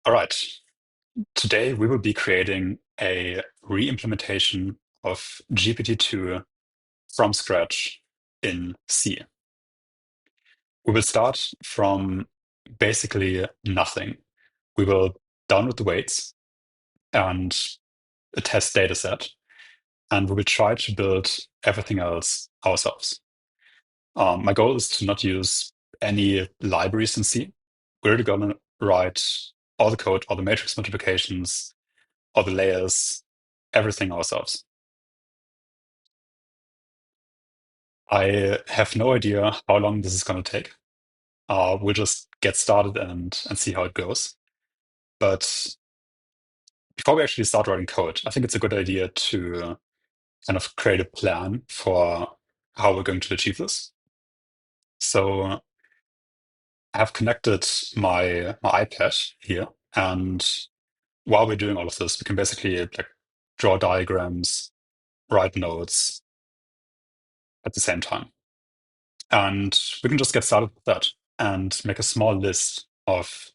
All right. Today we will be creating a re-implementation of GPT-2 from scratch in C. We will start from basically nothing. We will download the weights and a test data set, and we will try to build everything else ourselves. My goal is to not use any libraries in C. We're going to write all the code, all the matrix multiplications, all the layers, everything ourselves. I have no idea how long this is going to take. We'll just get started and see how it goes. But before we actually start writing code, I think it's a good idea to kind of create a plan for how we're going to achieve this. So I have connected my iPad here, and while we're doing all of this, we can basically like draw diagrams, write notes at the same time. And we can just get started with that and make a small list of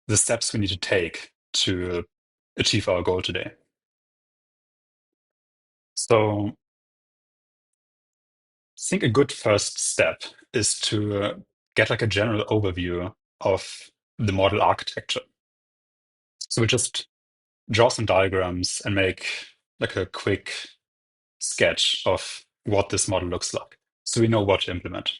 the steps we need to take to achieve our goal today. So I think a good first step is to get like a general overview of the model architecture. So we just draw some diagrams and make like a quick sketch of what this model looks like, so we know what to implement.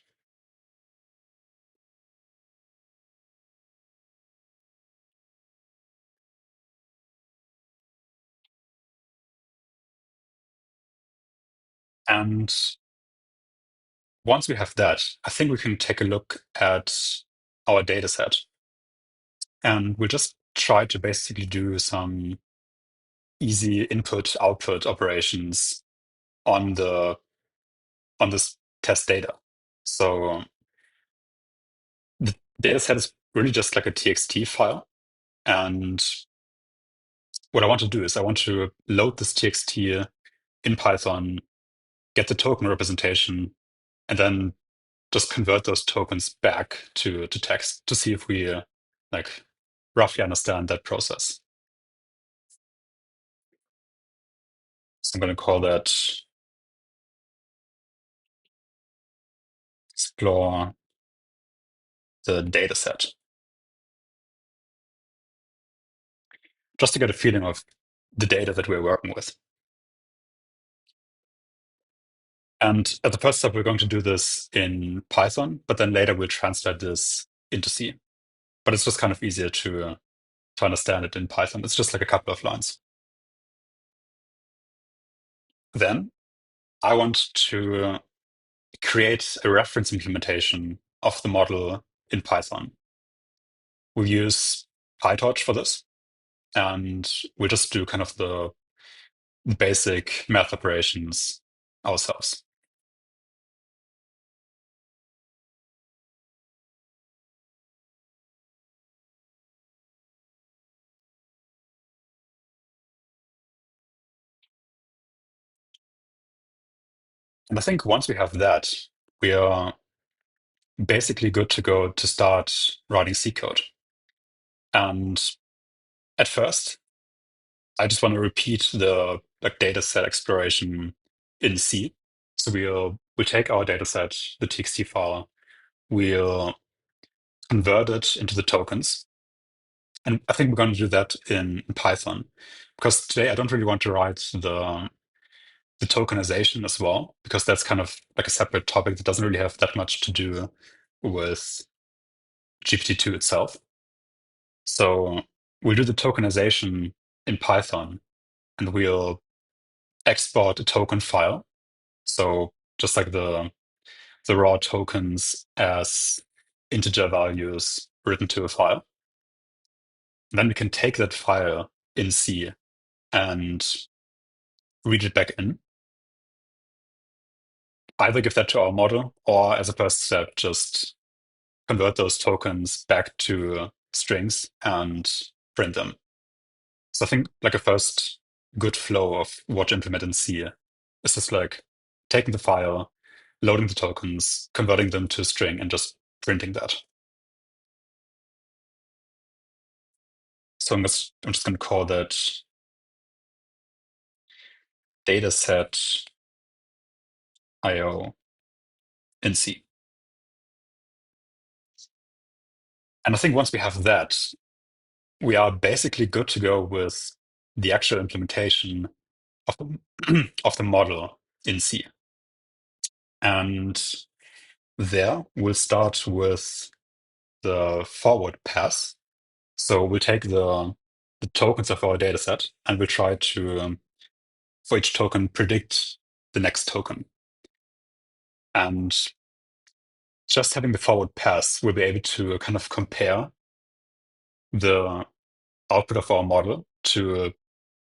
And once we have that, I think we can take a look at our data set, and we'll just try to basically do some easy input output operations on the on this test data. So the data set is really just like a txt file, and what I want to do is I want to load this txt in Python, get the token representation, and then just convert those tokens back to text to see if we like roughly understand that process. So I'm going to call that explore the data set, just to get a feeling of the data that we're working with. And at the first step, we're going to do this in Python, but then later we'll translate this into C. But it's just kind of easier to understand it in Python. It's just like a couple of lines. Then I want to create a reference implementation of the model in Python. We'll use PyTorch for this, and we'll just do kind of the basic math operations ourselves. And I think once we have that, we are basically good to go to start writing C code. And at first, I just want to repeat the like data set exploration in C. So we'll take our data set, the txt file, we'll convert it into the tokens. And I think we're going to do that in Python, because today I don't really want to write the tokenization as well, because that's kind of like a separate topic that doesn't really have that much to do with GPT-2 itself. So we'll do the tokenization in Python, and we'll export a token file. So just like the raw tokens as integer values written to a file. And then we can take that file in C and read it back in. Either give that to our model, or as a first step, just convert those tokens back to strings and print them. So I think like a first good flow of what to implement in C is just like taking the file, loading the tokens, converting them to a string, and just printing that. So I'm just going to call that dataset IO in C. And I think once we have that, we are basically good to go with the actual implementation of of the model in C. And there we'll start with the forward pass. So we'll take the tokens of our dataset and we'll try to, for each token, predict the next token. And just having the forward pass, we'll be able to kind of compare the output of our model to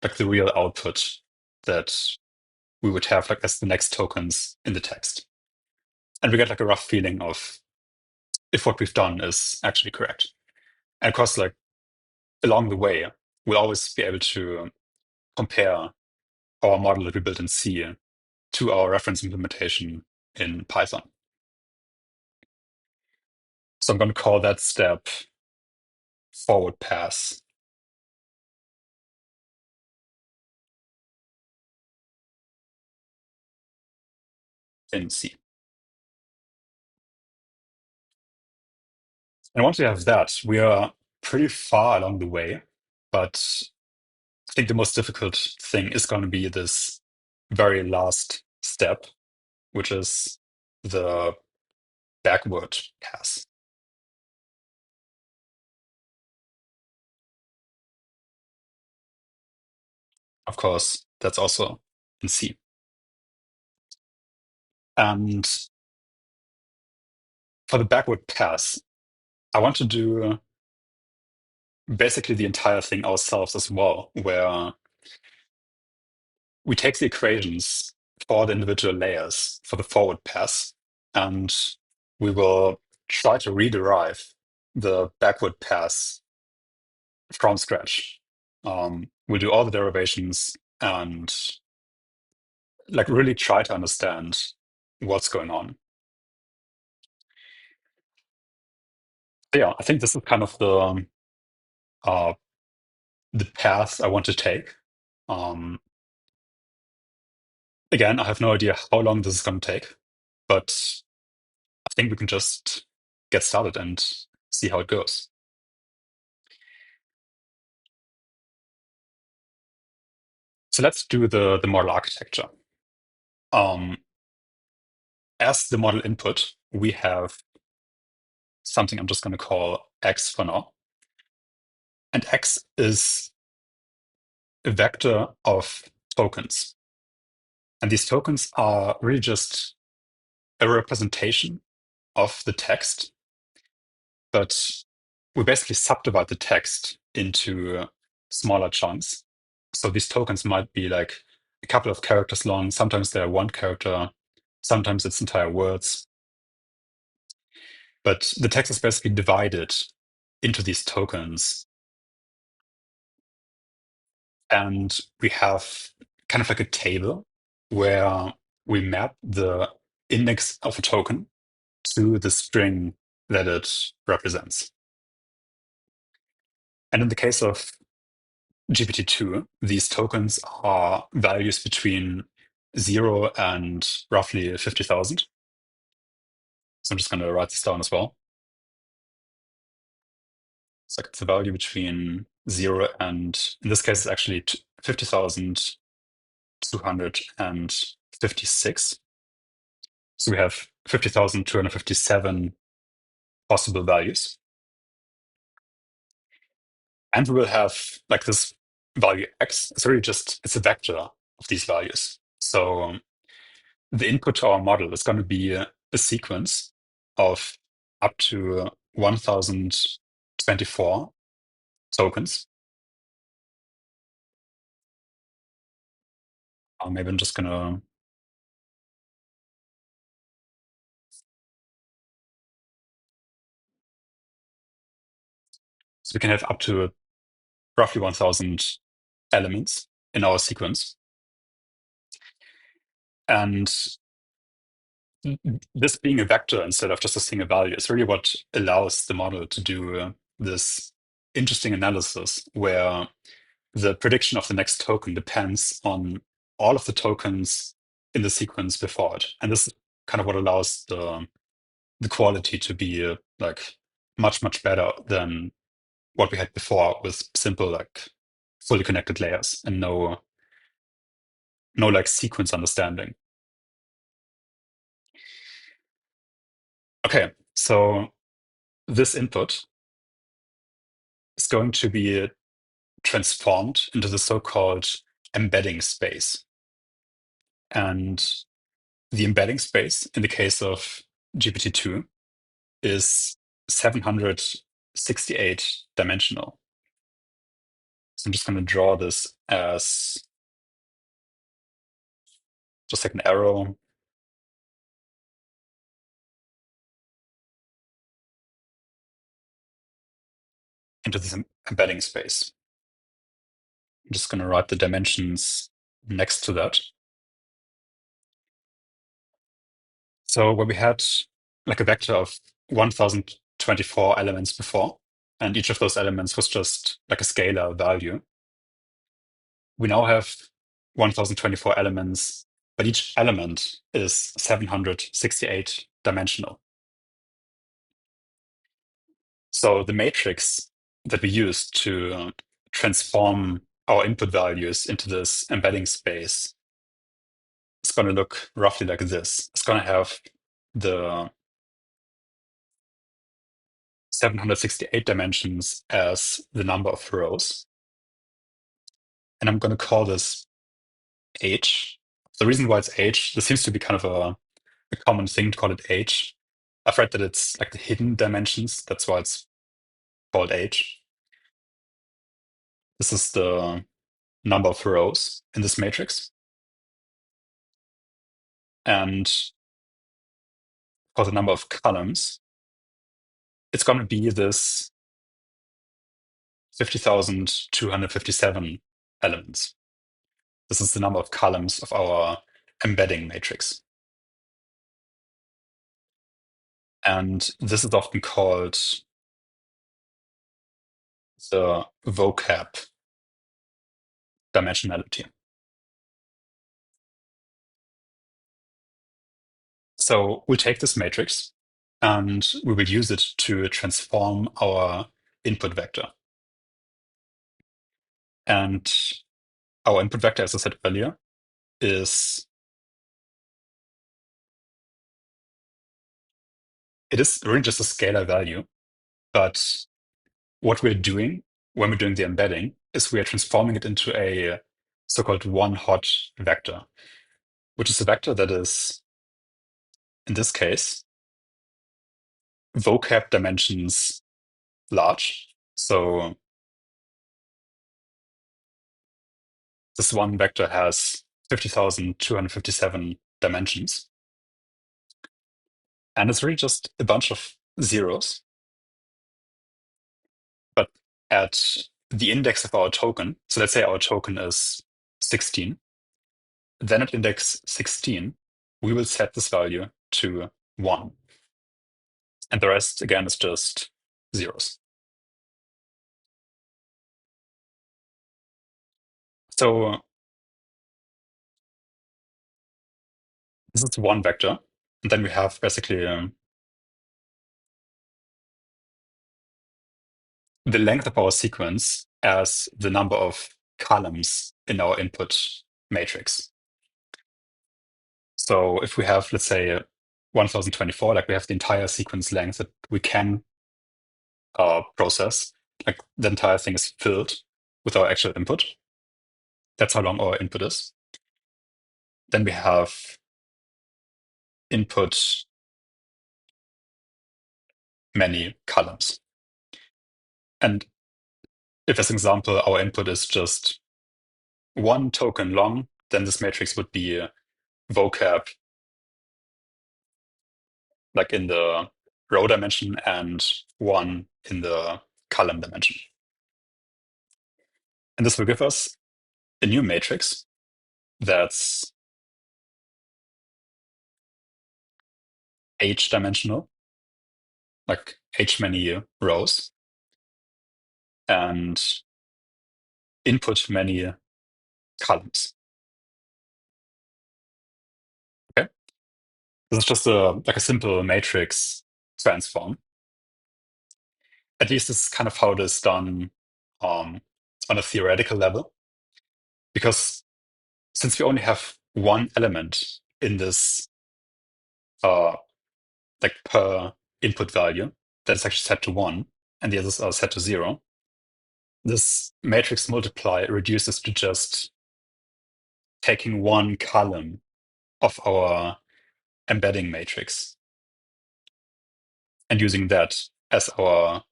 like the real output that we would have like as the next tokens in the text. And we get like a rough feeling of if what we've done is actually correct. And of course, like along the way, we'll always be able to compare our model that we built in C to our reference implementation in Python. So I'm going to call that step forward pass in C. And once we have that, we are pretty far along the way. But I think the most difficult thing is going to be this very last step, which is the backward pass. Of course, that's also in C. And for the backward pass, I want to do basically the entire thing ourselves as well, where we take the equations for the individual layers for the forward pass, and we will try to rederive the backward pass from scratch. We'll do all the derivations and like really try to understand what's going on. Yeah, I think this is kind of uh, the path I want to take. Um, Again, I have no idea how long this is going to take, but I think we can just get started and see how it goes. So let's do the model architecture. Um, as the model input, we have something I'm just going to call X for now. And X is a vector of tokens. And these tokens are really just a representation of the text, but we basically subdivide the text into smaller chunks. So these tokens might be like a couple of characters long. Sometimes they're one character. Sometimes it's entire words. But the text is basically divided into these tokens. And we have kind of like a table where we map the index of a token to the string that it represents. And in the case of GPT-2, these tokens are values between 0 and roughly 50,000. So I'm just going to write this down as well. So it's a value between 0 and, in this case, it's actually 50,256. So we have 50,257 possible values. And we will have like this value X. It's really just, it's a vector of these values. So the input to our model is going to be a sequence of up to 1024 tokens. Maybe I'm just going to so we can have up to roughly 1000 elements in our sequence. And this being a vector instead of just a single value is really what allows the model to do this interesting analysis where the prediction of the next token depends on all of the tokens in the sequence before it. And this is kind of what allows the quality to be like much, much better than what we had before with simple, like fully connected layers and no like sequence understanding. Okay, so this input is going to be transformed into the so-called embedding space. And the embedding space in the case of GPT-2 is 768 dimensional. So I'm just going to draw this as just like an arrow into this embedding space. I'm just going to write the dimensions next to that. So where we had like a vector of 1024 elements before, and each of those elements was just like a scalar value, we now have 1024 elements, but each element is 768 dimensional. So the matrix that we use to transform our input values into this embedding space is going to look roughly like this. It's going to have the 768 dimensions as the number of rows. And I'm going to call this H. The reason why it's H, this seems to be kind of a common thing to call it H. I've read that it's like the hidden dimensions. That's why it's called H. This is the number of rows in this matrix. And for the number of columns, it's going to be this 50,257 elements. This is the number of columns of our embedding matrix. And this is often called the vocab dimensionality. So we'll take this matrix and we will use it to transform our input vector. And our input vector, as I said earlier, is it is really just a scalar value. But what we're doing when we're doing the embedding is we are transforming it into a so-called one-hot vector, which is a vector that is, in this case, vocab dimensions large. So this one vector has 50,257 dimensions. And it's really just a bunch of zeros. But at the index of our token, so let's say our token is 16, then at index 16, we will set this value to 1. And the rest, again, is just zeros. So this is one vector. And then we have basically the length of our sequence as the number of columns in our input matrix. So if we have, let's say, 1024, like we have the entire sequence length that we can process, like the entire thing is filled with our actual input. That's how long our input is. Then we have input many columns. And if, as an example, our input is just one token long, then this matrix would be vocab, like in the row dimension, and one in the column dimension. And this will give us a new matrix that's h dimensional, like h many rows. and input many columns. Okay, this is just a simple matrix transform. At least this is kind of how it is done um, on a theoretical level, because since we only have one element in this uh, like per input value that is actually set to 1, and the others are set to 0, this matrix multiply reduces to just taking one column of our embedding matrix and using that as our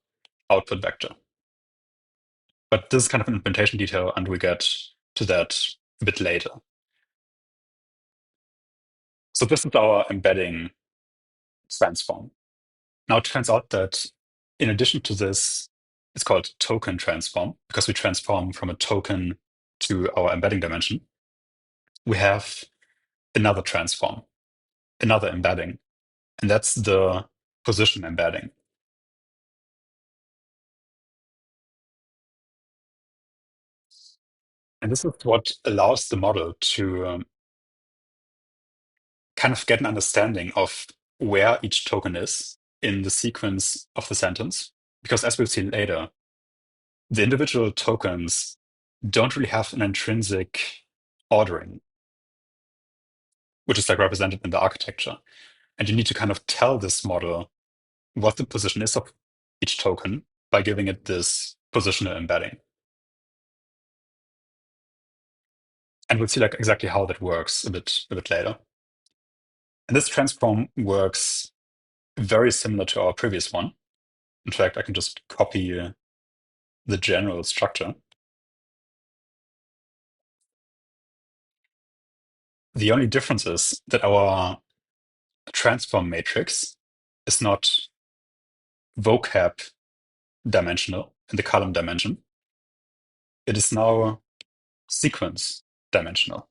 output vector. But this is kind of an implementation detail, and we get to that a bit later. So this is our embedding transform. Now it turns out that in addition to this, it's called token transform because we transform from a token to our embedding dimension. We have another transform, another embedding, and that's the position embedding. And this is what allows the model to kind of get an understanding of where each token is in the sequence of the sentence. Because as we'll see later, the individual tokens don't really have an intrinsic ordering, which is like represented in the architecture. And you need to kind of tell this model what the position is of each token by giving it this positional embedding. And we'll see like exactly how that works a bit later. And this transform works very similar to our previous one. In fact, I can just copy the general structure. The only difference is that our transform matrix is not vocab dimensional in the column dimension. It is now sequence dimensional.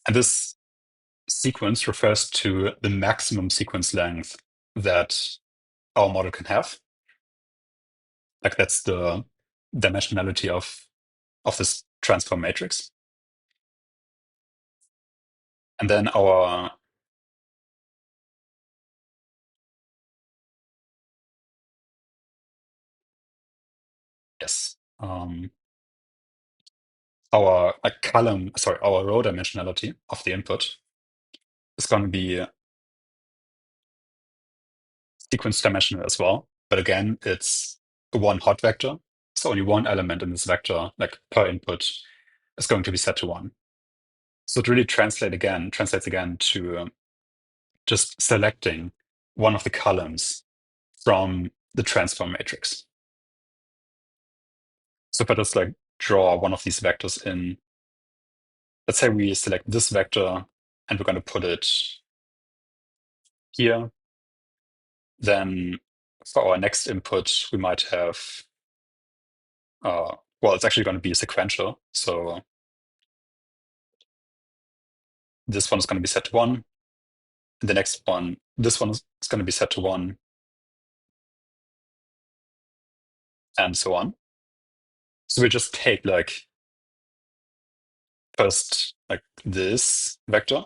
And this sequence refers to the maximum sequence length that our model can have. Like that's the dimensionality of this transform matrix. And then our yes, our like column, sorry, our row dimensionality of the input is going to be sequence dimensional as well. But again, it's one hot vector. So only one element in this vector, like per input, is going to be set to 1. So it really translates again to just selecting one of the columns from the transform matrix. So if I just like draw one of these vectors in, let's say we select this vector and we're going to put it here, then for our next input, we might have, well, it's actually going to be sequential. So this one is going to be set to 1. And the next one, this one is going to be set to 1, and so on. So we just take like first like this vector,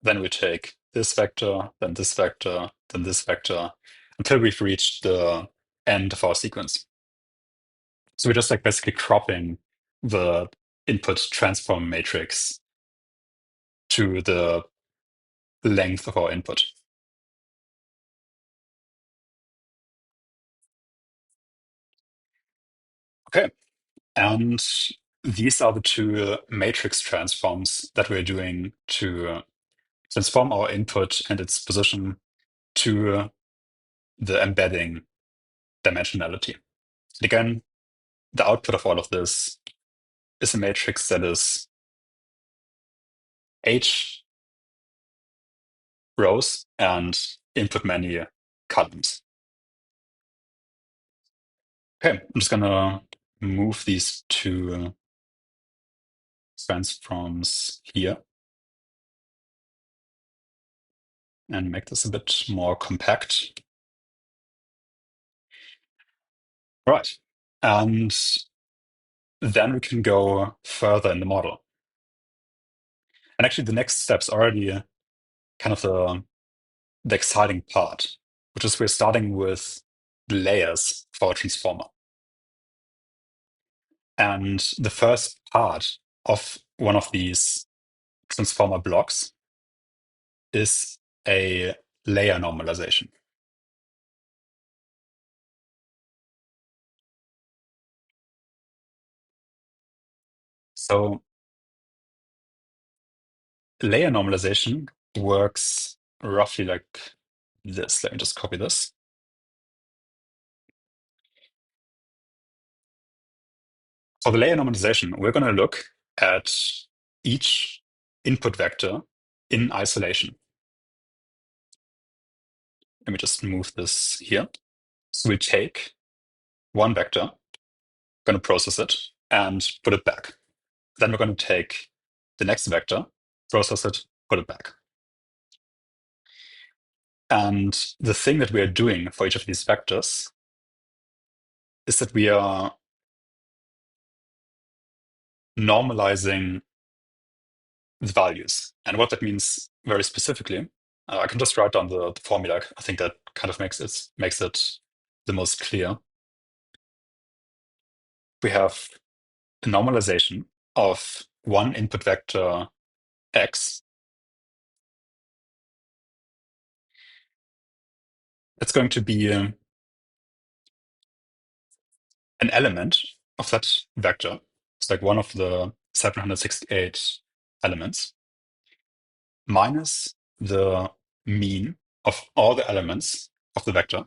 then we take this vector, then this vector, then this vector, until we've reached the end of our sequence. So we're just like basically cropping the input transform matrix to the length of our input. Okay, and these are the two matrix transforms that we're doing to transform our input and its position to the embedding dimensionality. And again, the output of all of this is a matrix that is H rows and input many columns. Okay, I'm just gonna move these two transforms here. and make this a bit more compact. Right. And then we can go further in the model. And actually, the next step's already kind of the exciting part, which is we're starting with the layers for our transformer. And the first part of one of these transformer blocks is a layer normalization. So layer normalization works roughly like this. Let me just copy this. For the layer normalization, we're going to look at each input vector in isolation. Let me just move this here. So we take one vector, going to process it, and put it back. Then we're going to take the next vector, process it, put it back. And the thing that we are doing for each of these vectors is that we are normalizing the values. And what that means very specifically, I can just write down the formula. I think that kind of makes it the most clear. We have a normalization of one input vector x. It's going to be an element of that vector. It's like one of the 768 elements minus the mean of all the elements of the vector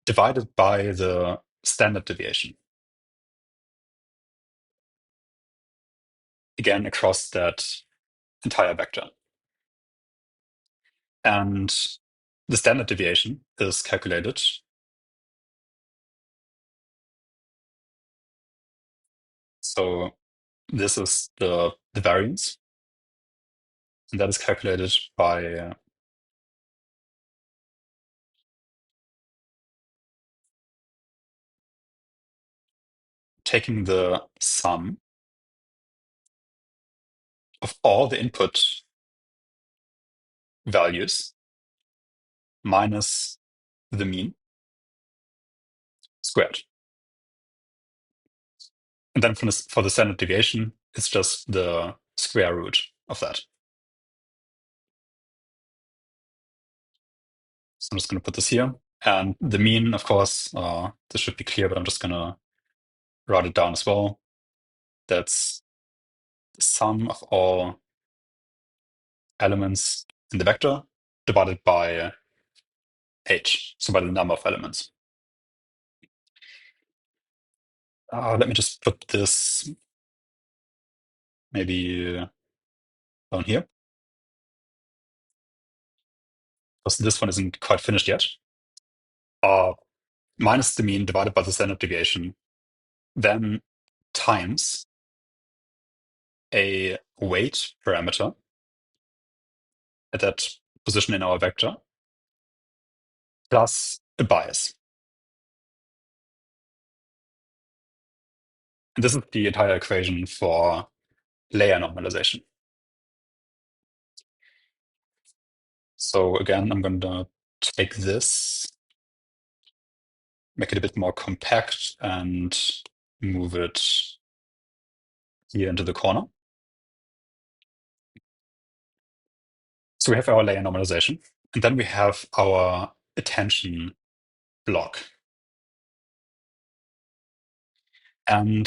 divided by the standard deviation. Again, across that entire vector. And the standard deviation is calculated. So this is the variance, and that is calculated by taking the sum of all the input values minus the mean squared. And then for the standard deviation, it's just the square root of that. So I'm just going to put this here. And the mean, of course, this should be clear, but I'm just going to write it down as well. That's the sum of all elements in the vector divided by h, so by the number of elements. Let me just put this maybe down here, because this one isn't quite finished yet. Minus the mean divided by the standard deviation, then times a weight parameter at that position in our vector, plus a bias. And this is the entire equation for layer normalization. So again, I'm going to take this, make it a bit more compact, and move it here into the corner. So we have our layer normalization, and then we have our attention block. And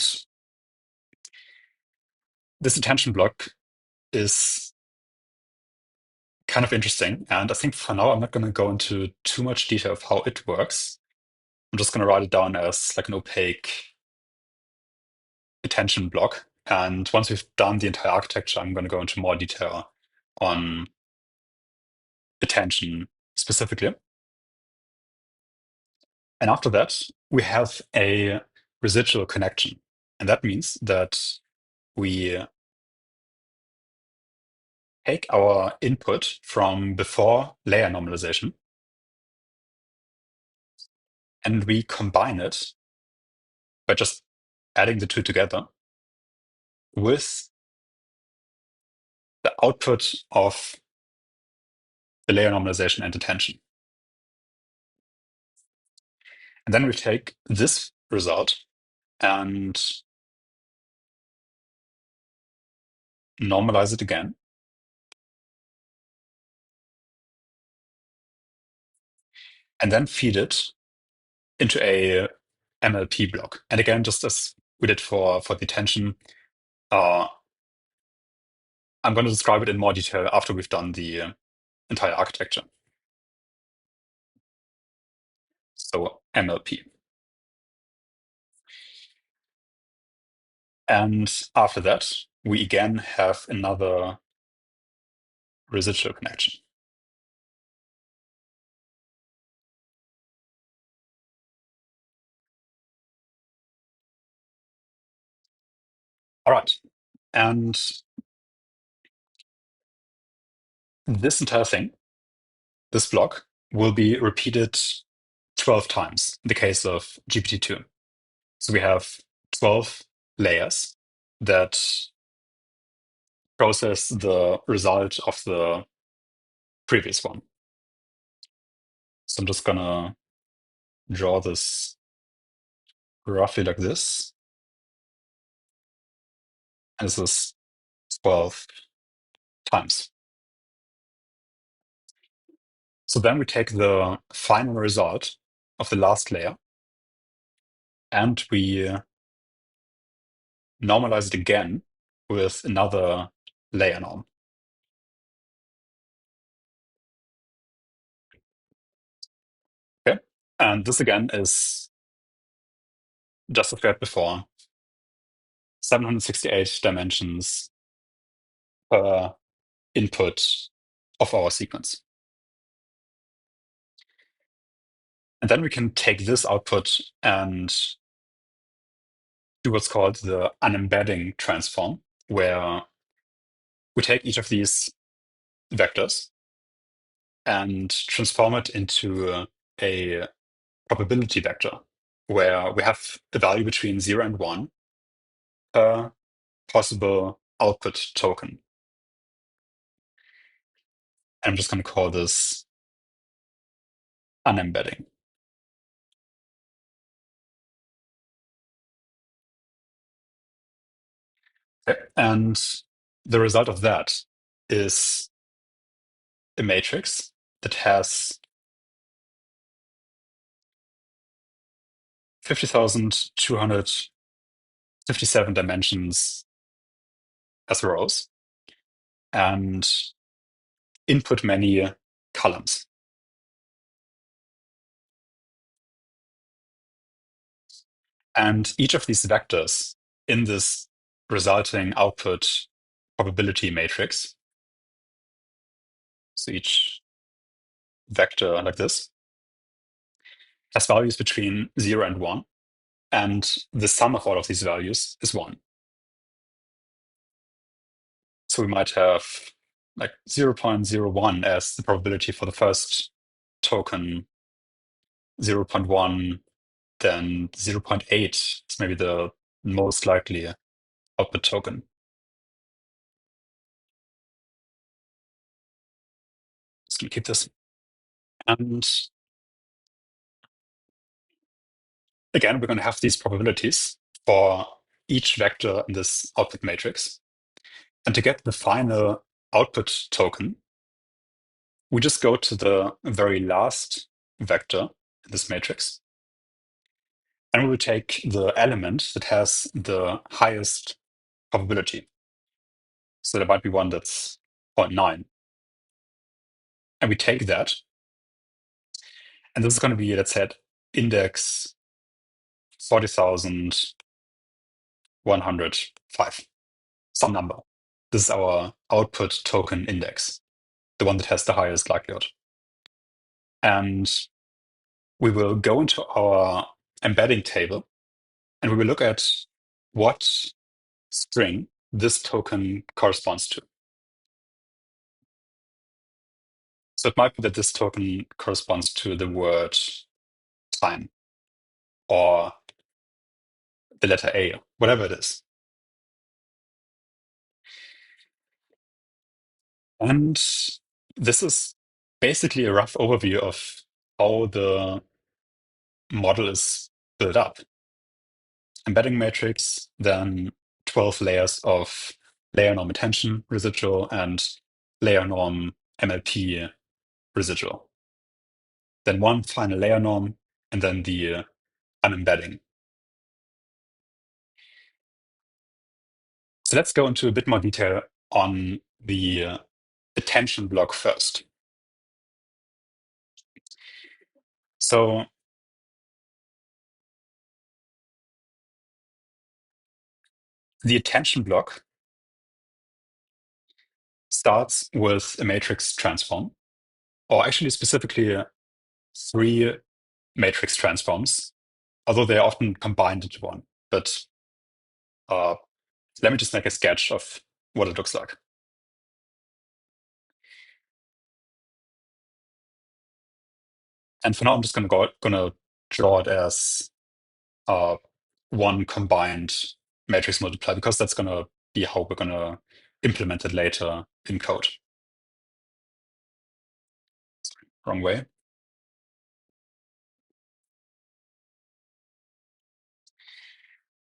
this attention block is kind of interesting. And I think for now, I'm not going to go into too much detail of how it works. I'm just going to write it down as like an opaque attention block. And once we've done the entire architecture, I'm going to go into more detail on attention specifically. And after that, we have a residual connection. And that means that we take our input from before layer normalization and we combine it by just adding the two together with the output of the layer normalization and attention. And then we take this result and normalize it again. And then feed it into a MLP block. And again, just as we did for the attention, I'm going to describe it in more detail after we've done the entire architecture. So MLP. And after that, we again have another residual connection. All right. And this entire thing, this block, will be repeated 12 times in the case of GPT-2. So we have 12 layers that process the result of the previous one. So I'm just gonna draw this roughly like this. And this is 12 times. So then we take the final result of the last layer and we normalize it again with another layer norm. Okay. And this again is, just as we had before, 768 dimensions per input of our sequence. And then we can take this output and do what's called the unembedding transform, where we take each of these vectors and transform it into a probability vector, where we have a value between 0 and 1 per possible output token. I'm just going to call this unembedding. Okay. And the result of that is a matrix that has 50,257 dimensions as rows and input many columns. And each of these vectors in this resulting output probability matrix, so each vector like this, has values between 0 and 1, and the sum of all of these values is 1. So we might have like 0.01 as the probability for the first token, 0.1, then 0.8 is maybe the most likely output token. Just gonna keep this. And again, we're going to have these probabilities for each vector in this output matrix. And to get the final output token, we just go to the very last vector in this matrix. And we will take the element that has the highest probability. So there might be one that's 0.9. And we take that. And this is going to be, let's say, at index 40,105, some number. This is our output token index, the one that has the highest likelihood. And we will go into our embedding table and we will look at what string this token corresponds to. So it might be that this token corresponds to the word time or the letter A, whatever it is. And this is basically a rough overview of how the model is built up. Embedding matrix, then 12 layers of layer norm attention residual and layer norm MLP residual. Then one final layer norm, and then the unembedding. So let's go into a bit more detail on the attention block first. So the attention block starts with a matrix transform, or actually specifically three matrix transforms, although they are often combined into one. But let me just make a sketch of what it looks like. And for now, I'm just gonna draw it as uh, one combined matrix multiply, because that's gonna be how we're gonna implement it later in code. Wrong way.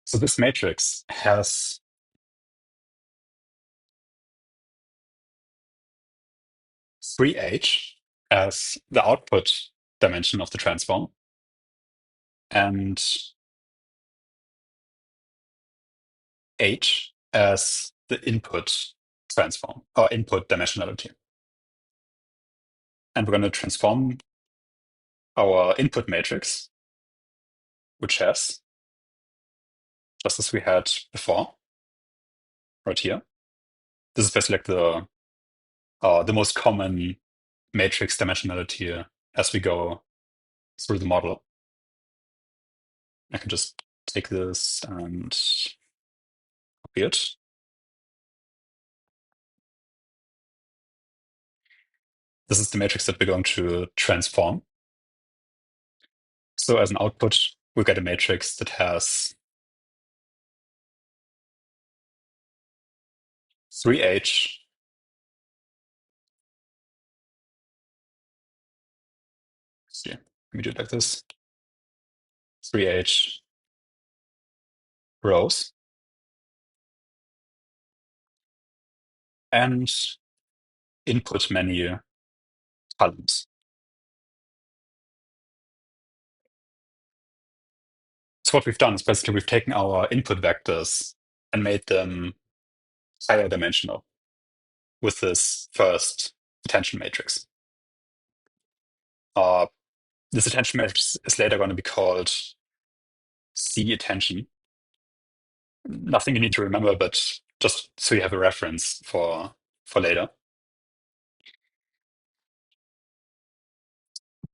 So this matrix has three h as the output dimension of the transform, and h as the input transform or input dimensionality. And we're going to transform our input matrix, which has, just as we had before, right here. This is basically like the most common matrix dimensionality as we go through the model. I can just take this and copy it. This is the matrix that we're going to transform. So as an output, we get a matrix that has 3h, see, let me do it like this, 3h rows, and input menu columns. So what we've done is basically we've taken our input vectors and made them higher dimensional with this first attention matrix. This attention matrix is later going to be called C attention. Nothing you need to remember, but just so you have a reference for later.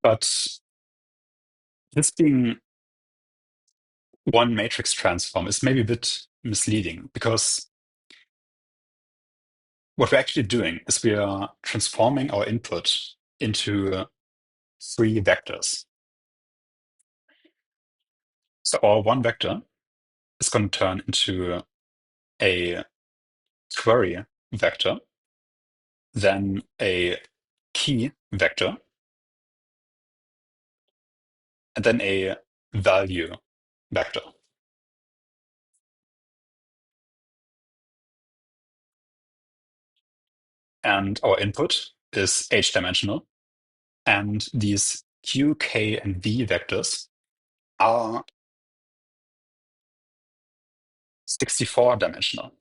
But this being one matrix transform is maybe a bit misleading, because what we're actually doing is we are transforming our input into three vectors. So our one vector is going to turn into a query vector, then a key vector, and then a value vector. And our input is h-dimensional. And these q, k, and v vectors are 64-dimensional.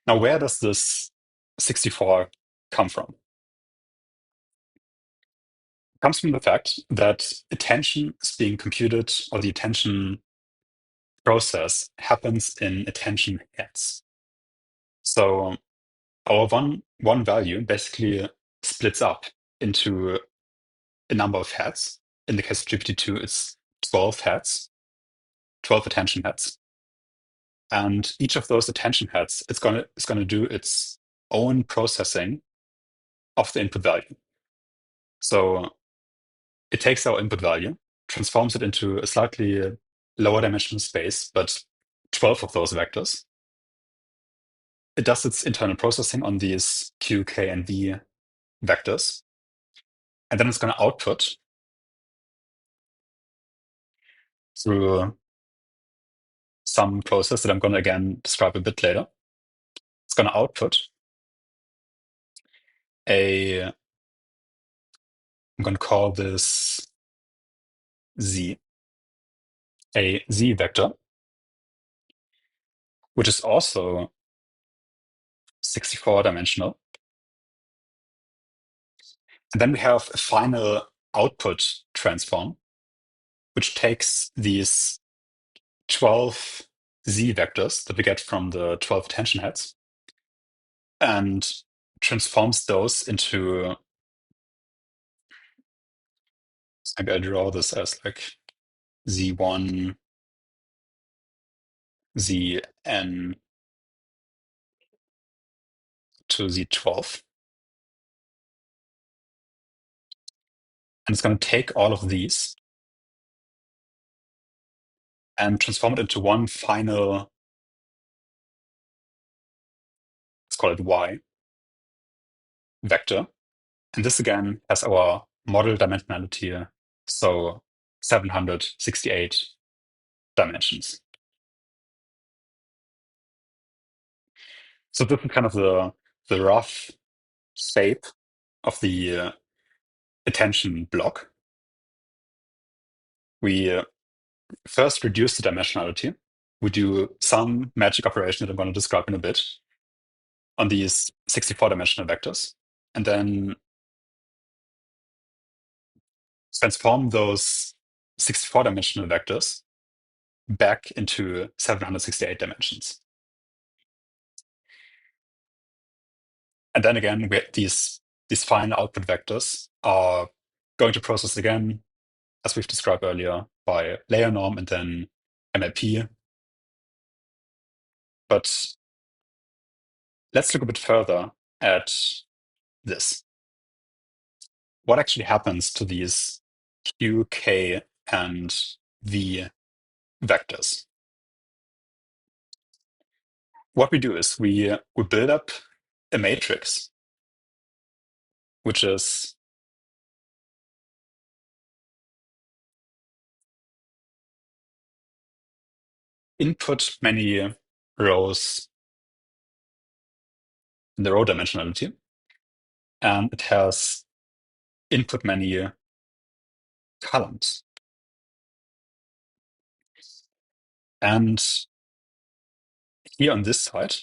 Now, where does this 64 come from? It comes from the fact that attention is being computed, or the attention process happens in attention heads. So our one value basically splits up into a number of heads. In the case of GPT-2, it's 12 heads, 12 attention heads. And each of those attention heads is going to do its own processing of the input value. So it takes our input value, transforms it into a slightly lower dimensional space, but 12 of those vectors. It does its internal processing on these Q, K, and V vectors. And then it's going to output through some process that I'm going to again describe a bit later. It's going to output I'm going to call this Z, a Z vector, which is also 64 dimensional. And then we have a final output transform, which takes these 12 Z vectors that we get from the 12 attention heads and transforms those into, maybe I draw this as like Z1, Zn to Z12. And it's going to take all of these and transform it into one final, let's call it Y vector. And this again has our model dimensionality, so 768 dimensions. So this is kind of the rough shape of the attention block. We first reduce the dimensionality. We do some magic operation that I'm going to describe in a bit on these 64-dimensional vectors, and then transform those 64-dimensional vectors back into 768 dimensions. And then again, these final output vectors are going to process again, as we've described earlier, by layer norm and then MLP. But let's look a bit further at this. What actually happens to these Q, K, and V vectors? What we do is we build up a matrix, which is input many rows in the row dimensionality, and it has input many columns. And here on this side,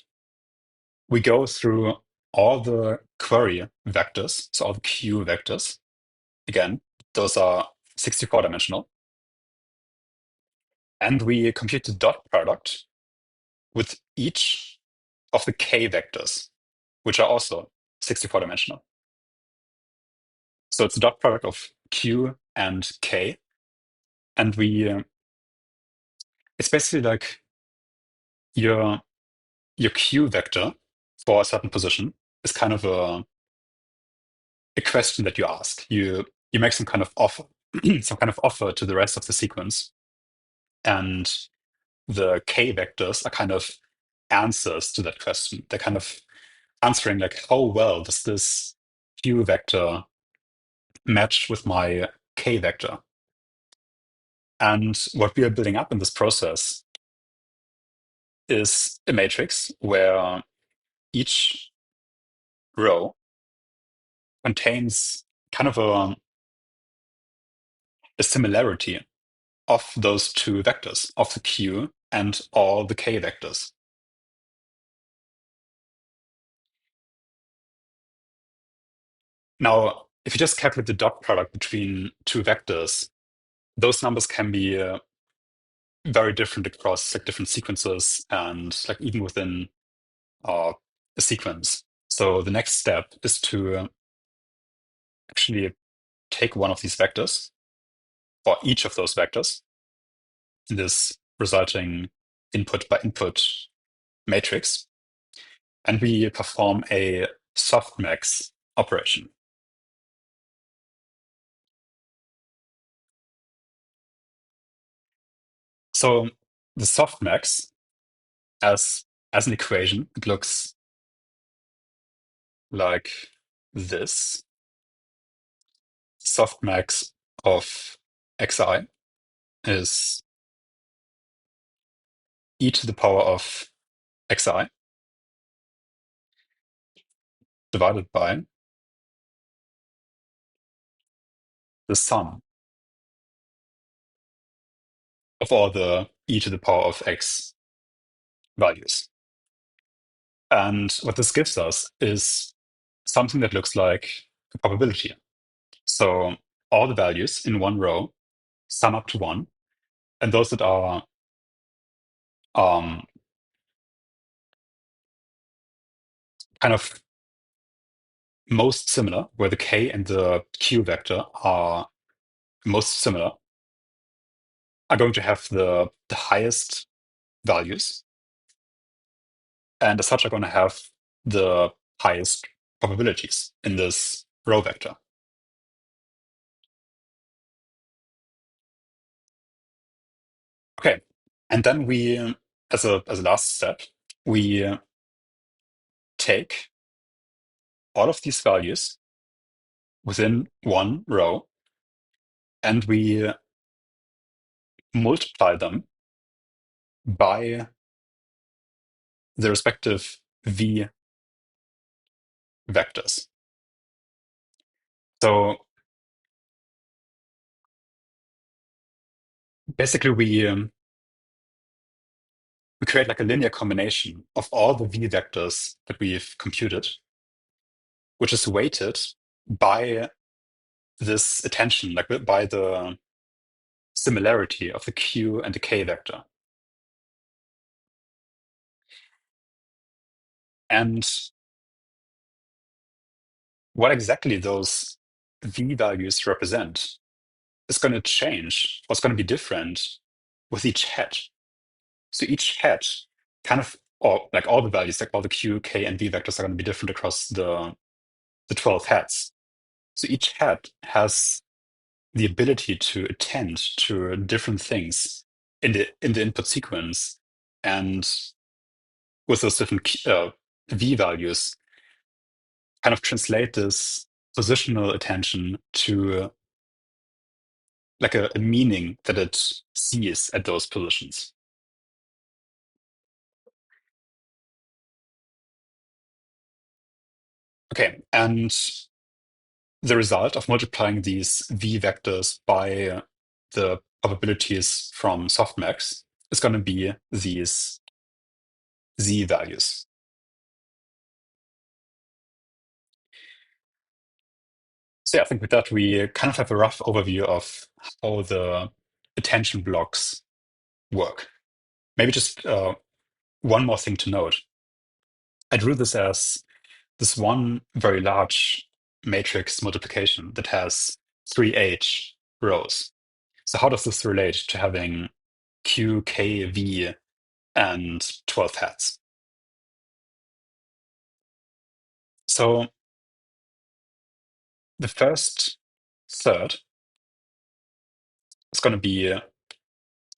we go through all the query vectors, so all the Q vectors. Again, those are 64 dimensional. And we compute the dot product with each of the K vectors, which are also 64 dimensional. So it's a dot product of Q and K. And it's basically like your Q vector for a certain position is kind of a question that you ask. You make some kind of offer, some kind of offer to the rest of the sequence. And the K vectors are kind of answers to that question. They're kind of answering like, how well does this Q vector match with my K vector? And what we are building up in this process is a matrix where each row contains kind of a similarity of those two vectors, of the Q and all the K vectors. Now, if you just calculate the dot product between two vectors, those numbers can be very different across like different sequences and like even within a sequence. So the next step is to actually take one of these vectors, or each of those vectors, in this resulting input by input matrix, and we perform a softmax operation. So the softmax as an equation, it looks like this. Softmax of xi is e to the power of xi divided by the sum of all the e to the power of x values. And what this gives us is something that looks like a probability. So all the values in one row sum up to 1, and those that are um, kind of most similar, where the k and the q vector are most similar, are going to have the highest values, and as such are going to have the highest probabilities in this row vector. Okay, and then we, as a last step, we take all of these values within one row and we multiply them by the respective v vectors. So basically, we create like a linear combination of all the v vectors that we've computed, which is weighted by this attention, like by the similarity of the q and the k vector. And what exactly those v values represent is going to change, what's going to be different with each head. So each head kind of, or like all the values, like all the q, k, and v vectors are going to be different across the 12 heads. So each head has the ability to attend to different things in the input sequence, and with those different v values, kind of translate this positional attention to like a meaning that it sees at those positions. Okay, and the result of multiplying these v vectors by the probabilities from softmax is going to be these z values. So yeah, I think with that we kind of have a rough overview of how the attention blocks work. Maybe just one more thing to note. I drew this as this one very large matrix multiplication that has 3h rows. So how does this relate to having q, k, v, and 12 heads? So the first third is going to be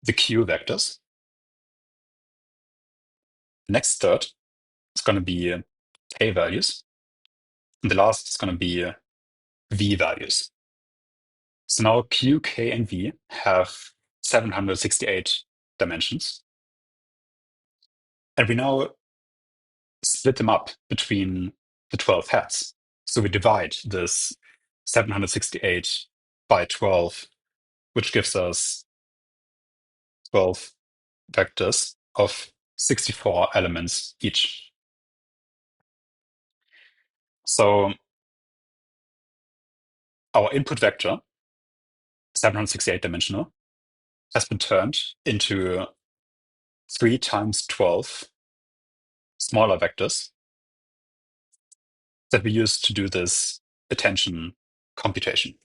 the q vectors. The next third is going to be k values. And the last is going to be v values. So now q, k, and v have 768 dimensions. And we now split them up between the 12 heads. So we divide this 768 by 12, which gives us 12 vectors of 64 elements each. So our input vector, 768 dimensional, has been turned into 3 times 12 smaller vectors that we use to do this attention computation.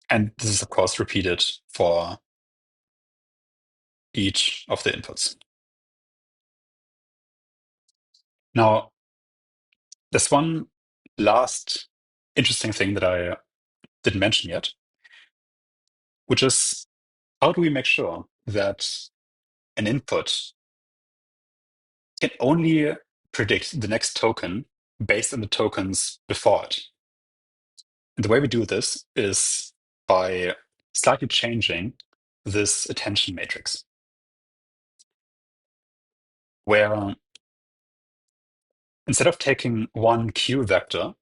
And this is, of course, repeated for each of the inputs. Now, there's one last interesting thing that I didn't mention yet, which is how do we make sure that an input can only predict the next token based on the tokens before it? And the way we do this is by slightly changing this attention matrix, where instead of taking one Q vector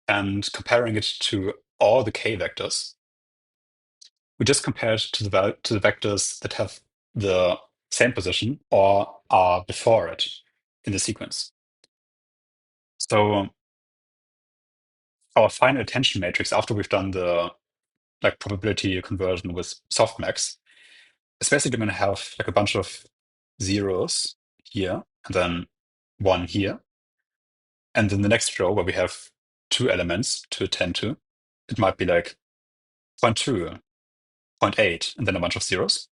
and comparing it to all the K vectors, we just compare it to to the vectors that have the same position or are before it in the sequence. So our final attention matrix, after we've done the like probability conversion with softmax, is basically going to have like a bunch of zeros here and then one here. And in the next row where we have two elements to attend to, it might be like point 0.2, point 0.8, and then a bunch of zeros.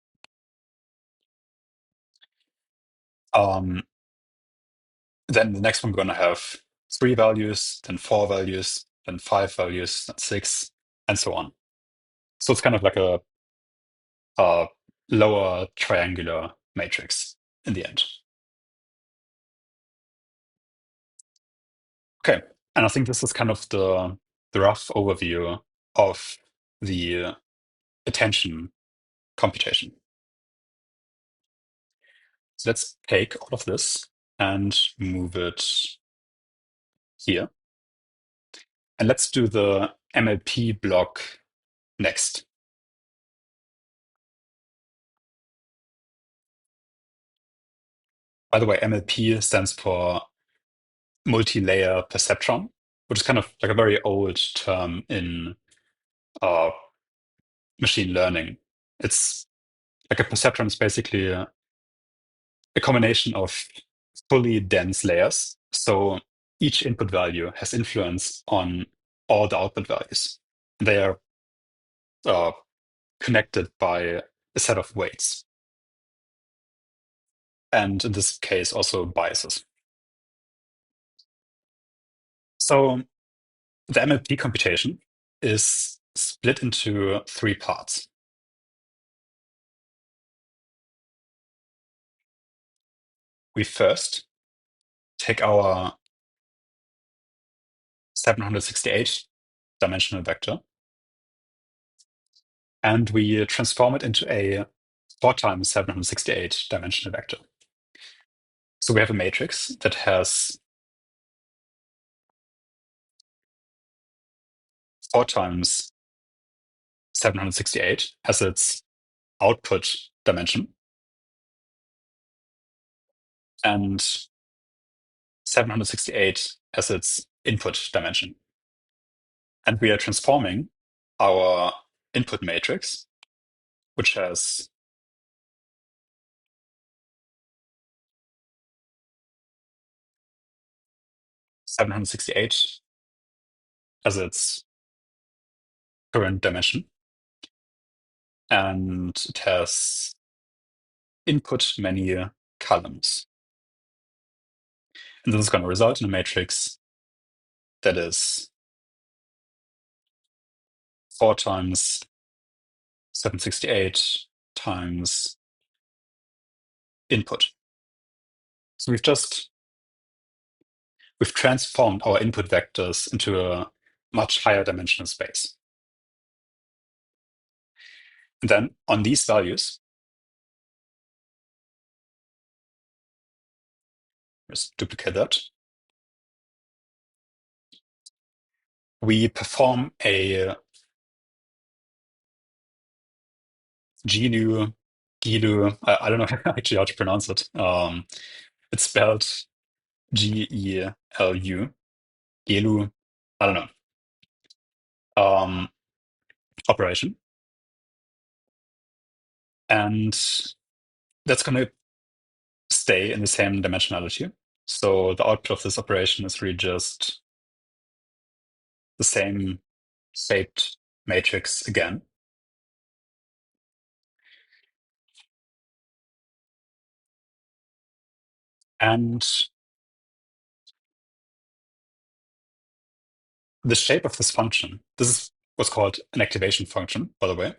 Then the next one we're going to have three values, then four values, then five values, then six, and so on. So it's kind of like a lower triangular matrix in the end. Okay, and I think this is kind of the rough overview of the attention computation. So let's take all of this and move it here. And let's do the MLP block next. By the way, MLP stands for multi-layer perceptron, which is kind of like a very old term in uh, machine learning. It's like a perceptron is basically a combination of fully dense layers. So each input value has influence on all the output values. They are uh, connected by a set of weights, and in this case, also biases. So the MLP computation is split into three parts. We first take our 768 dimensional vector and we transform it into a 4 times 768 dimensional vector. So we have a matrix that has 4 times 768 as its output dimension and 768 as its input dimension. And we are transforming our input matrix, which has 768 as its current dimension, and it has input many columns. And this is going to result in a matrix that is 4 times 768 times input. So we've transformed our input vectors into a much higher dimensional space. And then on these values, let's duplicate that. We perform a GNU, GILU, I don't know actually how to pronounce it. It's spelled GELU, GELU, I don't know, operation. And that's going to stay in the same dimensionality. So the output of this operation is really just the same shaped matrix again. And the shape of this function, this is what's called an activation function, by the way.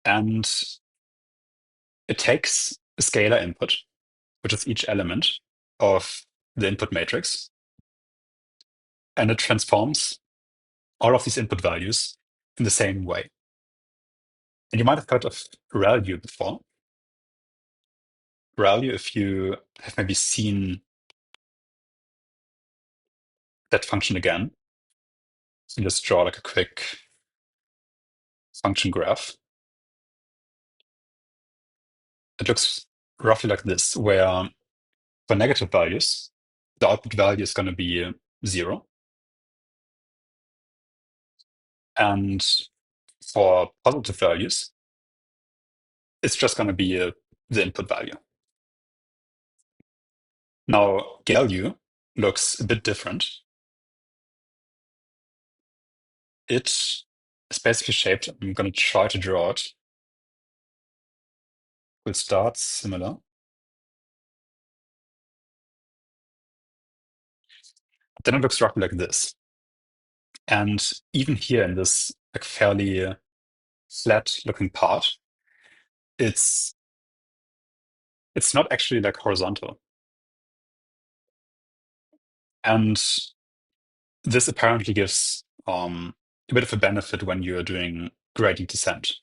And it takes a scalar input, which is each element of the input matrix, and it transforms all of these input values in the same way. And you might have heard of ReLU before. ReLU, if you have maybe seen that function again, so just draw like a quick function graph. It looks roughly like this, where for negative values, the output value is going to be 0. And for positive values, it's just going to be the input value. Now, GALU looks a bit different. It is basically shaped, I'm going to try to draw it. We'll start similar. Then it looks roughly like this. And even here in this like fairly flat looking part, it's not actually like horizontal. And this apparently gives a bit of a benefit when you're doing gradient descent.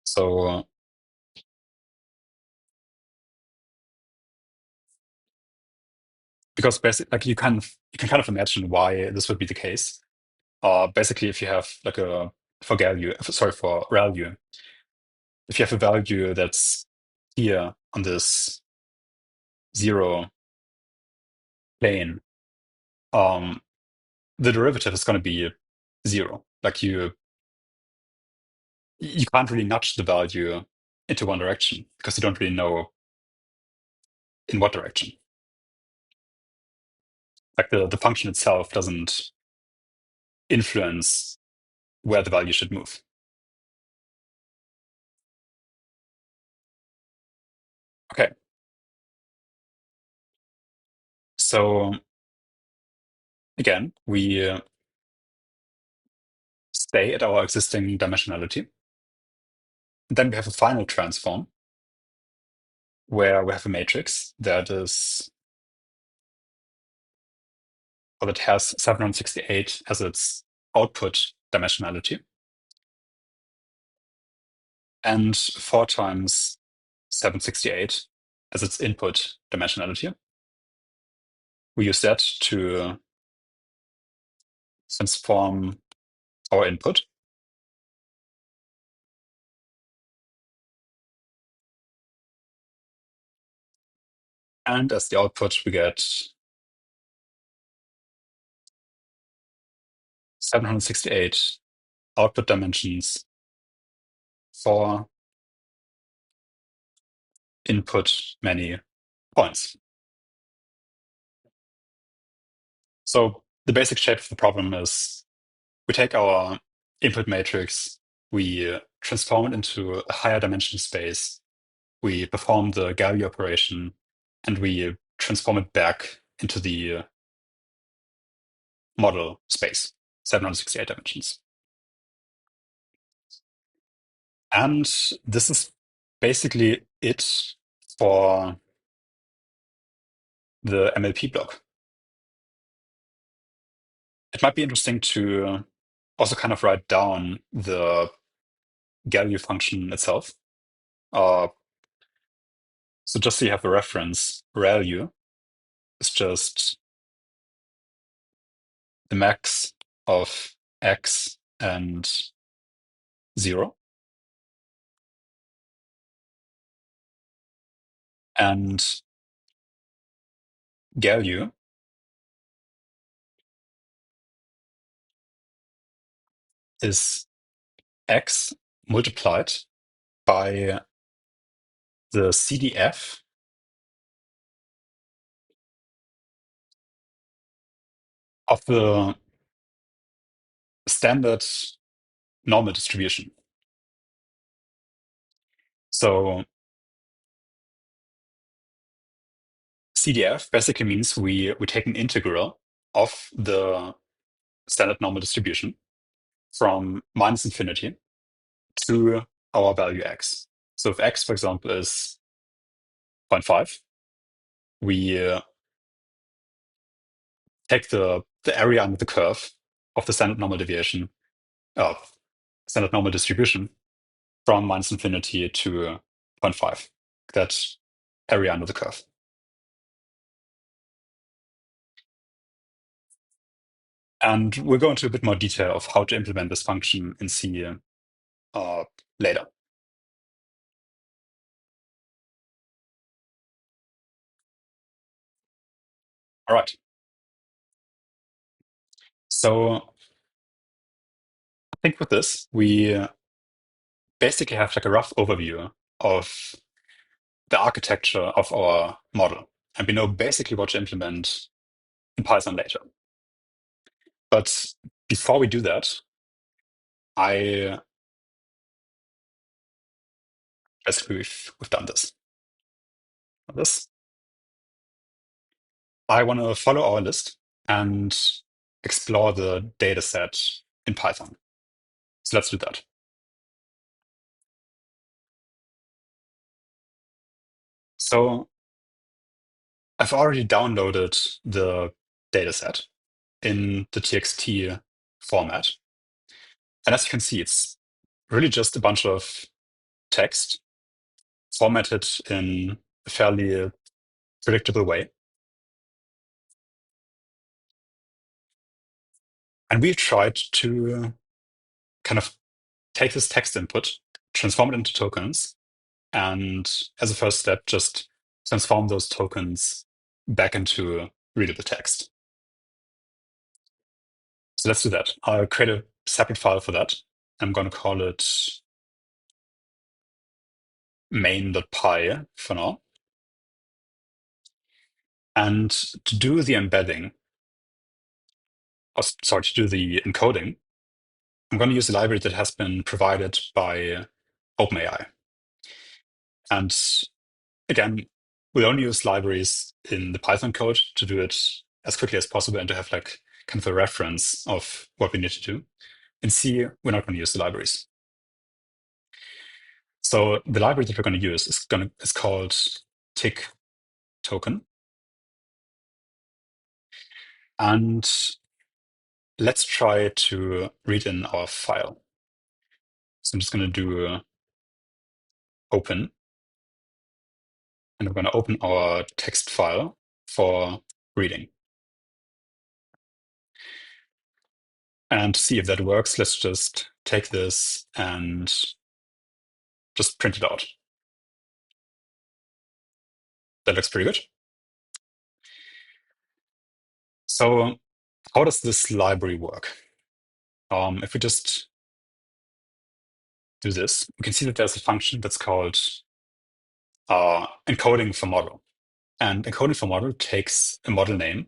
So because basically, like you can kind of imagine why this would be the case. Basically, if you have like for ReLU, if you have a value that's here on this 0 plane, the derivative is going to be 0. Like you can't really nudge the value into one direction because you don't really know in what direction. Like the function itself doesn't influence where the value should move. Okay. So again, we stay at our existing dimensionality. Then we have a final transform where we have a matrix that is, or that has 768 as its output dimensionality, and 4 times 768 as its input dimensionality. We use that to transform our input. And as the output, we get 768 output dimensions for input many points. So the basic shape of the problem is we take our input matrix, we transform it into a higher dimension space, we perform the GALU operation, and we transform it back into the model space, 768 dimensions. And this is basically it for the MLP block. It might be interesting to also kind of write down the GALU function itself. So just so you have a reference, ReLU is just the max of x and 0. And GALU is x multiplied by the CDF of the standard normal distribution. So CDF basically means we take an integral of the standard normal distribution from minus infinity to our value x. So if x, for example, is zero point 0.5, we take the area under the curve of the standard normal deviation, standard normal distribution from minus infinity to zero point 0.5, that area under the curve. And we'll go into a bit more detail of how to implement this function in C later. All right. So I think with this, we basically have like a rough overview of the architecture of our model. And we know basically what to implement in Python later. But before we do that, I basically we've done this. I want to follow our list and explore the data set in Python. So let's do that. So I've already downloaded the dataset in the TXT format. And as you can see, it's really just a bunch of text formatted in a fairly predictable way. And we tried to kind of take this text input, transform it into tokens, and as a first step, just transform those tokens back into readable text. So let's do that. I'll create a separate file for that. I'm going to call it main.py for now. And to do the embedding, to do the encoding, I'm going to use a library that has been provided by OpenAI. And again, we'll only use libraries in the Python code to do it as quickly as possible and to have like kind of a reference of what we need to do. In C, we're not going to use the libraries. So the library that we're going to use is called tick token. And let's try to read in our file. So I'm just going to do open. And we're going to open our text file for reading. And to see if that works, let's just take this and just print it out. That looks pretty good. So how does this library work? If we just do this, we can see that there's a function that's called encoding for model. And encoding for model takes a model name,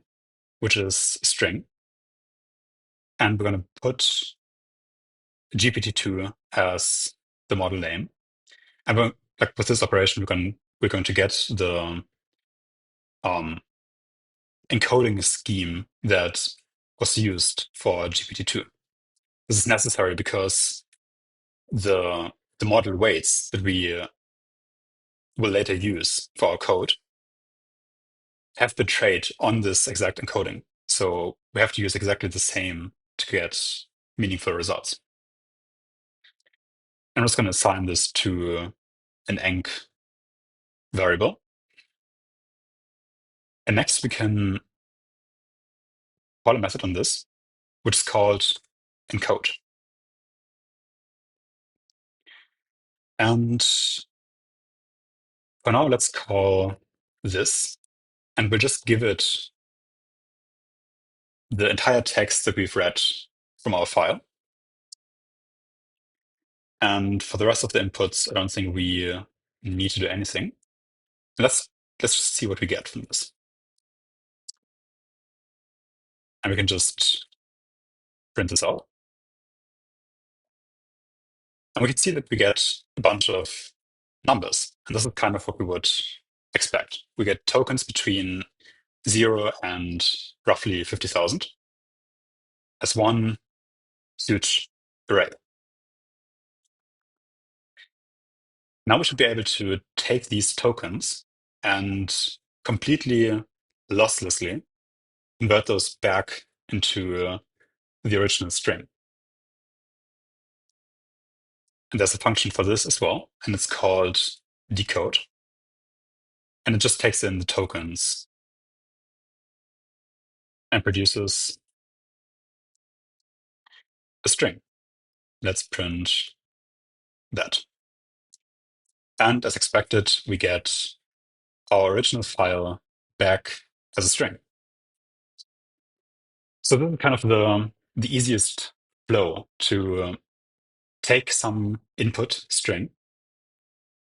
which is a string. And we're going to put GPT-2 as the model name. And like with this operation, we're going to get the encoding scheme that was used for GPT-2. This is necessary because the model weights that we will later use for our code have been trained on this exact encoding. So we have to use exactly the same to get meaningful results. I'm just going to assign this to an enc variable. And next we can call a method on this, which is called encode. And for now, let's call this, and we'll just give it the entire text that we've read from our file. And for the rest of the inputs, I don't think we need to do anything. Let's just see what we get from this. And we can just print this out. And we can see that we get a bunch of numbers. And this is kind of what we would expect. We get tokens between 0 and roughly 50,000 as one huge array. Now we should be able to take these tokens and completely losslessly convert those back into the original string. And there's a function for this as well, and it's called decode. And it just takes in the tokens and produces a string. Let's print that. And as expected, we get our original file back as a string. So this is kind of the easiest flow to take some input string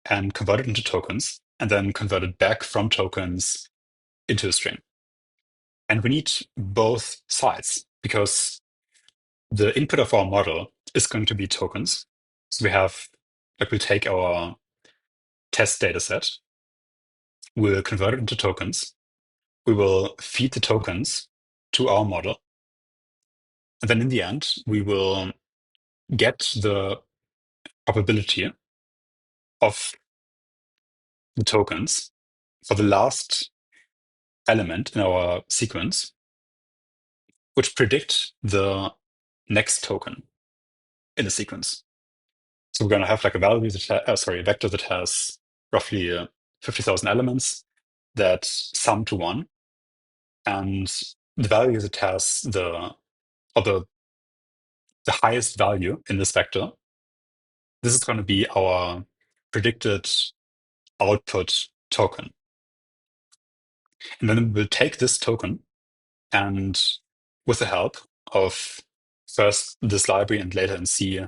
and convert it into tokens, and then convert it back from tokens into a string. And we need both sides because the input of our model is going to be tokens. So we have, like, we'll take our test data set, we'll convert it into tokens, we will feed the tokens to our model, and then in the end, we will get the probability of the tokens for the last element in our sequence, which predict the next token in the sequence. So we're going to have like a value that a vector that has roughly 50,000 elements that sum to one, and the value that has the highest value in this vector. This is going to be our predicted output token, and then we'll take this token and, with the help of first this library and later in C,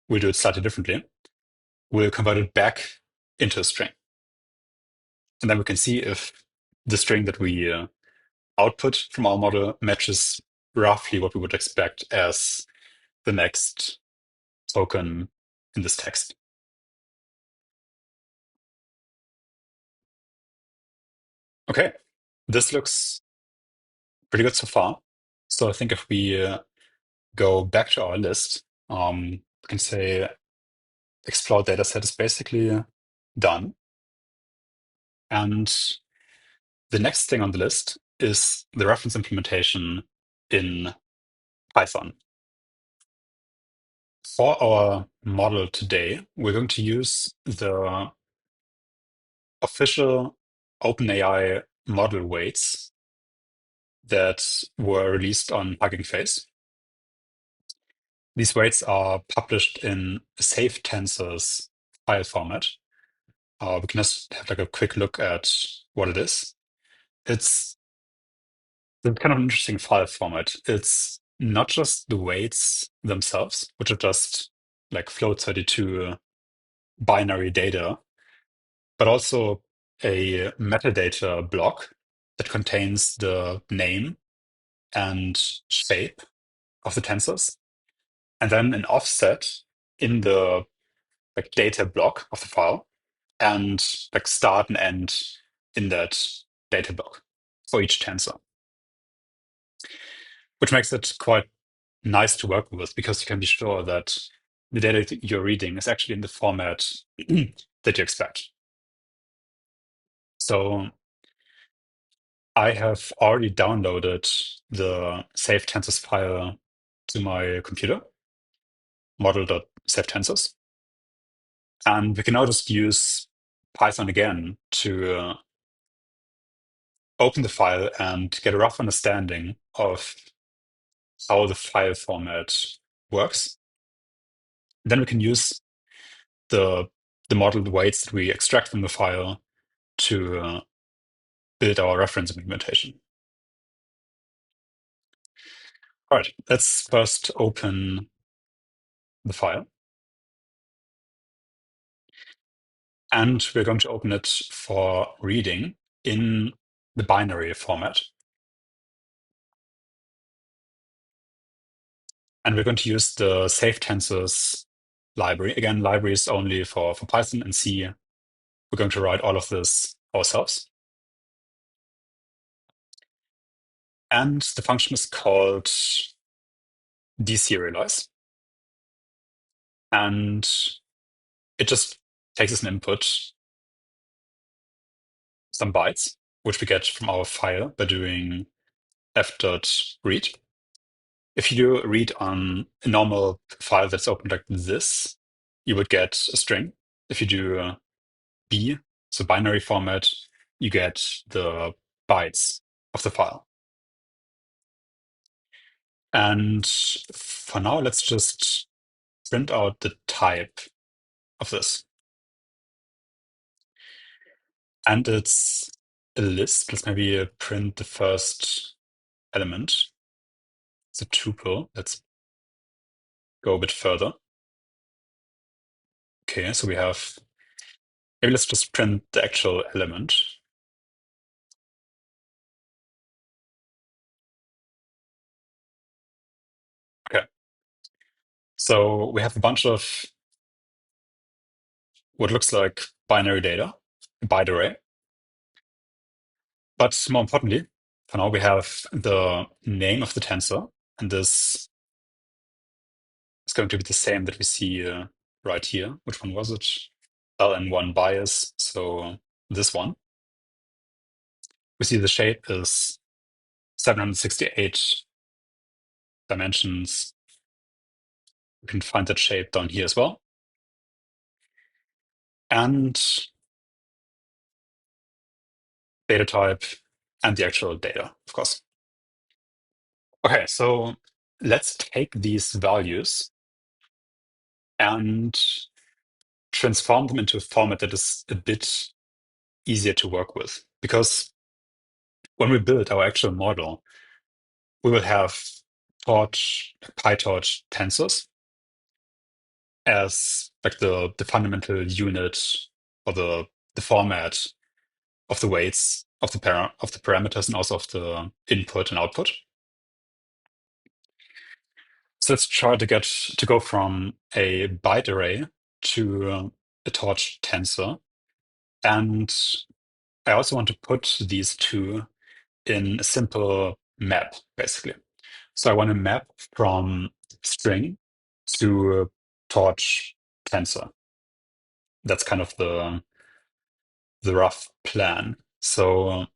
we'll do it slightly differently. We'll convert it back into a string. And then we can see if the string that we output from our model matches roughly what we would expect as the next token in this text. Okay, this looks pretty good so far. So I think if we go back to our list, we can say explore dataset is basically done. And the next thing on the list is the reference implementation in Python. For our model today, we're going to use the official OpenAI model weights that were released on Hugging Face. These weights are published in safe tensors file format. We can just have like a quick look at what it is. It's kind of an interesting file format. It's not just the weights themselves, which are just like float 32 binary data, but also a metadata block that contains the name and shape of the tensors, and then an offset in the like data block of the file, and like start and end in that data block for each tensor, which makes it quite nice to work with because you can be sure that the data that you're reading is actually in the format that you expect. So I have already downloaded the save tensors file to my computer, model.savetensors. And we can now just use Python again to open the file and get a rough understanding of how the file format works. Then we can use the model weights that we extract from the file to build our reference implementation. All right, let's first open the file. And we're going to open it for reading in the binary format. And we're going to use the save tensors library. Again, library is only for Python and C. We're going to write all of this ourselves. And the function is called deserialize. And it just takes as an input some bytes, which we get from our file by doing f.read. If you do read on a normal file that's opened like this, you would get a string. If you do B, so binary format, you get the bytes of the file. And for now, let's just print out the type of this. And it's a list. Let's maybe print the first element. It's a tuple. Let's go a bit further. Okay, so we have, maybe let's just print the actual element. Okay, so we have a bunch of what looks like binary data, a byte array. But more importantly, for now we have the name of the tensor, and this is going to be the same that we see right here. Which one was it? ln1 bias, so this one. We see the shape is 768 dimensions. You can find that shape down here as well. And data type and the actual data, of course. Okay, so let's take these values and transform them into a format that is a bit easier to work with. Because when we build our actual model, we will have PyTorch tensors as like the fundamental unit or the format of the weights of the parameters and also of the input and output. So let's try to go from a byte array to a torch tensor. And I also want to put these two in a simple map, basically. So I want to map from string to torch tensor. That's kind of the rough plan. So I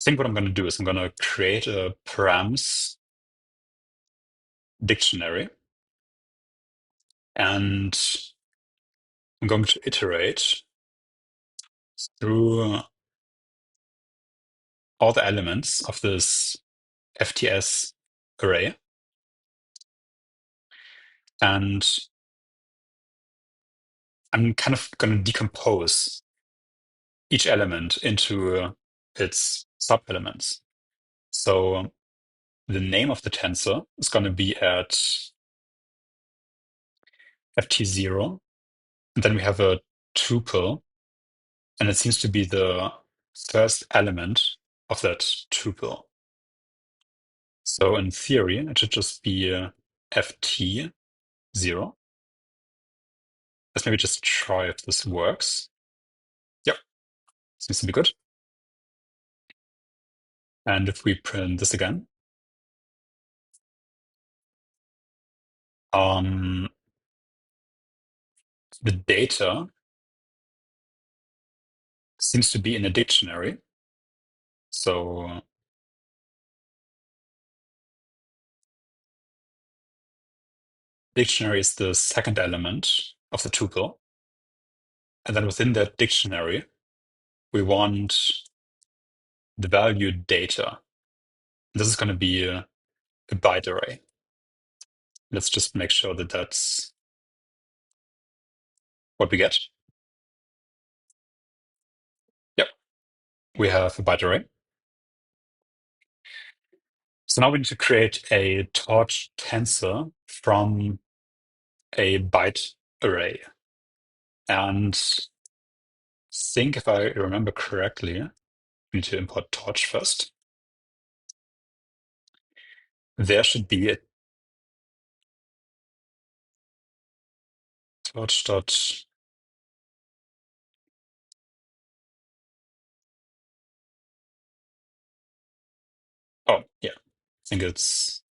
think what I'm going to do is I'm going to create a params dictionary, and I'm going to iterate through all the elements of this FTS array. And I'm kind of going to decompose each element into its sub-elements. So the name of the tensor is going to be at ft0. And then we have a tuple, and it seems to be the first element of that tuple. So in theory, it should just be ft0. Let's maybe just try if this works. Yep, seems to be good. And if we print this again, the data seems to be in a dictionary. So dictionary is the second element of the tuple. And then within that dictionary, we want the value data. This is going to be a byte array. Let's just make sure that that's what we get. Yep, we have a byte array. So now we need to create a torch tensor from a byte array. And think if I remember correctly, we need to import torch first. There should be a torch dot think it's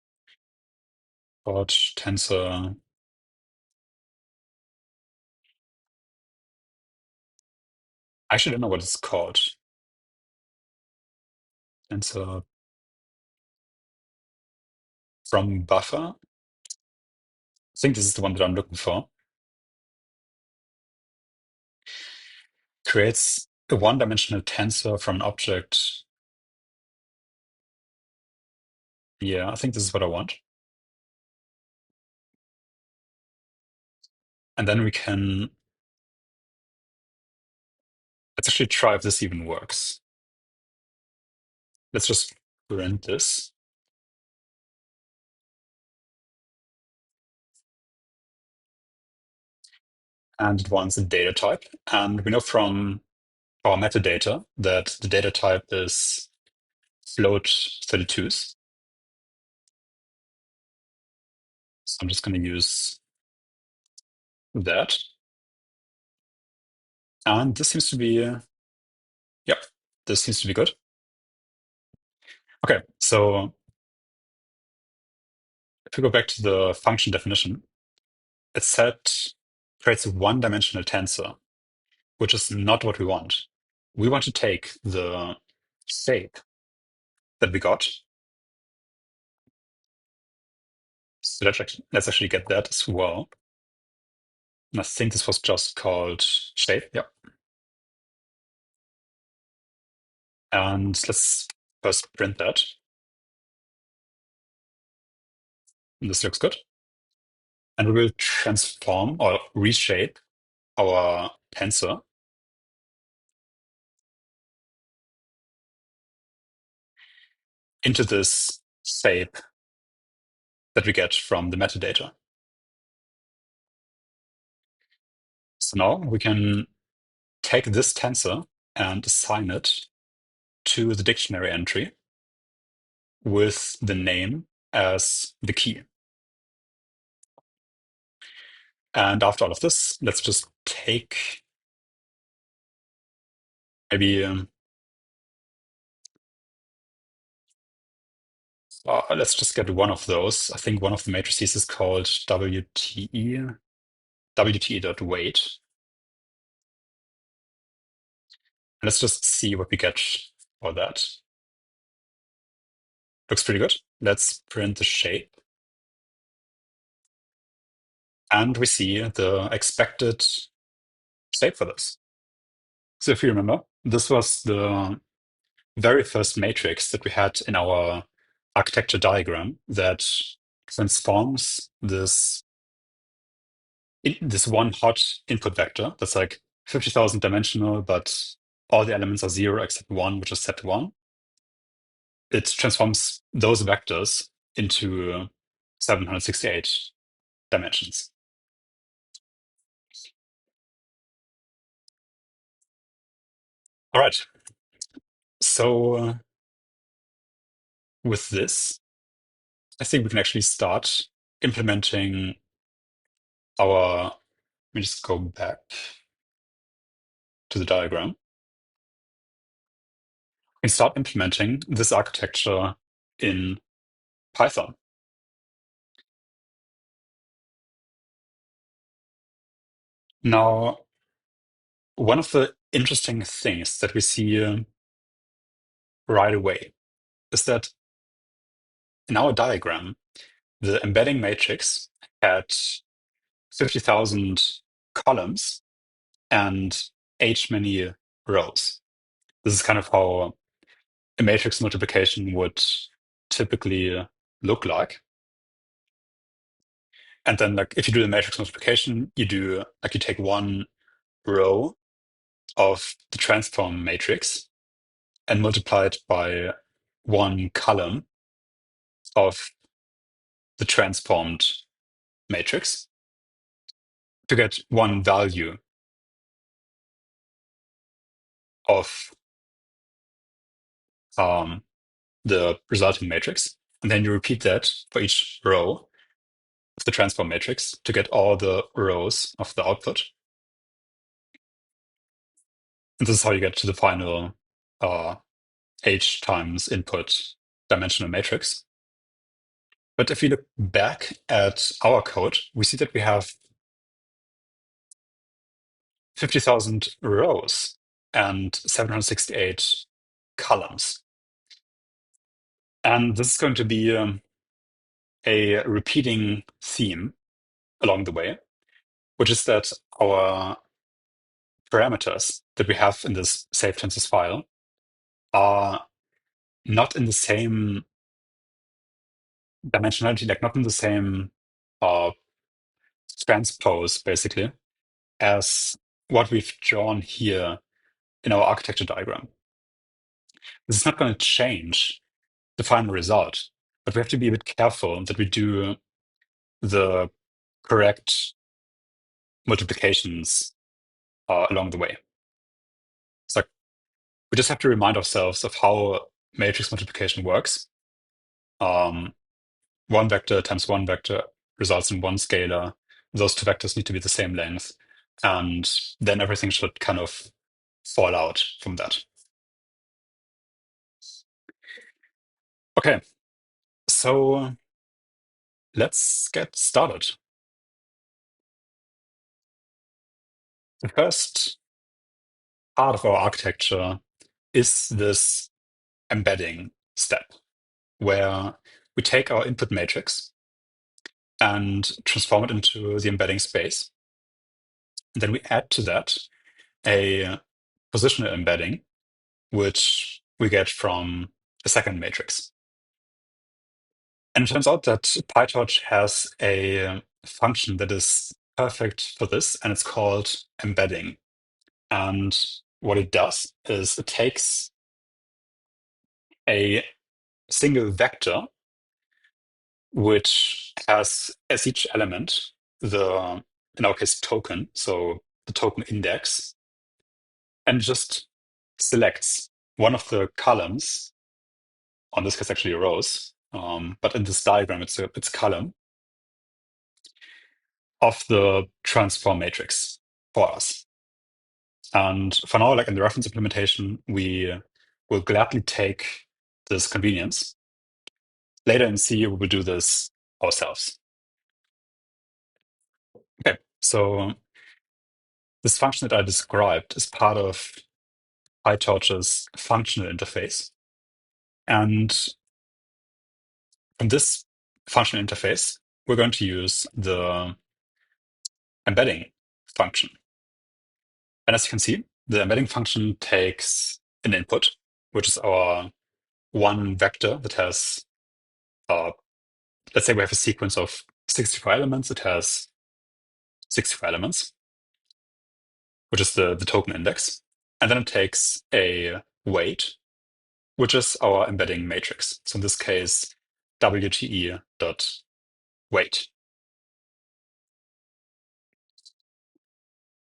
called tensor. I actually don't know what it's called. Tensor from buffer. I think this is the one that I'm looking for. Creates a one-dimensional tensor from an object. Yeah, I think this is what I want. And then we can, let's actually try if this even works. Let's just print this. And it wants a data type. And we know from our metadata that the data type is float 32s. So I'm just going to use that. And this seems to be, yep, this seems to be good. Okay, so if we go back to the function definition, it said creates a one-dimensional tensor, which is not what we want. We want to take the shape that we got. So let's actually get that as well. And I think this was just called shape. Yep. And let's first print that. And this looks good. And we will transform or reshape our tensor into this shape that we get from the metadata. So now we can take this tensor and assign it to the dictionary entry with the name as the key. And after all of this, let's just take maybe, let's just get one of those. I think one of the matrices is called WTE, WTE.weight. Let's just see what we get for that. Looks pretty good. Let's print the shape. And we see the expected shape for this. So if you remember, this was the very first matrix that we had in our architecture diagram that transforms this one hot input vector that's like 50,000 dimensional, but all the elements are zero except one, which is set to one. It transforms those vectors into 768 dimensions. All right. So with this, I think we can actually start implementing our, let me just go back to the diagram. We can start implementing this architecture in Python. Now, one of the interesting things that we see right away is that in our diagram, the embedding matrix had 50,000 columns and H many rows. This is kind of how a matrix multiplication would typically look like. And then, like, if you do the matrix multiplication, you take one row of the transform matrix and multiply it by one column of the transformed matrix to get one value of the resulting matrix. And then you repeat that for each row of the transform matrix to get all the rows of the output. And this is how you get to the final H times input dimensional matrix. But if we look back at our code, we see that we have 50,000 rows and 768 columns. And this is going to be a repeating theme along the way, which is that our parameters that we have in this save tenses file are not in the same dimensionality, like not in the same uh, transpose, basically, as what we've drawn here in our architecture diagram. This is not going to change the final result, but we have to be a bit careful that we do the correct multiplications along the way. So we just have to remind ourselves of how matrix multiplication works. One vector times one vector results in one scalar. Those two vectors need to be the same length. And then everything should kind of fall out from that. Okay, so let's get started. The first part of our architecture is this embedding step, where we take our input matrix and transform it into the embedding space. And then we add to that a positional embedding, which we get from a second matrix. And it turns out that PyTorch has a function that is perfect for this, and it's called embedding. And what it does is it takes a single vector, which has as each element the, in our case, token, so the token index, and just selects one of the columns, on this case actually rows, but in this diagram it's a column of the transform matrix for us. And for now, like in the reference implementation, we will gladly take this convenience. Later in C, we will do this ourselves. Okay, so this function that I described is part of PyTorch's functional interface. And from this functional interface, we're going to use the embedding function. And as you can see, the embedding function takes an input, which is our one vector that has, let's say we have a sequence of 64 elements. It has 64 elements, which is the token index. And then it takes a weight, which is our embedding matrix. So in this case, WTE dot weight.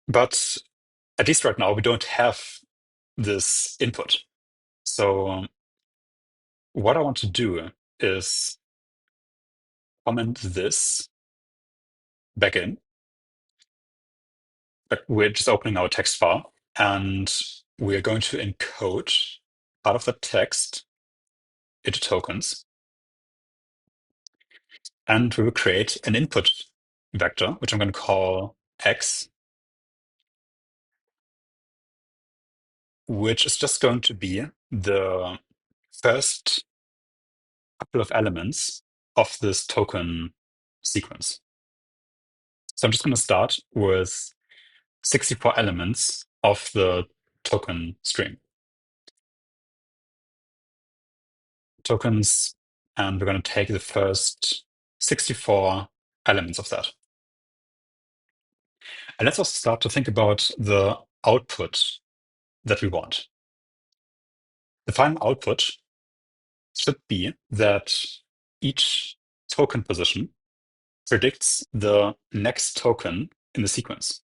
But at least right now, we don't have this input. So what I want to do is comment this back in. But we're just opening our text file, and we're going to encode part of the text into tokens. And we will create an input vector, which I'm going to call x, which is just going to be the first couple of elements of this token sequence. So I'm just going to start with 64 elements of the token string. Tokens, and we're going to take the first 64 elements of that. And let's also start to think about the output that we want. The final output should be that each token position predicts the next token in the sequence.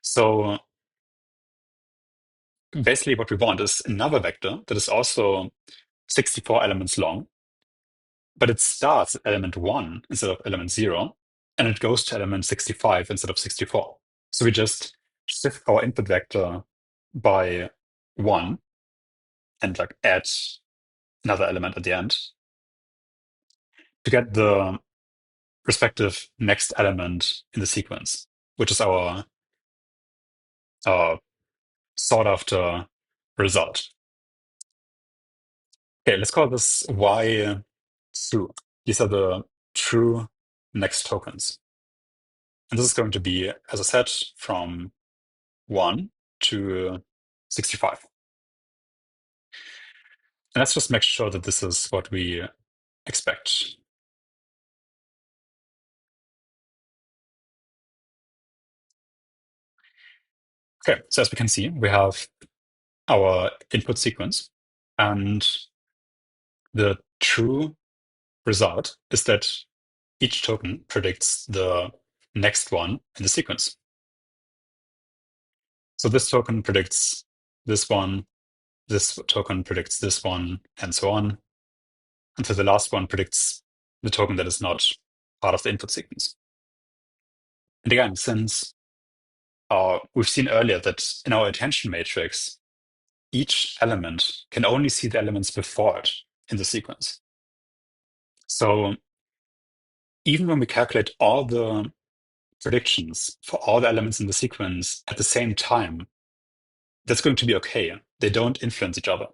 So basically what we want is another vector that is also 64 elements long, but it starts at element 1 instead of element 0, and it goes to element 65 instead of 64. So we just shift our input vector by 1 and like add another element at the end. to get the respective next element in the sequence, which is our uh, sought after result. Okay, let's call this y true. These are the true next tokens. And this is going to be, as I said, from 1 to 65. And let's just make sure that this is what we expect. Okay, so as we can see, we have our input sequence, and the true result is that each token predicts the next one in the sequence. So this token predicts this one, this token predicts this one, and so on, until the last one predicts the token that is not part of the input sequence. And again, since we've seen earlier that in our attention matrix, each element can only see the elements before it in the sequence. So even when we calculate all the predictions for all the elements in the sequence at the same time, that's going to be okay. They don't influence each other.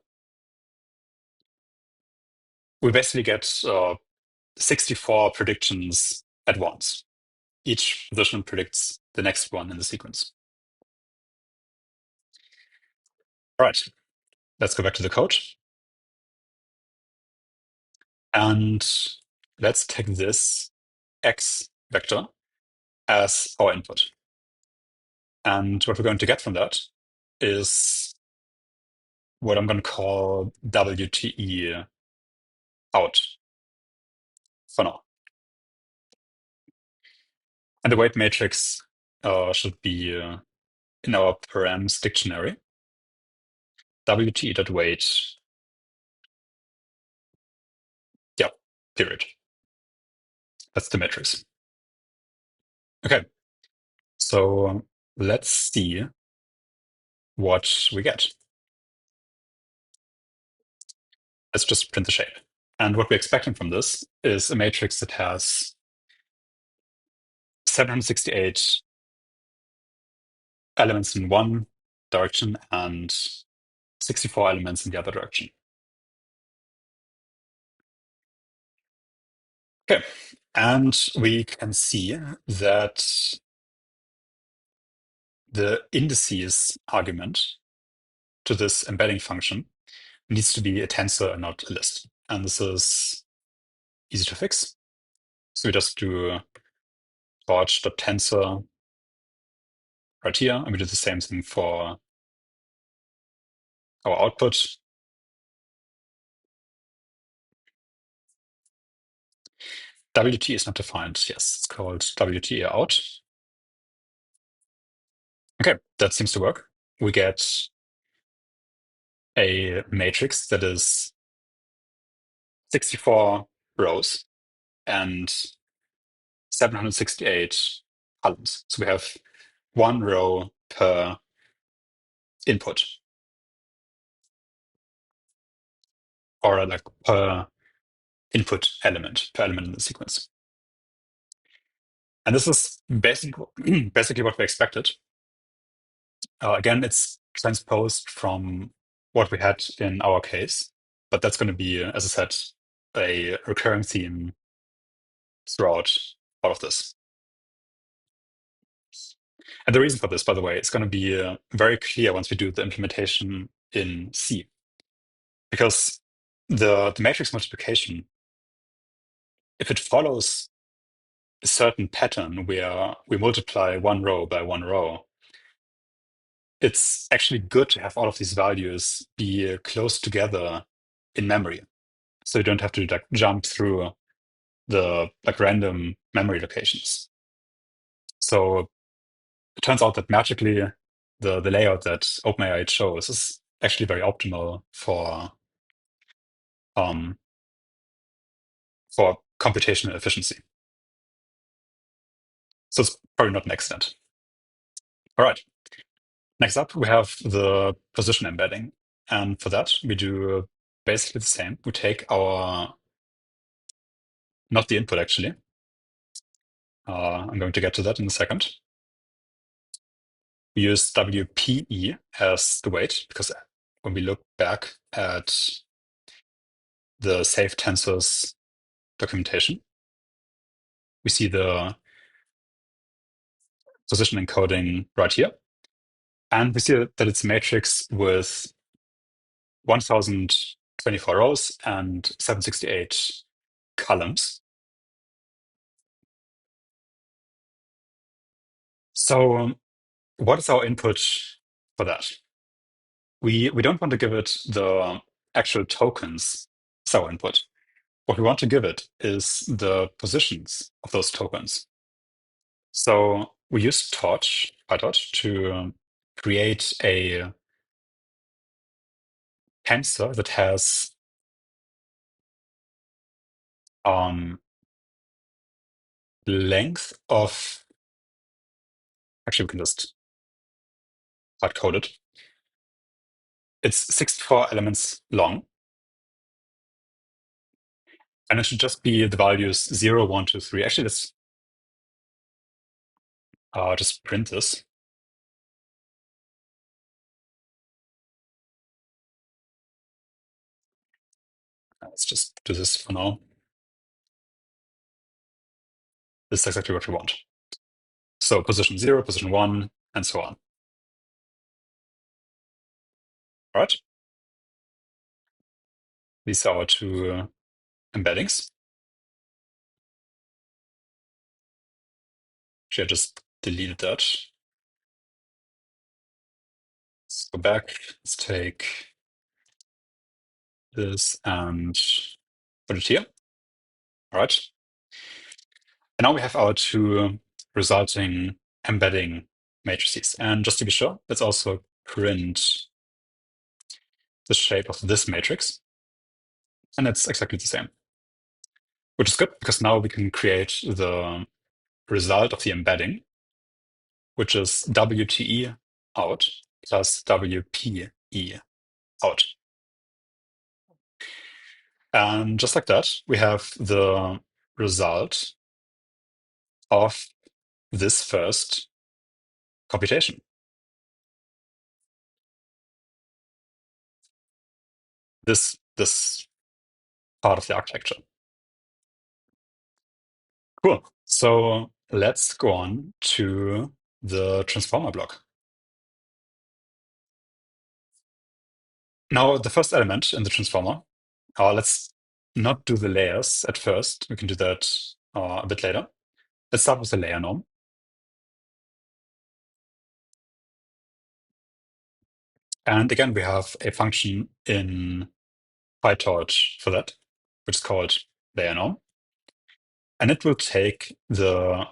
We basically get 64 predictions at once. Each position predicts the next one in the sequence. All right, let's go back to the code. And let's take this x vector as our input. And what we're going to get from that is what I'm going to call WTE out for now. And the weight matrix should be in our params dictionary. WTE.weight, yeah, period. That's the matrix. Okay, so let's see what we get. Let's just print the shape. And what we're expecting from this is a matrix that has 768 elements in one direction and 64 elements in the other direction. Okay, and we can see that the indices argument to this embedding function needs to be a tensor and not a list. And this is easy to fix. So we just do torch.tensor right here, and we do the same thing for our output. WT is not defined. Yes, it's called WT out. Okay, that seems to work. We get a matrix that is 64 rows and 768 columns. So we have one row per input, or like per input element, per element in the sequence. And this is basically what we expected. Again, it's transposed from what we had in our case, but that's going to be, as I said, a recurring theme throughout all of this. And the reason for this, by the way, it's going to be very clear once we do the implementation in C. Because the matrix multiplication, if it follows a certain pattern where we multiply one row by one row, it's actually good to have all of these values be close together in memory. So you don't have to like jump through the like random memory locations. So it turns out that magically the layout that OpenAI chose is actually very optimal um, for computational efficiency. So it's probably not an accident. All right. Next up, we have the position embedding. And for that, we do basically the same. We take our not the input actually. I'm going to get to that in a second. We use WPE as the weight because when we look back at the safe tensors documentation, we see the position encoding right here. And we see that it's a matrix with 1024 rows and 768 columns. So what is our input for that? We don't want to give it the actual tokens as our input. What we want to give it is the positions of those tokens. So we use Torch, PyTorch, to create a tensor that has length of, actually we can just hard code it. It's 64 elements long. And it should just be the values 0, 1, 2, 3. Actually, let's just print this. Let's just do this for now. This is exactly what we want. So position 0, position 1, and so on. All right. These are our two embeddings. Actually, I just deleted that. Let's go back. Let's take this and put it here. All right. And now we have our two resulting embedding matrices. And just to be sure, let's also print the shape of this matrix. And it's exactly the same, which is good because now we can create the result of the embedding, which is WTE out plus WPE out. And just like that, we have the result of this first computation. This part of the architecture. Cool. So let's go on to the transformer block. Now, the first element in the transformer, let's not do the layers at first. We can do that a bit later. Let's start with the layer norm. And again, we have a function in PyTorch for that, which is called layer norm. And it will take the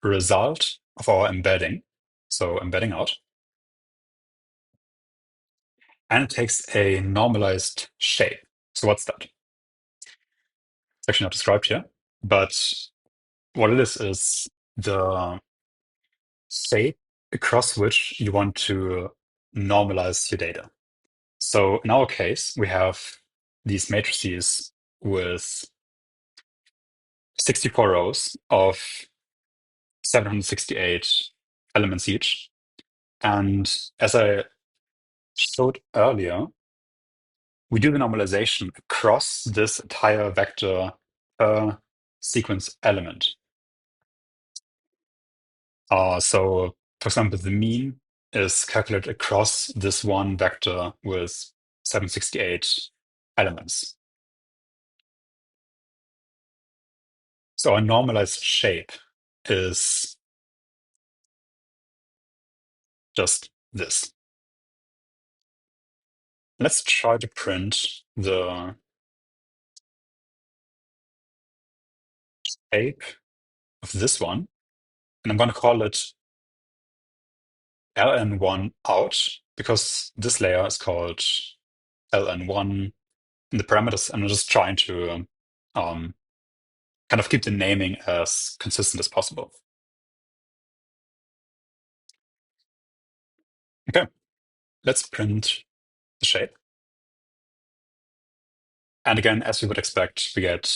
result of our embedding, so embedding out, and it takes a normalized shape. So what's that? It's actually not described here, but what it is the shape across which you want to normalize your data. So in our case, we have these matrices with 64 rows of 768 elements each. And as I showed earlier, we do the normalization across this entire vector per sequence element. So, for example, the mean is calculated across this one vector with 768 elements. So our normalized shape is just this. Let's try to print the shape of this one. And I'm going to call it ln1 out because this layer is called ln1 in the parameters. And I'm just trying to kind of keep the naming as consistent as possible. Okay, let's print the shape. And again, as we would expect, we get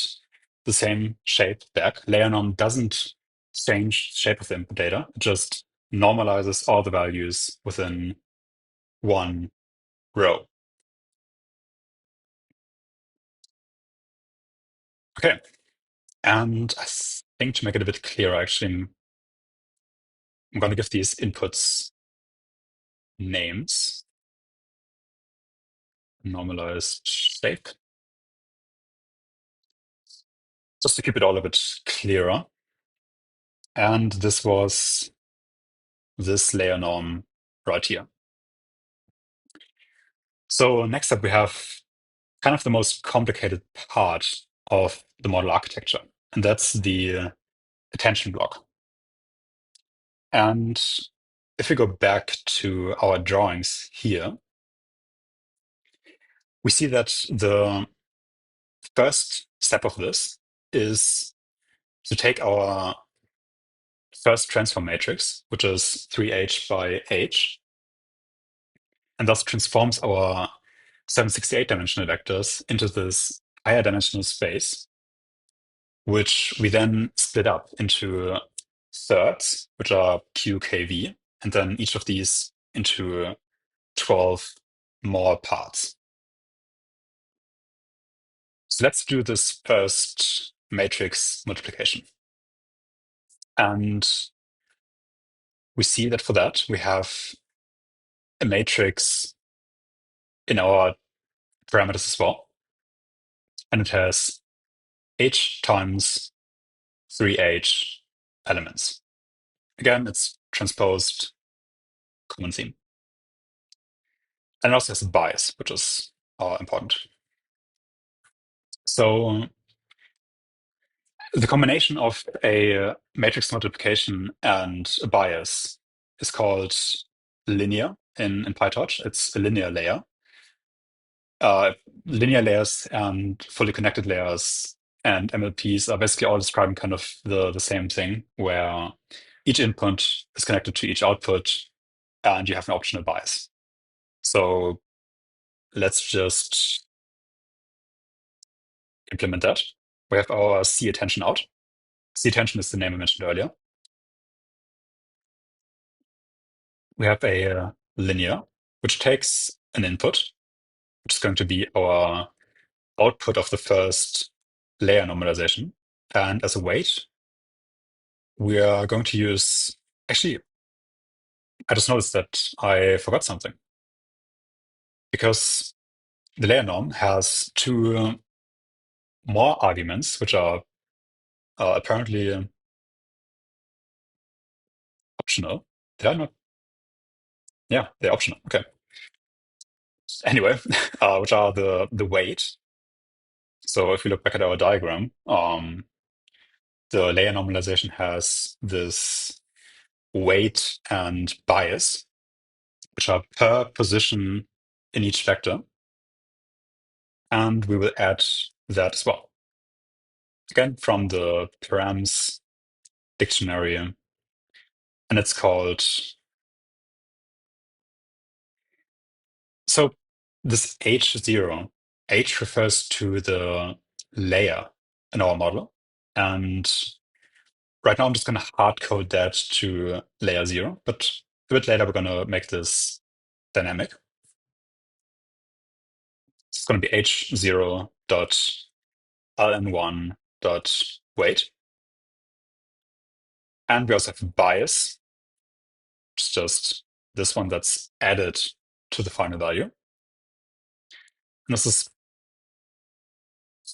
the same shape back. Layer norm doesn't change the shape of the input data. It just normalizes all the values within one row. Okay. And I think to make it a bit clearer, actually, I'm going to give these inputs names. Normalized shape. Just to keep it all a bit clearer. And this was this layer norm right here. So next up, we have kind of the most complicated part of the model architecture, and that's the attention block. And if we go back to our drawings here, we see that the first step of this is to take our first transform matrix, which is 3h by h, and thus transforms our 768 dimensional vectors into this higher dimensional space, which we then split up into thirds, which are QKV, and then each of these into 12 more parts. So let's do this first matrix multiplication. And we see that for that, we have a matrix in our parameters as well. And it has h times 3h elements. Again, it's transposed common theme. And it also has a bias, which is important. So the combination of a matrix multiplication and a bias is called linear in PyTorch. It's a linear layer. Linear layers and fully connected layers and MLPs are basically all describing kind of the same thing, where each input is connected to each output and you have an optional bias. So let's just implement that. We have our C attention out. C attention is the name I mentioned earlier. We have a linear, which takes an input, which is going to be our output of the first layer normalization. And as a weight, we are going to use, actually, I just noticed that I forgot something. Because the layer norm has two more arguments, which are apparently optional. Did I not? Yeah, they're optional. Okay. Anyway, which are the weight. So if we look back at our diagram, the layer normalization has this weight and bias, which are per position in each vector. And we will add that as well. Again, from the params dictionary. And it's called, so this H0, H refers to the layer in our model. And right now I'm just going to hard code that to layer 0, but a bit later we're going to make this dynamic. It's going to be H0 dot ln1 dot weight. And we also have a bias. It's just this one that's added to the final value. And this is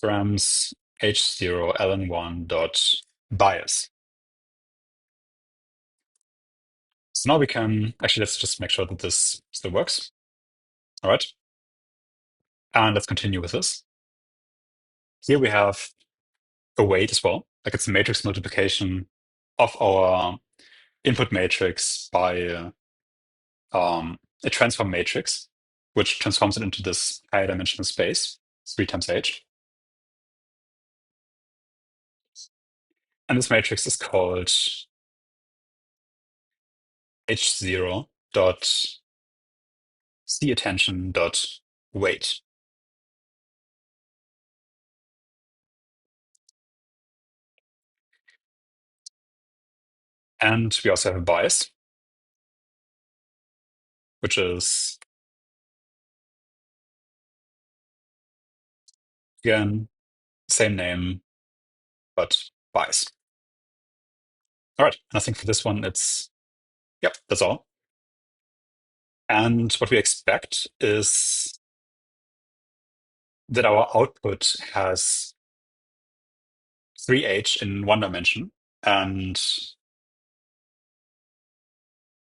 params H0 ln1 dot bias. So now we can, actually, let's just make sure that this still works. All right. And let's continue with this. Here we have a weight as well. Like it's a matrix multiplication of our input matrix by a transform matrix, which transforms it into this higher dimensional space, 3 times h. And this matrix is called h0 dot c attention dot weight. And we also have a bias, which is, again, same name, but bias. All right. And I think for this one, yep, that's all. And what we expect is that our output has 3h in one dimension and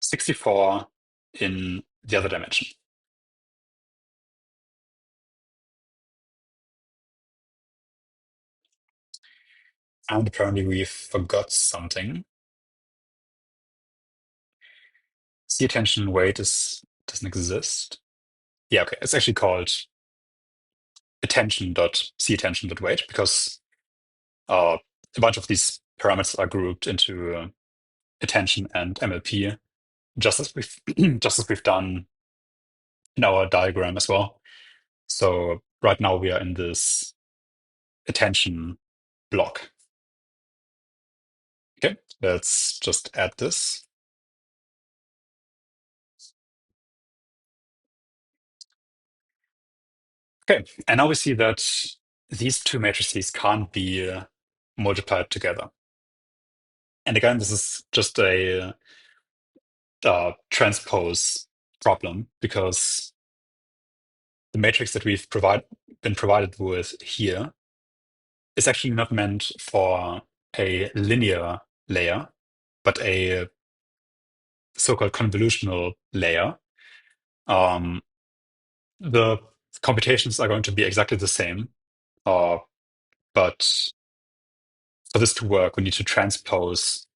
64 in the other dimension. And apparently we forgot something. C attention weight doesn't exist. Yeah, okay. It's actually called attention.cattention.weight because a bunch of these parameters are grouped into attention and MLP, just as we've just as we've done in our diagram as well. So right now we are in this attention block. Okay, let's just add this. Okay, and now we see that these two matrices can't be multiplied together. And again, this is just a transpose problem because the matrix that we've been provided with here is actually not meant for a linear layer, but a so-called convolutional layer. Um, the computations are going to be exactly the same, but for this to work, we need to transpose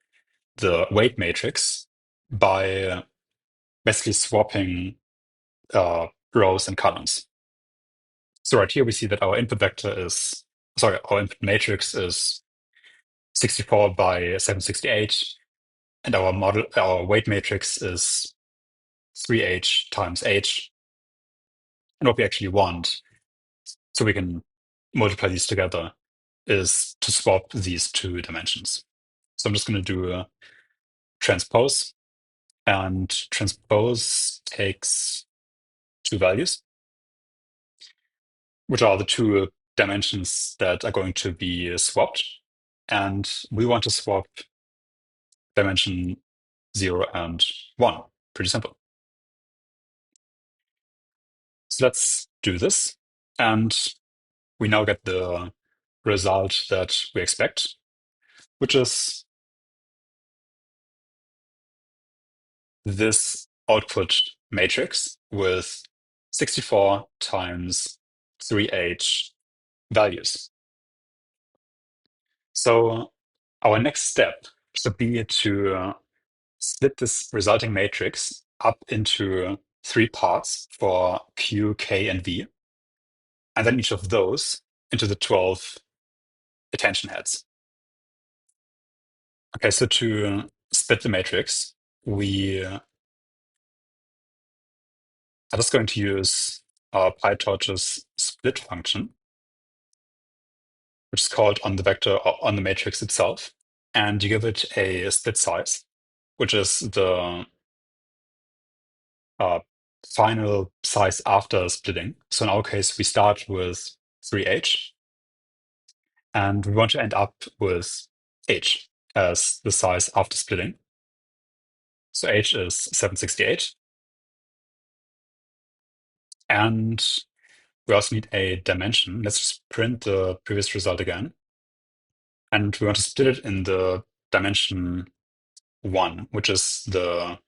the weight matrix by basically swapping rows and columns. So right here we see that our input matrix is 64 by 768, and our weight matrix is 3h times h. And what we actually want, so we can multiply these together, is to swap these two dimensions. So I'm just going to do a transpose, and transpose takes two values, which are the two dimensions that are going to be swapped. And we want to swap dimension 0 and 1. Pretty simple. So let's do this. And we now get the result that we expect, which is this output matrix with 64 times 3h values. So our next step should be to split this resulting matrix up into three parts for Q, K, and V, and then each of those into the 12 attention heads. Okay, so to split the matrix, we are just going to use our PyTorch's split function, which is called on the vector or on the matrix itself, and you give it a split size, which is the final size after splitting. So in our case, we start with 3h, and we want to end up with h as the size after splitting. So h is 768. And we also need a dimension. Let's just print the previous result again. And we want to split it in the dimension 1, which is the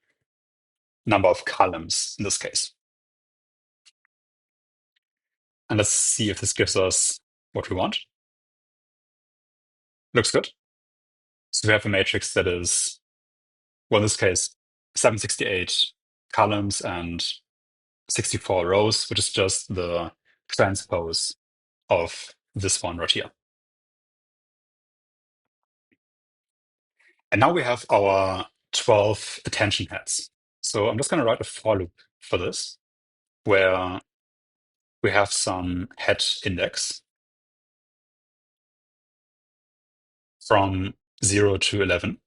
number of columns in this case. And let's see if this gives us what we want. Looks good. So we have a matrix that is, well, in this case, 768 columns and 64 rows, which is just the transpose of this one right here. And now we have our 12 attention heads. So I'm just going to write a for loop for this, where we have some head index from 0 to 11.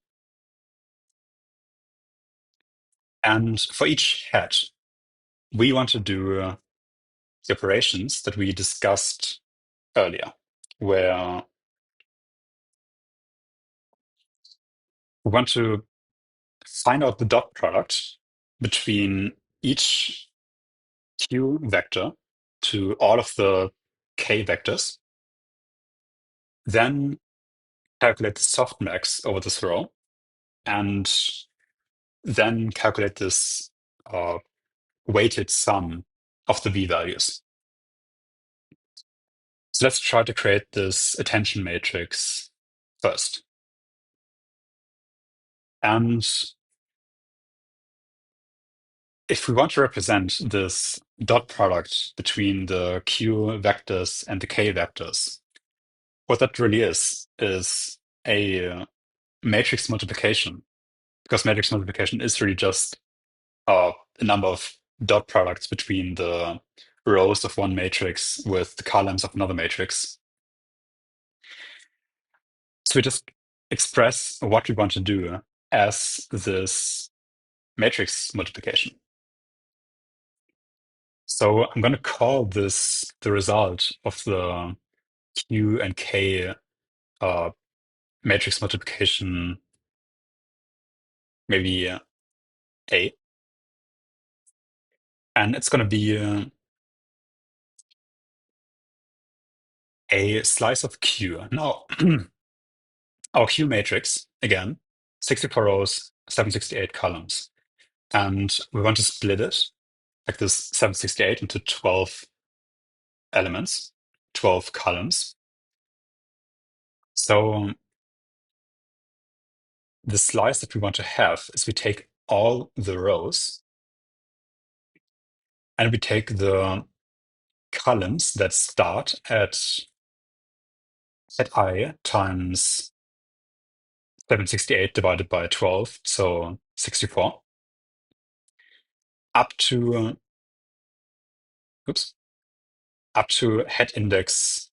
And for each head, we want to do the operations that we discussed earlier, where we want to find out the dot product between each q vector to all of the k vectors, then calculate the softmax over this row, and then calculate this weighted sum of the v values. So let's try to create this attention matrix first. And if we want to represent this dot product between the q vectors and the k vectors, what that really is a matrix multiplication, because matrix multiplication is really just a number of dot products between the rows of one matrix with the columns of another matrix. So we just express what we want to do as this matrix multiplication. So I'm going to call this the result of the q and k uh, matrix multiplication, maybe A. And it's going to be a slice of Q. Now, our Q matrix, again, 64 rows, 768 columns. And we want to split it, like this 768, into 12 elements, 12 columns. So the slice that we want to have is we take all the rows and we take the columns that start at I times 768 divided by 12, so 64, up to oops, up to head index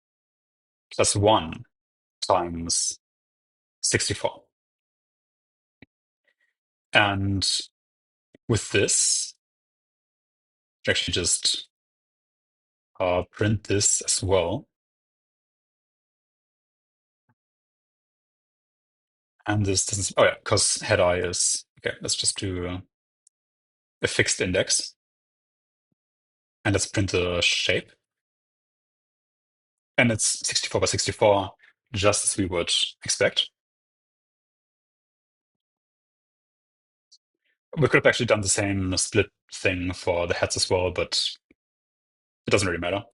plus 1 times 64. And with this, actually just print this as well. And this doesn't, oh yeah, because head I is, okay, let's just do a fixed index. And let's print the shape. And it's 64 by 64, just as we would expect. We could have actually done the same split thing for the heads as well, but it doesn't really matter.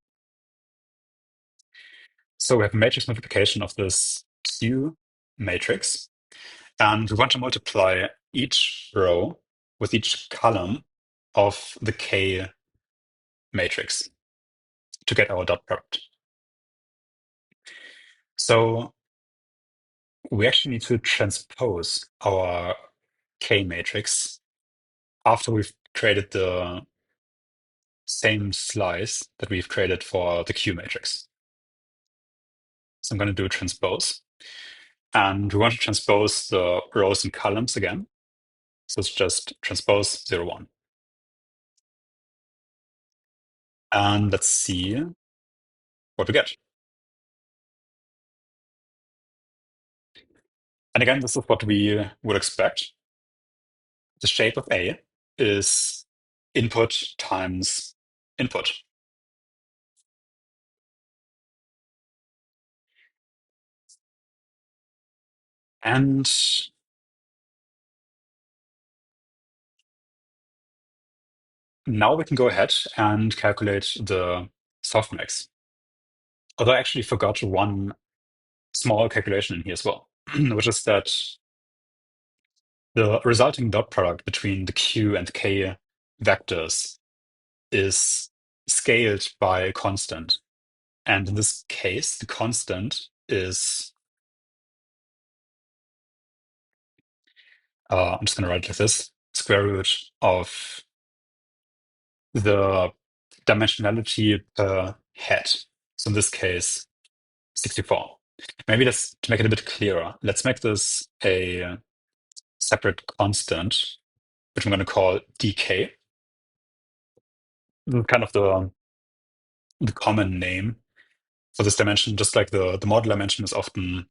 So we have a matrix multiplication of this Q matrix, and we want to multiply each row with each column of the K matrix to get our dot product. So we actually need to transpose our K matrix after we've created the same slice that we've created for the Q matrix. So I'm going to do transpose. And we want to transpose the rows and columns again. So it's just transpose 0, 1. And let's see what we get. And again, this is what we would expect. The shape of A is input times input. And now we can go ahead and calculate the softmax. Although I actually forgot one small calculation in here as well, which is that the resulting dot product between the Q and K vectors is scaled by a constant. And in this case, the constant is, I'm just going to write it like this, square root of the dimensionality per head. So in this case, 64. Maybe let's, to make it a bit clearer, let's make this a separate constant which I'm going to call dk. This is kind of the common name for this dimension, just like the model dimension is often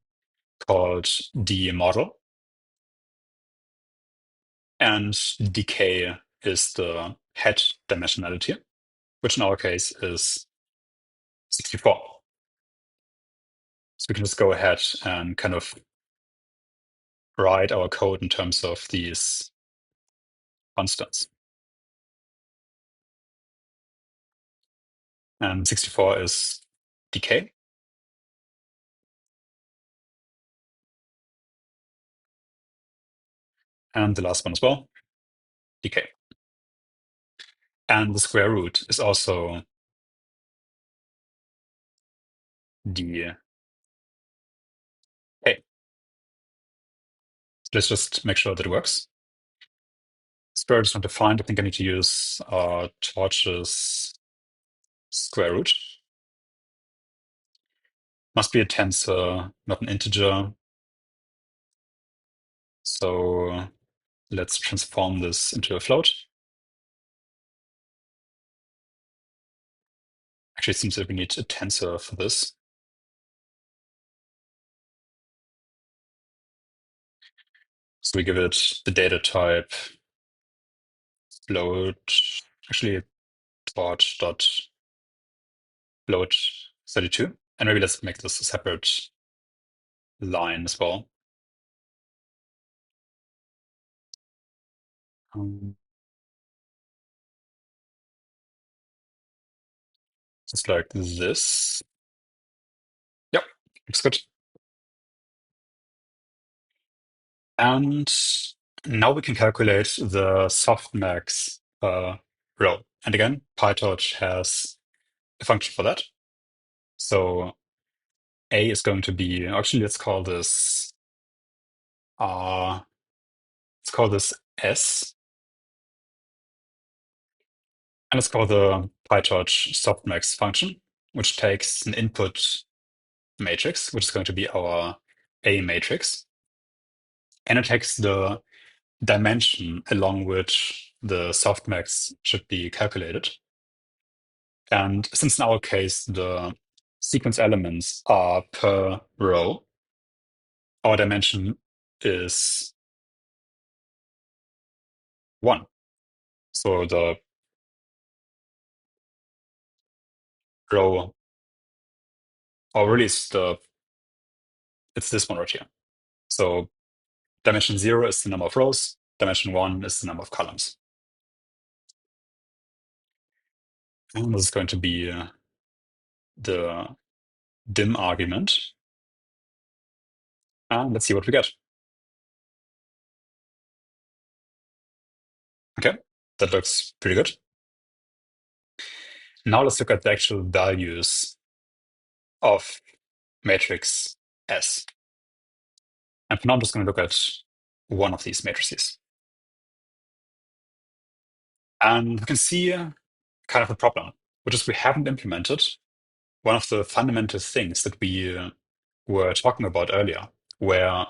called the model. And dk is the head dimensionality, which in our case is 64. So we can just go ahead and kind of write our code in terms of these constants. And 64 is dk. And the last one as well, dk. And the square root is also dk. Let's just make sure that it works. Square root is not defined. I think I need to use Torch's square root. Must be a tensor, not an integer. So let's transform this into a float. Actually, it seems that we need a tensor for this. So we give it the data type float, actually torch dot float 32. And maybe let's make this a separate line as well. Just like this. Yep, looks good. And now we can calculate the softmax row. And again, PyTorch has a function for that. So A is going to be, actually, let's call this S. And let's call the PyTorch softmax function, which takes an input matrix, which is going to be our A matrix. And it takes the dimension along which the softmax should be calculated. And since in our case, the sequence elements are per row, our dimension is 1. So the row, or really it's this one right here. So dimension 0 is the number of rows, dimension 1 is the number of columns. And this is going to be the dim argument. And let's see what we get. Okay, that looks pretty good. Now let's look at the actual values of matrix S. And for now, I'm just going to look at one of these matrices. And we can see kind of a problem, which is we haven't implemented one of the fundamental things that we were talking about earlier, where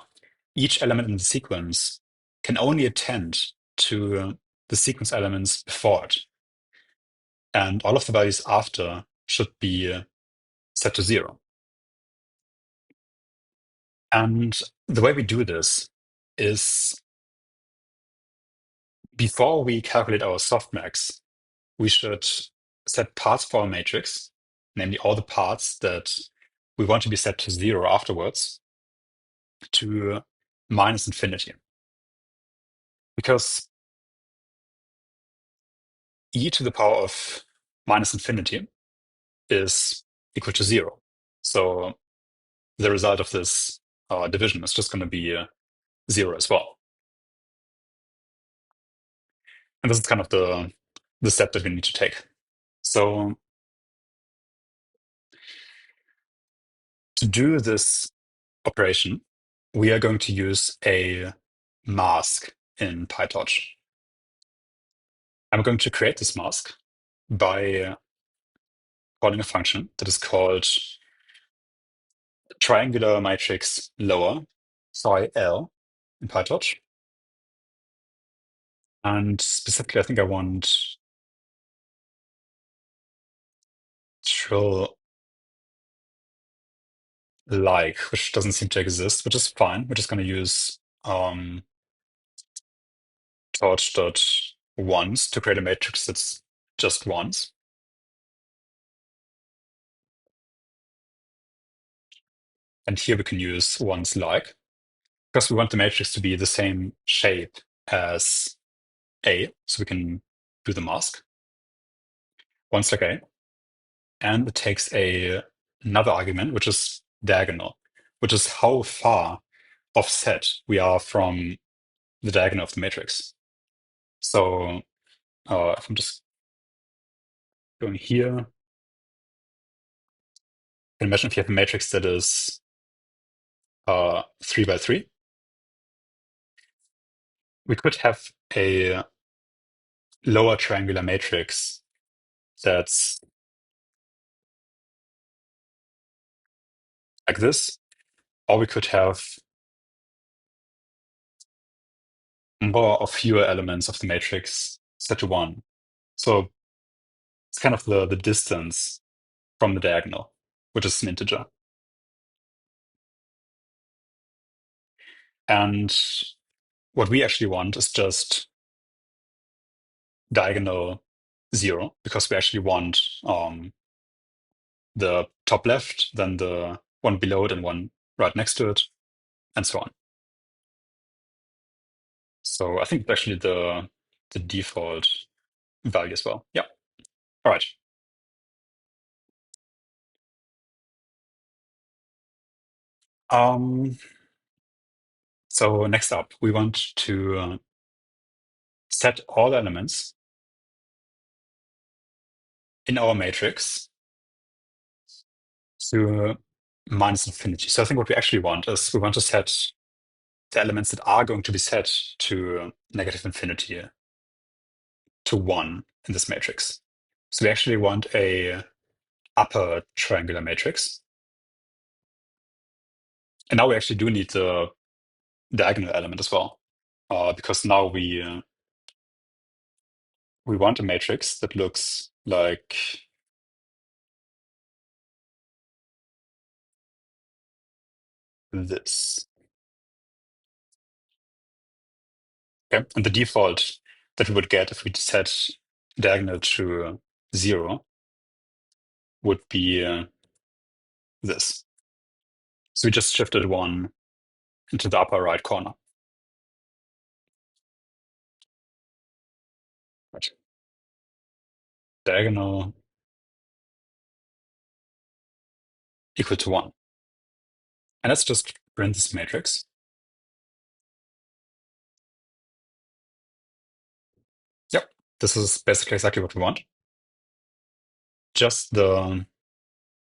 each element in the sequence can only attend to the sequence elements before it. And all of the values after should be set to 0. And the way we do this is before we calculate our softmax, we should set parts for our matrix, namely all the parts that we want to be set to 0 afterwards, to minus infinity. Because e to the power of minus infinity is equal to 0. So the result of this division is just going to be 0 as well. And this is kind of the step that we need to take. So to do this operation, we are going to use a mask in PyTorch. I'm going to create this mask by calling a function that is called triangular matrix lower phi L in PyTorch. And specifically, I think I want trill like, which doesn't seem to exist, which is fine. We're just going to use torch.once to create a matrix that's just once. And here we can use once like, because we want the matrix to be the same shape as A, so we can do the mask. Once like A. And it takes another argument, which is diagonal, which is how far offset we are from the diagonal of the matrix. So if I'm just going here, you can imagine if you have a matrix that is 3 by 3, we could have a lower triangular matrix that's like this, or we could have more or fewer elements of the matrix set to 1. So it's kind of the distance from the diagonal, which is an integer. And what we actually want is just diagonal 0, because we actually want the top left, then the one below it, and one right next to it, and so on. So I think it's actually the default value as well. Yeah. All right. So next up, we want to set all elements in our matrix to minus infinity. So I think what we actually want is we want to set the elements that are going to be set to negative infinity to 1 in this matrix. So we actually want a upper triangular matrix. And now we actually do need the diagonal element as well, because now we want a matrix that looks like this. Okay, and the default that we would get if we set diagonal to 0 would be this. So we just shifted 1 into the upper right corner. Right. Diagonal equal to 1. And let's just print this matrix. Yep, this is basically exactly what we want. Just the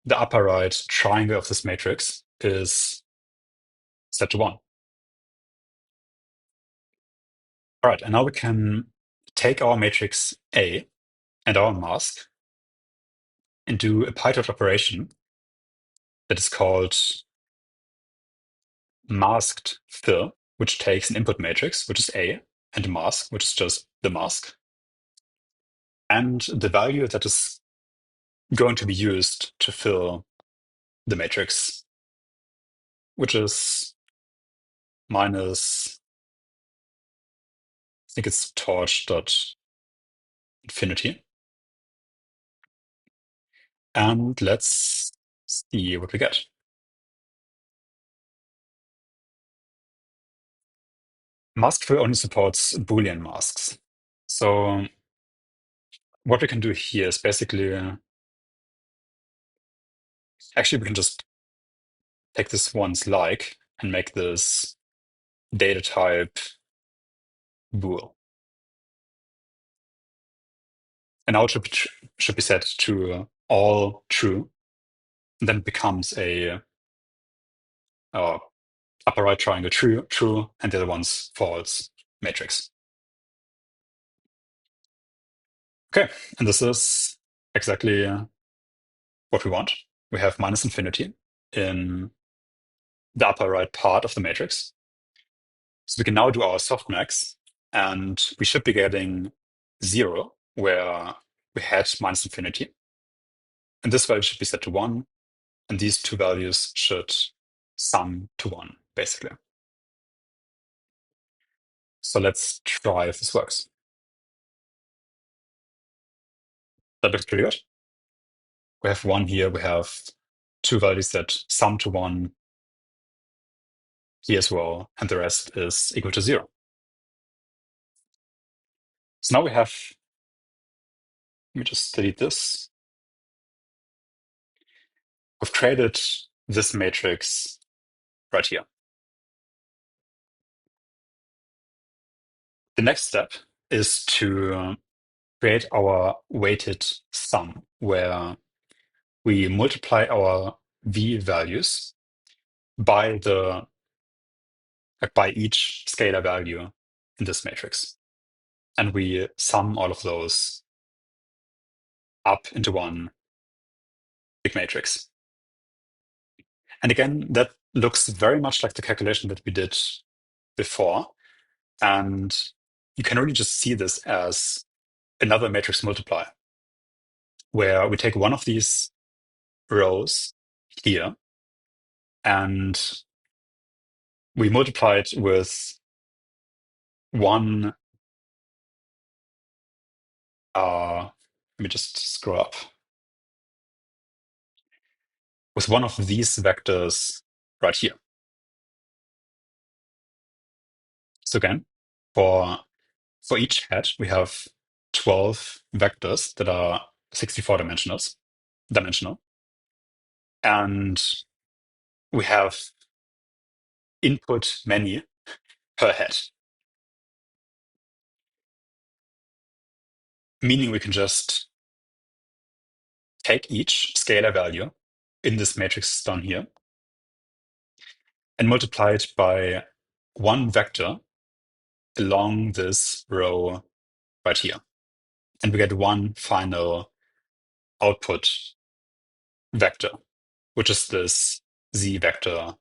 upper right triangle of this matrix is set to 1. All right, and now we can take our matrix A and our mask and do a PyTorch operation that is called masked fill, which takes an input matrix, which is A, and a mask, which is just the mask. And the value that is going to be used to fill the matrix, which is minus, I think it's torch.infinity. And let's see what we get. Masked fill only supports Boolean masks. So what we can do here is basically, actually, we can just take this once like and make this data type bool. And now it should be set to all true. And then it becomes a upper right triangle true, true, and the other one's false matrix. Okay, and this is exactly what we want. We have minus infinity in the upper right part of the matrix. So we can now do our softmax And we should be getting 0, where we had minus infinity. And this value should be set to 1. And these two values should sum to 1, basically. So let's try if this works. That looks pretty good. We have 1 here. We have two values that sum to 1 here as well. And the rest is equal to 0. So now we have, let me just delete this. We've created this matrix right here. The next step is to create our weighted sum, where we multiply our v values by by each scalar value in this matrix, and we sum all of those up into one big matrix. And again, that looks very much like the calculation that we did before, and you can really just see this as another matrix multiply, where we take one of these rows here and we multiply it with one, let me just scroll up, with one of these vectors right here. So again, for each head, we have 12 vectors that are 64 dimensional, and we have input many per head, meaning we can just take each scalar value in this matrix down here and multiply it by one vector along this row right here. And we get one final output vector, which is this z vector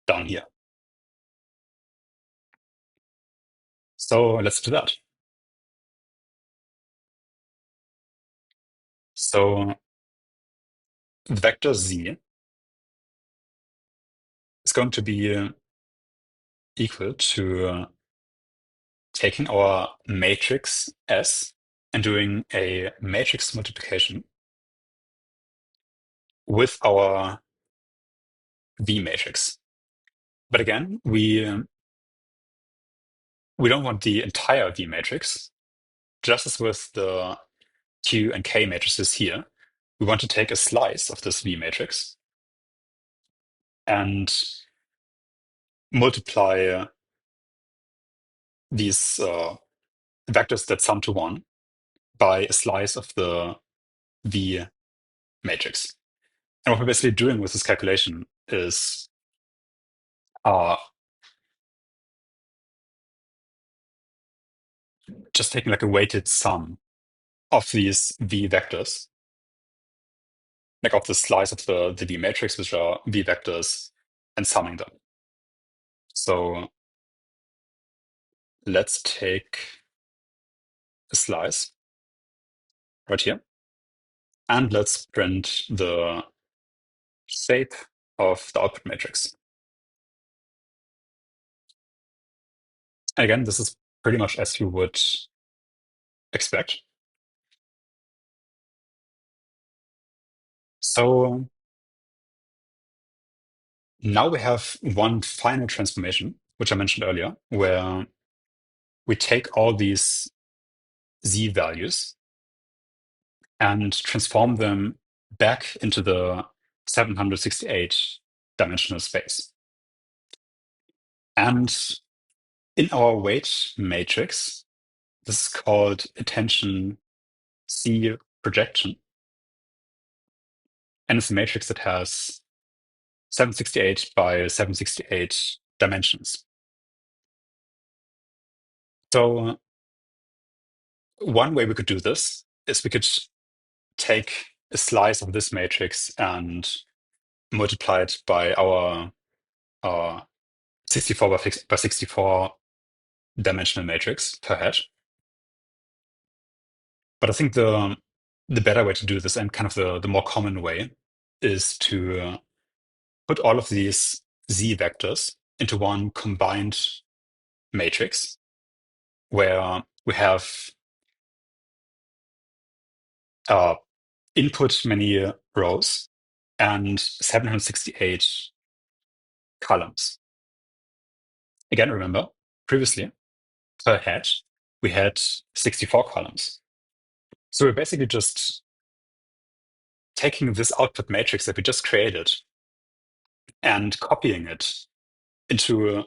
down here. So let's do that. So the vector z is going to be equal to taking our matrix S and doing a matrix multiplication with our V matrix. But again, we don't want the entire V matrix. Just as with the Q and K matrices here, we want to take a slice of this V matrix and multiply these vectors that sum to 1 by a slice of the V matrix. And what we're basically doing with this calculation is just taking like a weighted sum of these V vectors, like of the slice of the V matrix, which are V vectors, and summing them. So let's take a slice right here, and let's print the shape of the output matrix. And again, this is pretty much as you would expect. So now we have one final transformation, which I mentioned earlier, where we take all these z values and transform them back into the 768 dimensional space. And in our weight matrix, this is called attention C projection. And it's a matrix that has 768 by 768 dimensions. So one way we could do this is we could take a slice of this matrix and multiply it by our 64 by 64 dimensional matrix per head. But I think the better way to do this, and kind of the more common way, is to put all of these z vectors into one combined matrix where we have uh, input many rows and 768 columns. Again, remember, previously, per head, we had 64 columns. So we're basically just taking this output matrix that we just created and copying it into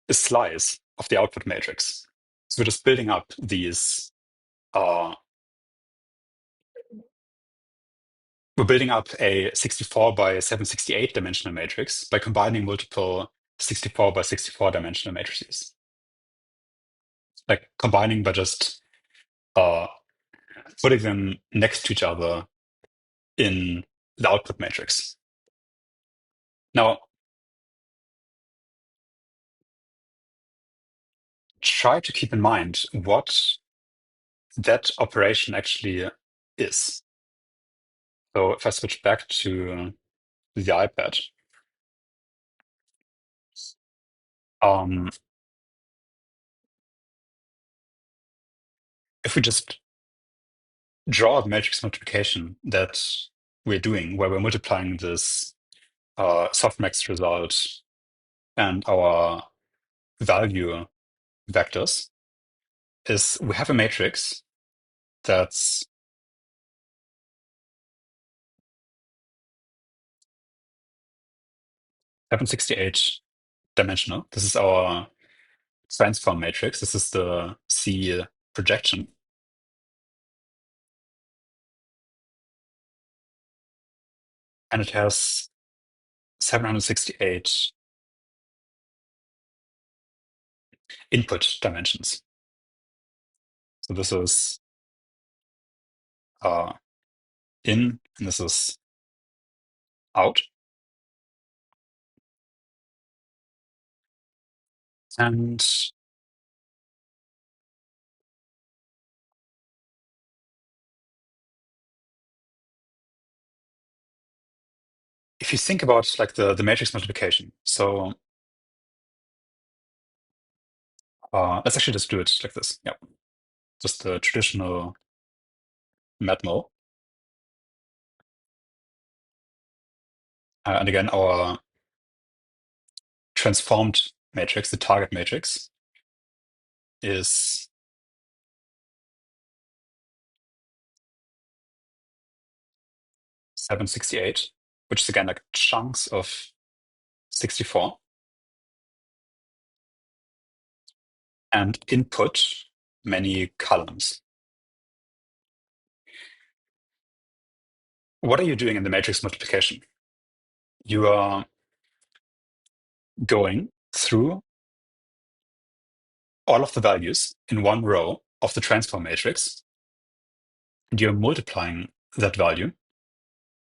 a slice of the output matrix. So we're just building up these, uh, we're building up a 64 by 768 dimensional matrix by combining multiple 64 by 64 dimensional matrices. Like combining by just uh, putting them next to each other in the output matrix. Now, try to keep in mind what that operation actually is. So if I switch back to the iPad, um, if we just draw the matrix multiplication that we're doing, where we're multiplying this softmax result and our value vectors, is we have a matrix that's 768 dimensional. This is our transform matrix. This is the C projection. And it has 768 input dimensions. So this is in, and this is out. And if you think about like the matrix multiplication, so let's actually just do it like this. Yeah, just the traditional matmul. And again, our transformed matrix, the target matrix, is 768, which is again like chunks of 64. And input many columns. What are you doing in the matrix multiplication? You are going through all of the values in one row of the transform matrix, and you're multiplying that value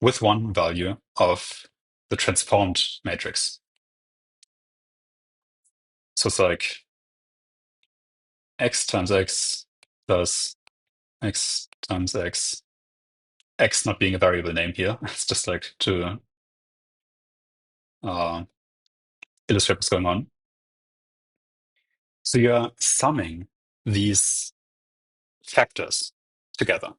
with one value of the transformed matrix. So it's like x times x plus x times x not being a variable name here. It's just like to uh, illustrate what's going on. So you're summing these factors together.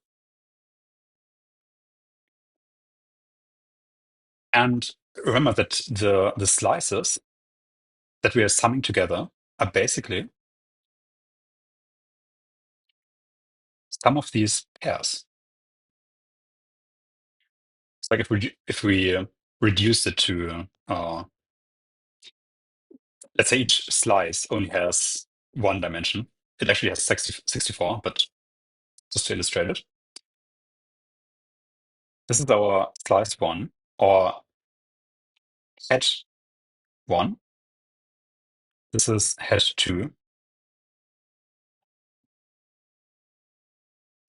And remember that the slices that we are summing together are basically some of these pairs. It's like if we reduce it to let's say each slice only has one dimension. It actually has 64, but just to illustrate it, this is our slice one or head one. This is head two,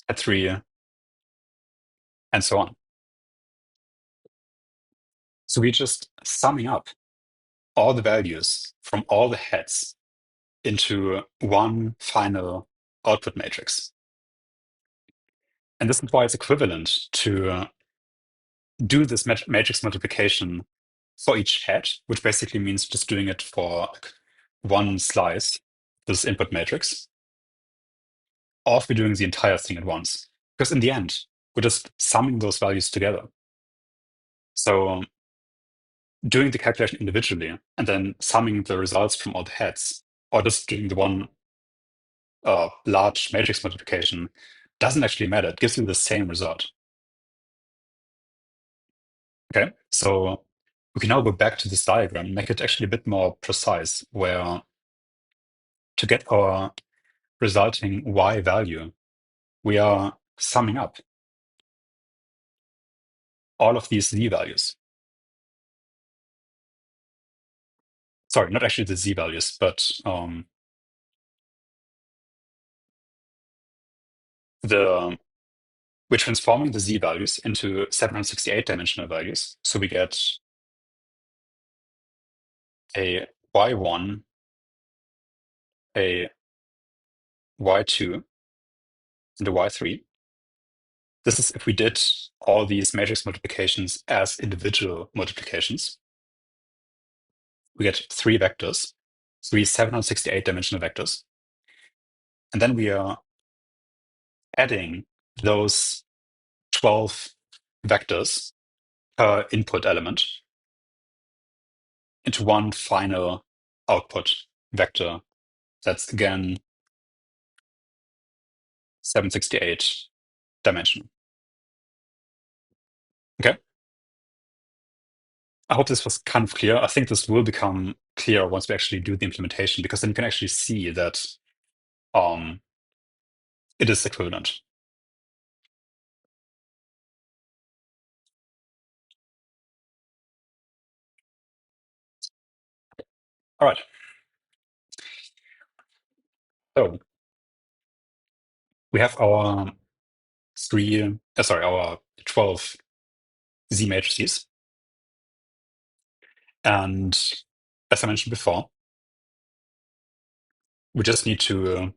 head three, and so on. So we're just summing up all the values from all the heads into one final output matrix. And this is why it's equivalent to do this matrix multiplication for each head, which basically means just doing it for like one slice, this input matrix, or if we're doing the entire thing at once. Because in the end, we're just summing those values together. So doing the calculation individually and then summing the results from all the heads, or just doing the one large matrix multiplication doesn't actually matter. It gives you the same result. Okay, so we can now go back to this diagram and make it actually a bit more precise, where to get our resulting y value, we are summing up all of these z values. Sorry, not actually the z values, but we're transforming the z values into 768 dimensional values. So we get a y1, a y2, and a y3. This is if we did all these matrix multiplications as individual multiplications. We get three vectors, three 768 dimensional vectors. And then we are adding those 12 vectors per input element into one final output vector that's again 768 dimensional. Okay. I hope this was kind of clear. I think this will become clear once we actually do the implementation, because then you can actually see that it is equivalent. All right. So we have our our 12 Z matrices. And as I mentioned before, we just need to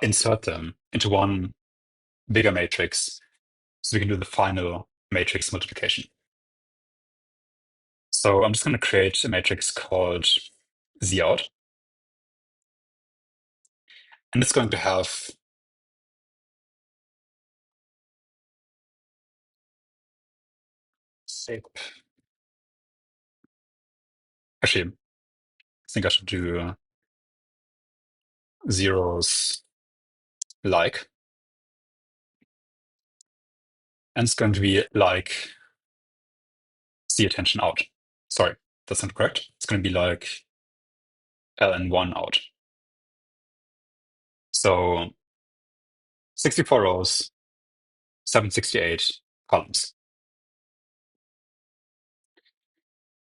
insert them into one bigger matrix so we can do the final matrix multiplication. So I'm just going to create a matrix called Z out. And it's going to have shape. Actually, I think I should do zeros like. And it's going to be like Z attention out. Sorry, that's not correct. It's going to be like ln1 out. So 64 rows, 768 columns.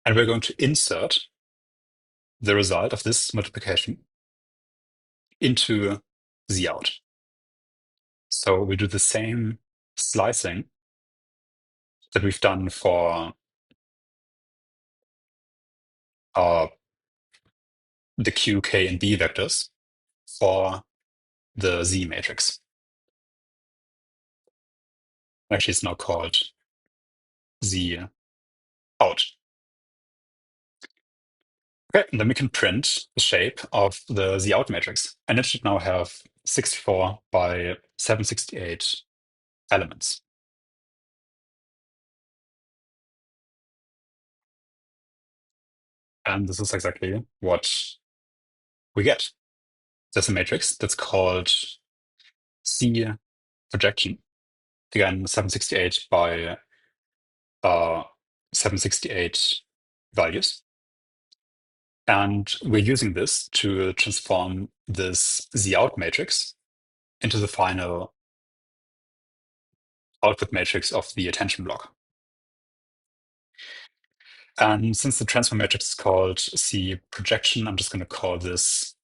And we're going to insert the result of this multiplication into Z out. So we do the same slicing that we've done for the Q, K, and B vectors for the Z matrix. Actually, it's now called Z out. Okay, and then we can print the shape of the Z out matrix. And it should now have 64 by 768 elements. And this is exactly what we get. There's a matrix that's called C projection. Again, 768 by 768 values. And we're using this to transform this Z out matrix into the final output matrix of the attention block. And since the transform matrix is called C projection, I'm just going to call this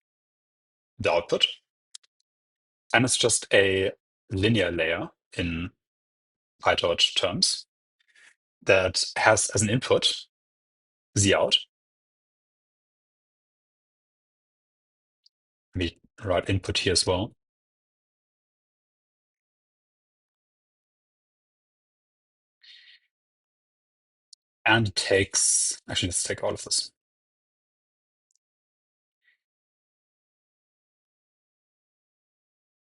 the output. And it's just a linear layer in PyTorch terms that has as an input Z out We write input here as well. And it takes, actually, let's take all of this.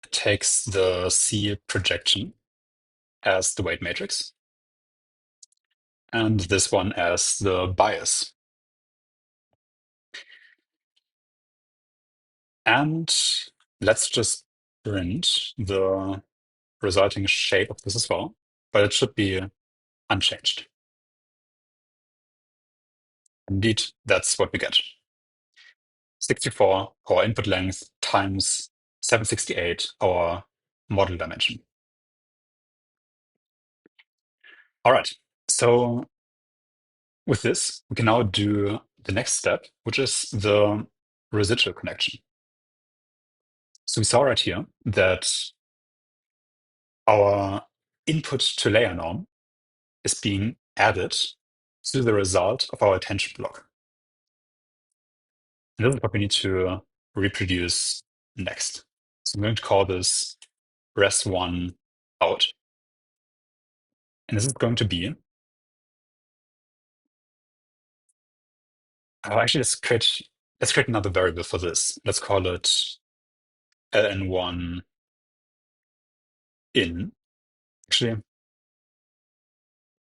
It takes the C projection as the weight matrix, and this one as the bias. And let's just print the resulting shape of this as well, but it should be unchanged. Indeed, that's what we get. 64, our input length, times 768, our model dimension. All right, so with this, we can now do the next step, which is the residual connection. So we saw right here that our input to layer norm is being added to the result of our attention block. And this is what we need to reproduce next. So I'm going to call this res1 out. And this is going to be, actually, let's create another variable for this. Let's call it ln1 in. Actually,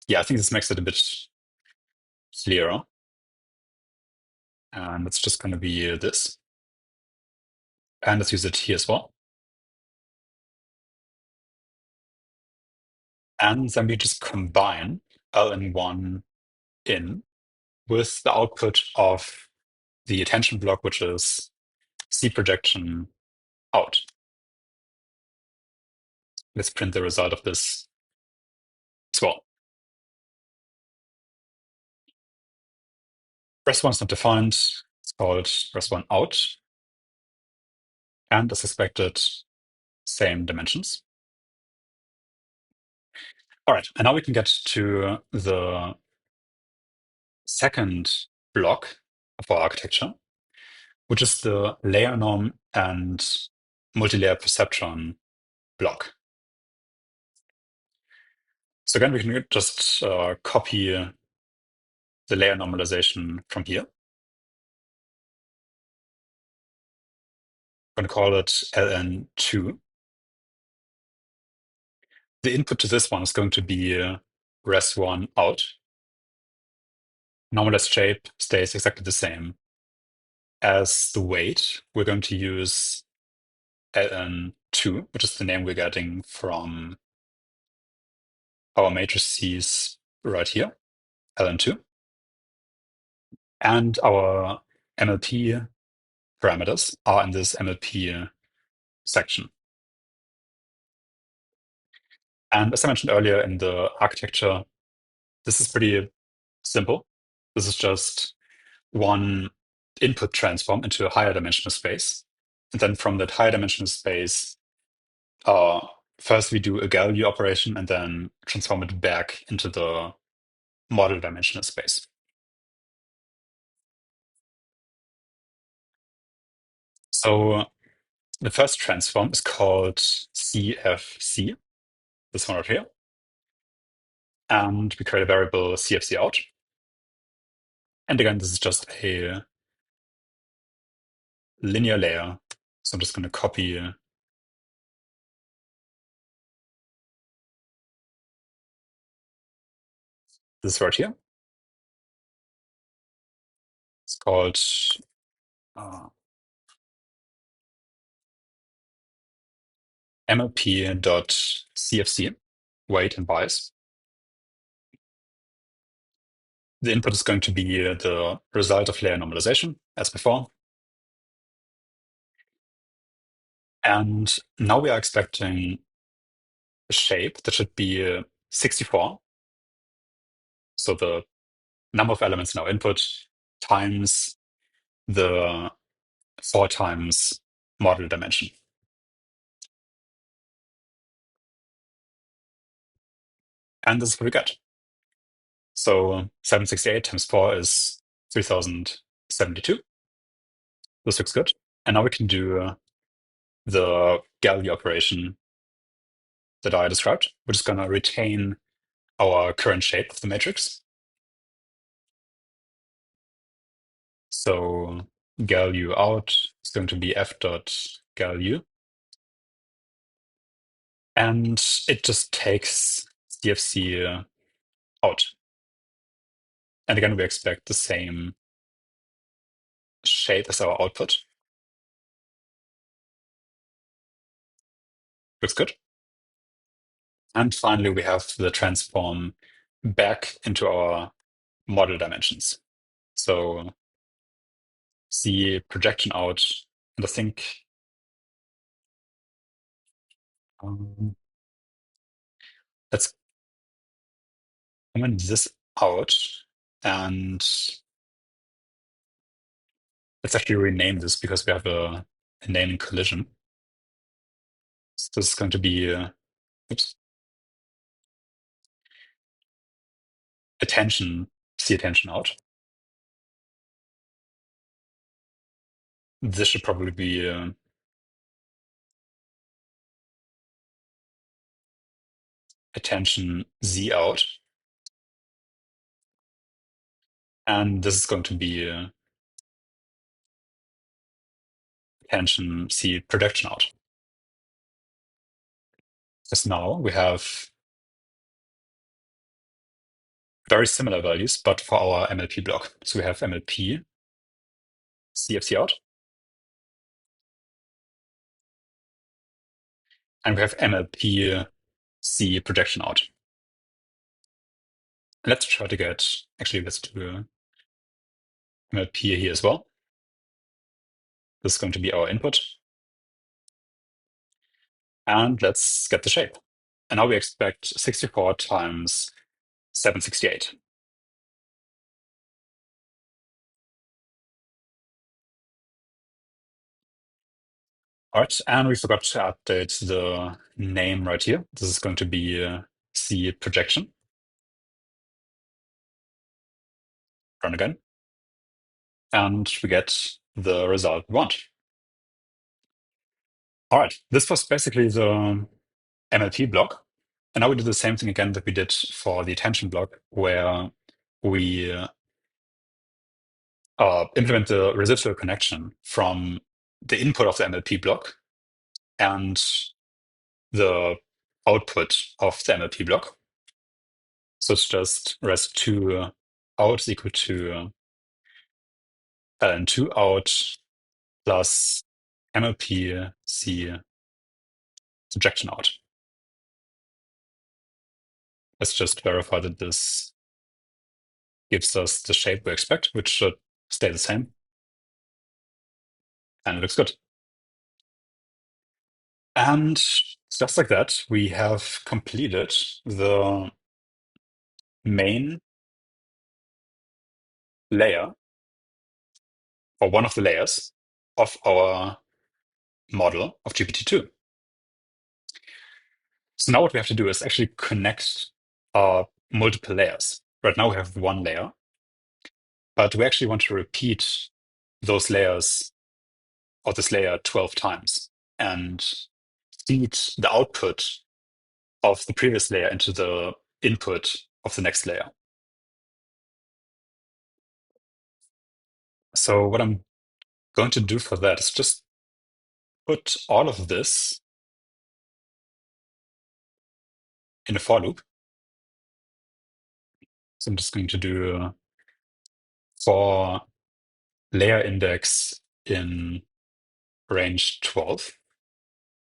yeah, I think this makes it a bit clearer. And it's just going to be this. And let's use it here as well. And then we just combine ln1 in with the output of the attention block, which is C projection out. Let's print the result of this as well. Res1 is not defined. It's called res1 out. And as expected, same dimensions. All right, and now we can get to the second block of our architecture, which is the layer norm and multi-layer perceptron block. So again, we can just copy the layer normalization from here. I'm going to call it ln2. The input to this one is going to be res1 out. Normalized shape stays exactly the same. As the weight, we're going to use ln2, which is the name we're getting from our matrices right here, ln2. And our MLP parameters are in this MLP section. And as I mentioned earlier in the architecture, this is pretty simple. This is just one input transform into a higher dimensional space. And then from that higher dimensional space, first we do a Gaussian operation and then transform it back into the model dimensional space. So the first transform is called CFC, this one right here. And we create a variable CFC out. And again, this is just a linear layer. So I'm just going to copy this right here. It's called MLP.CFC, weight and bias. The input is going to be the result of layer normalization, as before. And now we are expecting a shape that should be 64. So the number of elements in our input times the 4 times model dimension. And this is what we get. So 768 times 4 is 3072. This looks good. And now we can do the Galileo operation that I described, which is going to retain our current shape of the matrix. So Galileo out is going to be f dot Galileo. And it just takes CFC out. And again, we expect the same shape as our output. Looks good. And finally, we have the transform back into our model dimensions. So see projection out, and I think let's comment this out, and let's actually rename this because we have a naming collision. So this is going to be oops, attention, see attention out. This should probably be attention Z out. And this is going to be attention C projection out. Because now we have very similar values, but for our MLP block. So we have MLP CFC out, and we have MLP C projection out. Let's try to get, actually, let's do MLP here as well. This is going to be our input. And let's get the shape. And now we expect 64 times 768. All right, and we forgot to update the name right here. This is going to be C projection. Run again. And we get the result we want. All right, this was basically the MLP block. And now we do the same thing again that we did for the attention block, where we implement the residual connection from the input of the MLP block and the output of the MLP block. So it's just res2 out is equal to ln2 out plus MLP C subjection out. Let's just verify that this gives us the shape we expect, which should stay the same. And it looks good. And just like that, we have completed the main layer, or one of the layers, of our model of GPT-2. So now what we have to do is actually connect multiple layers. Right now we have one layer, but we actually want to repeat those layers, or this layer, 12 times and feed the output of the previous layer into the input of the next layer. So what I'm going to do for that is just put all of this in a for loop. So I'm just going to do for layer index in range 12,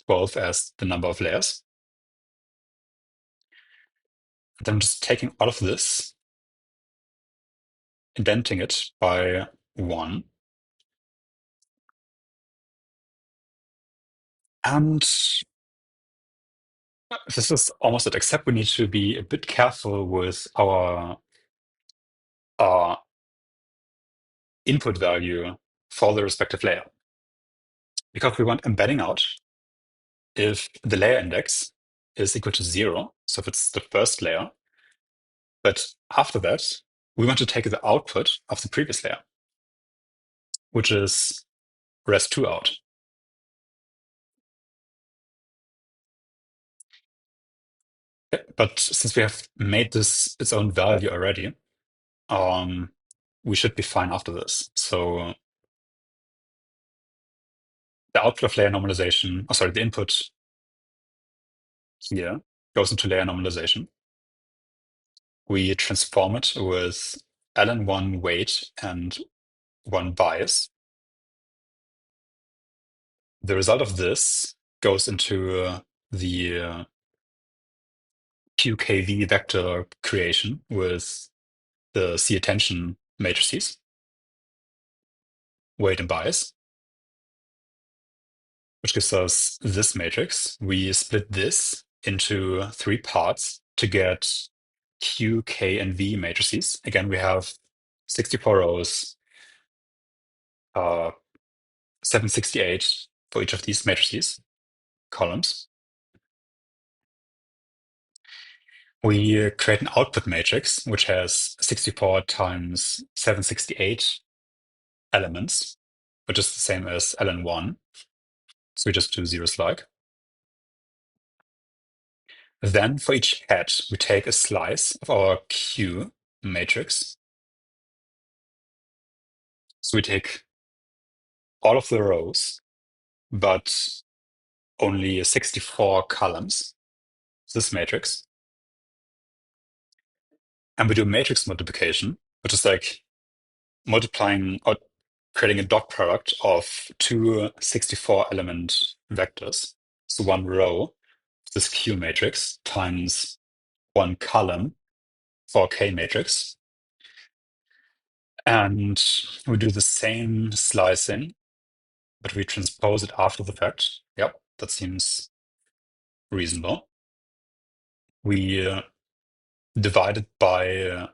12 as the number of layers. And I'm just taking all of this, indenting it by 1. And this is almost it, except we need to be a bit careful with our input value for the respective layer. Because we want embedding out if the layer index is equal to 0, so if it's the first layer. But after that, we want to take the output of the previous layer, which is res2 out. Yeah, but since we have made this its own value already, um, we should be fine after this. So the output of layer normalization, the input here goes into layer normalization. We transform it with ln1 weight and 1 bias. The result of this goes into the QKV vector creation with the C attention matrices, weight and bias, which gives us this matrix. We split this into 3 parts to get Q, K, and V matrices. Again, we have 64 rows, 768 for each of these matrices, columns. We create an output matrix, which has 64 times 768 elements, which is the same as ln1. So we just do zero slug. Then for each head, we take a slice of our Q matrix. So we take all of the rows, but only 64 columns, this matrix. And we do matrix multiplication, which is like multiplying or creating a dot product of two 64 element vectors. So one row, this Q matrix, times one column for K matrix. And we do the same slicing, but we transpose it after the fact. Yep, that seems reasonable. We divide it by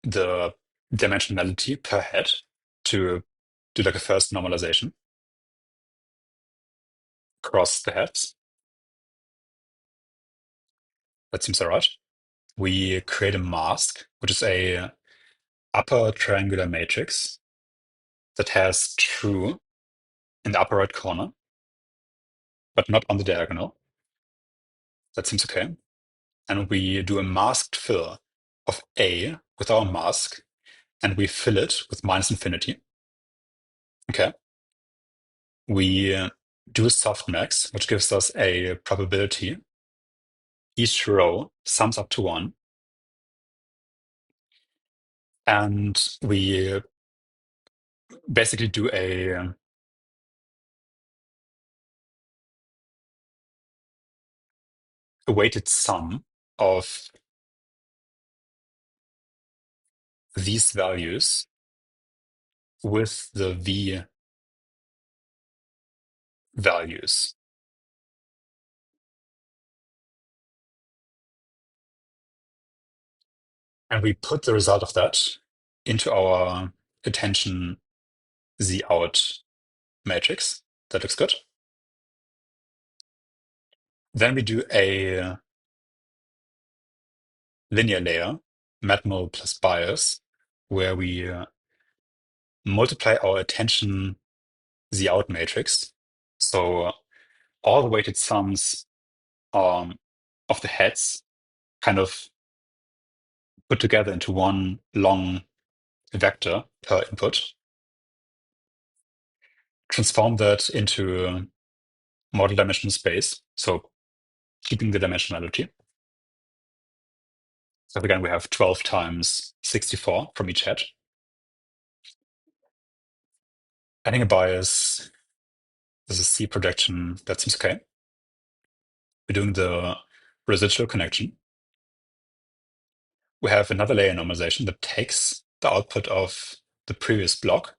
the dimensionality per head to do like a first normalization across the heads. That seems all right. We create a mask, which is a upper triangular matrix that has true in the upper right corner, but not on the diagonal. That seems okay. And we do a masked fill of A with our mask, and we fill it with minus infinity. Okay. We do a softmax, which gives us a probability. Each row sums up to 1. And we basically do a weighted sum of these values with the V values. And we put the result of that into our attention Z out matrix. That looks good. Then we do a linear layer, matmul plus bias, where we multiply our attention Z out matrix. So all the weighted sums of the heads kind of put together into one long vector per input. Transform that into model dimensional space, so keeping the dimensionality. So again, we have 12 times 64 from each head. Adding a bias, this is C projection, that seems okay. We're doing the residual connection. We have another layer normalization that takes the output of the previous block,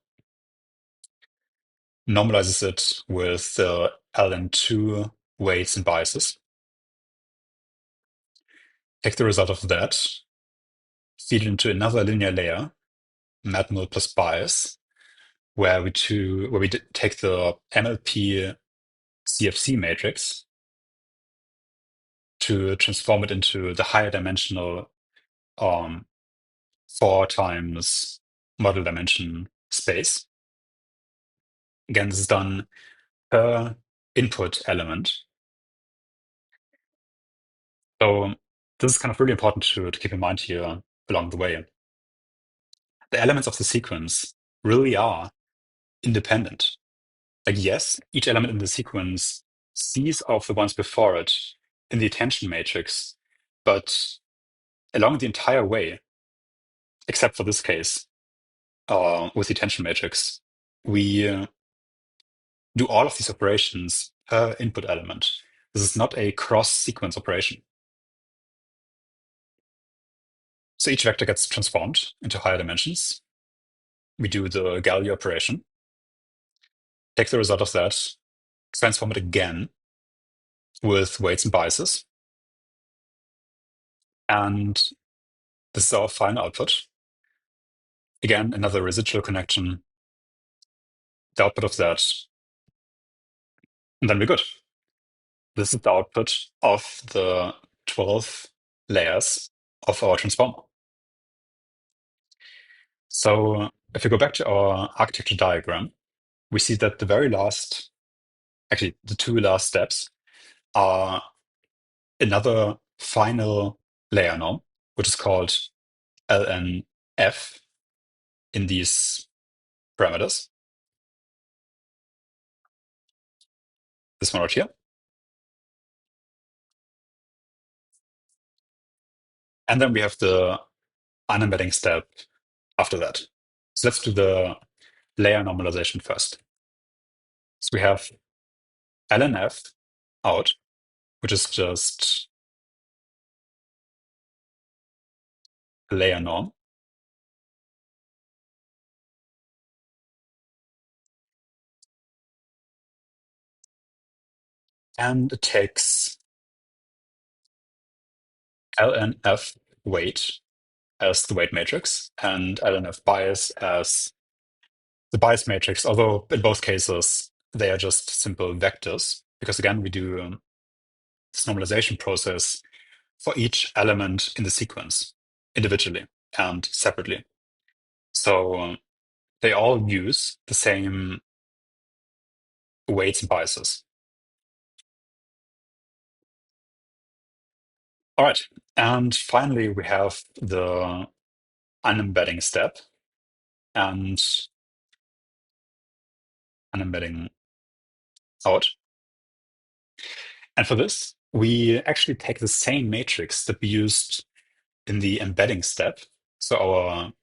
normalizes it with the ln2 weights and biases. Take the result of that, feed it into another linear layer, matmul plus bias, where we take the MLP CFC matrix to transform it into the higher dimensional 4 times model dimension space. Again, this is done per input element. So this is kind of really important to keep in mind here along the way. The elements of the sequence really are independent. Like, yes, each element in the sequence sees of the ones before it in the attention matrix, but along the entire way, except for this case, with the attention matrix, we do all of these operations per input element. This is not a cross-sequence operation. So each vector gets transformed into higher dimensions. We do the Galilei operation, take the result of that, transform it again with weights and biases, and this is our final output. Again, another residual connection, the output of that, and then we're good. This is the output of the 12 layers of our transformer. So if we go back to our architecture diagram, we see that the very last, actually the two last steps are another final layer norm, which is called LNF in these parameters. This one right here. And then we have the unembedding step after that. So let's do the layer normalization first. So we have LNF out, which is just a layer norm. And it takes LNF weight as the weight matrix and LNF bias as the bias matrix, although in both cases, they are just simple vectors. Because again, we do this normalization process for each element in the sequence individually and separately. So they all use the same weights and biases. All right. And finally, we have the unembedding step and unembedding out. And for this, we actually take the same matrix that we used in the embedding step. So our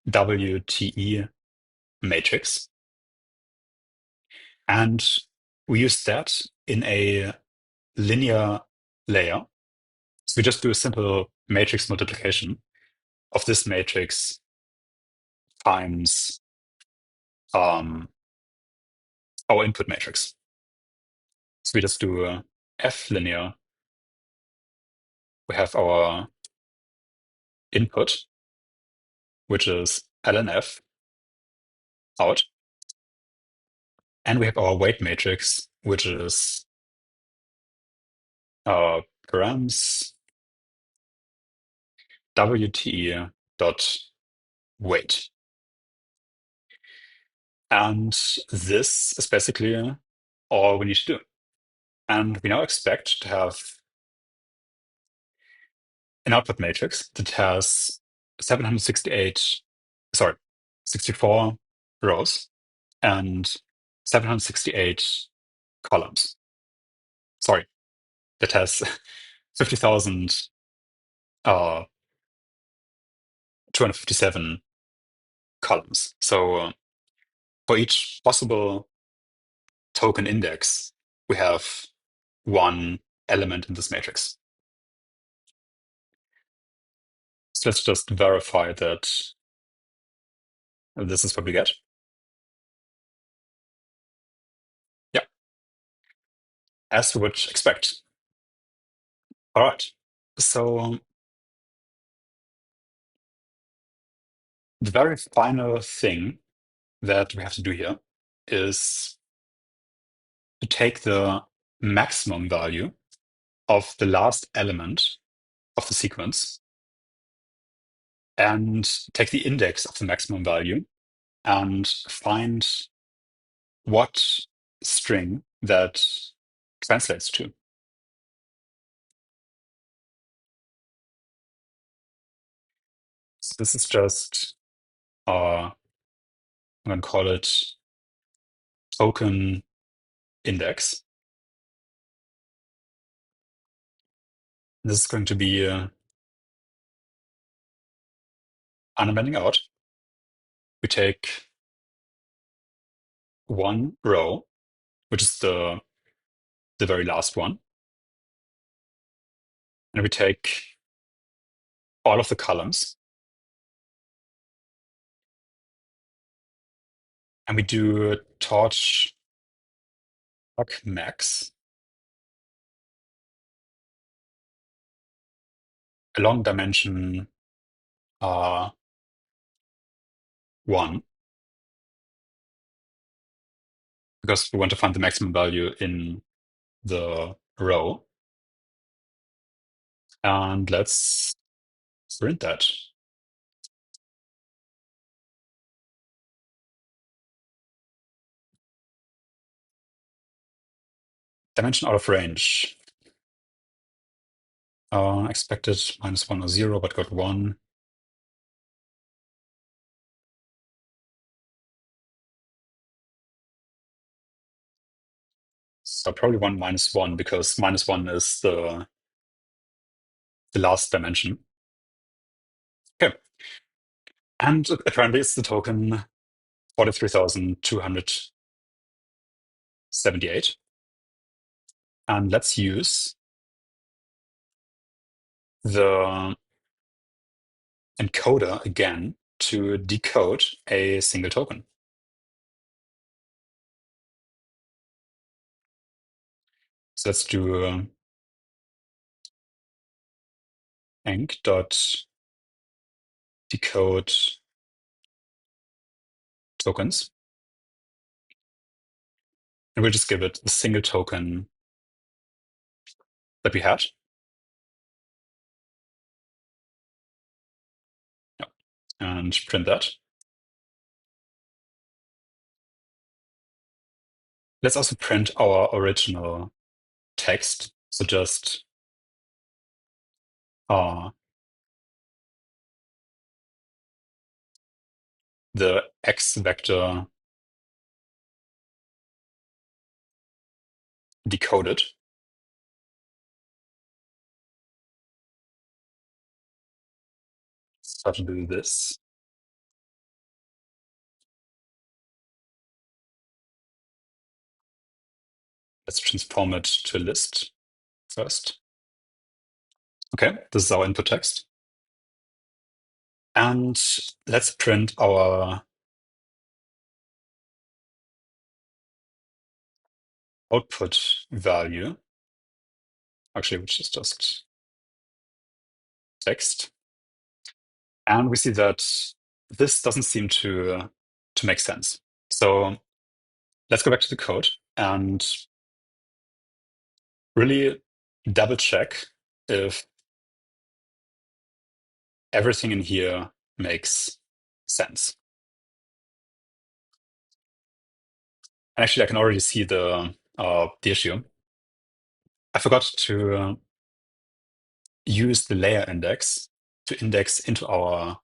WTE matrix. And we use that in a linear layer. So we just do a simple matrix multiplication of this matrix times our input matrix. So we just do a F linear. We have our input, which is lnf out. And we have our weight matrix, which is params WTE dot weight. And this is basically all we need to do. And we now expect to have an output matrix that has 64 rows and 768 columns. Sorry, that has 50,257 columns. So for each possible token index, we have one element in this matrix. So let's just verify that this is what we get. Yeah, as we would expect. All right. So the very final thing that we have to do here is to take the maximum value of the last element of the sequence and take the index of the maximum value and find what string that translates to. So this is just, I'm going to call it token index. This is going to be unbending out. We take one row, which is the very last one, and we take all of the columns, and we do torch max along dimension 1, because we want to find the maximum value in the row. And let's print that. Dimension out of range. Expected -1 or 0, but got 1. So probably 1 -1, because -1 is the last dimension. Okay. And apparently it's the token 43,278. And let's use the encoder again to decode a single token. So let's do enc.decode tokens. And we'll just give it the single token that we had. Yeah. And print that. Let's also print our original text. So just the x vector decoded. Start to do this. Let's transform it to a list first. Okay, this is our input text. And let's print our output value, actually, which is just text. And we see that this doesn't seem to make sense. So let's go back to the code and really double check if everything in here makes sense. And actually, I can already see the issue. I forgot to use the layer index to index into our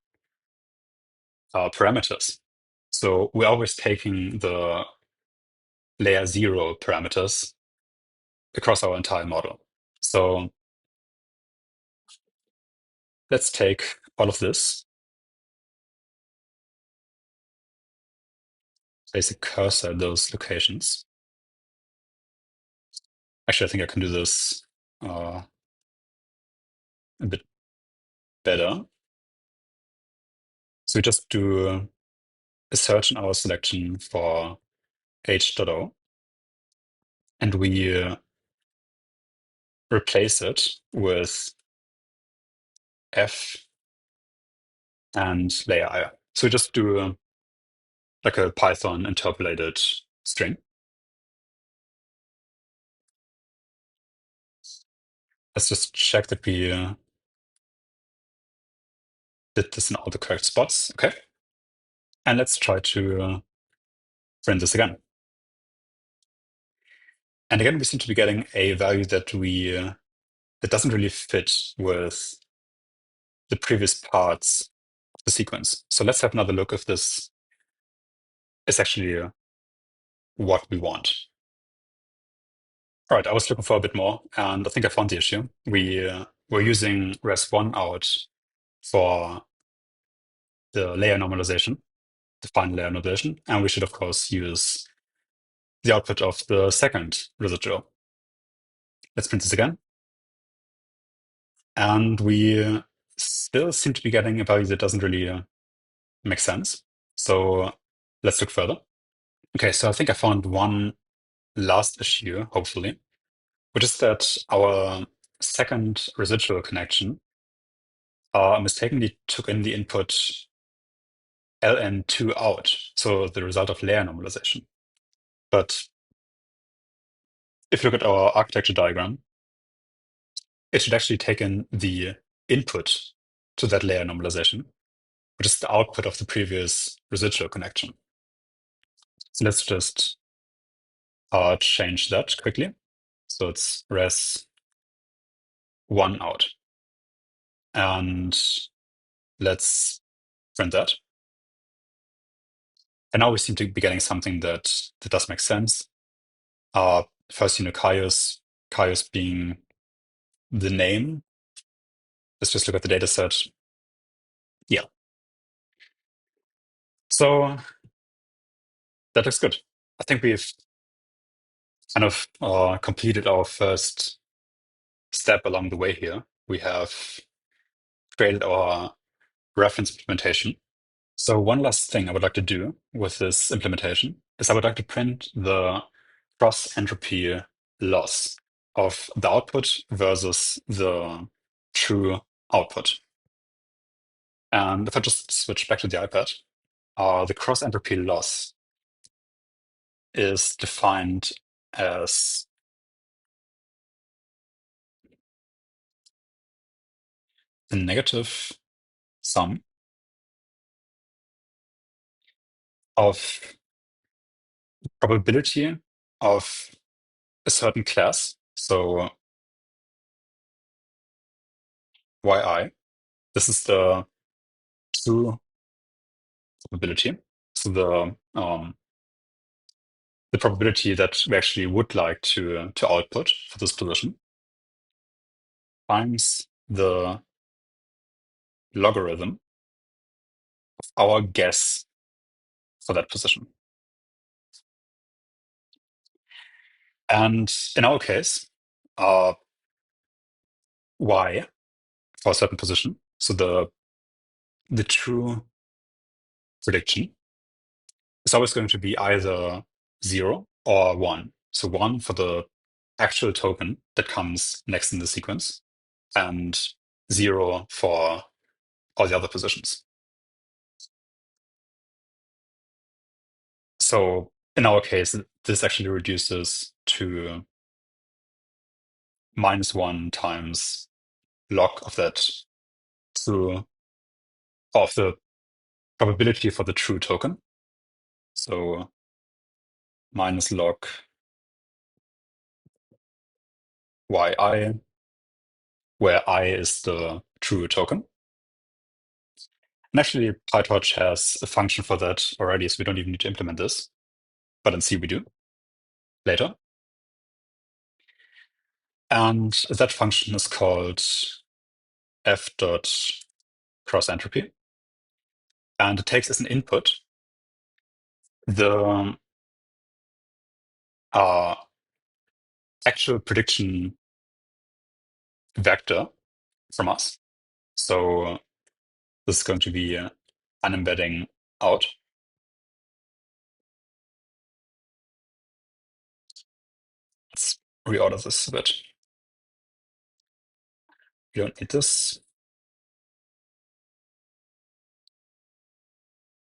parameters. So we're always taking the layer 0 parameters across our entire model. So let's take all of this, place a cursor at those locations. Actually, I think I can do this a bit better. So we just do a search in our selection for h.o, and we replace it with f and layer I. So we just do like a Python interpolated string. Let's just check that we did this in all the correct spots. Okay. And let's try to print this again. And again, we seem to be getting a value that doesn't really fit with the previous parts of the sequence. So let's have another look if this is actually what we want. All right, I was looking for a bit more, and I think I found the issue. We're using res1 out for the layer normalization, the final layer normalization, and we should, of course, use the output of the second residual. Let's print this again. And we still seem to be getting a value that doesn't really make sense. So let's look further. Okay, so I think I found one last issue, hopefully, which is that our second residual connection mistakenly took in the input ln2 out, so the result of layer normalization. But if you look at our architecture diagram, it should actually take in the input to that layer normalization, which is the output of the previous residual connection. So let's just change that quickly. So it's res1 out. And let's print that. And now we seem to be getting something that does make sense. First, Caius being the name. Let's just look at the data set. Yeah. So that looks good. I think we've kind of completed our first step along the way here. We have created our reference implementation. So one last thing I would like to do with this implementation is I would like to print the cross entropy loss of the output versus the true output. And if I just switch back to the iPad, the cross entropy loss is defined as the negative sum of probability of a certain class. So yi, this is the true probability. So the probability that we actually would like to output for this position times the logarithm of our guess for that position. And in our case, y for a certain position, so the true prediction is always going to be either 0 or 1. So 1 for the actual token that comes next in the sequence, and 0 for all the other positions. So in our case, this actually reduces to -1 times log of that true, of the probability for the true token. So minus log yi, where I is the true token. And actually, PyTorch has a function for that already, so we don't even need to implement this. But in C we do later. And that function is called f.crossEntropy. And it takes as an input the actual prediction vector from us. So this is going to be an embedding out. Let's reorder this a bit. We don't need this.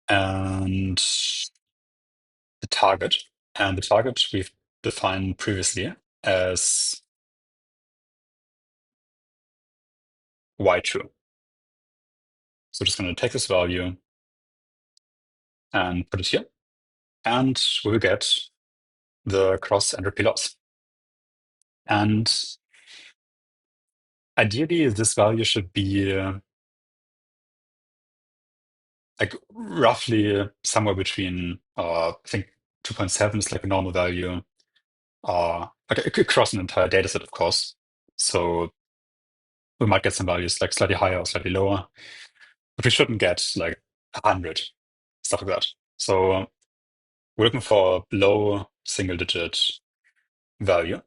And the target. And the target we've defined previously as y true. So just going to take this value and put it here. And we'll get the cross entropy loss. And ideally, this value should be like roughly somewhere between, I think 2.7 is like a normal value, like across an entire data set, of course. So we might get some values like slightly higher or slightly lower, but we shouldn't get like 100, stuff like that. So we're looking for a low single digit value,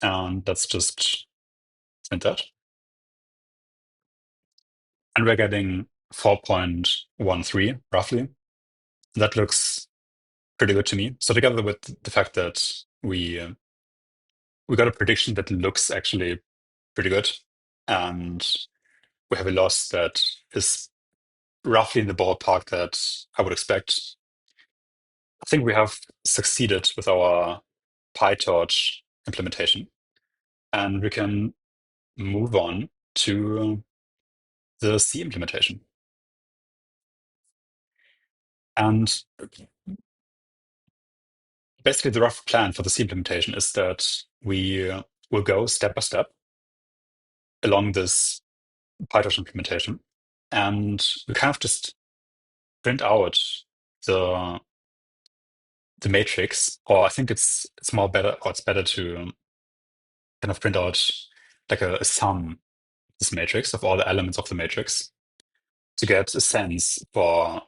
and that's just print that. And we're getting 4.13 roughly. That looks pretty good to me. So together with the fact that we got a prediction that looks actually pretty good, and we have a loss that is roughly in the ballpark that I would expect. I think we have succeeded with our PyTorch implementation, and we can move on to the C implementation. And basically, the rough plan for the C implementation is that we will go step by step along this PyTorch implementation, and we kind of just print out the the matrix, or I think it's more better, or it's better to kind of print out like a sum of this matrix of all the elements of the matrix to get a sense for,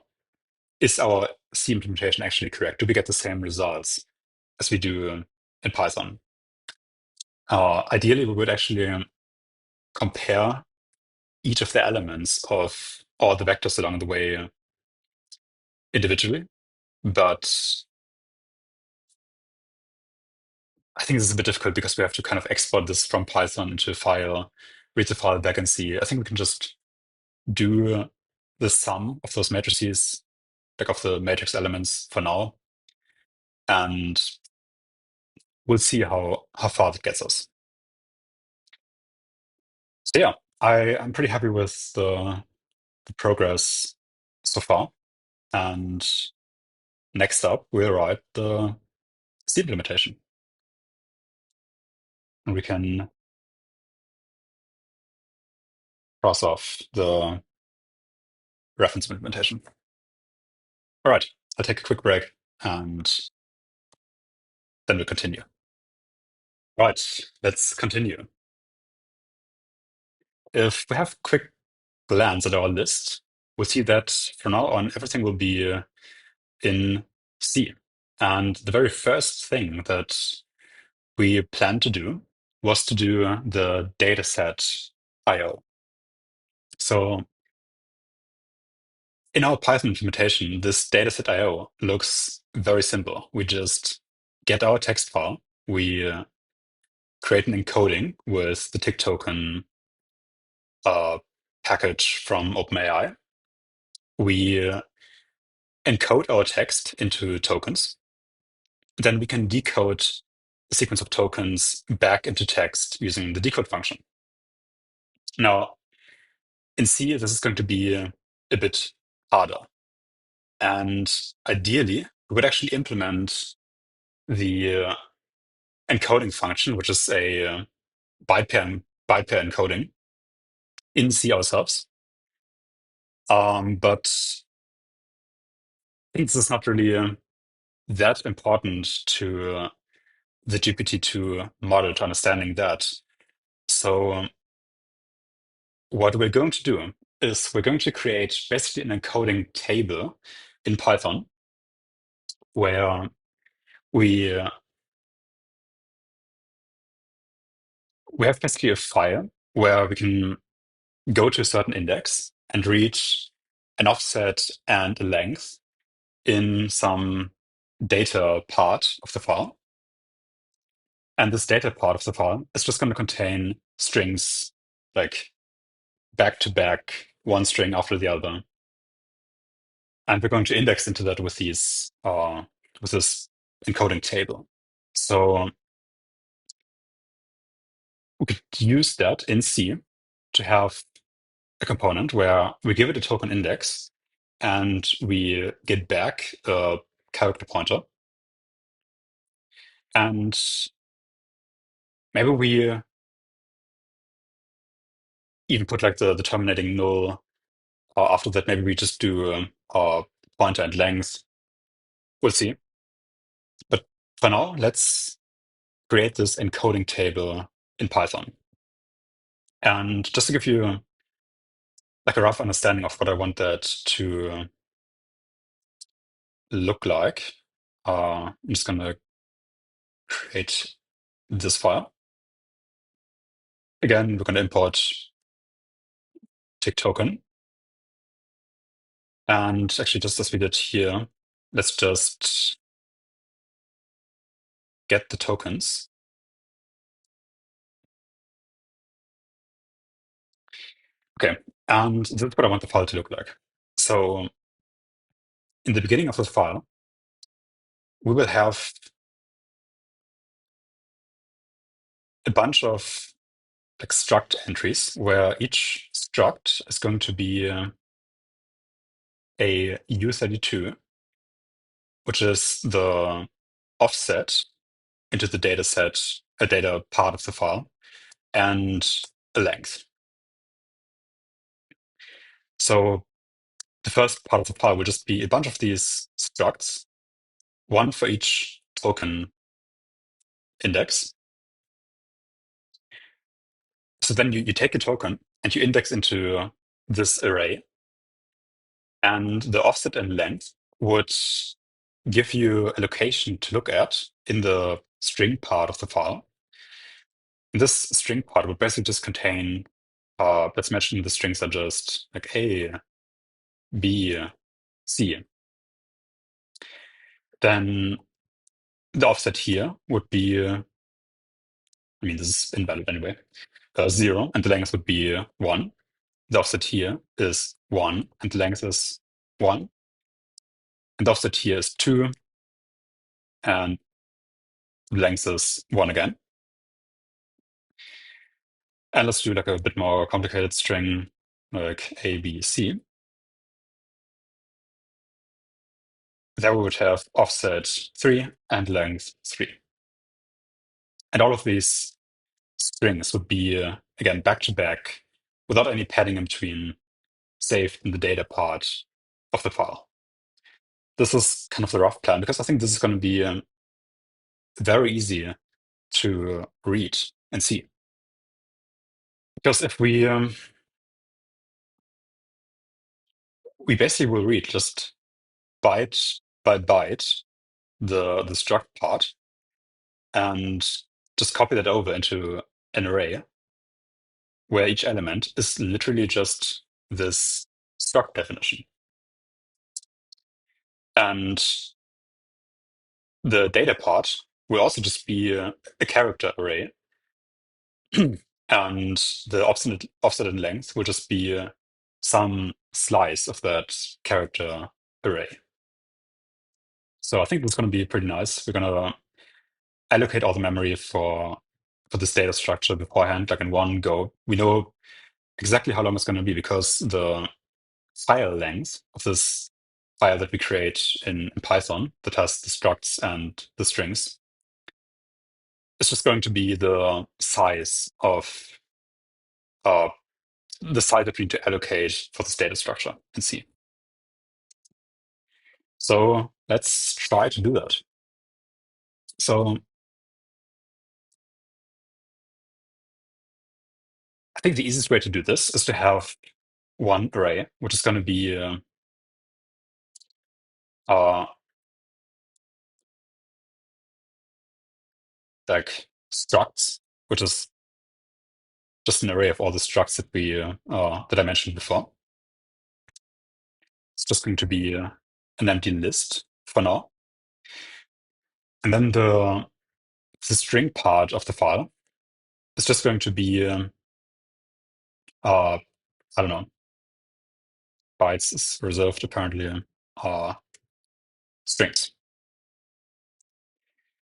is our C implementation actually correct? Do we get the same results as we do in Python? Ideally, we would actually compare each of the elements of all the vectors along the way individually, but I think this is a bit difficult because we have to kind of export this from Python into a file, read the file back and see. I think we can just do the sum of those matrices, like of the matrix elements for now, and we'll see how far that gets us. So yeah, I'm pretty happy with the progress so far. And next up, we'll write the C implementation. And we can cross off the reference implementation. All right, I'll take a quick break and then we'll continue. Right, let's continue. If we have a quick glance at our list, we'll see that from now on, everything will be in C. And the very first thing that we planned to do was to do the dataset IO. So in our Python implementation, this dataset IO looks very simple. We just get our text file, we create an encoding with the tick token package from OpenAI. We encode our text into tokens. Then we can decode a sequence of tokens back into text using the decode function. Now, in C, this is going to be a bit harder. And ideally, we would actually implement the encoding function, which is a byte pair encoding, in C ourselves. But I think this is not really that important to the GPT-2 model to understanding that. So what we're going to do is we're going to create basically an encoding table in Python where we we have basically a file where we can go to a certain index and reach an offset and a length in some data part of the file. And this data part of the file is just going to contain strings, like back to back, one string after the other. And we're going to index into that with with this encoding table. So we could use that in C to have a component where we give it a token index and we get back a character pointer. And maybe we even put like the terminating null. After that, maybe we just do pointer and length. We'll see. But for now, let's create this encoding table in Python. And just to give you like a rough understanding of what I want that to look like, I'm just gonna create this file. Again, we're gonna import tick token. And actually, just as we did here, let's just get the tokens. Okay, and that's what I want the file to look like. So in the beginning of the file, we will have a bunch of like struct entries where each struct is going to be a U32, which is the offset into the data set, a data part of the file, and a length. So the first part of the file will just be a bunch of these structs, one for each token index. So then you take a token and you index into this array, and the offset and length would give you a location to look at in the string part of the file. And this string part would basically just contain, let's mention the strings are just like A, B, C. Then the offset here would be, I mean, this is invalid anyway, 0, and the length would be 1. The offset here is 1, and the length is 1. And the offset here is 2, and the length is 1 again. And let's do like a bit more complicated string, like A, B, C. There we would have offset 3 and length 3. And all of these strings would be, again, back to back without any padding in between, saved in the data part of the file. This is kind of the rough plan because I think this is going to be very easy to read and see. Because if we basically will read just byte by byte the struct part and just copy that over into an array where each element is literally just this struct definition. And the data part will also just be a character array. And the offset and length will just be some slice of that character array. So I think that's going to be pretty nice. We're going to allocate all the memory for this data structure beforehand, like in one go. We know exactly how long it's going to be because the file length of this file that we create in Python that has the structs and the strings is just going to be the size of the size that we need to allocate for this data structure in C. So let's try to do that. So I think the easiest way to do this is to have one array, which is going to be like structs, which is just an array of all the structs that we that I mentioned before. It's just going to be an empty list for now. And then the string part of the file is just going to be, I don't know, bytes is reserved apparently, strings.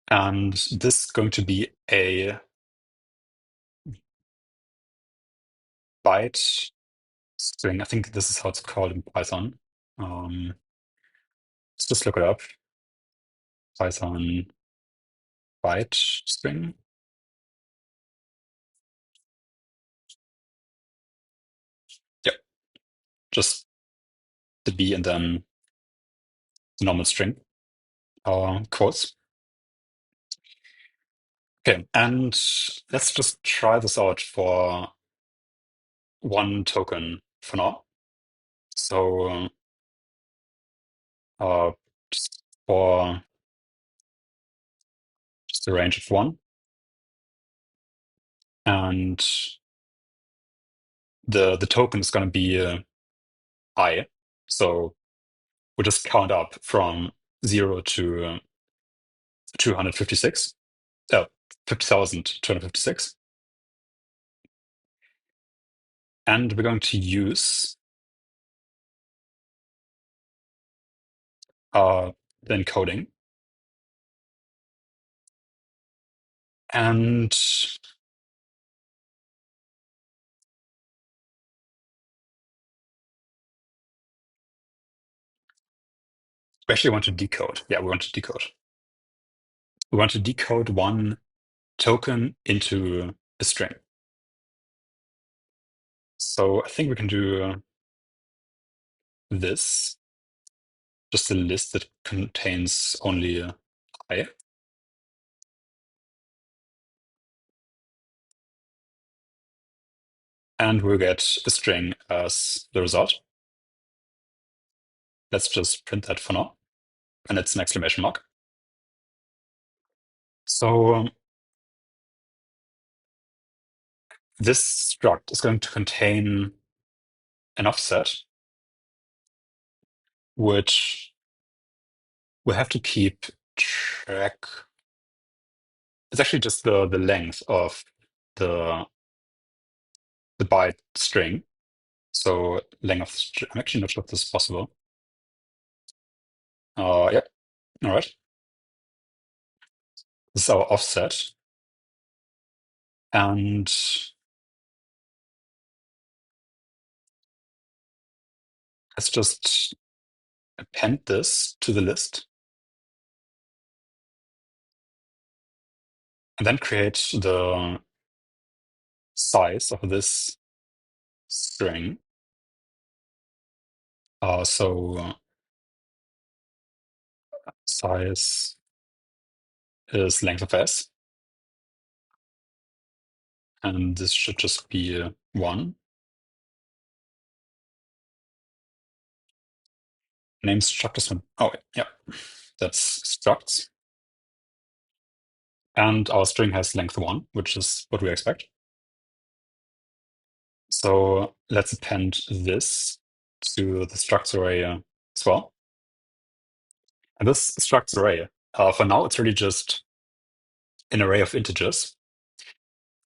And this is going to be a byte string. I think this is how it's called in Python. Let's just look it up. Python byte string. just the B and then the normal string quotes. Okay, and let's just try this out for one token for now. So uh, just for just a range of one, and the token is going to be I. So we just count up from 0 to 256, 50,256. And we're going to use the encoding. And we actually want to decode. Yeah, we want to decode. We want to decode one token into a string. So I think we can do this, just a list that contains only I. And we'll get a string as the result. Let's just print that for now. And it's an exclamation mark. So this struct is going to contain an offset, which we have to keep track. It's actually just the length of the byte string. So length of string. I'm actually not sure if this is possible. Yeah, all right. This is our offset. And let's just append this to the list. And then create the size of this string. So size is length of s. And this should just be 1. Name struct is one. Oh, yeah, that's structs. And our string has length 1, which is what we expect. So let's append this to the structs array as well. And this structs array, for now, it's really just an array of integers.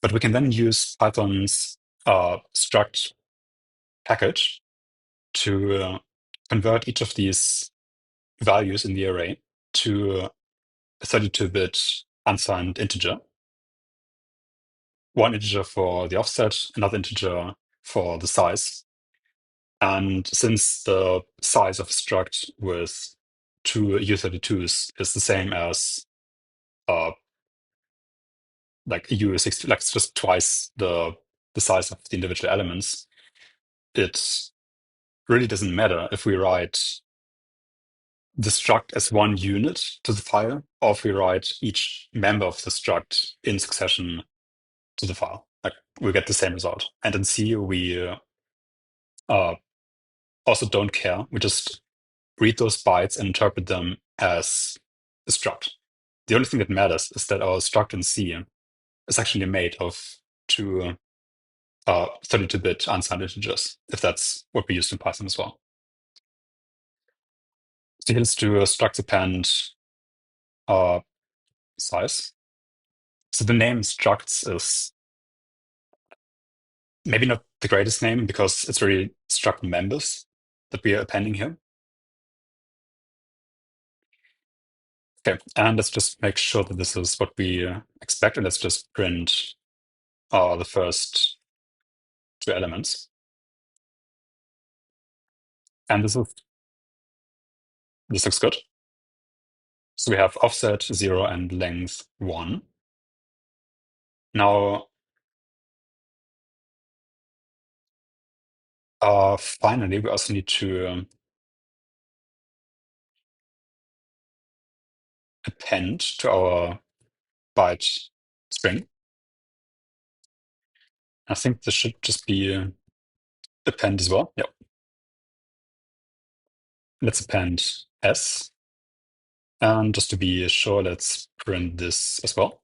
But we can then use Python's struct package to convert each of these values in the array to a 32-bit unsigned integer. One integer for the offset, another integer for the size. And since the size of a struct with two U32s is the same as like a U60, like it's just twice the size of the individual elements, it really doesn't matter if we write the struct as one unit to the file, or if we write each member of the struct in succession to the file. Like we get the same result. And in C, we also don't care. We just read those bytes and interpret them as a struct. The only thing that matters is that our struct in C is actually made of two 32-bit unsigned integers, if that's what we used in Python as well. So here's to struct append size. So the name structs is maybe not the greatest name because it's really struct members that we are appending here. Okay, and let's just make sure that this is what we expect, and let's just print the first two elements. And this looks good. So we have offset 0 and length 1. Now Finally, we also need to append to our byte string. I think this should just be append as well. Yep. Let's append s. And just to be sure, let's print this as well.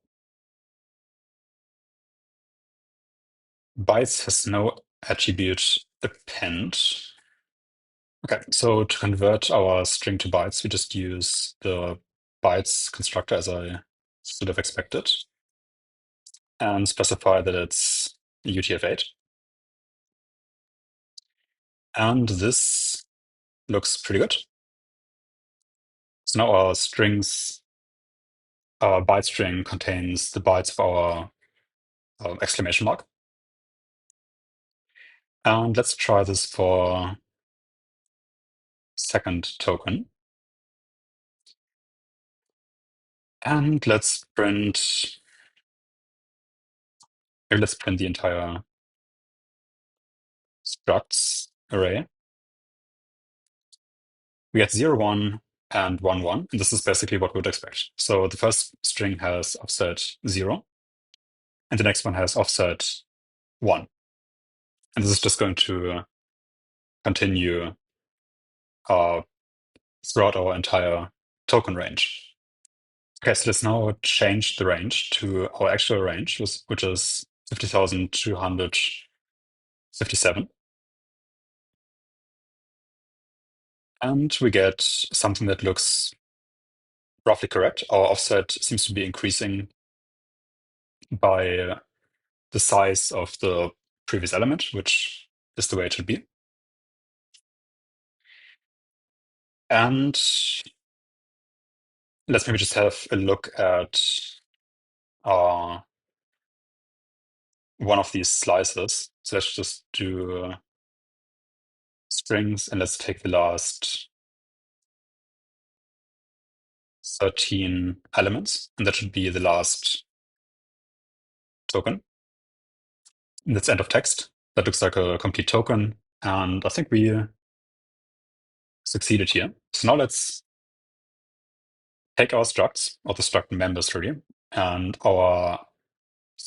Bytes has no attribute append. Okay, so to convert our string to bytes, we just use the bytes constructor as I should have expected and specify that it's UTF-8. And this looks pretty good. So now our byte string contains the bytes of our exclamation mark. And let's try this for second token. And let's print the entire structs array. We get 0, 1, and 1, 1. And this is basically what we would expect. So the first string has offset 0, and the next one has offset 1. And this is just going to continue throughout our entire token range. Okay, so let's now change the range to our actual range, which is 50,257. And we get something that looks roughly correct. Our offset seems to be increasing by the size of the previous element, which is the way it should be. And let's maybe just have a look at uh, one of these slices. So let's just do strings, and let's take the last 13 elements, and that should be the last token. And that's end of text. That looks like a complete token, and I think we succeeded here. So now let's take our structs, or the struct members really, and our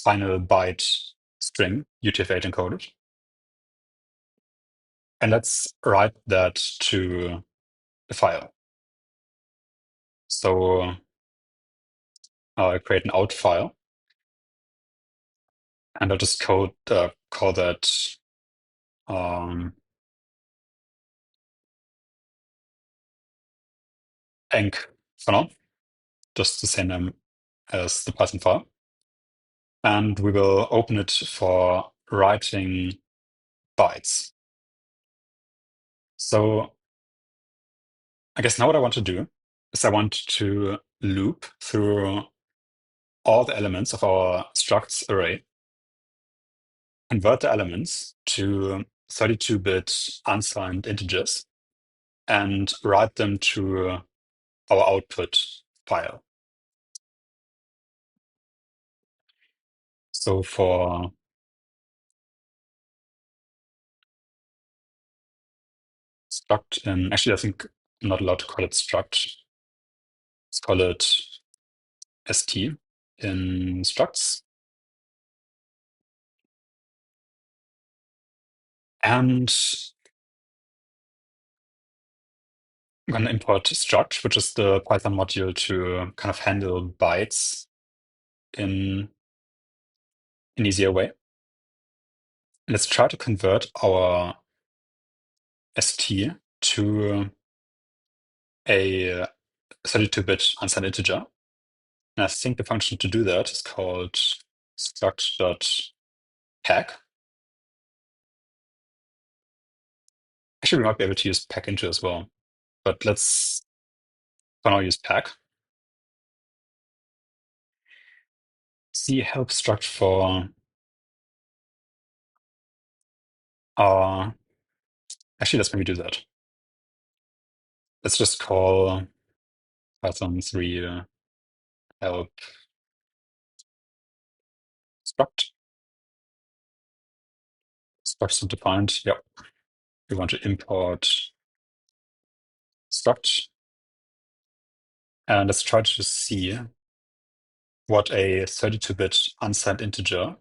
final byte string, UTF-8 encoded, and let's write that to a file. So I'll create an out file, and I'll just call that enc for now, just the same name as the Python file. And we will open it for writing bytes. So I guess now what I want to do is I want to loop through all the elements of our structs array, convert the elements to 32-bit unsigned integers, and write them to our output file. So for struct, and actually I think I'm not allowed to call it struct. Let's call it st in structs. And I'm going to import struct, which is the Python module to kind of handle bytes in an easier way. Let's try to convert our st to a 32-bit unsigned integer. And I think the function to do that is called struct.pack. Actually, we might be able to use pack into as well, but let's for now use pack. C help struct for actually, let's maybe do that. Let's just call Python 3 help struct. Structs undefined. Yep. we want to import struct. And let's try to see what a 32-bit unsigned integer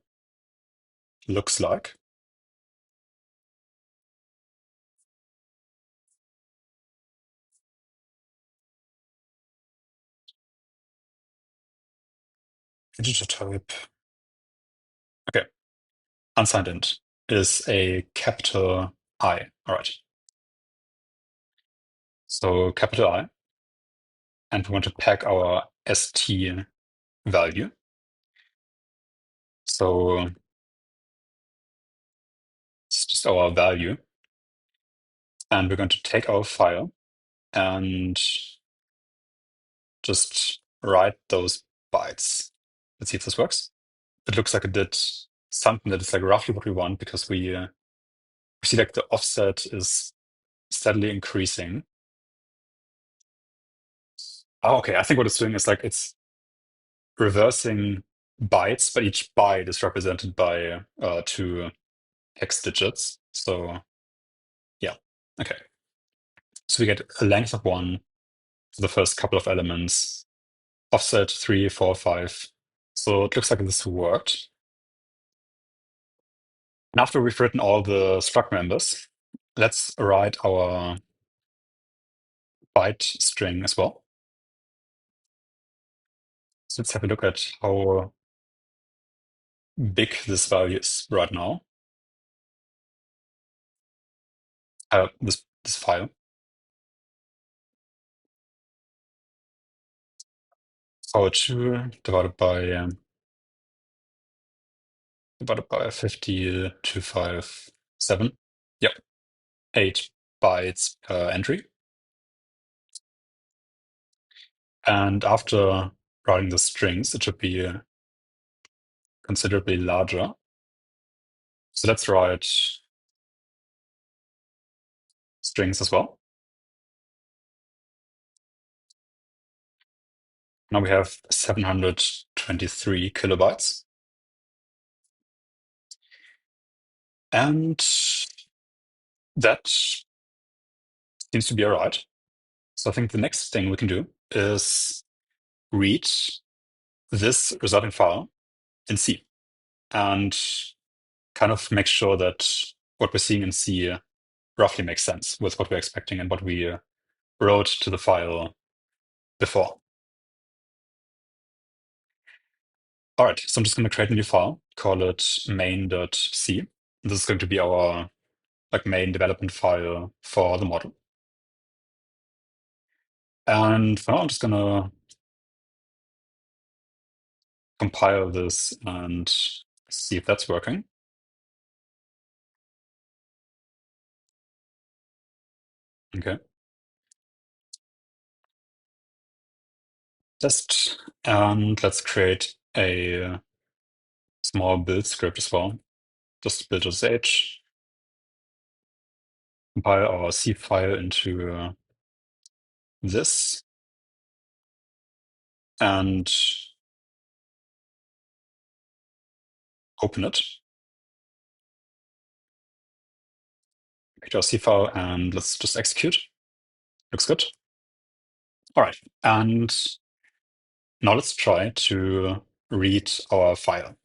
looks like. Integer type. Okay, unsigned int is a capital I. All right. So capital I, and we want to pack our st value. So it's just our value. And we're going to take our file and just write those bytes. Let's see if this works. It looks like it did something that is like roughly what we want, because we see like the offset is steadily increasing. Oh, okay. I think what it's doing is like it's reversing bytes, but each byte is represented by two hex digits. So yeah, okay. So we get a length of 1 for the first couple of elements, offset 3, 4, 5. So it looks like this worked. And after we've written all the struct members, let's write our byte string as well. So let's have a look at how big this value is right now. This file. Power 2 divided by 50257. Yep, 8 bytes per entry. And after writing the strings, it should be considerably larger. So let's write strings as well. Now we have 723 kilobytes. And that seems to be all right. So I think the next thing we can do is read this resulting file in C and kind of make sure that what we're seeing in C roughly makes sense with what we're expecting and what we wrote to the file before. All right, so I'm just going to create a new file, call it main.c. This is going to be our main development file for the model. And for now, I'm just going to compile this and see if that's working. Okay. Test, and let's create a small build script as well. Just build.sh, compile our C file into this, and open it. Create our C file, and let's just execute. Looks good. All right, and now let's try to read our file.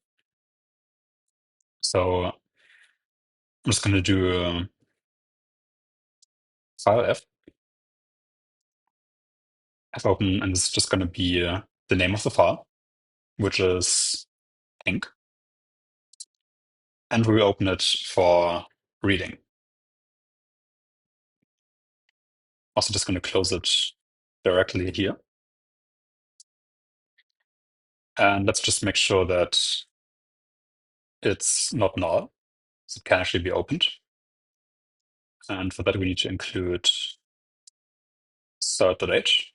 So I'm just going to do file f open, and it's just going to be the name of the file, which is ink. And we will open it for reading. Also just going to close it directly here. And let's just make sure that it's not null, so it can actually be opened. And for that, we need to include cert.h.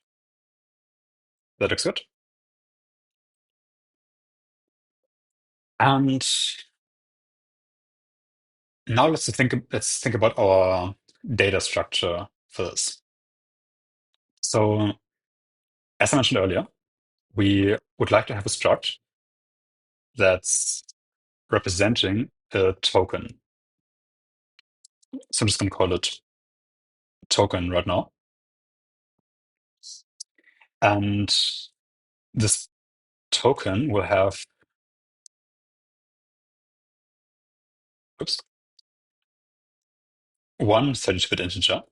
That looks good. And now let's think about our data structure for this. So as I mentioned earlier, we would like to have a struct that's representing a token. So I'm just going to call it token right now. And this token will have, oops, one 32-bit integer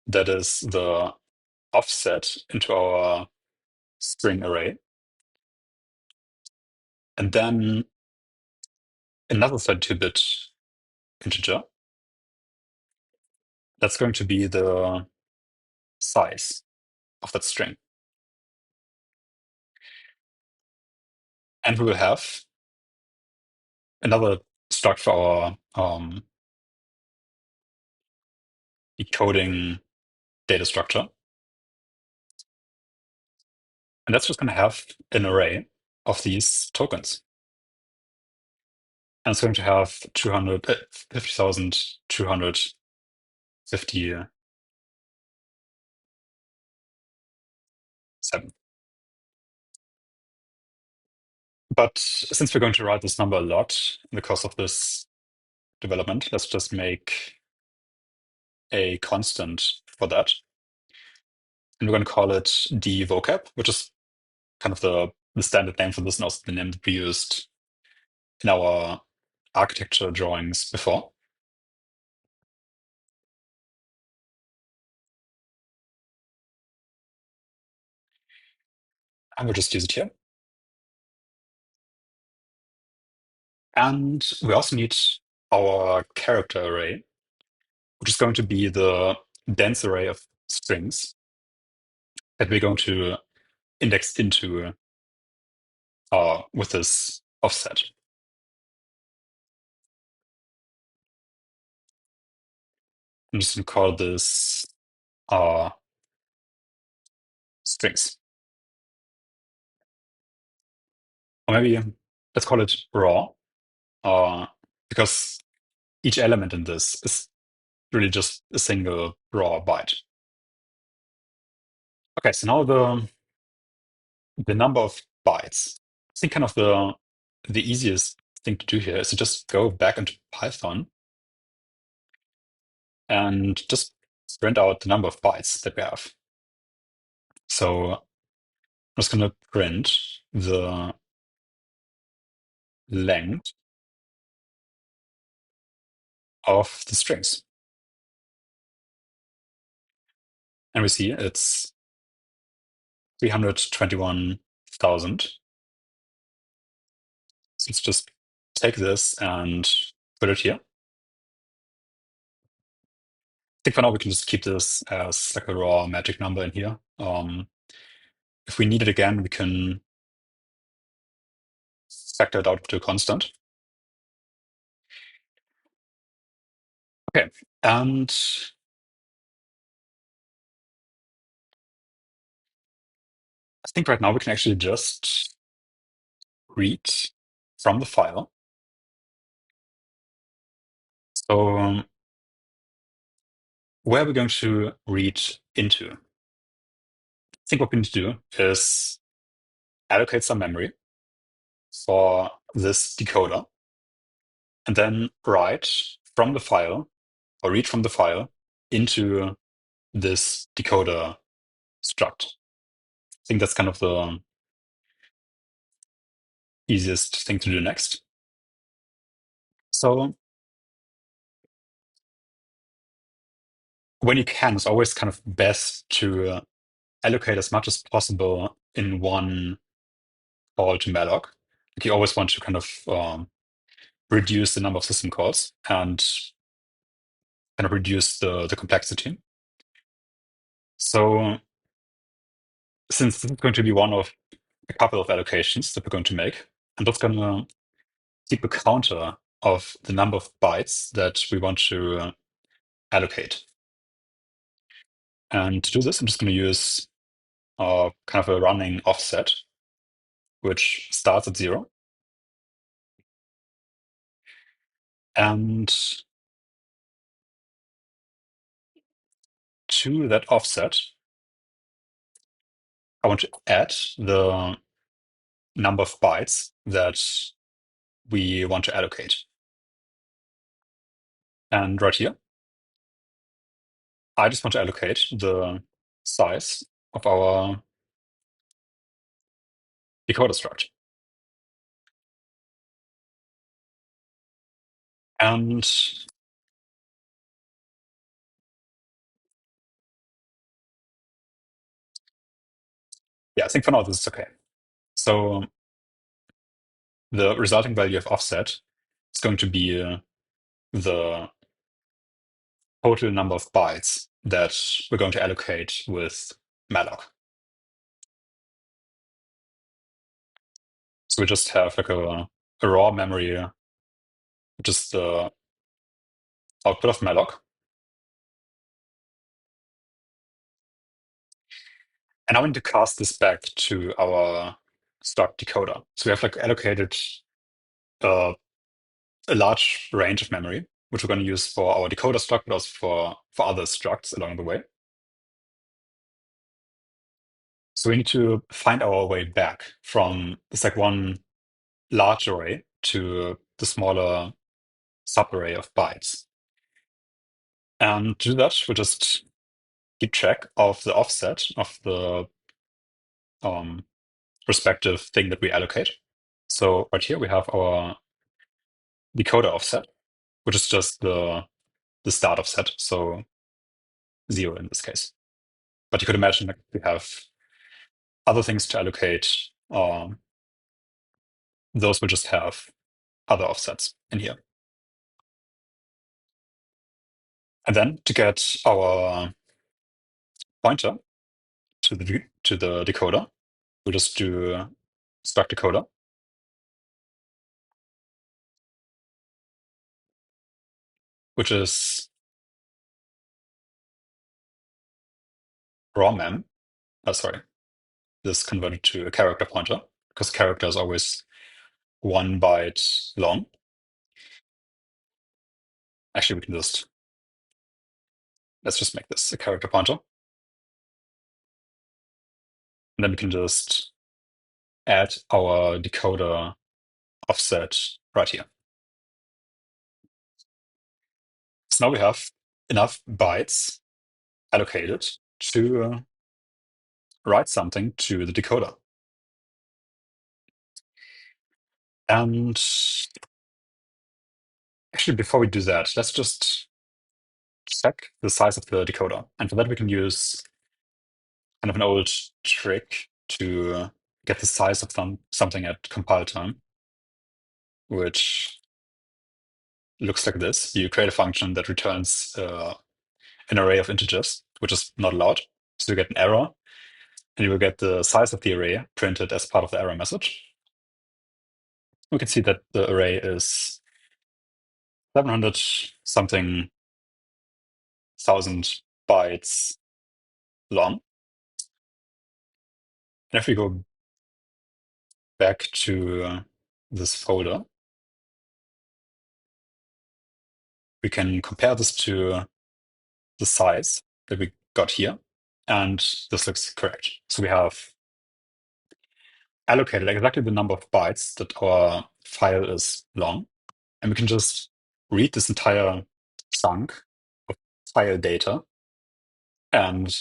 that is the offset into our string array, and then another 32-bit integer that's going to be the size of that string. And we will have another struct for our decoding data structure. And that's just going to have an array of these tokens. And it's going to have 50,257. But since we're going to write this number a lot in the course of this development, let's just make a constant for that. And we're going to call it the vocab, which is kind of the standard name for this and also the name that we used in our architecture drawings before. And we'll just use it here. And we also need our character array, which is going to be the dense array of strings that we're going to index into with this offset. I'm just going to call this strings. Or maybe let's call it raw, because each element in this is really just a single raw byte. Okay, so now the number of bytes. I think kind of the easiest thing to do here is to just go back into Python and just print out the number of bytes that we have. So I'm just going to print the length of the strings. And we see it's 321,000. So let's just take this and put it here. I think for now we can just keep this as like a raw magic number in here. If we need it again, we can factor it out to a constant. Okay, and I think right now we can actually just read from the file. So where are we going to read into? I think what we need to do is allocate some memory for this decoder and then write from the file or read from the file into this decoder struct. I think that's kind of the easiest thing to do next. So when you can, it's always kind of best to allocate as much as possible in one call to malloc. Like you always want to kind of reduce the number of system calls and kind of reduce the complexity. So since this is going to be one of a couple of allocations that we're going to make, I'm just going to keep a counter of the number of bytes that we want to allocate. And to do this, I'm just going to use kind of a running offset, which starts at 0. And to that offset, I want to add the number of bytes that we want to allocate. And right here, I just want to allocate the size of our decoder struct. And yeah, I think for now this is okay. So the resulting value of offset is going to be the total number of bytes that we're going to allocate with malloc. So we just have like a raw memory, which is the output of malloc. And now we need to cast this back to our struct decoder. So we have like allocated uh, a large range of memory, which we're going to use for our decoder struct, but also for other structs along the way. So we need to find our way back from this like one large array to the smaller subarray of bytes. And to do that, we'll just keep track of the offset of the um, respective thing that we allocate. So right here we have our decoder offset, which is just the start offset, so 0 in this case. But you could imagine that we have other things to allocate. Those will just have other offsets in here. And then to get our pointer to the decoder, we'll just do struct decoder, which is raw mem. Sorry, this converted to a character pointer because character is always 1 byte long. Actually, we can just let's just make this a character pointer, and then we can just add our decoder offset right here. So now we have enough bytes allocated to write something to the decoder. And actually, before we do that, let's just check the size of the decoder. And for that, we can use kind of an old trick to get the size of something at compile time, which looks like this. You create a function that returns an array of integers, which is not allowed. So you get an error, and you will get the size of the array printed as part of the error message. We can see that the array is 700 something thousand bytes long. And if we go back to this folder, we can compare this to the size that we got here, and this looks correct. So we have allocated exactly the number of bytes that our file is long, and we can just read this entire chunk of file data and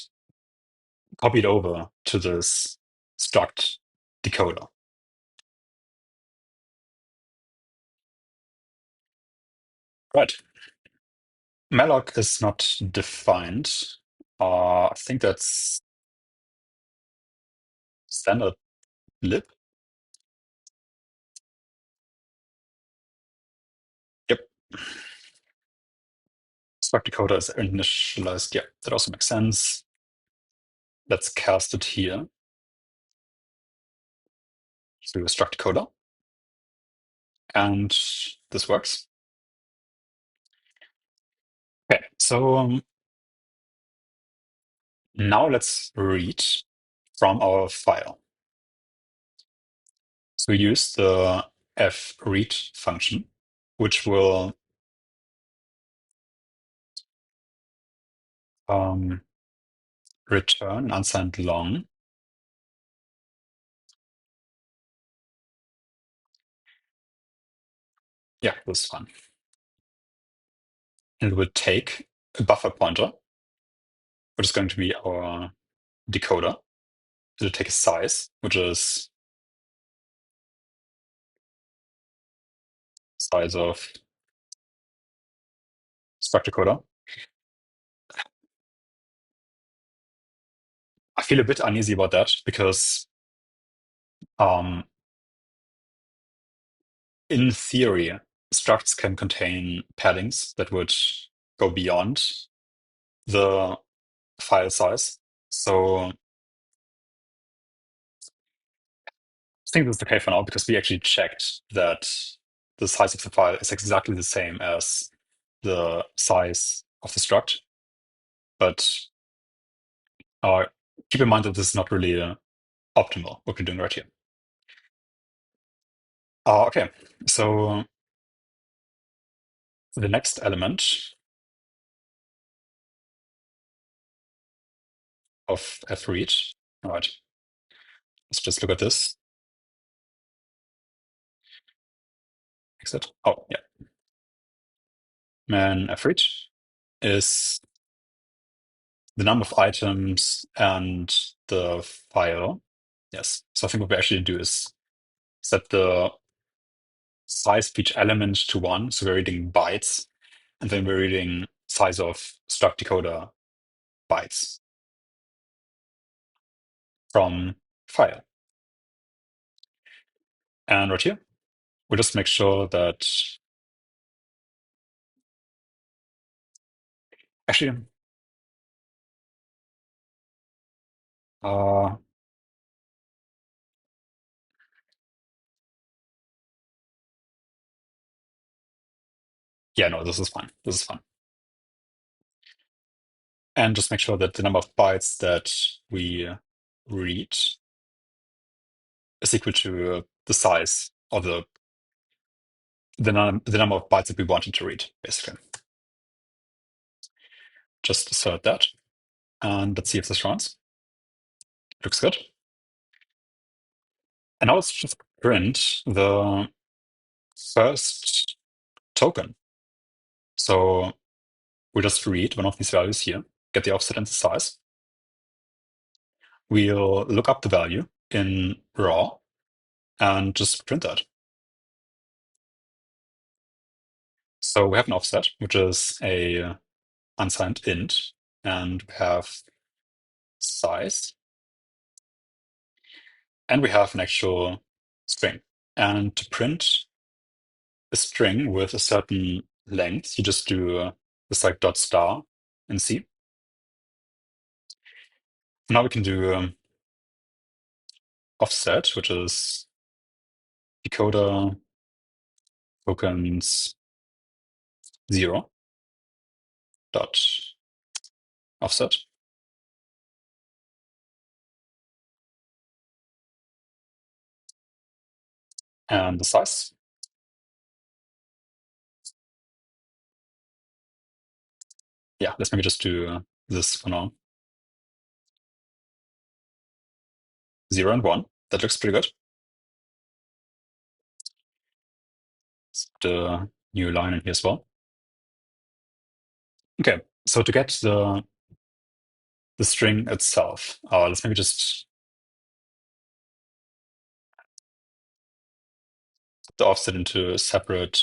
copy it over to this struct decoder. Right. Malloc is not defined. I think that's standard lib. Yep. Struct decoder is initialized. Yeah, that also makes sense. Let's cast it here through a struct decoder. And this works. Okay, so now let's read from our file. So we use the fread function, which will return an unsigned long. Yeah, this one. And it will take a buffer pointer which is going to be our decoder. It'll take a size, which is size of struct decoder. I feel a bit uneasy about that because um, in theory, structs can contain paddings that would go beyond the file size. So I think this is okay for now because we actually checked that the size of the file is exactly the same as the size of the struct. But uh, keep in mind that this is not really optimal, what we're doing right here. Okay, so the next element of fread, all right, let's just look at this. Exit. Oh, yeah. Man fread is the number of items and the file. Yes. So I think what we actually do is set the size of each element to 1. So we're reading bytes, and then we're reading size of struct decoder bytes from file. And right here, we'll just make sure that actually, uh, yeah, no, this is fine. This is fine. And just make sure that the number of bytes that we read is equal to the size of the number of bytes that we wanted to read, basically. Just assert that. And let's see if this runs. Looks good. And now let's just print the first token. So we'll just read one of these values here, get the offset and the size. We'll look up the value in raw and just print that. So we have an offset, which is a unsigned int, and we have size, and we have an actual string. And to print a string with a certain length, you just do this like dot star in C. Now we can do offset, which is decoder tokens 0 dot offset. And the size. Yeah, let's maybe just do this for now. 0 and 1. That looks pretty good. The new line in here as well. Okay, so to get the string itself, let's maybe just put the offset into a separate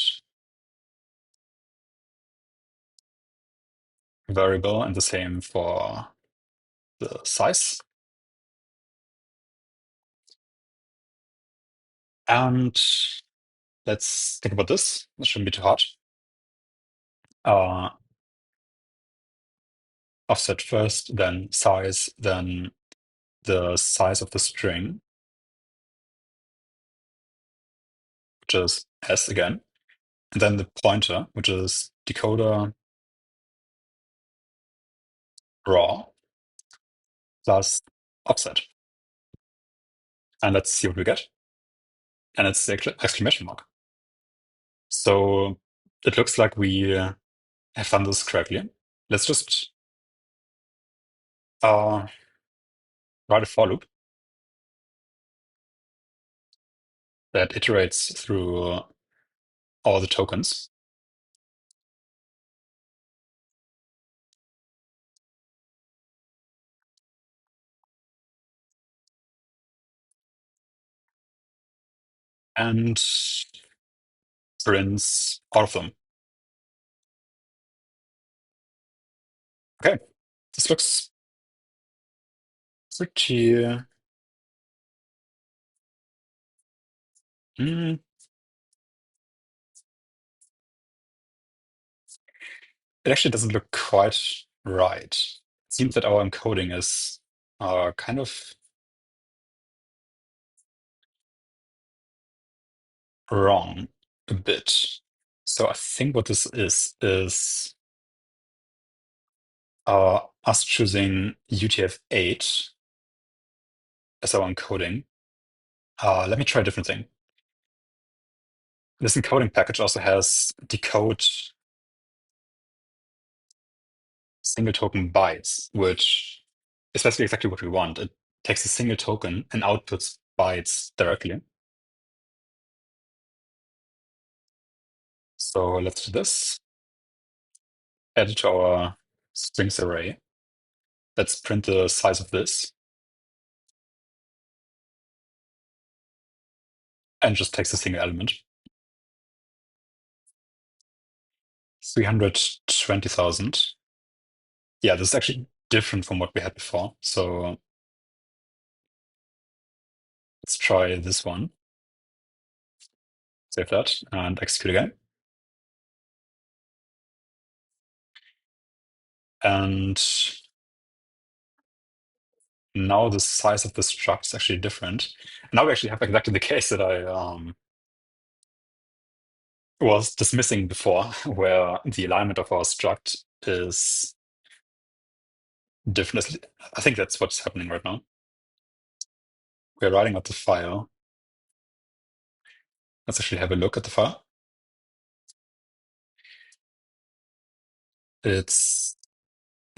variable, and the same for the size. And let's think about this. This shouldn't be too hard. Offset first, then size, then the size of the string, which is s again, and then the pointer, which is decoder raw plus offset. And let's see what we get. And it's the exclamation mark. So it looks like we have done this correctly. Let's just write a for loop that iterates through all the tokens. and prints all of them. Okay, this looks pretty. Mm, it actually doesn't look quite right. It seems that our encoding is kind of wrong a bit. So I think what this is us choosing UTF-8 as our encoding. Let me try a different thing. This encoding package also has decode single token bytes, which is basically exactly what we want. It takes a single token and outputs bytes directly. So let's do this. Add it to our strings array. Let's print the size of this. And just takes a single element. 320,000. Yeah, this is actually different from what we had before. So let's try this one. Save that and execute again. And now the size of the struct is actually different. Now we actually have exactly the case that I was dismissing before, where the alignment of our struct is different. I think that's what's happening right now. We're writing out the file. Let's actually have a look at the file.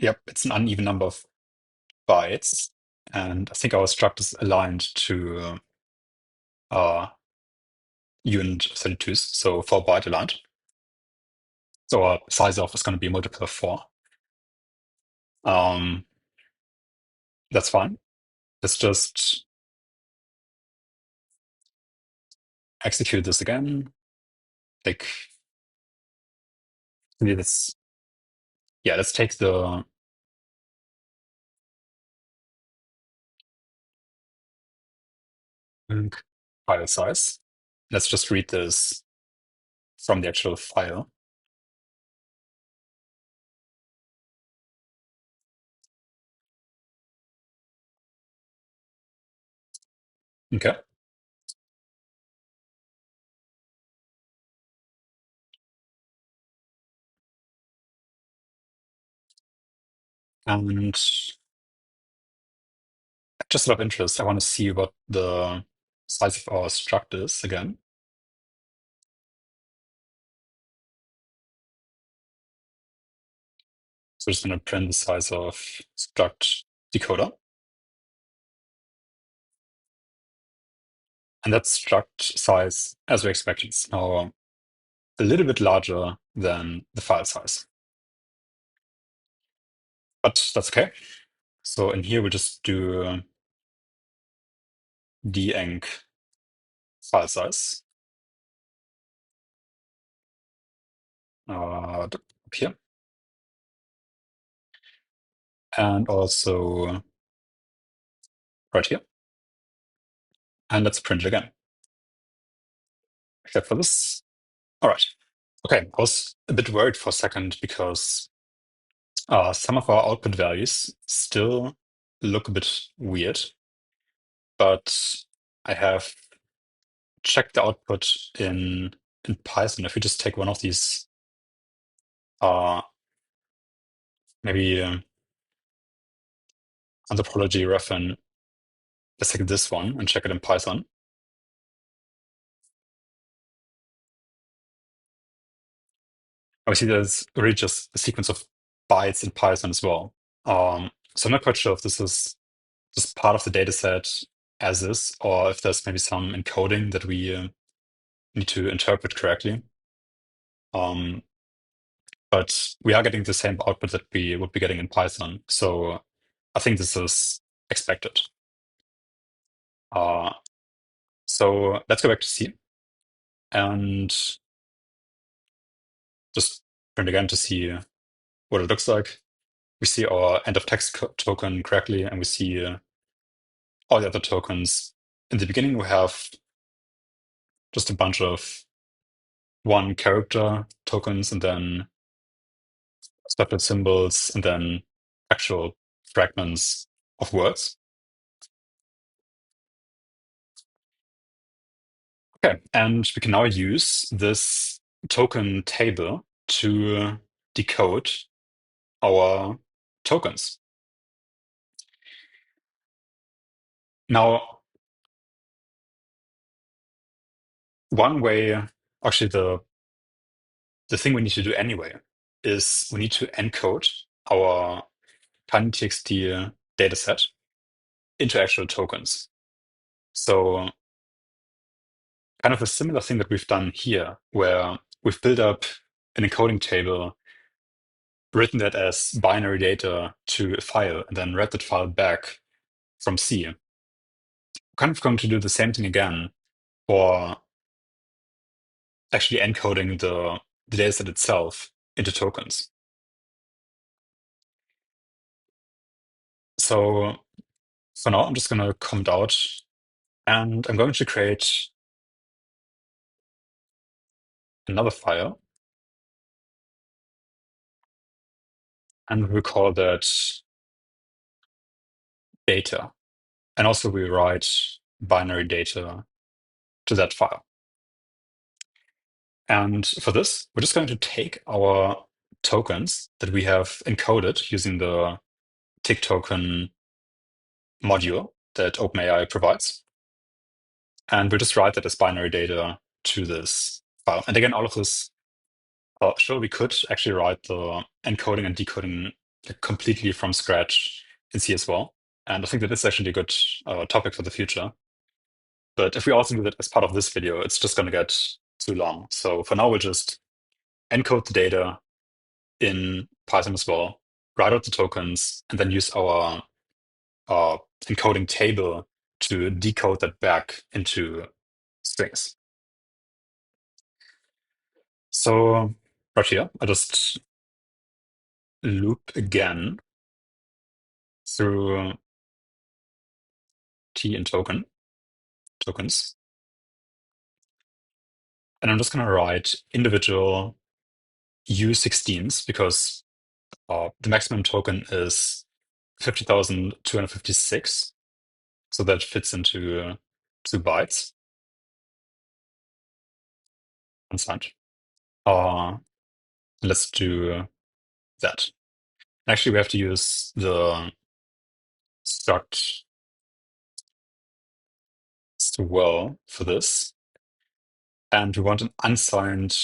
Yep, it's an uneven number of bytes. And I think our struct is aligned to uint 32s, so 4-byte aligned. So our size of is going to be a multiple of 4. That's fine. Let's just execute this again. Like, let's take the file size. Let's just read this from the actual file. Okay. And just out of interest, I want to see what the size of our struct is again. So just going to print the size of struct decoder. And that struct size, as we expected, is now a little bit larger than the file size. But that's okay. So in here, we just do denc file size. Up here. And also right here. And let's print it again. Except for this. All right. Okay, I was a bit worried for a second because some of our output values still look a bit weird, but I have checked the output in Python. If we just take one of these, maybe anthropology refn, let's take this one and check it in Python. Obviously, there's really just a sequence of bytes in Python as well. So I'm not quite sure if this is just part of the data set as is, or if there's maybe some encoding that we need to interpret correctly. But we are getting the same output that we would be getting in Python. So I think this is expected. So let's go back to C. and just print again to see what it looks like. We see our end of text token correctly, and we see all the other tokens. In the beginning, we have just a bunch of one character tokens, and then separate symbols, and then actual fragments of words. Okay, and we can now use this token table to decode our tokens. Now, one way, actually, the thing we need to do anyway is we need to encode our tiny.txt dataset into actual tokens. So, kind of a similar thing that we've done here, where we've built up an encoding table, written that as binary data to a file, and then read that file back from C. We're kind of going to do the same thing again for actually encoding the dataset itself into tokens. So for now, I'm just going to comment out, and I'm going to create another file, and we'll call that data. And also we write binary data to that file. And for this, we're just going to take our tokens that we have encoded using the tick token module that OpenAI provides. And we'll just write that as binary data to this file. And again, all of this, sure, we could actually write the encoding and decoding completely from scratch in C as well. And I think that is actually a good topic for the future. But if we also do that as part of this video, it's just going to get too long. So for now, we'll just encode the data in Python as well, write out the tokens, and then use our encoding table to decode that back into strings. So right here, I just loop again through T and tokens. And I'm just going to write individual U16s because the maximum token is 50,256. So that fits into 2 bytes. Unsigned. Let's do that. Actually, we have to use the struct as well for this. And we want an unsigned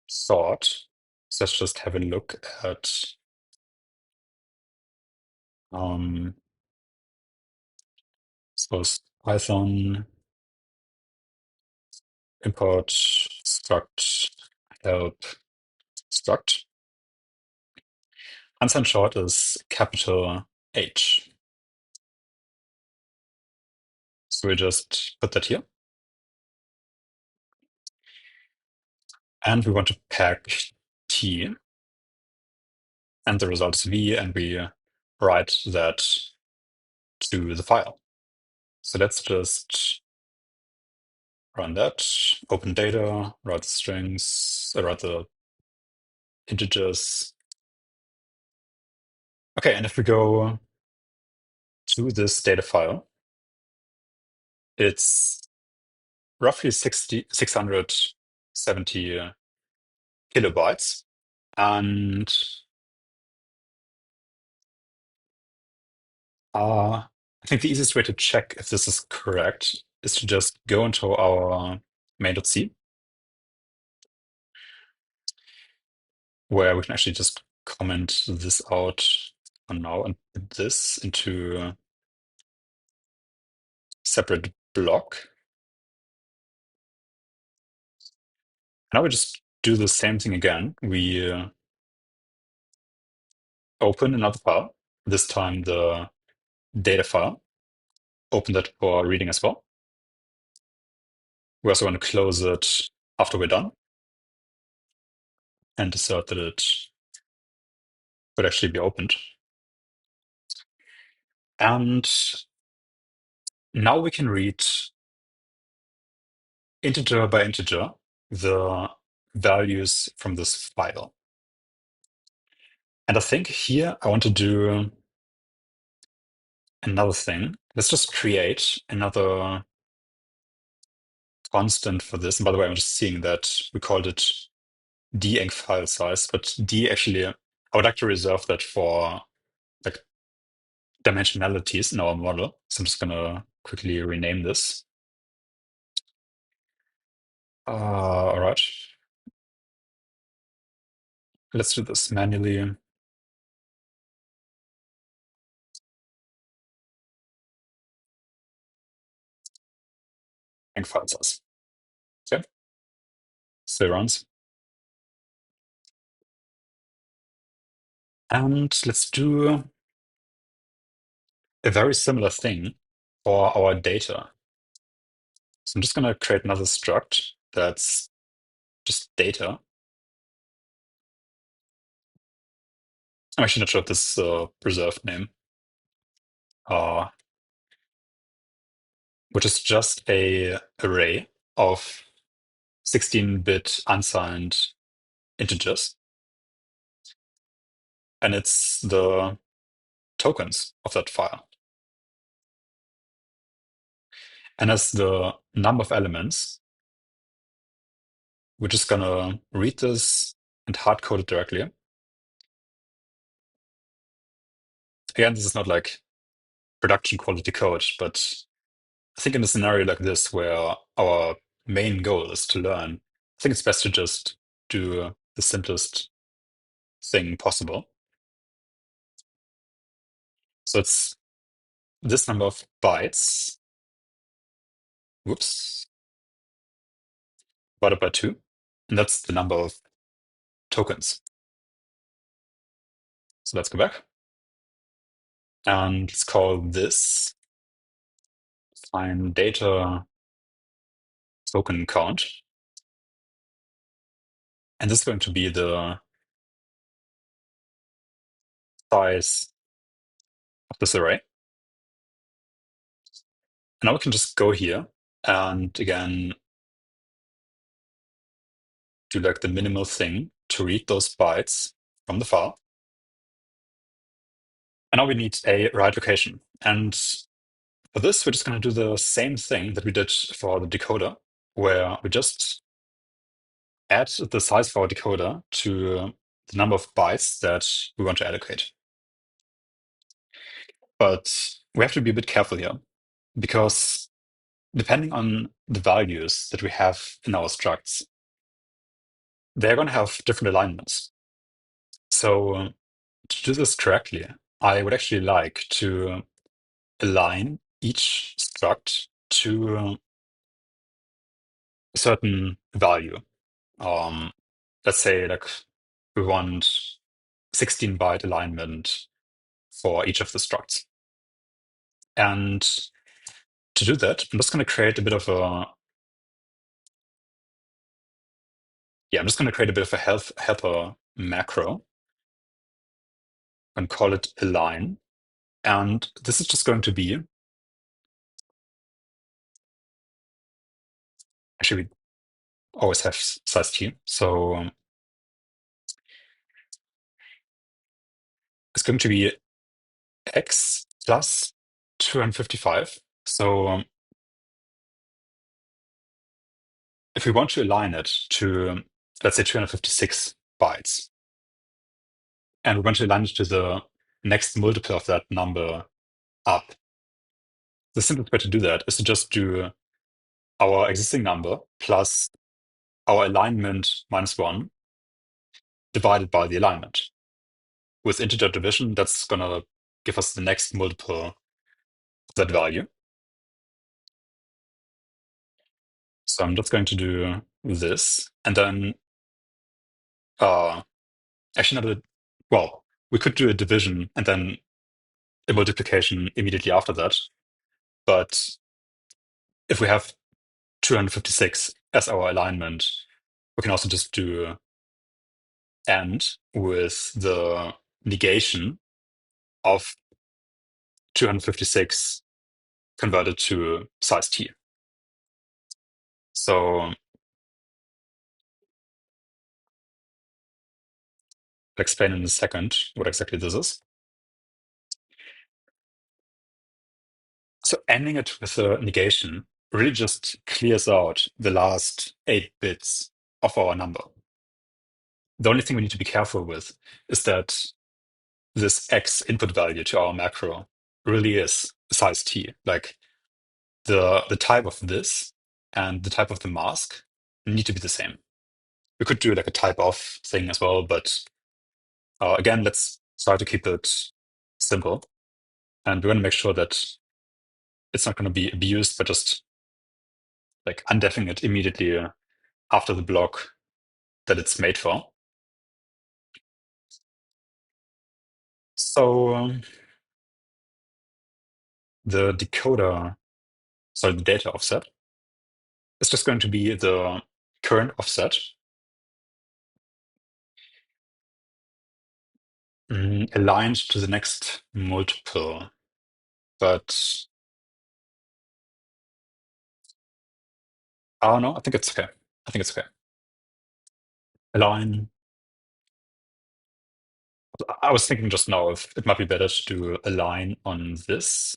sort. So let's just have a look at suppose Python import struct help struct. Unsigned short is capital H. So we just put that here. And we want to pack T. And the result is V, and we write that to the file. So let's just run that, open data, write the strings, write the integers. Okay, and if we go to this data file, it's roughly 670 kilobytes. And I think the easiest way to check if this is correct is to just go into our main.c, where we can actually just comment this out for now and put this into a separate block. Now we just do the same thing again. We open another file, this time the data file, open that for reading as well. We also want to close it after we're done and assert that it could actually be opened. And now we can read integer by integer the values from this file. And I think here I want to do another thing. Let's just create another constant for this. And by the way, I'm just seeing that we called it d-enc file size, but d actually, I would like to reserve that for like dimensionalities in our model. So I'm just going to quickly rename this. All right. Let's do this manually. And file size. Okay. Still runs. And let's do a very similar thing for our data. So I'm just going to create another struct that's just data. I'm actually not sure if this is a preserved name, which is just a array of 16-bit unsigned integers. And it's the tokens of that file. And as the number of elements, we're just going to read this and hard code it directly. Again, this is not like production quality code, but I think in a scenario like this where our main goal is to learn, I think it's best to just do the simplest thing possible. So it's this number of bytes, whoops, divided by 2, and that's the number of tokens. So let's go back. And let's call this find data token count. And this is going to be the size of this array. And now we can just go here and again do like the minimal thing to read those bytes from the file. And now we need a write location. And for this, we're just going to do the same thing that we did for the decoder, where we just add the size of our decoder to the number of bytes that we want to allocate. But we have to be a bit careful here, because depending on the values that we have in our structs, they're going to have different alignments. So to do this correctly, I would actually like to align each struct to a certain value. Let's say like we want 16-byte alignment for each of the structs. And to do that, I'm just going to create a bit of a helper macro and call it align. And this is just going to be, actually, we always have size t. So it's going to be x plus 255. So if we want to align it to, let's say, 256 bytes, and we want to align it to the next multiple of that number up, the simplest way to do that is to just do our existing number plus our alignment minus 1 divided by the alignment. With integer division, that's going to give us the next multiple of that value. So I'm just going to do this, and then actually not a, well, we could do a division and then a multiplication immediately after that. But if we have 256 as our alignment, we can also just do AND with the negation of 256 converted to size t. So I'll explain in a second what exactly this is. So ending it with a negation really just clears out the last 8 bits of our number. The only thing we need to be careful with is that this X input value to our macro really is size t. Like the type of this and the type of the mask need to be the same. We could do like a type of thing as well, but again, let's try to keep it simple. And we're going to make sure that it's not going to be abused, but just like undeffing it immediately after the block that it's made for. So the decoder, sorry, the data offset is just going to be the current offset aligned to the next multiple. But oh no, I think it's okay. I think it's okay. Align. I was thinking just now if it might be better to do align on this.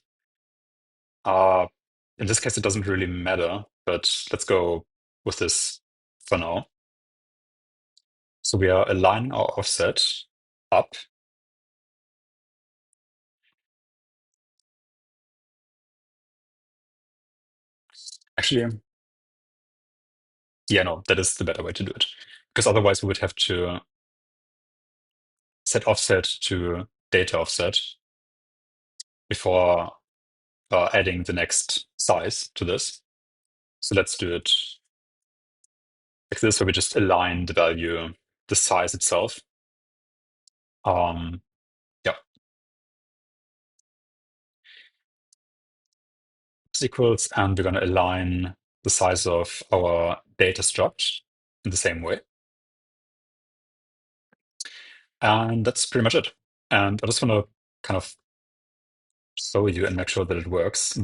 Uh, in this case, it doesn't really matter, but let's go with this for now. So we are aligning our offset up. Actually, yeah, no, that is the better way to do it. Because otherwise we would have to set offset to data offset before adding the next size to this. So let's do it like this, where we just align the value, the size itself. Yeah, this equals, and we're going to align the size of our data struct in the same way. And that's pretty much it. And I just want to kind of show you and make sure that it works,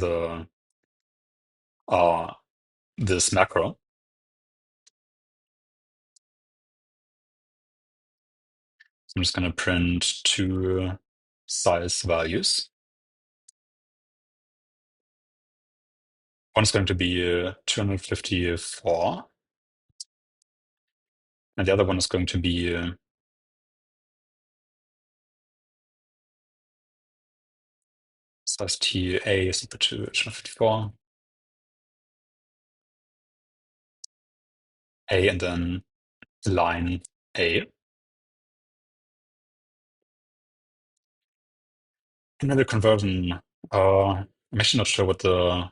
this macro. So I'm just going to print two size values. One is going to be 254, and the other one is going to be size t a is equal to 254, a, and then line a. And then the conversion, I'm actually not sure what the.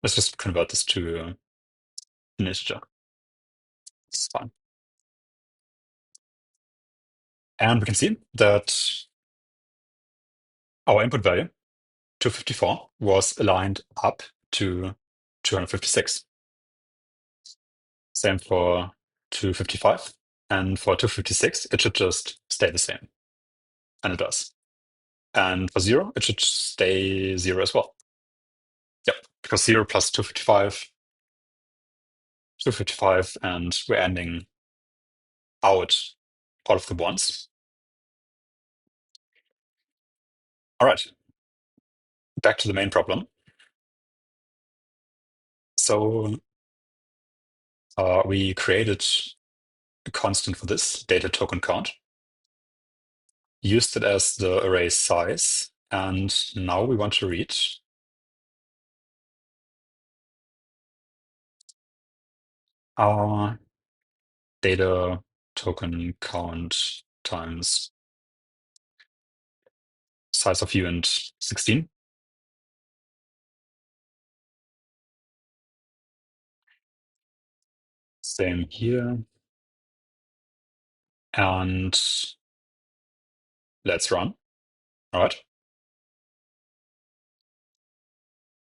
Let's just convert this to an integer. It's fine. And we can see that our input value, 254, was aligned up to 256. Same for 255. And for 256, it should just stay the same. And it does. And for 0, it should stay 0 as well. Yep, because 0 plus 255, 255, and we're ending out all of the ones. All right, back to the main problem. So we created a constant for this, data token count, used it as the array size, and now we want to read our data token count times size of uint 16. Same here. And let's run. All right.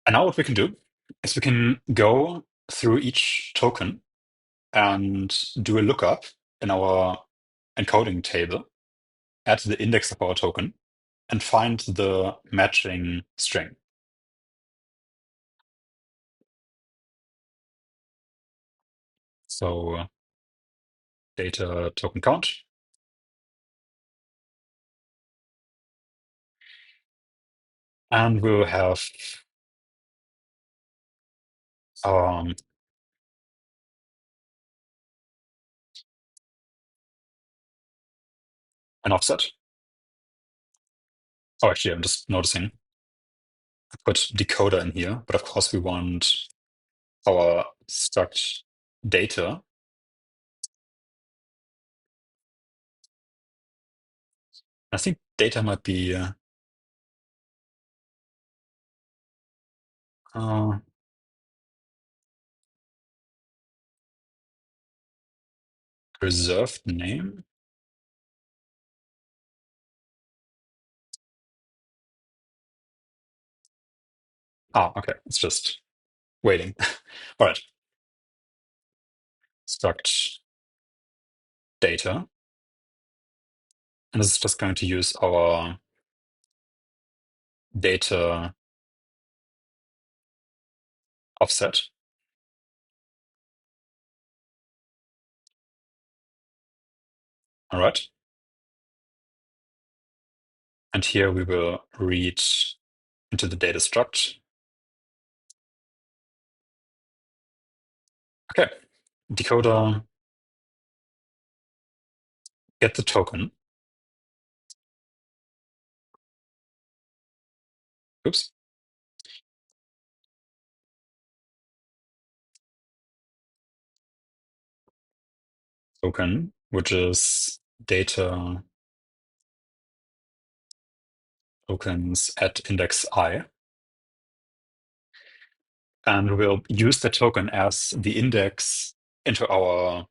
And now what we can do is we can go through each token and do a lookup in our encoding table at the index of our token and find the matching string. So data token count. And we'll have um, an offset. Oh, actually, I'm just noticing I put decoder in here, but of course we want our struct data. I think data might be uh, reserved name. Ah, okay. It's just waiting. All right. Struct data. And this is just going to use our data offset. All right. And here we will read into the data struct. Okay. Decoder get the token. Oops. Token, which is data tokens at index I. And we'll use the token as the index into our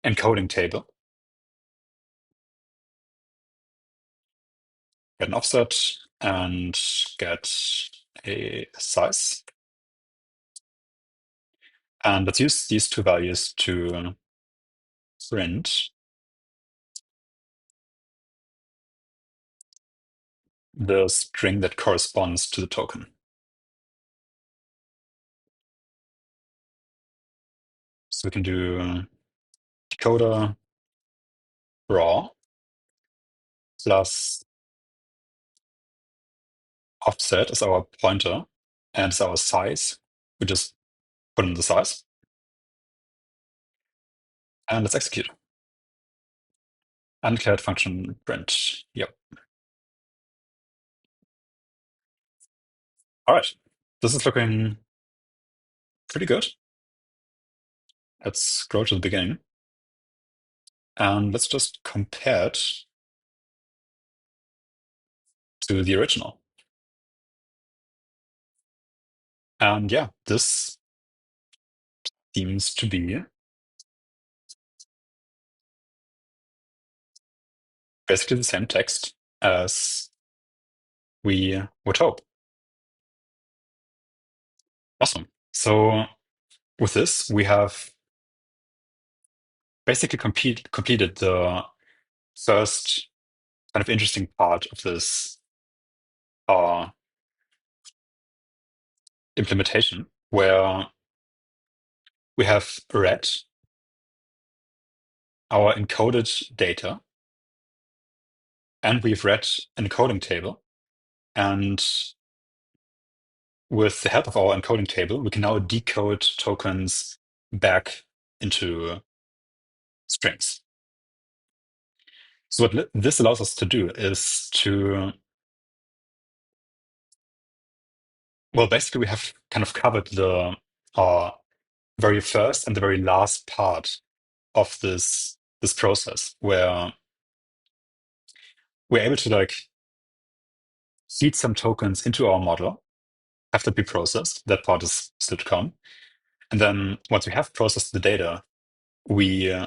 encoding table. Get an offset and get a size. And let's use these two values to print the string that corresponds to the token. So we can do decoder raw plus offset is our pointer and is our size. We just put in the size. And let's execute. Undeclared function print. Yep. All right. This is looking pretty good. Let's scroll to the beginning. And let's just compare it to the original. And yeah, this seems to be basically the same text as we would hope. Awesome. So with this, we have basically completed the first kind of interesting part of this uh, implementation, where we have read our encoded data and we've read an encoding table. And with the help of our encoding table, we can now decode tokens back into strings. So what this allows us to do is to, well, basically we have kind of covered the very first and the very last part of this process, where we're able to like feed some tokens into our model, have to be processed. That part is still to come. And then once we have processed the data, we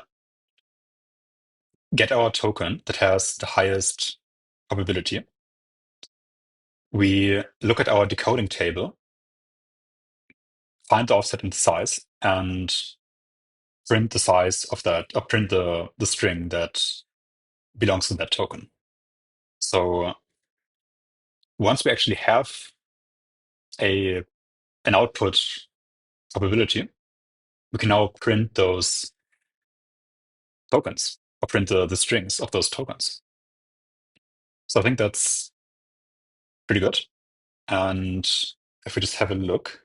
get our token that has the highest probability. we look at our decoding table, find the offset and size, and print the size of that, or print the string that belongs to that token. So once we actually have a an output probability, we can now print those tokens or print the strings of those tokens. So I think that's pretty good. And if we just have a look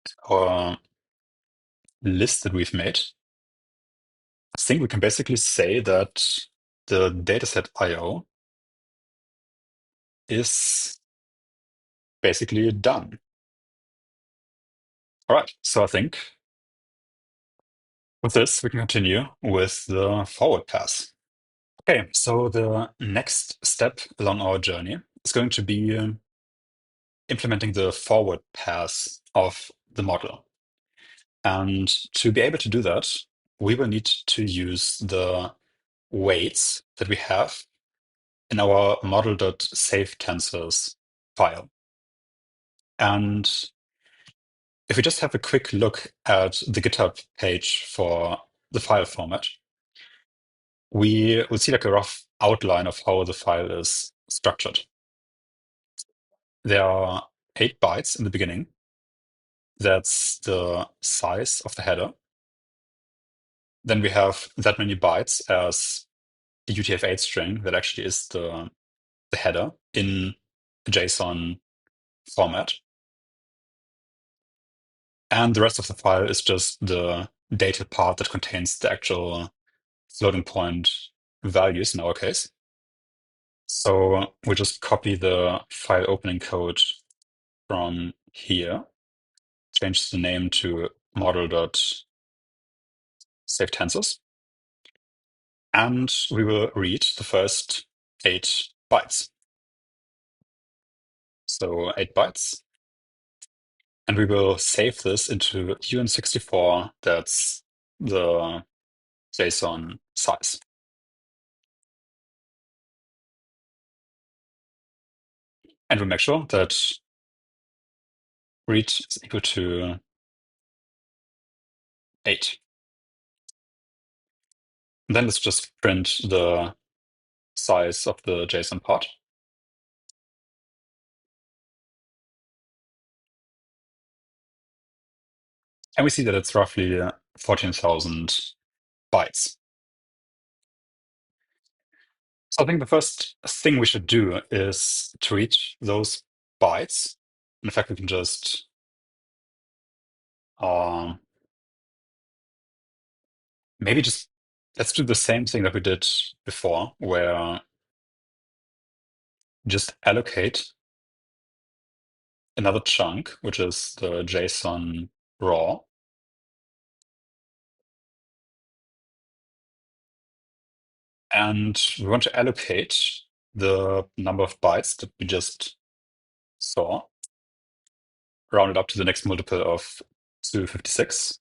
at our list that we've made, I think we can basically say that the dataset IO is basically done. All right, so I think with this, we can continue with the forward pass. Okay, so the next step along our journey is going to be implementing the forward pass of the model. And to be able to do that, we will need to use the weights that we have in our model.savetensors file. And if we just have a quick look at the GitHub page for the file format, we will see like a rough outline of how the file is structured. There are 8 bytes in the beginning. That's the size of the header. Then we have that many bytes as the UTF-8 string that actually is the header in a JSON format. And the rest of the file is just the data part that contains the actual floating point values in our case. So we just copy the file opening code from here, change the name to model.savetensors, and we will read the first 8 bytes. So 8 bytes. And we will save this into UN64. That's the JSON size. And we make sure that read is equal to 8. And then let's just print the size of the JSON part. And we see that it's roughly 14,000 bytes. So I think the first thing we should do is to read those bytes. In fact, we can just um, maybe just let's do the same thing that we did before, where just allocate another chunk, which is the JSON raw. And we want to allocate the number of bytes that we just saw, rounded up to the next multiple of 256.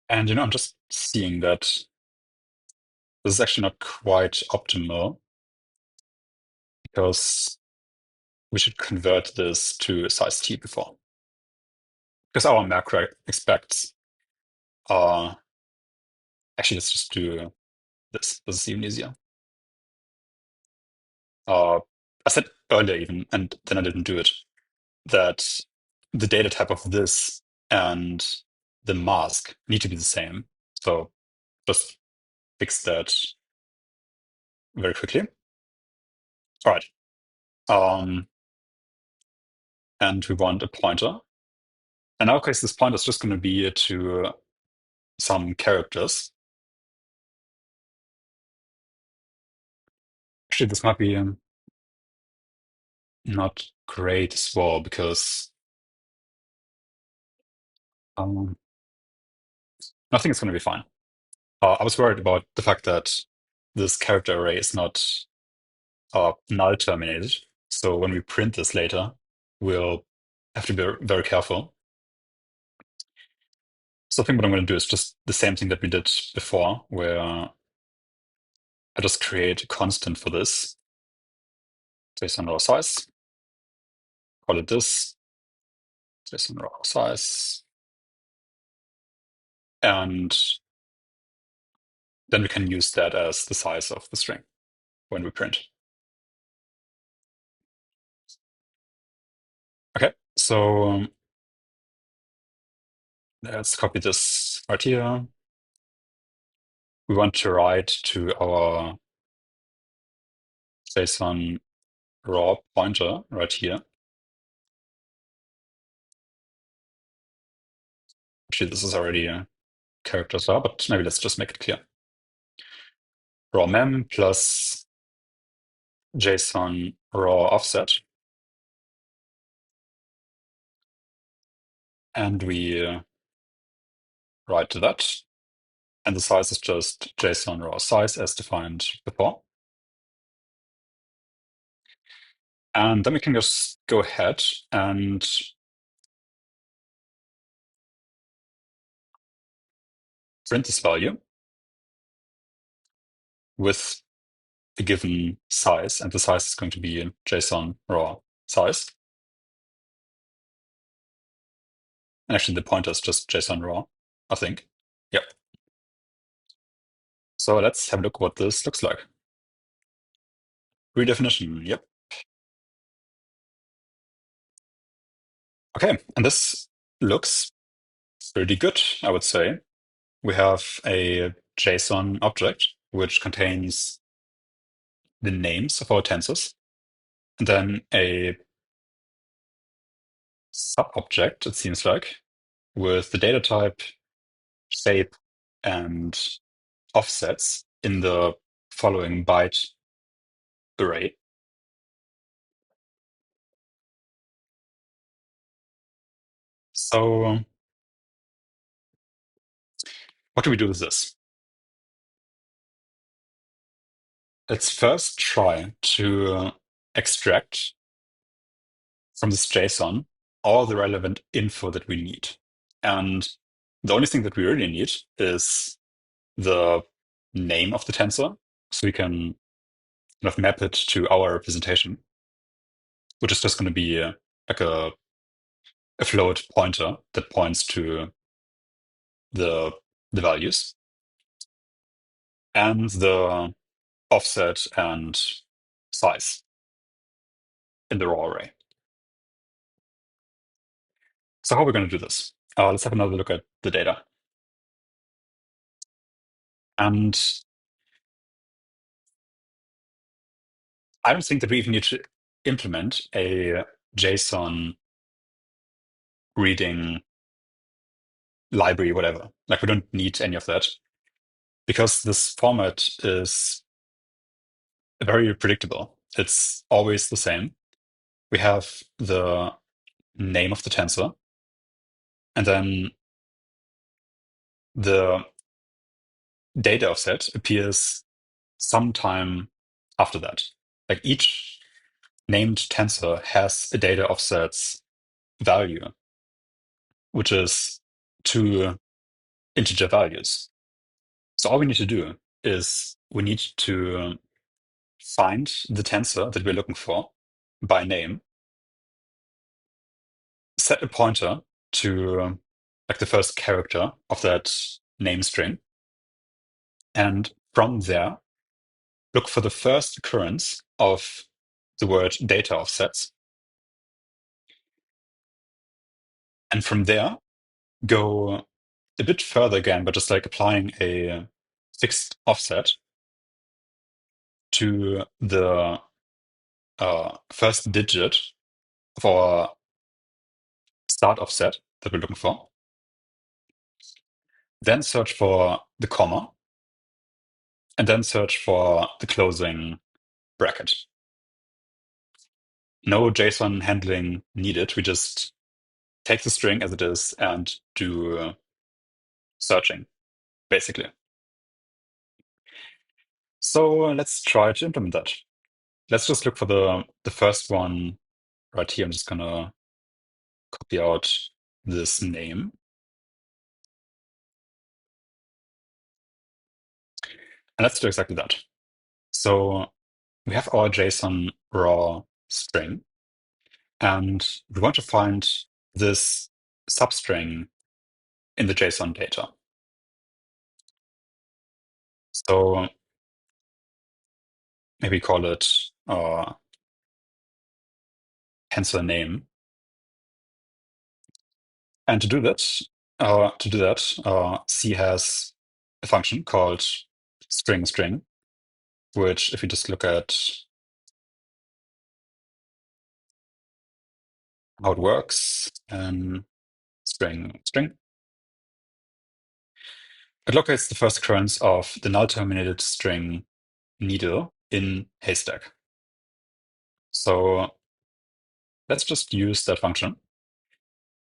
And I'm just seeing that this is actually not quite optimal because we should convert this to size t before. Because our macro expects, actually, let's just do this. This is even easier. I said earlier even, and then I didn't do it, that the data type of this and the mask need to be the same. So just fix that very quickly. All right. And we want a pointer. In our case, this pointer is just going to be to some characters. Actually, this might be not great as well because I think it's going to be fine. I was worried about the fact that this character array is not null terminated. So when we print this later, we'll have to be very careful. So I think what I'm going to do is just the same thing that we did before, where I just create a constant for this, JSON raw size, call it this, JSON raw size, and then we can use that as the size of the string when we print. Okay, so let's copy this right here. We want to write to our JSON raw pointer right here. Actually, this is already a characters raw, but maybe let's just make it clear. Raw mem plus JSON raw offset. And we write to that. And the size is just JSON raw size as defined before. And then we can just go ahead and print this value with a given size. And the size is going to be JSON raw size. And actually, the pointer is just JSON raw, I think. Yep. So let's have a look what this looks like. Redefinition. Yep. Okay. And this looks pretty good, I would say. We have a JSON object which contains the names of our tensors, and then a sub-object, it seems like, with the data type, shape, and offsets in the following byte array. So what do we do with this? Let's first try to extract from this JSON all the relevant info that we need. And the only thing that we really need is the name of the tensor, so we can kind of map it to our representation, which is just going to be like a float pointer that points to the values, and the offset and size in the raw array. So how are we going to do this? Let's have another look at the data. And I don't think that we even need to implement a JSON reading library, whatever. Like, we don't need any of that because this format is very predictable. It's always the same. We have the name of the tensor, and then the data offset appears sometime after that. Like, each named tensor has a data offset's value, which is two integer values. So all we need to do is we need to find the tensor that we're looking for by name, set a pointer to like the first character of that name string, and from there look for the first occurrence of the word data offsets, and from there go a bit further again, but just like applying a fixed offset to the first digit of our start offset that we're looking for, then search for the comma, and then search for the closing bracket. No JSON handling needed. We just take the string as it is and do searching, basically. So let's try to implement that. let's just look for the first one right here. I'm just gonna copy out this name. And let's do exactly that. So we have our JSON raw string, and we want to find this substring in the JSON data. So maybe call it tensor name. And to do that, C has a function called string, which if you just look at how it works, string, it locates the first occurrence of the null terminated string needle in haystack. So let's just use that function.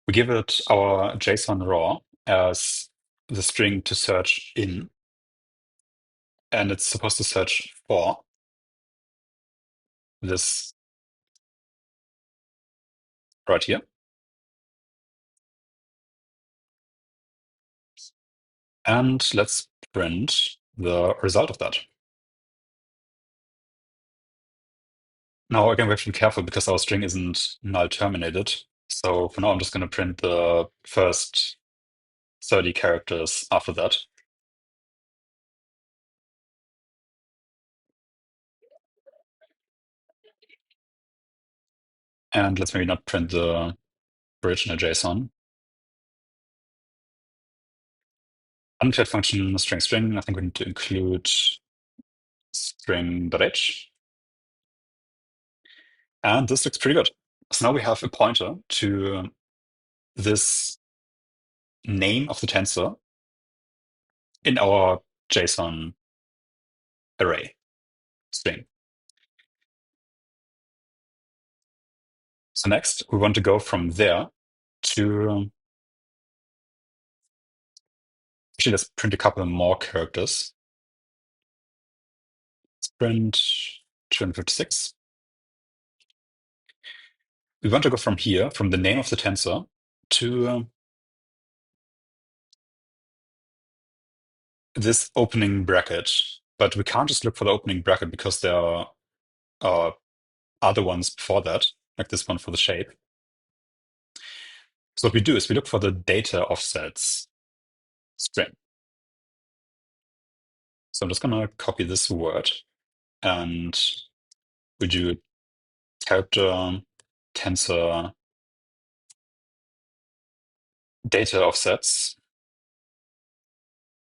We give it our JSON raw as the string to search in, and it's supposed to search for this right here. And let's print the result of that. Now, again, we have to be careful because our string isn't null terminated. So for now, I'm just going to print the first 30 characters after that. And let's maybe not print the original JSON. Undeclared function string. I think we need to include string.h. And this looks pretty good. So now we have a pointer to this name of the tensor in our JSON array string. So next, we want to go from there to actually let's print a couple more characters. Let's print 256. We want to go from here, from the name of the tensor, to this opening bracket. But we can't just look for the opening bracket because there are other ones before that, like this one for the shape. So what we do is we look for the data offsets string. So I'm just going to copy this word, and we do character tensor data offsets.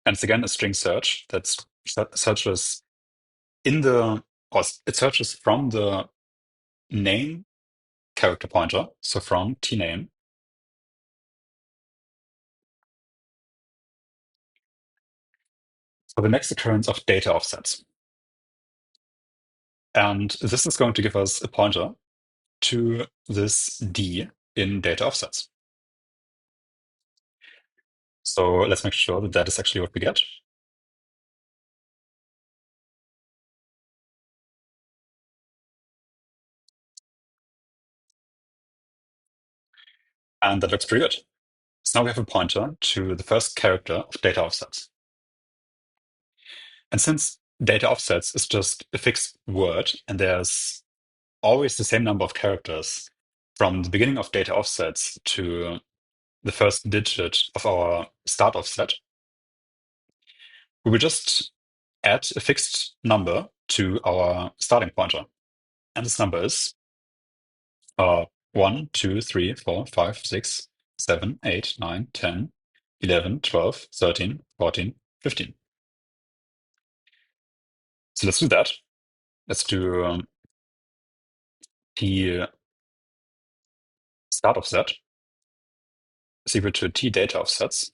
And it's again a string search that searches it searches from the name character pointer, so from tname, for the next occurrence of data offsets. And this is going to give us a pointer to this D in data offsets. So let's make sure that that is actually what we get. And that looks pretty good. So now we have a pointer to the first character of data offsets. And since data offsets is just a fixed word, and there's always the same number of characters from the beginning of data offsets to the first digit of our start offset, we will just add a fixed number to our starting pointer. And this number is 1, 2, 3, 4, 5, 6, 7, 8, 9, 10, 11, 12, 13, 14, 15. So let's do that. Let's do the start offset is equal to t data offsets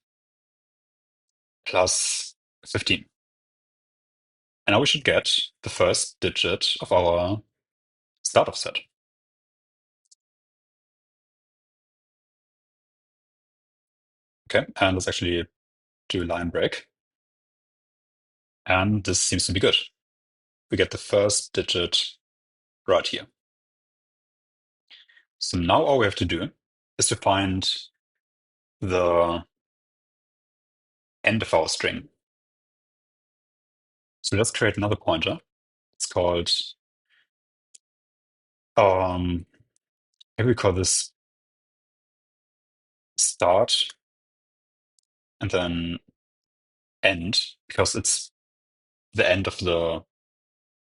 plus 15. And now we should get the first digit of our start offset. Okay, and let's actually do line break. And this seems to be good. We get the first digit right here. So now all we have to do is to find the end of our string. So let's create another pointer. It's called, maybe we call this start and then end, because it's the end of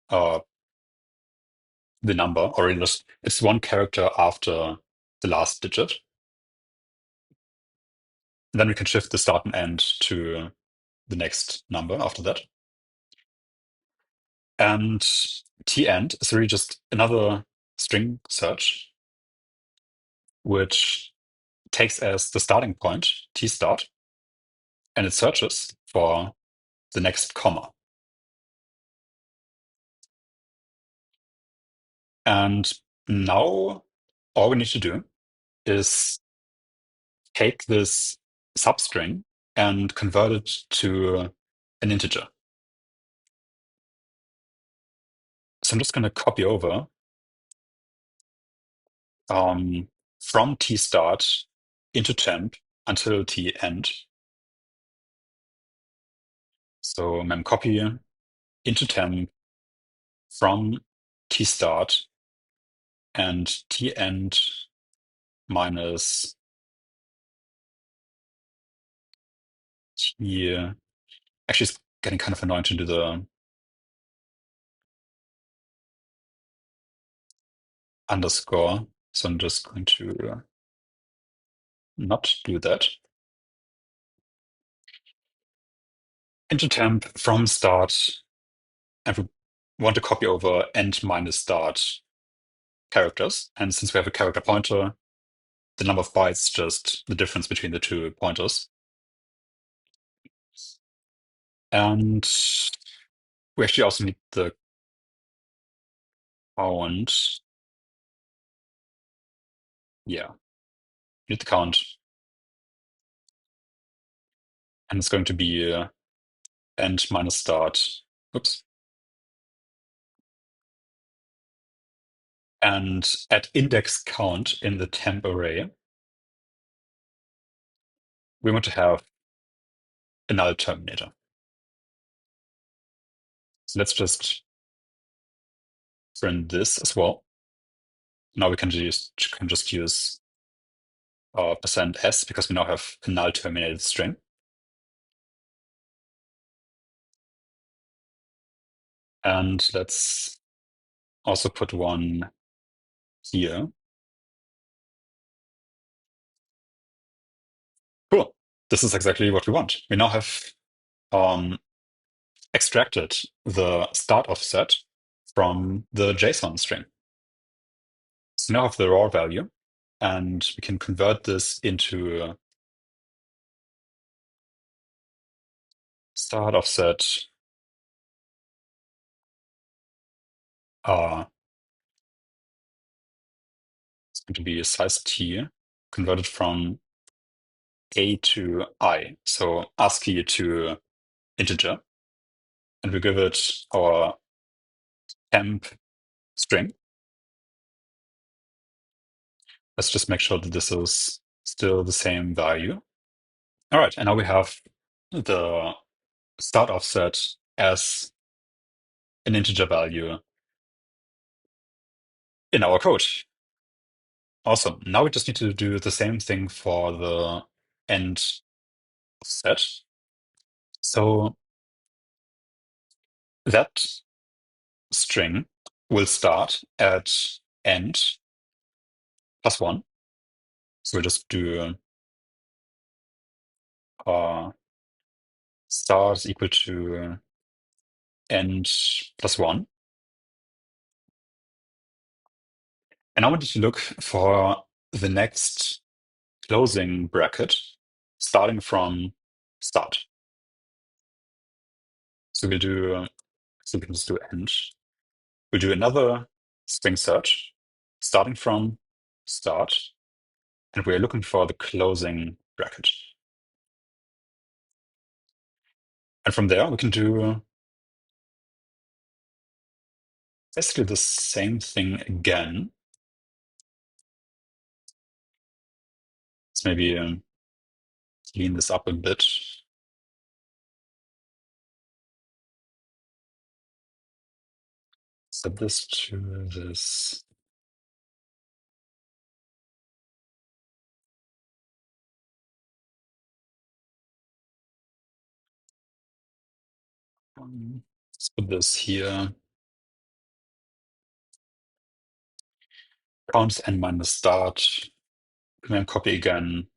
uh, the number, or it's one character after the last digit. And then we can shift the start and end to the next number after that. And t-end is really just another string search, which takes as the starting point t-start, and it searches for the next comma. And now all we need to do is take this substring and convert it to an integer. So I'm just going to copy over from t-start into temp until t-end. So memcopy into temp from t-start and t-end minus t. Actually, it's getting kind of annoying to do the underscore. So I'm just going to not do that. Into temp from start, and we want to copy over end minus start characters. And since we have a character pointer, the number of bytes is just the difference between the two pointers. And we actually also need the count. Yeah, need the count. And it's going to be end minus start. Oops. And at index count in the temp array, we want to have a null terminator. So let's just print this as well. Now we can just use %s because we now have a null terminated string. And let's also put one here. Cool. This is exactly what we want. We now have extracted the start offset from the JSON string. So now we have the raw value, and we can convert this into start offset it's going to be a size t converted from a to I, so ASCII to integer, and we give it our temp string. Let's just make sure that this is still the same value. All right, and now we have the start offset as an integer value in our code. Awesome. Now we just need to do the same thing for the end offset. So that string will start at end +1. So we'll just do start is equal to end +1. And I wanted to look for the next closing bracket starting from start. So we can just do end. We'll do another string search starting from start, and we're looking for the closing bracket. And from there, we can do Basically the same thing again. Let's maybe clean this up a bit. Set this to this. Let's put this here. Counts n minus start. And then copy again.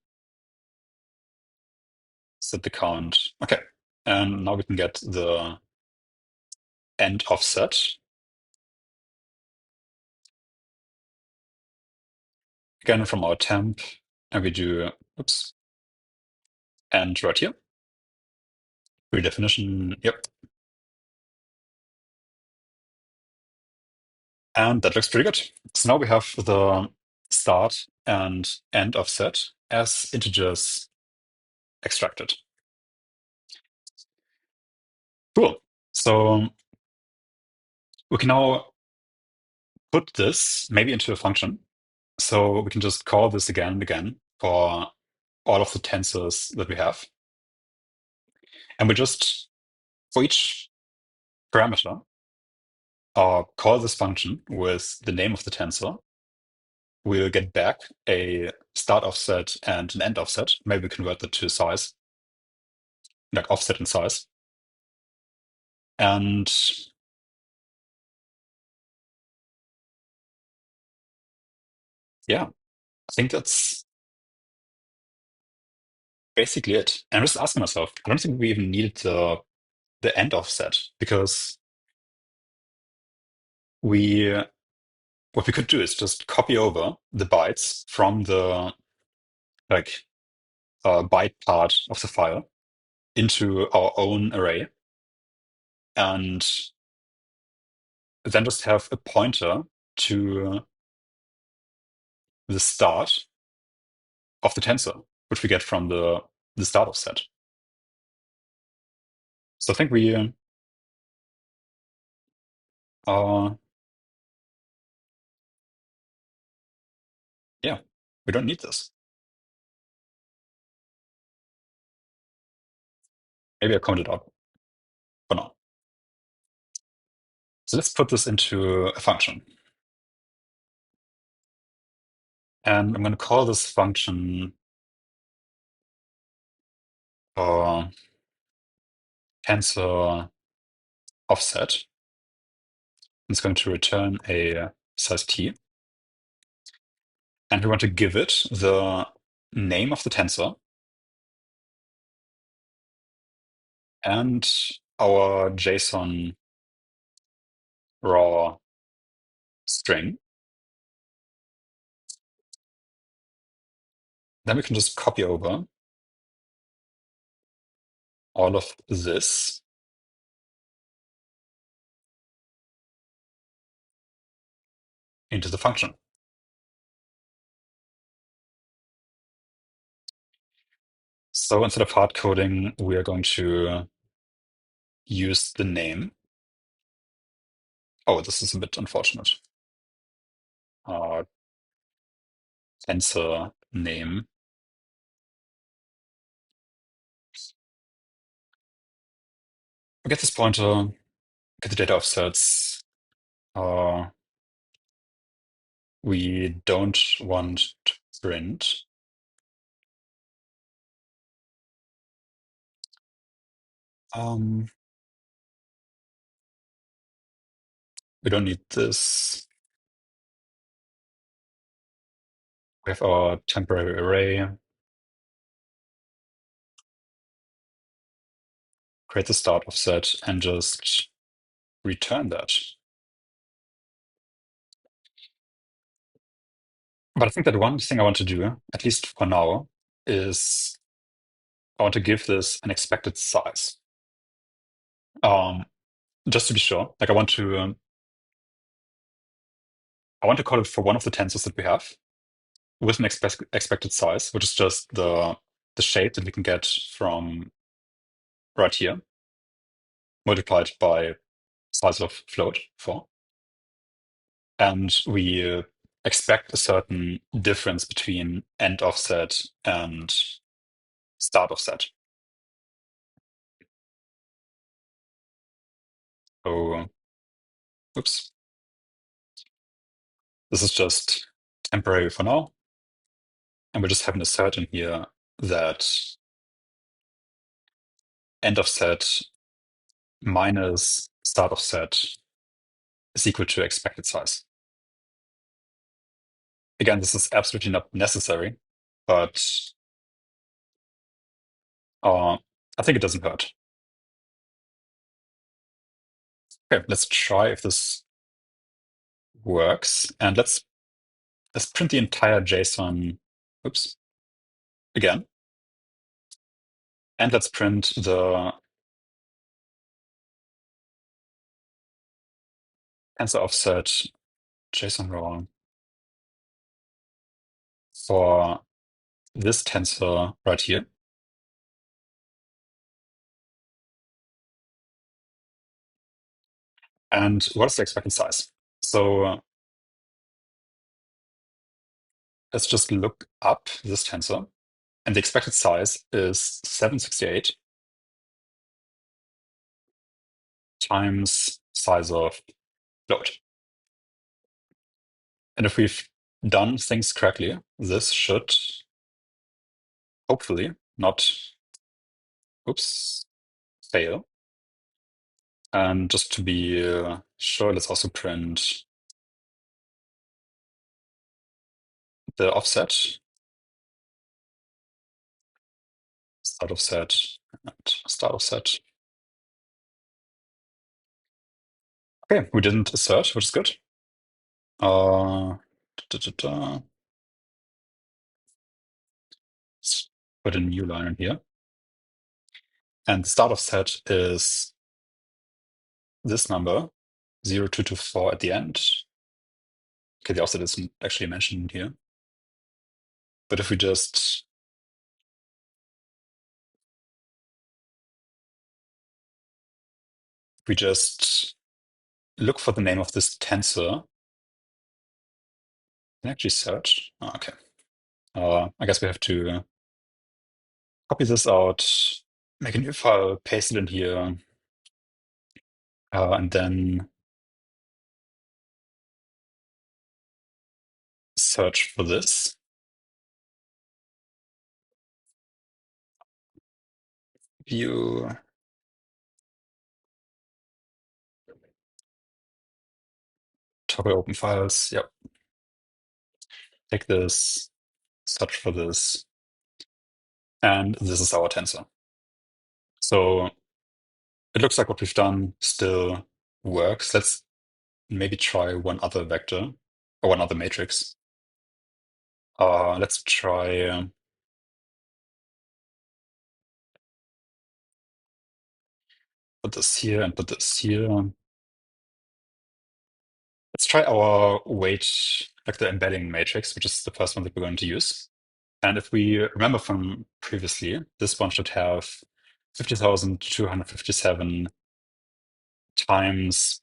Set the count. Okay. And now we can get the end offset. Again from our temp. And we do, oops, and right here. Redefinition. Yep. And that looks pretty good. So now we have the start and end offset as integers extracted. Cool. So we can now put this maybe into a function. So we can just call this again and again for all of the tensors that we have. And we just, for each parameter, call this function with the name of the tensor. We'll get back a start offset and an end offset. Maybe we convert that to size, like offset and size. And yeah, I think that's basically it. And I'm just asking myself, I don't think we even needed the end offset because we what we could do is just copy over the bytes from the like byte part of the file into our own array and then just have a pointer to the start of the tensor, which we get from the start offset. So I think we yeah, we don't need this. Maybe I commented out for now. So let's put this into a function. And I'm going to call this function tensor offset. It's going to return a size t. And we want to give it the name of the tensor and our JSON raw string. Then we can just copy over all of this into the function. So instead of hard coding, we are going to use the name. Oh, this is a bit unfortunate. Tensor name. We get this pointer, get the data offsets. We don't want to print. We don't need this. We have our temporary array. Create the start offset and just return that. But I think that one thing I want to do, at least for now, is I want to give this an expected size. Just to be sure, like I want to call it for one of the tensors that we have with an expected size, which is just the shape that we can get from right here, multiplied by size of float 4. And we expect a certain difference between end offset and start offset. So, oops, this is just temporary for now. And we're just having a assert in here that end offset minus start offset is equal to expected size. Again, this is absolutely not necessary, but I think it doesn't hurt. Okay, let's try if this works. And let's print the entire JSON, oops, again. And let's print the tensor offset JSON raw for this tensor right here. And what's the expected size? So let's just look up this tensor. And the expected size is 768 times size of float. And if we've done things correctly, this should hopefully not, oops, fail. And just to be sure, let's also print the offset, start offset, and start offset. Okay, we didn't assert, which is good. Da, da, da, da. Let's put a new line in here. And the start offset is this number, 0224 at the end. Okay, the offset isn't actually mentioned here. But if we just look for the name of this tensor, can I actually search? Oh, okay. I guess we have to copy this out, make a new file, paste it in here, and then search for this. View. Toggle open files. Yep. Take this, search for this, and this is our tensor. So it looks like what we've done still works. Let's maybe try one other vector or one other matrix. Let's try put this here and put this here. Let's try our weight, like the embedding matrix, which is the first one that we're going to use. And if we remember from previously, this one should have 50,257 times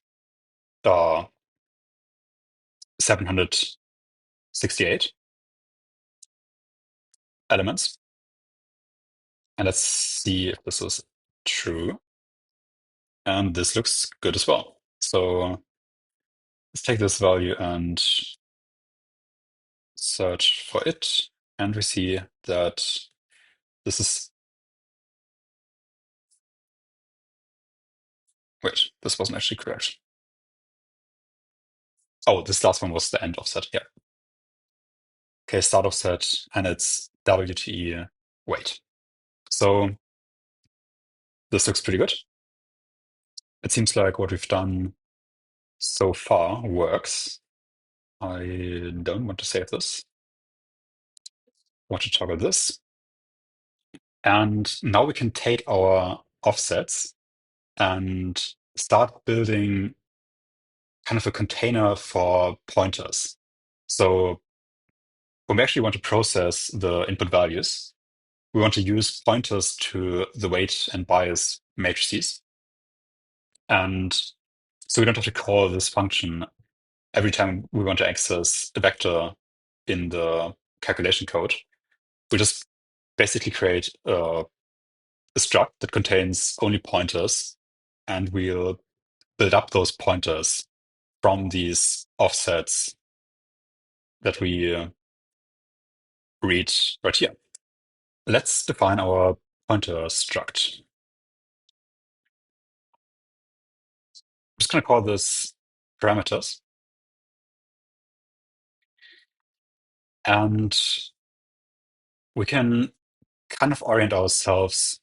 768 elements. And let's see if this is true. And this looks good as well. So let's take this value and search for it. And we see that this is, wait, this wasn't actually correct. Oh, this last one was the end offset. Yeah. Okay, start offset, and it's WTE weight. So this looks pretty good. It seems like what we've done so far works. I don't want to save this. I want to toggle this. And now we can take our offsets and start building kind of a container for pointers. So when we actually want to process the input values, we want to use pointers to the weight and bias matrices. And so we don't have to call this function every time we want to access a vector in the calculation code, we just basically create a struct that contains only pointers, and we'll build up those pointers from these offsets that we read right here. Let's define our pointer struct. I'm just going to call this parameters. And we can kind of orient ourselves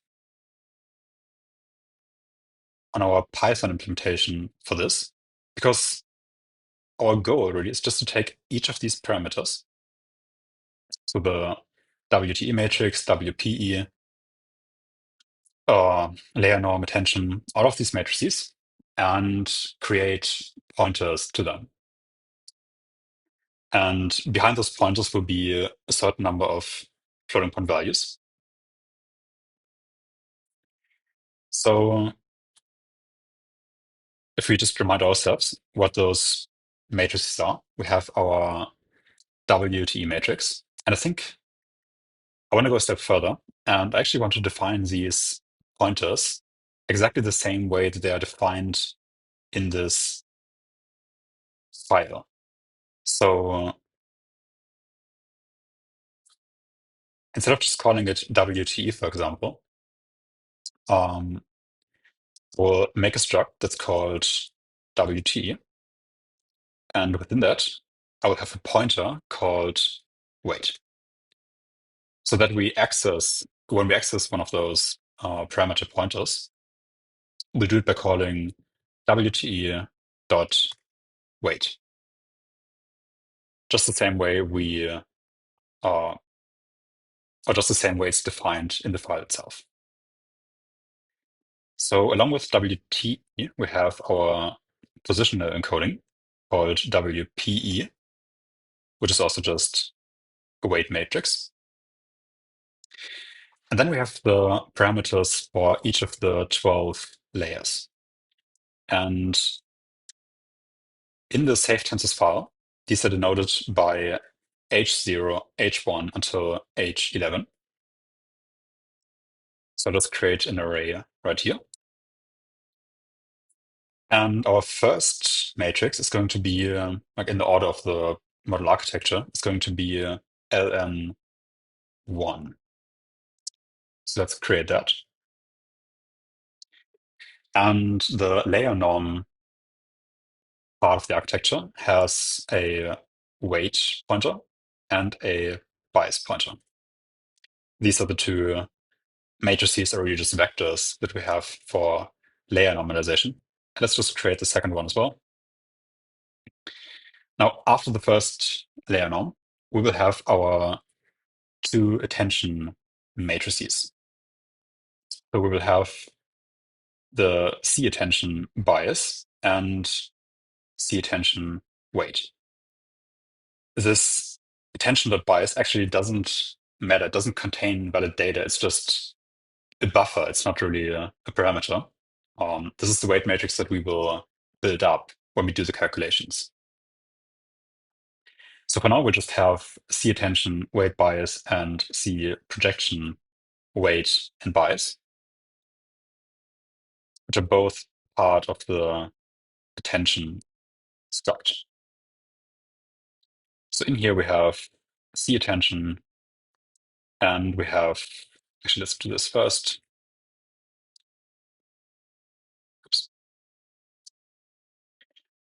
on our Python implementation for this, because our goal really is just to take each of these parameters, so the WTE matrix, WPE, layer norm, attention, all of these matrices, and create pointers to them. And behind those pointers will be a certain number of floating point values. So if we just remind ourselves what those matrices are, we have our WTE matrix. And I think I want to go a step further, and I actually want to define these pointers exactly the same way that they are defined in this file. So instead of just calling it WTE, for example, um, we'll make a struct that's called WTE. And within that, I will have a pointer called weight. So that when we access one of those parameter pointers, we'll do it by calling WTE dot weight. Just the same way or just the same way it's defined in the file itself. So along with WTE, we have our positional encoding called WPE, which is also just a weight matrix. And then we have the parameters for each of the 12 layers. And in the safe tensors file, these are denoted by H0, H1 until H11. So let's create an array right here. And our first matrix is going to be, like in the order of the model architecture, it's going to be LN1. So let's create that. And the layer norm part of the architecture has a weight pointer and a bias pointer. These are the two matrices, or really just vectors, that we have for layer normalization. And let's just create the second one as well. Now, after the first layer norm, we will have our two attention matrices. So we will have the C attention bias and C attention weight. This attention.bias actually doesn't matter. It doesn't contain valid data. It's just a buffer. It's not really a parameter. This is the weight matrix that we will build up when we do the calculations. So for now, we just have C attention, weight bias, and C projection, weight, and bias, which are both part of the attention struct. So in here we have C attention, and we have, actually, let's do this first. Oops.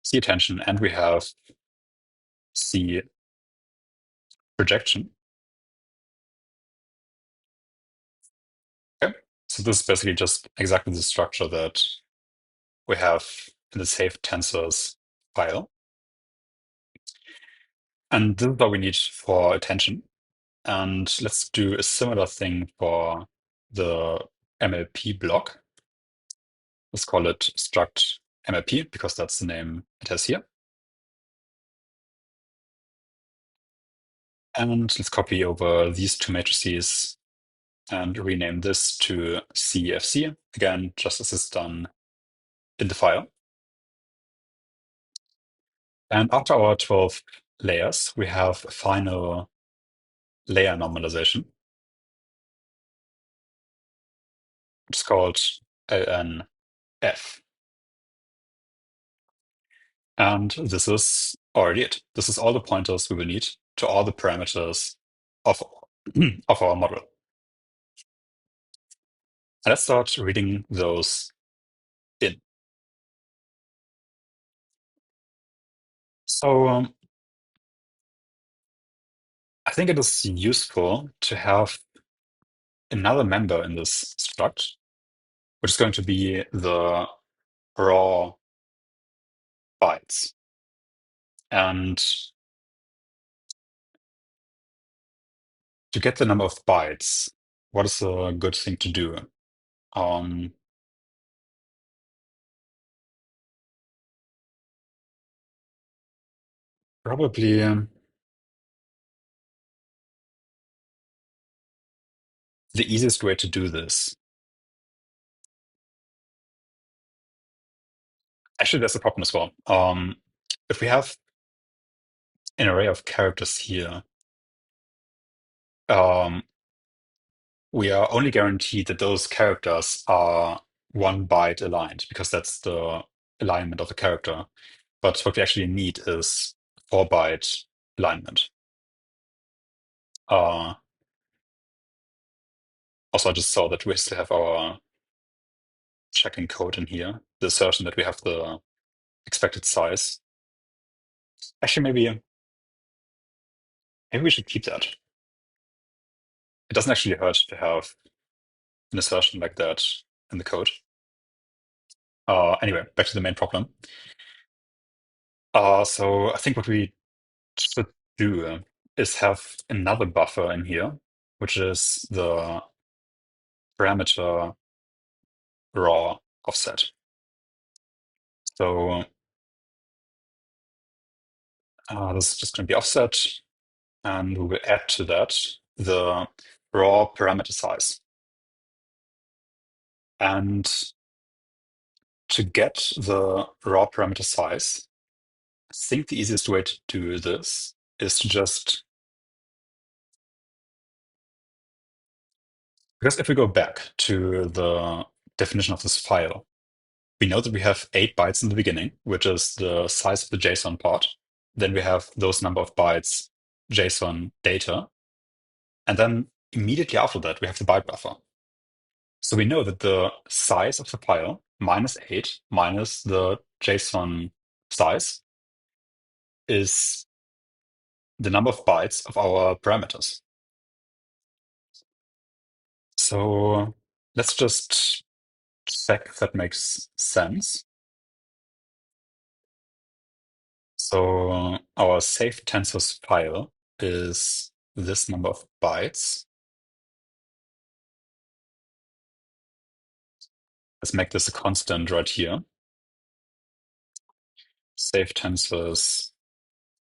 C attention, and we have C projection. Okay. So this is basically just exactly the structure that we have in the safe tensors file. And this is what we need for attention. And let's do a similar thing for the MLP block. Let's call it struct MLP because that's the name it has here. And let's copy over these two matrices and rename this to CFC, again, just as it's done in the file. And after our 12 layers, we have a final layer normalization. It's called LNF. And this is already it. This is all the pointers we will need to all the parameters of, of our model. And let's start reading those in. So I think it is useful to have another member in this struct, which is going to be the raw bytes. And to get the number of bytes, what is a good thing to do? Um, Probably the easiest way to do this. Actually, there's a problem as well. If we have an array of characters here, um, we are only guaranteed that those characters are 1 byte aligned because that's the alignment of the character. But what we actually need is 4 byte alignment. Uh, Also, I just saw that we still have our checking code in here, the assertion that we have the expected size. Actually, maybe we should keep that. It doesn't actually hurt to have an assertion like that in the code. Anyway, back to the main problem. So I think what we should do is have another buffer in here, which is the parameter raw offset. So this is just going to be offset, and we will add to that the raw parameter size. And to get the raw parameter size, I think the easiest way to do this is to just, because if we go back to the definition of this file, we know that we have 8 bytes in the beginning, which is the size of the JSON part. Then we have those number of bytes JSON data. And then immediately after that, we have the byte buffer. So we know that the size of the file minus 8 minus the JSON size is the number of bytes of our parameters. So let's just check if that makes sense. So our safe tensors file is this number of bytes. Let's make this a constant right here. Safe tensors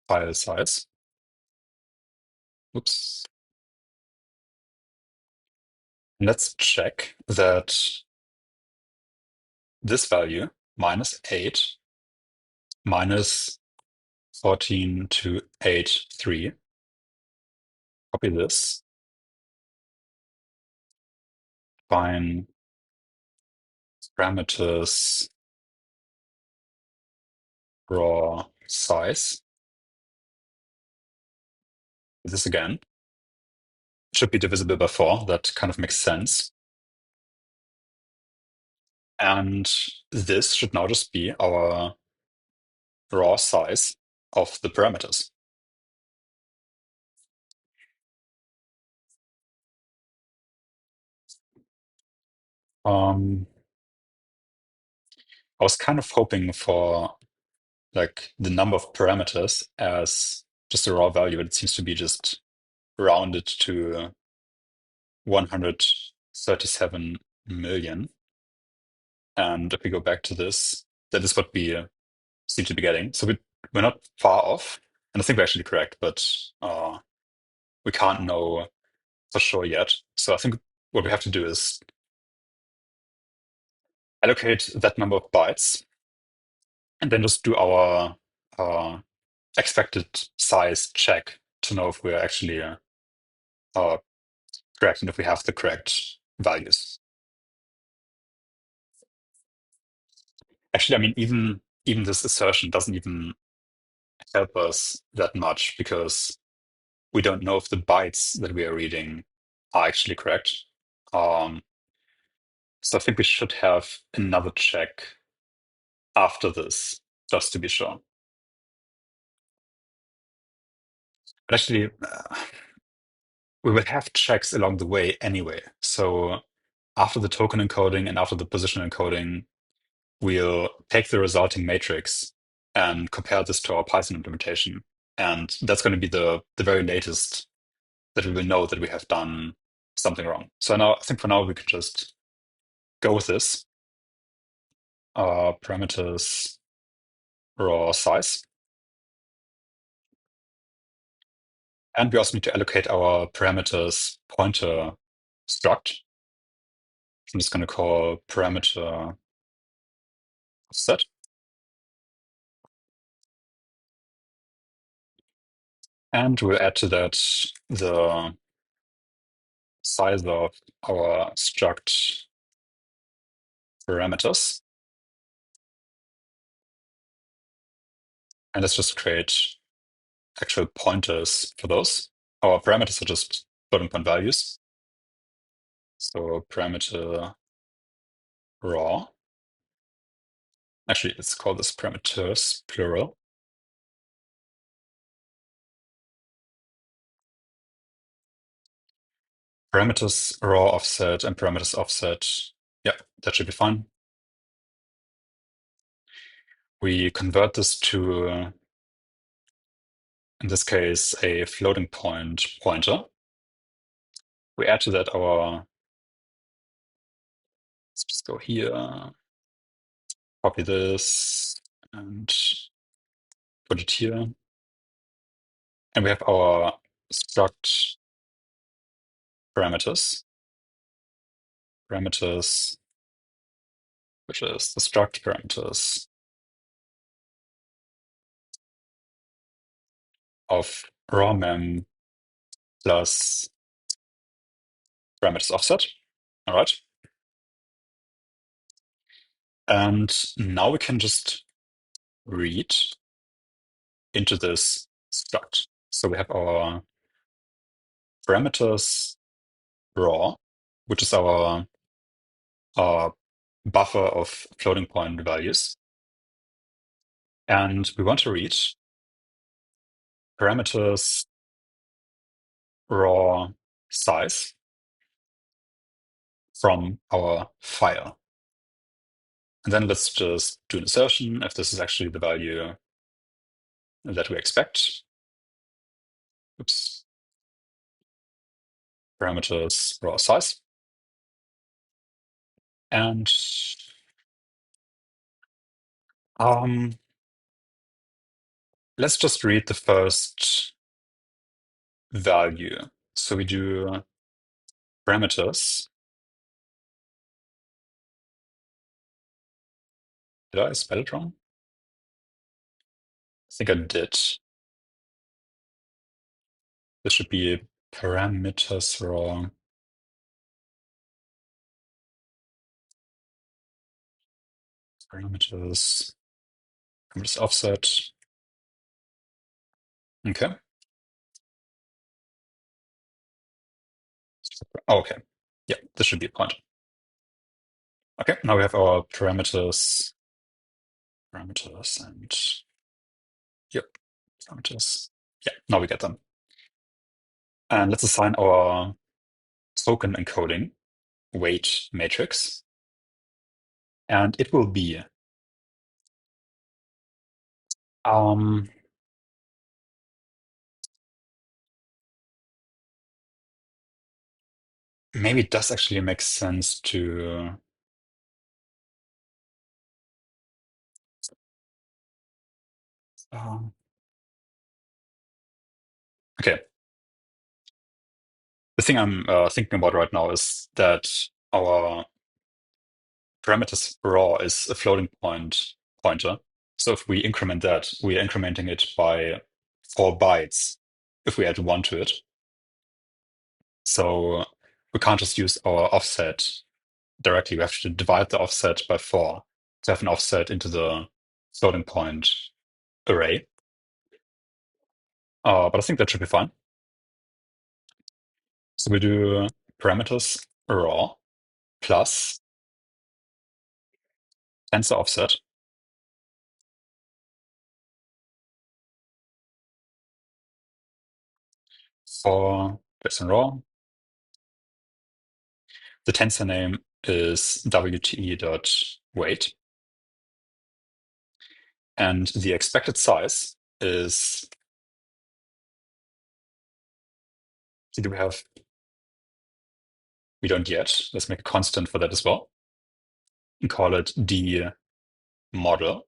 file size. Oops. And let's check that this value, minus 8, minus 14283, copy this, find parameters raw size. This again should be divisible by 4. That kind of makes sense. And this should now just be our raw size of the parameters. I was kind of hoping for like the number of parameters as just a raw value, but it seems to be just rounded to 137 million. And if we go back to this, that is what we seem to be getting. So we're not far off, and I think we're actually correct, but we can't know for sure yet. So I think what we have to do is allocate that number of bytes and then just do our expected size check to know if we're actually correct and if we have the correct values. Actually, I mean, even this assertion doesn't even help us that much because we don't know if the bytes that we are reading are actually correct. Um, so I think we should have another check after this, just to be sure. But actually, we will have checks along the way anyway. So after the token encoding and after the position encoding, we'll take the resulting matrix and compare this to our Python implementation. And that's going to be the very latest that we will know that we have done something wrong. So now I think for now we can just go with this. Parameters raw size. And we also need to allocate our parameters pointer struct. I'm just going to call parameter set. And we'll add to that the size of our struct parameters. And let's just create actual pointers for those. Our parameters are just floating point values. So parameter raw. Actually, let's call this parameters plural. Parameters raw offset and parameters offset. Yeah, that should be fine. We convert this to, in this case, a floating point pointer. We add to that our, let's just go here, copy this and put it here. And we have our struct parameters, which is the struct parameters of raw mem plus parameters offset. All right. And now we can just read into this struct. So we have our parameters raw, which is our buffer of floating point values. And we want to read parameters raw size from our file. And then let's just do an assertion if this is actually the value that we expect. Oops. Parameters raw size. And let's just read the first value. So we do parameters. Did I spell it wrong? I think I did. This should be parameters raw. Parameters offset. Okay. Oh, okay. Yeah, this should be a point. Okay, now we have our parameters and yep, parameters. Yeah, now we get them. And let's assign our token encoding weight matrix. And it will be maybe it does actually make sense to okay. The thing I'm thinking about right now is that our parameters raw is a floating point pointer. So if we increment that, we are incrementing it by 4 bytes if we add 1 to it. So we can't just use our offset directly. We have to divide the offset by 4 to have an offset into the floating point array. But I think that should be fine. So we do parameters raw plus tensor offset for JSON raw. The tensor name is wte.weight. And the expected size is, do we have, we don't yet. Let's make a constant for that as well. And call it the model.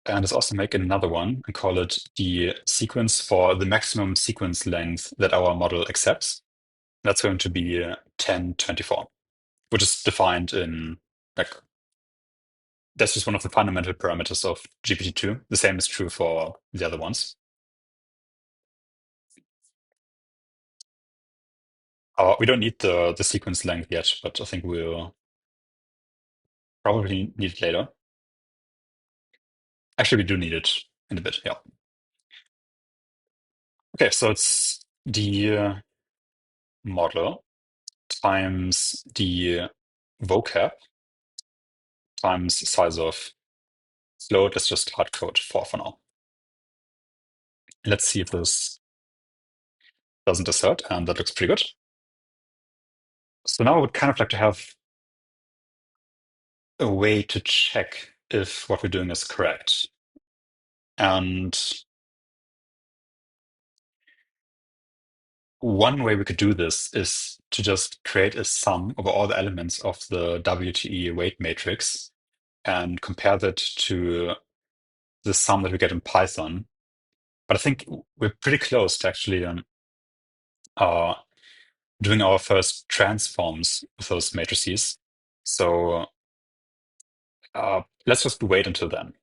And let's also make another one and call it the sequence for the maximum sequence length that our model accepts. That's going to be 1024, which is defined in, like, that's just one of the fundamental parameters of GPT-2. The same is true for the other ones. We don't need the sequence length yet, but I think we'll probably need it later. Actually, we do need it in a bit, yeah. Okay, so it's the model times the vocab times size of float. Let's just hard code 4 for now. Let's see if this doesn't assert, and that looks pretty good. So now I would kind of like to have a way to check if what we're doing is correct. And one way we could do this is to just create a sum over all the elements of the WTE weight matrix and compare that to the sum that we get in Python. But I think we're pretty close to actually uh, doing our first transforms with those matrices. So let's just wait until then.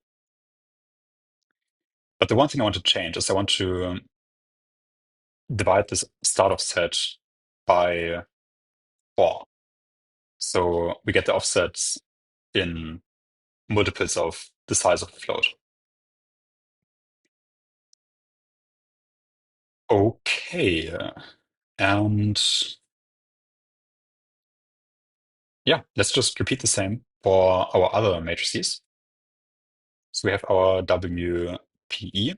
But the one thing I want to change is I want to divide this start offset by 4. So we get the offsets in multiples of the size of the float. Okay. And yeah, let's just repeat the same for our other matrices. So we have our WPE,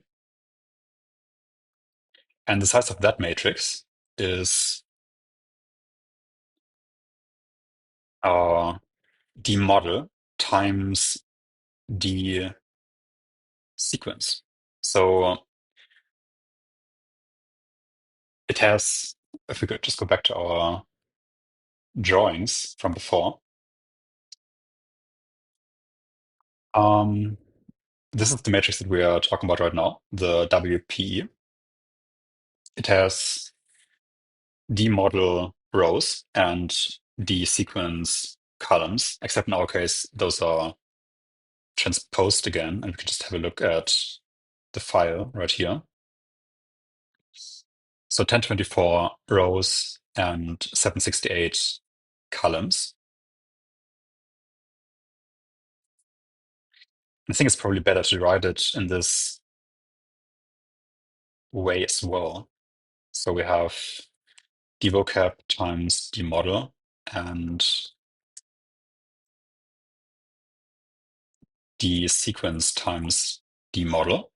and the size of that matrix is the model times the sequence. So it has, if we could just go back to our drawings from before, this is the matrix that we are talking about right now, the WPE. It has the model rows and the sequence columns, except in our case, those are transposed again, and we can just have a look at the file right here. So 1024 rows and 768 columns. I think it's probably better to write it in this way as well. So we have the vocab times the model and the sequence times the model.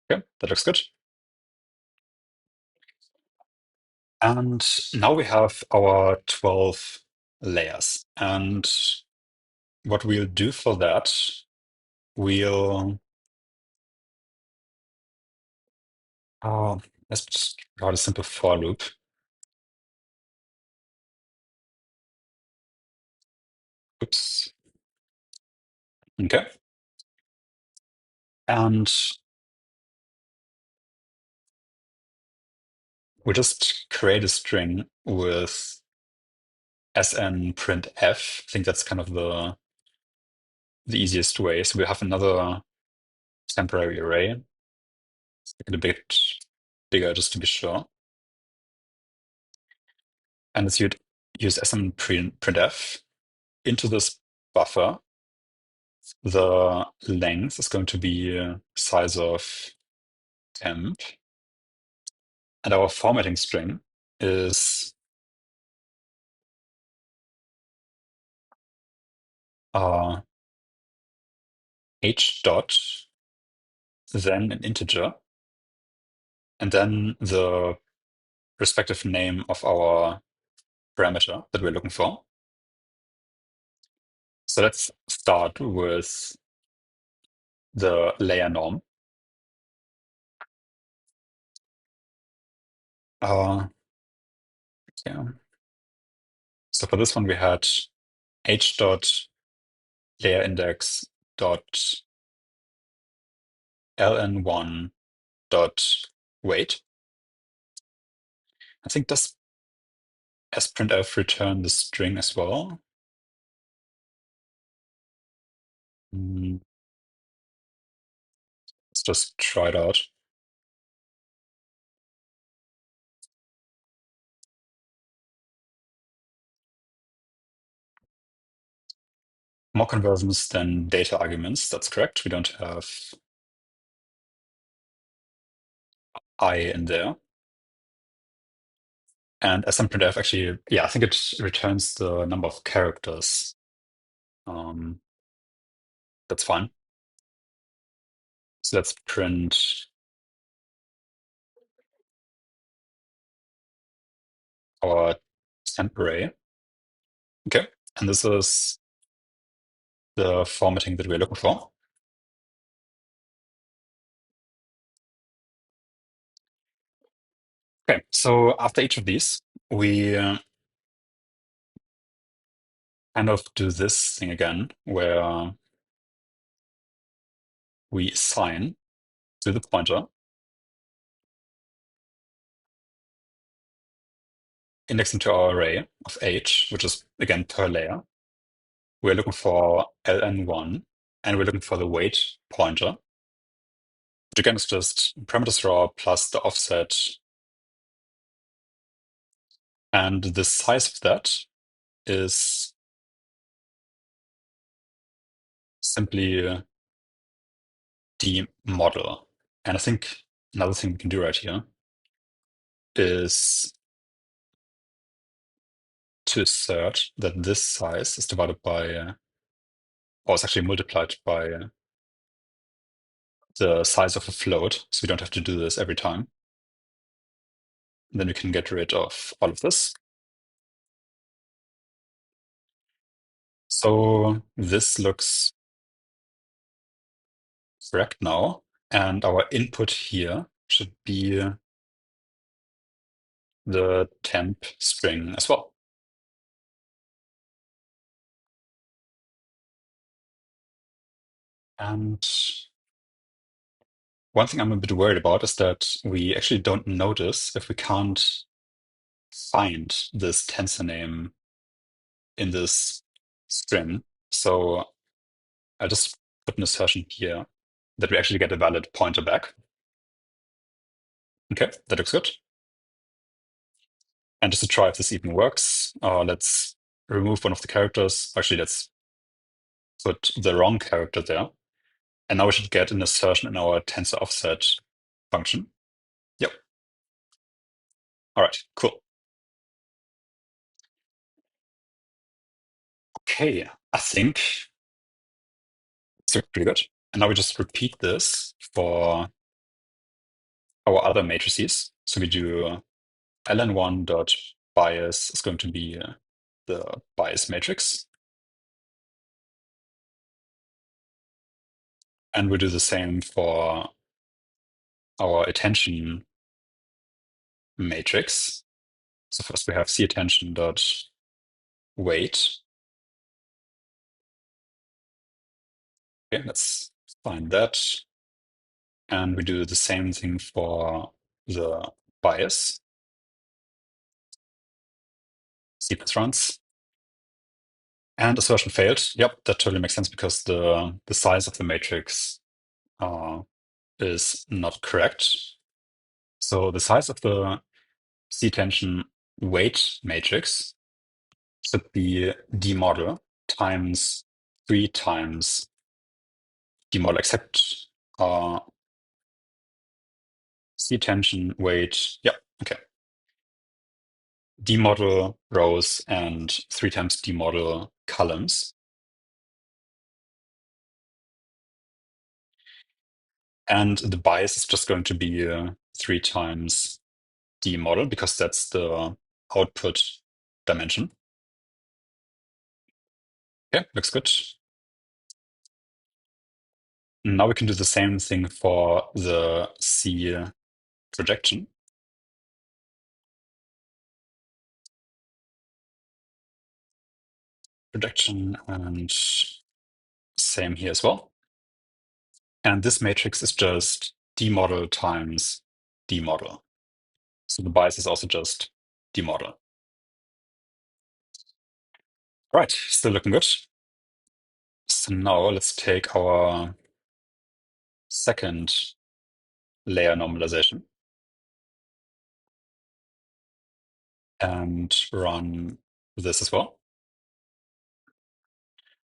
Okay, that looks good. And now we have our 12 layers. And what we'll do for that, we'll let's just write a simple for loop. Oops. Okay. And we'll just create a string with SN printf. I think that's kind of the the easiest way. So we have another temporary array. Let's make it a bit bigger just to be sure. And let's use printf. Into this buffer, the length is going to be size of temp. And our formatting string is h dot, then an integer, and then the respective name of our parameter that we're looking for. So let's start with the layer norm. Yeah. So for this one, we had h dot layer index dot ln1 dot weight. I think does sprintf return the string as well? Mm, let's just try it out. More conversions than data arguments. That's correct. We don't have I in there. And smprintf actually, yeah, I think it returns the number of characters. That's fine. So let's print our temp array. Okay, and this is the formatting that we're looking for. Okay, so after each of these, we kind of do this thing again, where we assign to the pointer indexing to our array of h, which is again per layer. We're looking for ln1, and we're looking for the weight pointer, which again is just parameters raw plus the offset. And the size of that is simply the model. And I think another thing we can do right here is to assert that this size is divided by, or it's actually multiplied by the size of a float. So we don't have to do this every time. And then we can get rid of all of this. So this looks correct now. And our input here should be the temp string as well. And one thing I'm a bit worried about is that we actually don't notice if we can't find this tensor name in this string. So I'll just put an assertion here that we actually get a valid pointer back. Okay, that looks good. And just to try if this even works, let's remove one of the characters. Actually, let's put the wrong character there. And now we should get an assertion in our tensor offset function. Yep. All right, cool. Okay, I think it's pretty good. And now we just repeat this for our other matrices. So we do ln1 dot bias is going to be the bias matrix. And we do the same for our attention matrix. So first we have c attention dot weight. Okay, let's find that. And we do the same thing for the bias, c plus runs. And assertion failed. Yep, that totally makes sense because the size of the matrix uh, is not correct. So the size of the C-tension weight matrix should be d model times 3 times d model, except C-tension weight. Yep, okay. D model rows and 3 times D model columns. And the bias is just going to be 3 times D model because that's the output dimension. Okay, looks good. Now we can do the same thing for the C projection. Projection and same here as well. And this matrix is just D model times D model. So the bias is also just D model. Right, still looking good. So now let's take our second layer normalization and run this as well.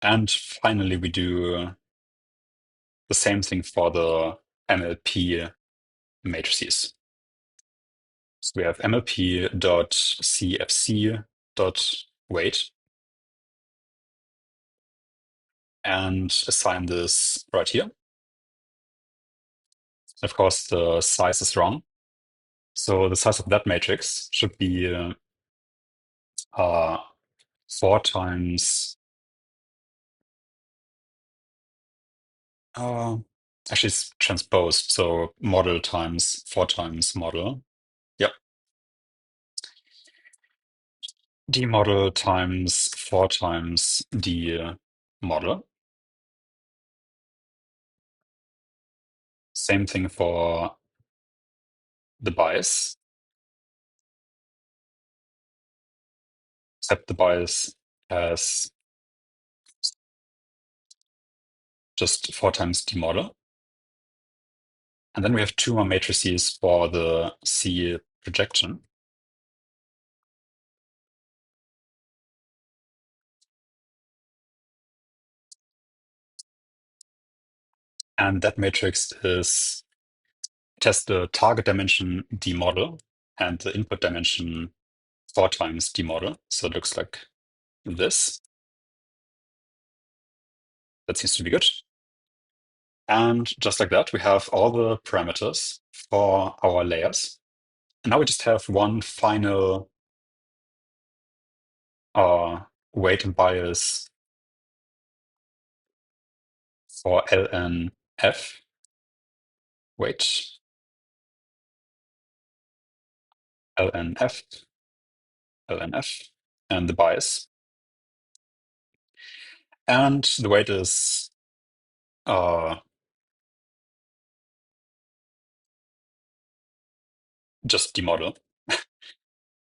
And finally, we do the same thing for the MLP matrices. So we have mlp.cfc.weight and assign this right here. Of course, the size is wrong. So the size of that matrix should be 4 times. Uh, Actually, it's transposed. So model times 4 times model. Yep. D model times 4 times D model. Same thing for the bias, except the bias has just 4 times D model. And then we have 2 more matrices for the C projection. And that matrix is, it has the target dimension D model and the input dimension 4 times D model. So it looks like this. That seems to be good. And just like that, we have all the parameters for our layers. And now we just have one final weight and bias for LNF. Weight, LNF, LNF, and the bias. And the weight is just the model.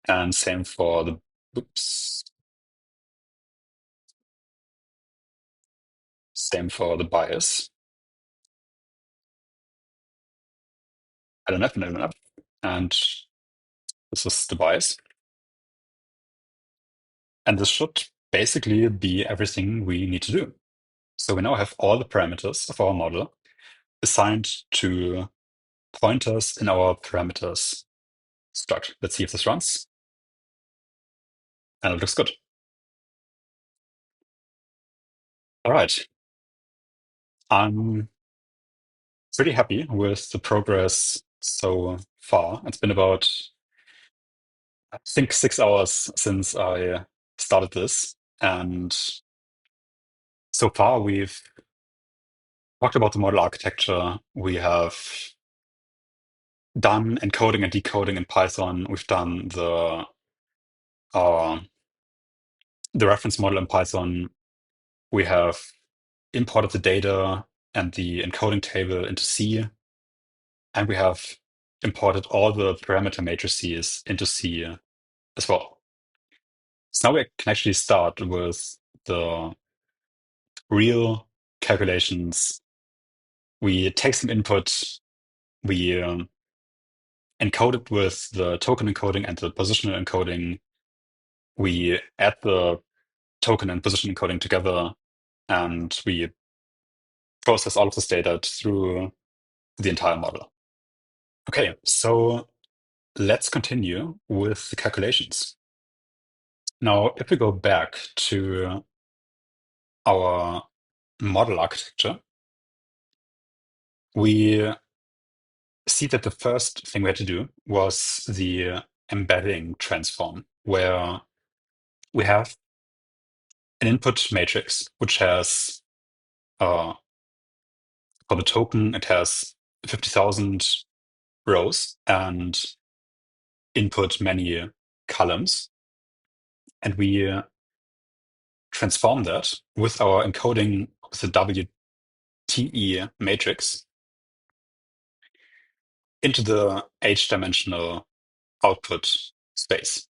And same for the, oops, same for the bias. LNF and LNF. And this is the bias. And this should basically be everything we need to do. So we now have all the parameters of our model assigned to pointers in our parameters struct. Let's see if this runs. And it looks good. All right. I'm pretty happy with the progress so far. It's been about, I think, 6 hours since I started this. And so far, we've talked about the model architecture. We have done encoding and decoding in Python. We've done uh, the reference model in Python. We have imported the data and the encoding table into C. And we have imported all the parameter matrices into C as well. So now we can actually start with the real calculations. We take some input, we encode it with the token encoding and the positional encoding. We add the token and position encoding together, and we process all of this data through the entire model. Okay, so let's continue with the calculations. Now, if we go back to our model architecture, we see that the first thing we had to do was the embedding transform, where we have an input matrix, which has, for the token, it has 50,000 rows and input many columns. And we transform that with our encoding of the WTE matrix into the h-dimensional output space.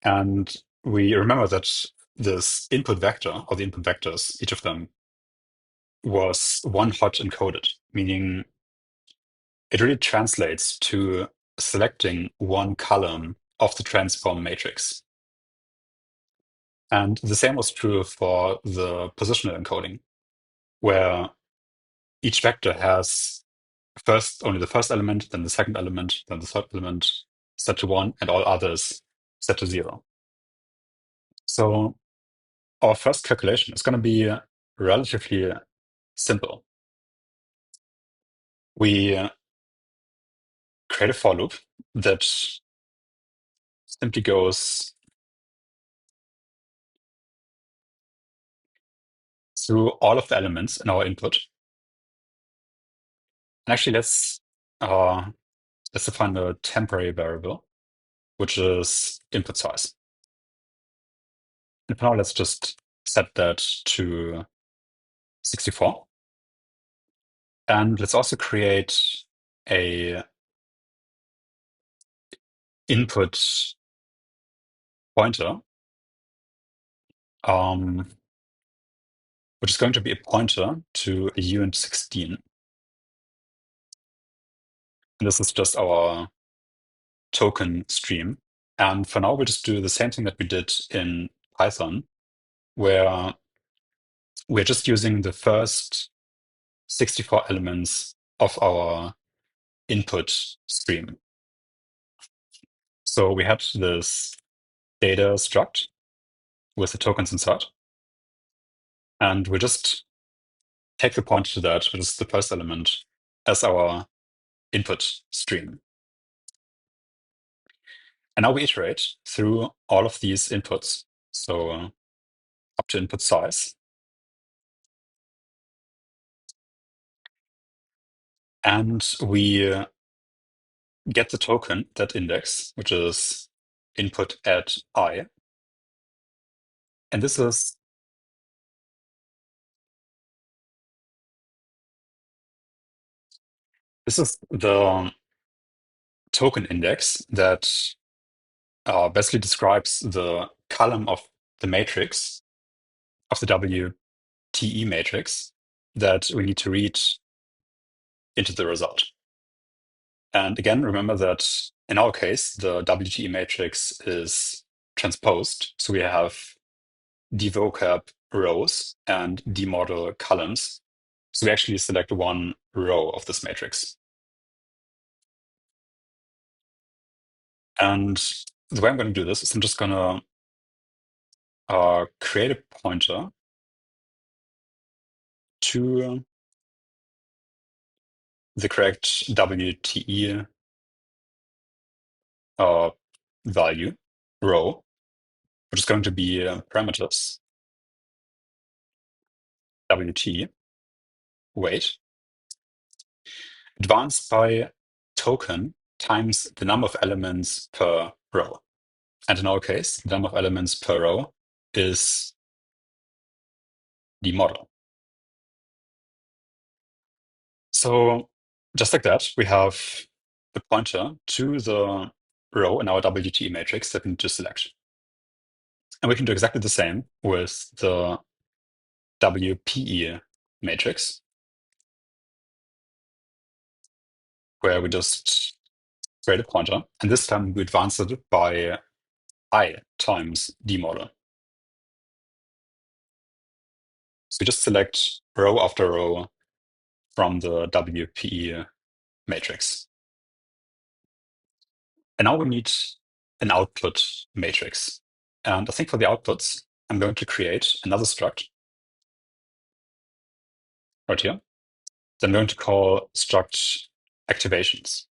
And we remember that this input vector, or the input vectors, each of them, was one hot encoded, meaning it really translates to selecting one column of the transform matrix. And the same was true for the positional encoding, where each vector has first only the first element, then the second element, then the third element set to 1, and all others set to 0. So our first calculation is going to be relatively simple. We create a for loop that simply goes through all of the elements in our input. And actually, let's define a temporary variable, which is input size. And for now, let's just set that to 64. And let's also create a input pointer, which is going to be a pointer to a uint16. And this is just our token stream. And for now, we'll just do the same thing that we did in Python, where we're just using the first 64 elements of our input stream. So we had this data struct with the tokens inside, and we just take the pointer to that, which is the first element, as our input stream. And now we iterate through all of these inputs, so up to input size. And we get the token, that index, which is input at I. And this is the token index that basically describes the column of the matrix, of the WTE matrix, that we need to read into the result. And again, remember that in our case, the WTE matrix is transposed. So we have devocab rows and demodel columns. So we actually select one row of this matrix. And the way I'm going to do this is I'm just going to create a pointer to the correct WTE value row, which is going to be parameters WT weight advanced by token times the number of elements per row. And in our case, the number of elements per row is the model. So just like that, we have the pointer to the row in our WT matrix that we need to select. And we can do exactly the same with the WPE matrix, where we just create a pointer, and this time we advance it by I times d model. So we just select row after row from the WPE matrix. And now we need an output matrix. And I think for the outputs, I'm going to create another struct right here. Then I'm going to call struct activations.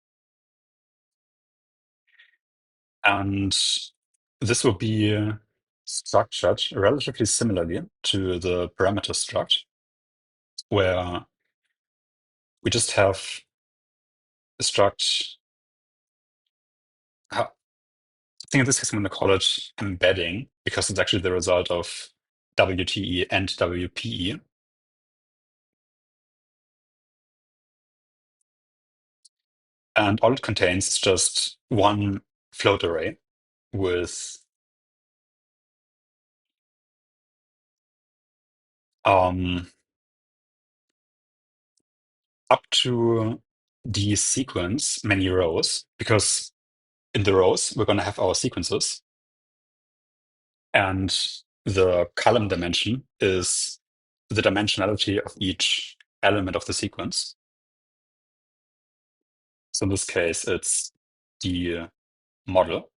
And this will be structured relatively similarly to the parameter struct, where we just have a struct. I think in this case, I'm going to call it embedding because it's actually the result of WTE and WPE. And all it contains is just one float array with up to the sequence many rows, because in the rows, we're going to have our sequences. And the column dimension is the dimensionality of each element of the sequence. So in this case, it's the model.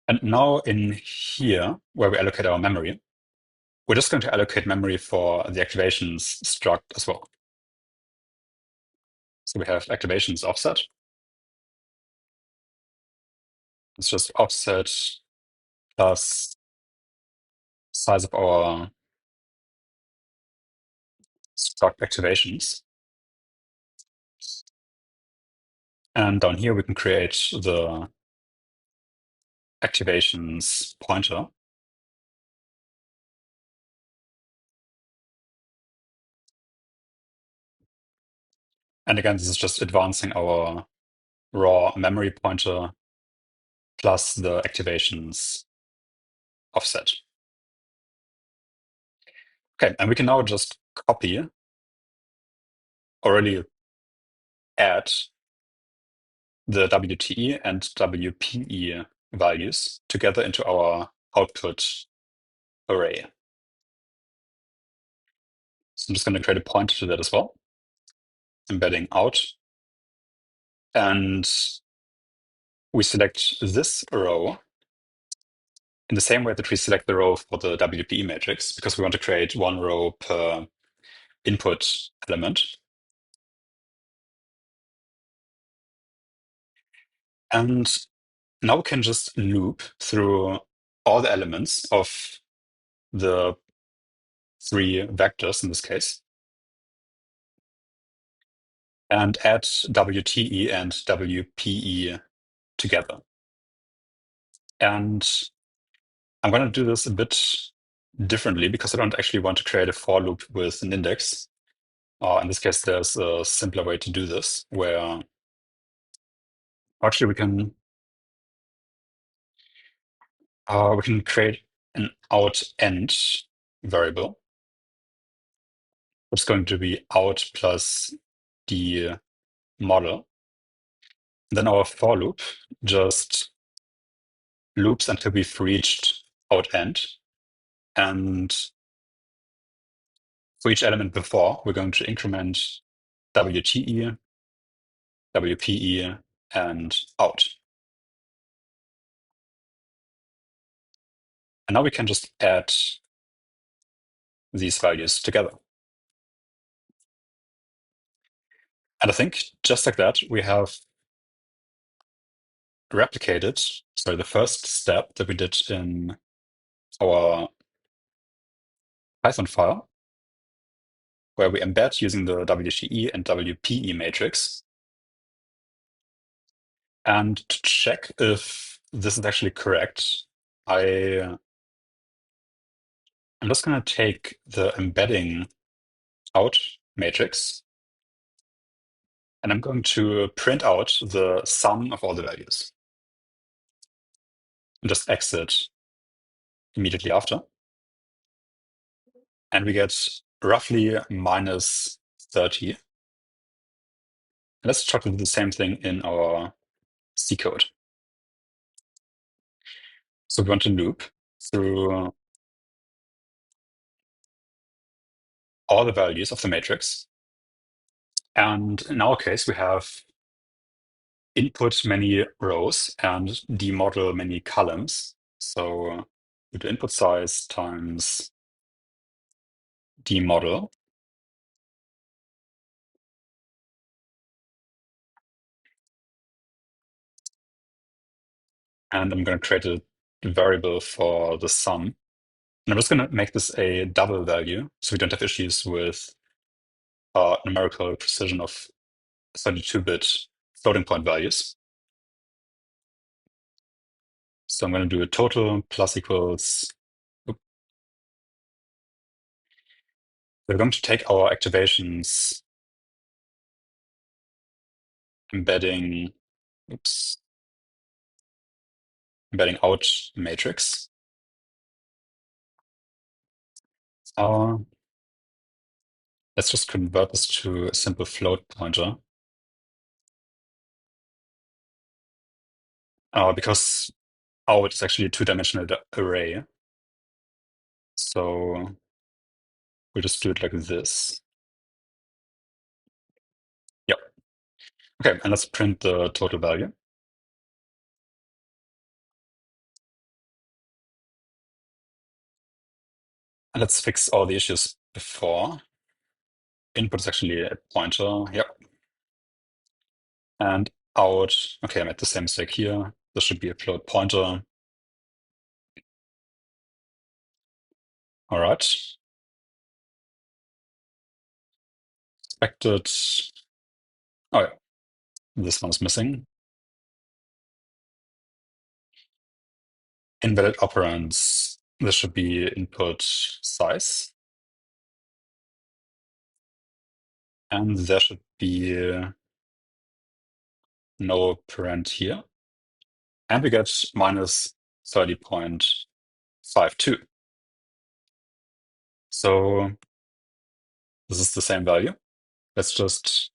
And now in here, where we allocate our memory, we're just going to allocate memory for the activations struct as well. So we have activations offset. It's just offset plus size of our struct activations. And down here, we can create the activations pointer. And again, this is just advancing our raw memory pointer plus the activations offset. Okay, and we can now just copy, already add the WTE and WPE values together into our output array. So I'm just going to create a pointer to that as well, embedding out. And we select this row in the same way that we select the row for the WPE matrix, because we want to create one row per input element. And now we can just loop through all the elements of the three vectors in this case and add WTE and WPE together. And I'm going to do this a bit differently because I don't actually want to create a for loop with an index. In this case, there's a simpler way to do this where actually we can create an out end variable. It's going to be out plus the model. Then our for loop just loops until we've reached out end. And for each element before, we're going to increment WTE, WPE, and out. And now we can just add these values together. And I think just like that, we have replicated, the first step that we did in our Python file, where we embed using the WTE and WPE matrix. And to check if this is actually correct, I'm just going to take the embedding out matrix, and I'm going to print out the sum of all the values. and just exit immediately after. And we get roughly minus 30. Let's try to do the same thing in our C code. So we want to loop through all the values of the matrix. And in our case, we have input many rows and demodel many columns. So we do input size times demodel. And I'm going to create a variable for the sum. And I'm just going to make this a double value so we don't have issues with numerical precision of 32-bit floating point values. So I'm going to do a total plus equals. We're going to take our activations embedding, embedding out matrix. Let's just convert this to a simple float pointer. Because out is actually a two-dimensional array. So we'll just do it like this. Yep. Okay, and let's print the total value. And let's fix all the issues before. Input is actually a pointer. Yep. And out. Okay, I made the same mistake here. This should be a float pointer. All right. Expected. Oh, yeah. This one is missing. Invalid operands. This should be input size. And there should be no parent here. And we get minus 30.52. So this is the same value. Let's just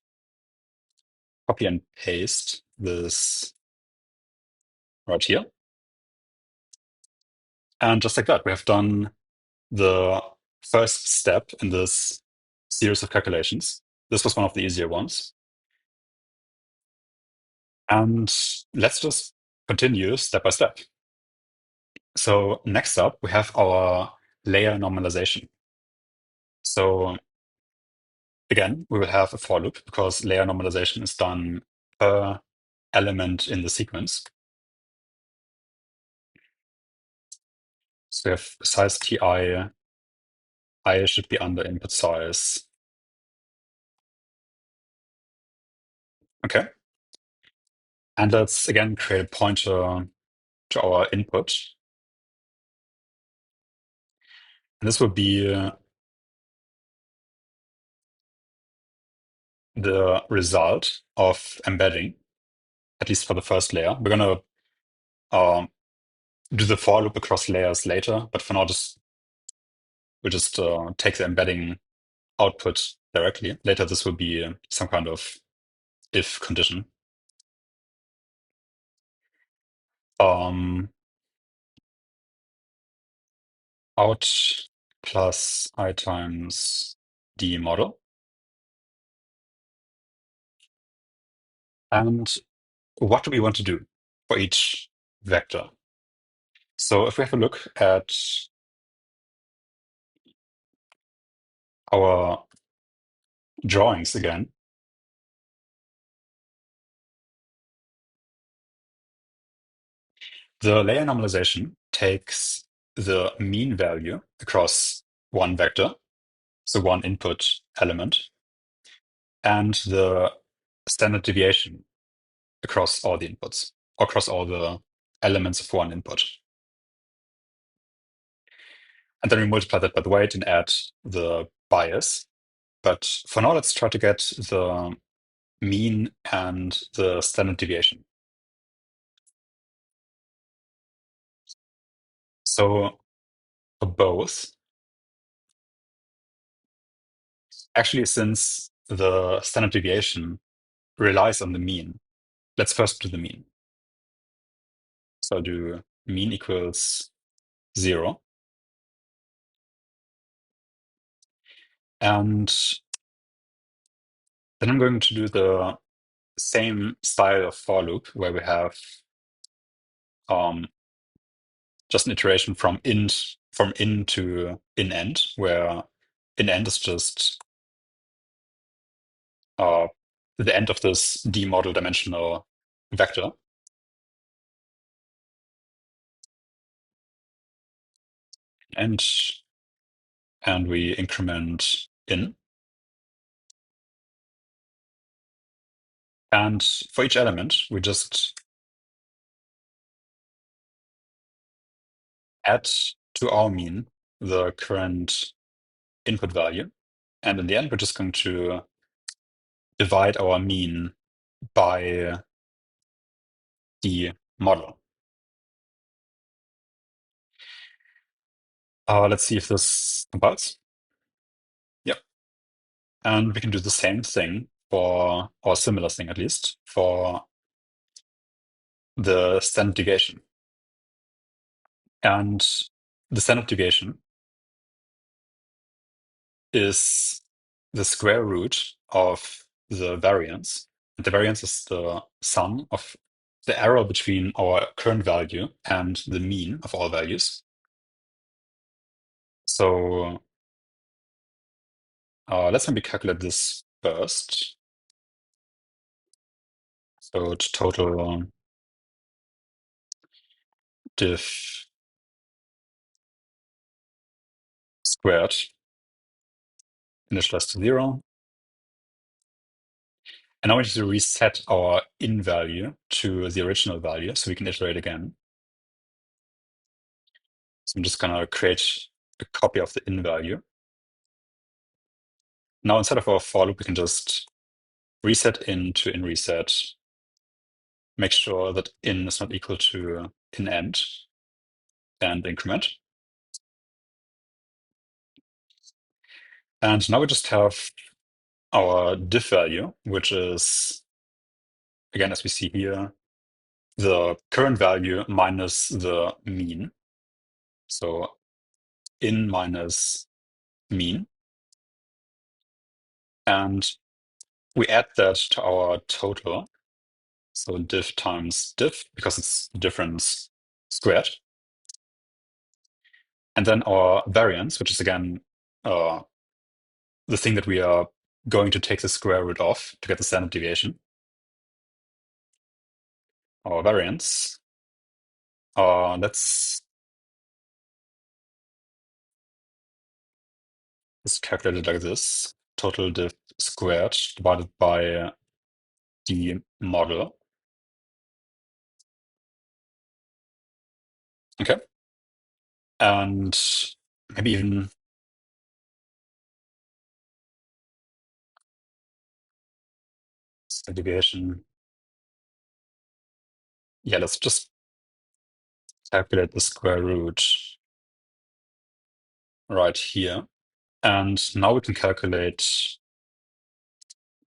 copy and paste this right here. And just like that, we have done the first step in this series of calculations. This was one of the easier ones. And let's just continue step by step. So next up, we have our layer normalization. So again, we will have a for loop because layer normalization is done per element in the sequence. So we have size ti, I should be under input size. Okay. And let's again create a pointer to our input. And this will be the result of embedding, at least for the first layer. We're going to do the for loop across layers later, but for now, we'll just take the embedding output directly. Later, this will be some kind of if condition. Out plus I times d model. And what do we want to do for each vector? So if we have a look at our drawings again, the layer normalization takes the mean value across one vector, so one input element, and the standard deviation across all the inputs, across all the elements of one input. And then we multiply that by the weight and add the bias. But for now, let's try to get the mean and the standard deviation. So for both, actually, since the standard deviation relies on the mean, let's first do the mean. So do mean equals 0. And then I'm going to do the same style of for loop where we have um, just an iteration from in to in end, where in end is just uh, the end of this D model dimensional vector. And we increment in. And for each element, we just add to our mean the current input value. And in the end, we're just going to divide our mean by the model. Let's see if this compiles. Yep. And we can do the same thing for, or similar thing at least, for the standard deviation. And the standard deviation is the square root of the variance. And the variance is the sum of the error between our current value and the mean of all values. So let's maybe calculate this first. So it's total diff squared initialized to 0. And now we need to reset our in value to the original value so we can iterate again. So I'm just going to create a copy of the in value. Now, instead of our for loop, we can just reset in to in reset, make sure that in is not equal to in end, and increment. And now we just have our diff value, which is, again, as we see here, the current value minus the mean. So in minus mean. And we add that to our total. So diff times diff, because it's the difference squared. And then our variance, which is again the thing that we are going to take the square root of to get the standard deviation. Our variance. Let's calculate it like this. Total diff squared divided by the model. Okay. And maybe even standard deviation. Yeah, let's just calculate the square root right here. And now we can calculate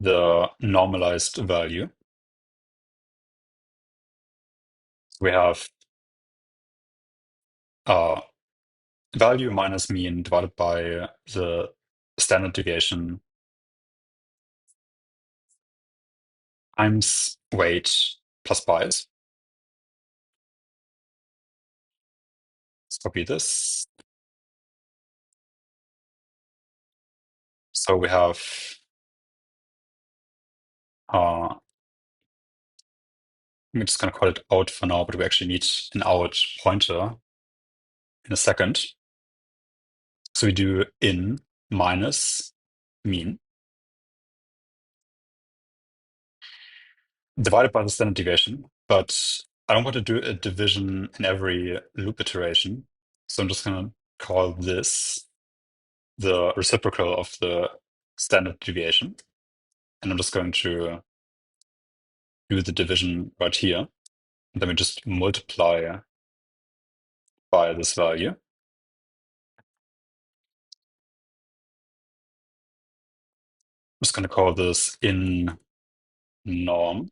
the normalized value. We have value minus mean divided by the standard deviation times weight plus bias. Let's copy this. So we have I'm just going to call it out for now, but we actually need an out pointer in a second. So we do in minus mean divided by the standard deviation, but I don't want to do a division in every loop iteration. So I'm just going to call this the reciprocal of the standard deviation. And I'm just going to do the division right here. And then we just multiply by this value. I'm just going to call this in norm.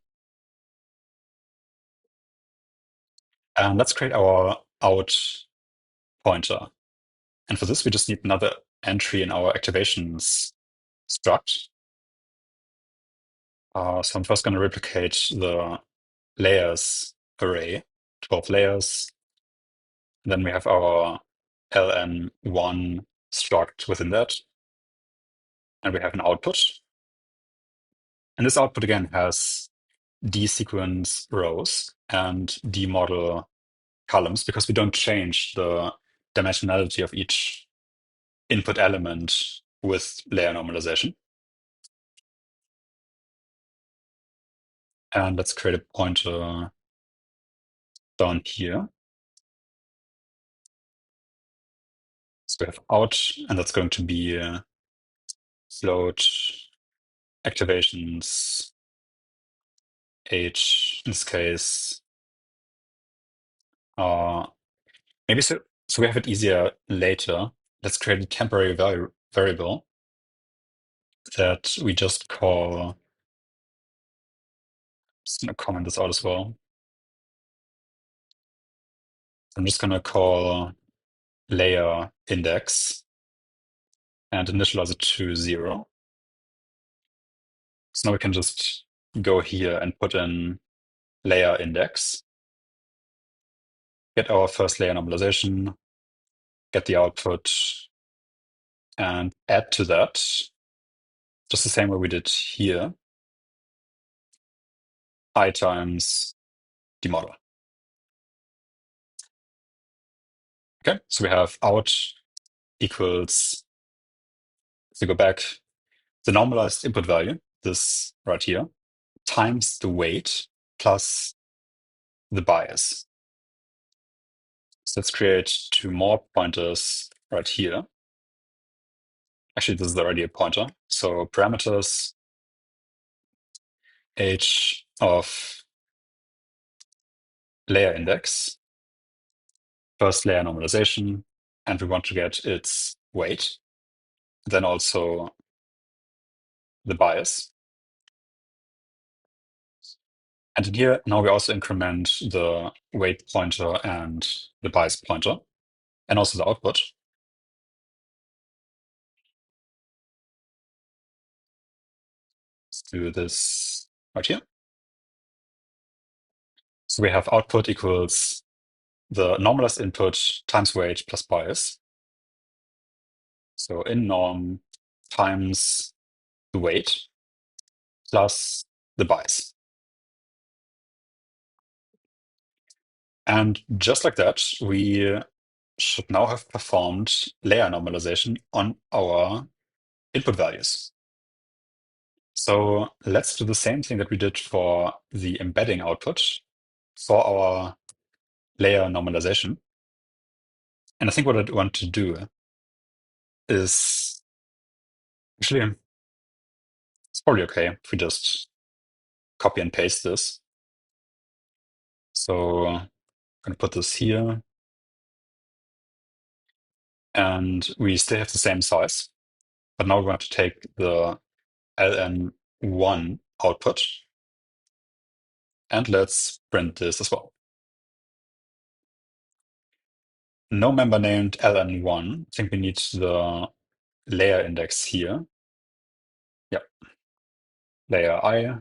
And let's create our out pointer. And for this, we just need another entry in our activations struct. So I'm first going to replicate the layers array, 12 layers. And then we have our ln1 struct within that. And we have an output. And this output again has dsequence rows and dmodel columns because we don't change the dimensionality of each input element with layer normalization. And let's create a pointer down here. So we have out, and that's going to be float activations age, in this case. Maybe so we have it easier later. Let's create a temporary variable that we just call. Just going to comment this out as well. I'm just going to call layer index and initialize it to 0. So now we can just go here and put in layer index, get our first layer normalization, get the output, and add to that, just the same way we did here, I times the model. Okay, so we have out equals, if we go back, the normalized input value, this right here, times the weight plus the bias. So let's create 2 more pointers right here. Actually, this is already a pointer. So parameters age of layer index, first layer normalization, and we want to get its weight, then also the bias. And in here, now we also increment the weight pointer and the bias pointer, and also the output. Let's do this right here. So we have output equals the normalized input times weight plus bias. So in norm times the weight plus the bias. And just like that, we should now have performed layer normalization on our input values. So let's do the same thing that we did for the embedding output for our layer normalization. And I think what I want to do is actually, it's probably okay if we just copy and paste this. So I'm going to put this here. And we still have the same size, but now we want to take the ln1 output, and let's print this as well. No member named ln1. I think we need the layer index here. Yeah, layer I.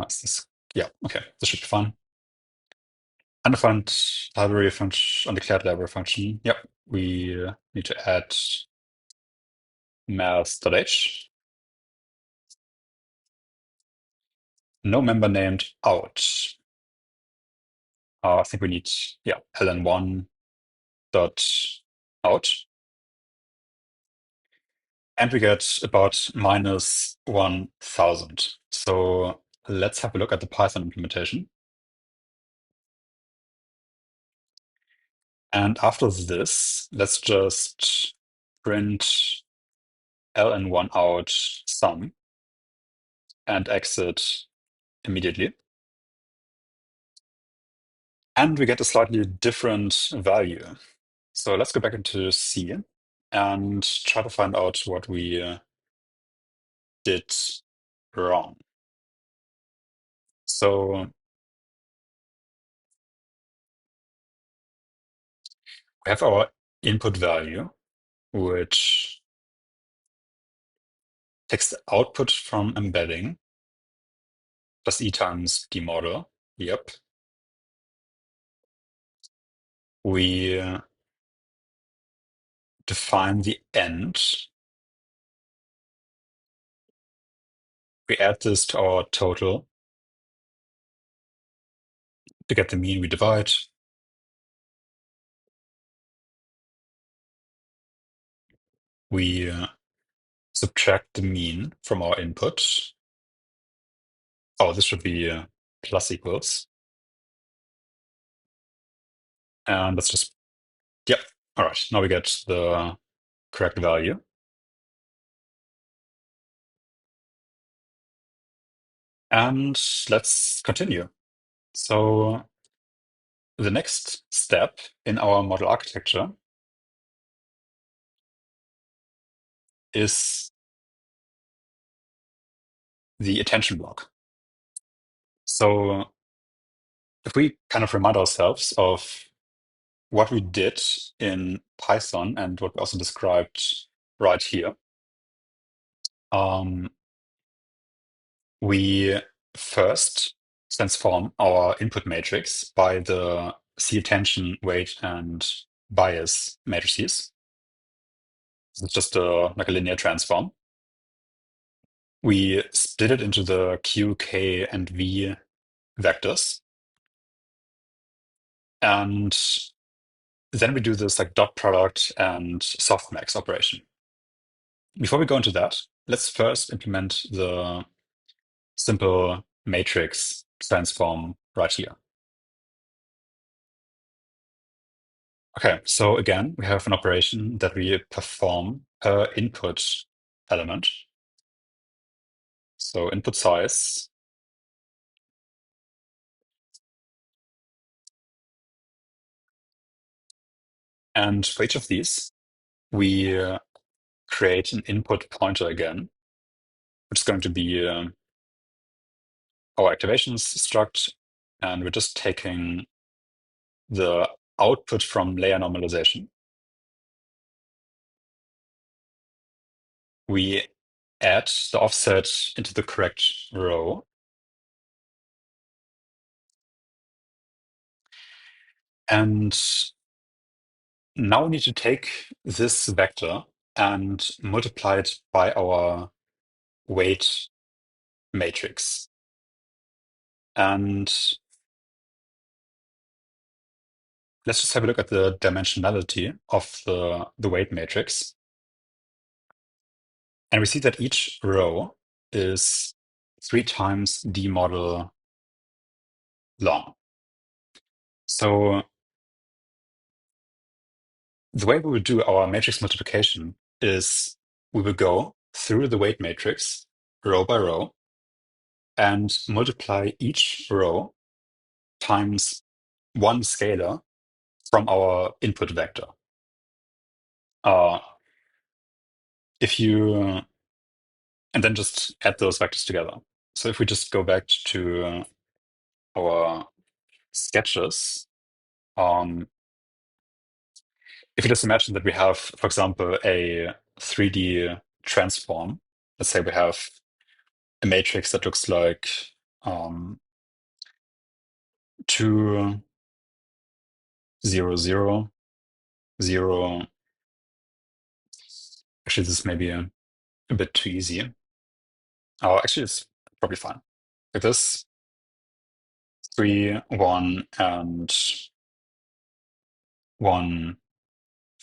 Is this? Yeah, okay, this should be fine. Undefined library function, undeclared library function. Yep, we need to add math.h. No member named out. I think we need, yeah, ln1 dot out. And we get about minus 1,000. So let's have a look at the Python implementation. And after this, let's just print ln1 out sum and exit immediately. And we get a slightly different value. So let's go back into C and try to find out what we did wrong. So we have our input value, which takes the output from embedding plus E times D model. Yep. We define the end. We add this to our total. To get the mean, we divide. We subtract the mean from our input. Oh, this should be plus equals. And let's just, yep. All right, now we get the correct value. And let's continue. So the next step in our model architecture is the attention block. So if we kind of remind ourselves of what we did in Python and what we also described right here, we first transform our input matrix by the C attention, weight, and bias matrices. It's just like a linear transform. We split it into the Q, K, and V vectors. And then we do this like dot product and softmax operation. Before we go into that, let's first implement the simple matrix transform right here. Okay, so again, we have an operation that we perform per input element. So input size. And for each of these, we create an input pointer again, which is going to be our activations struct. And we're just taking the output from layer normalization. We add the offset into the correct row. And now we need to take this vector and multiply it by our weight matrix. And let's just have a look at the dimensionality of the weight matrix. And we see that each row is 3 times D model long. So the way we would do our matrix multiplication is we will go through the weight matrix row by row and multiply each row times one scalar from our input vector. If you and then just add those vectors together. So if we just go back to our sketches, if you just imagine that we have, for example, a 3D transform, let's say we have a matrix that looks like 2, 0, 0, 0. Actually, this is maybe a bit too easy. Oh, actually, it's probably fine. Like this, 3, 1, and 1,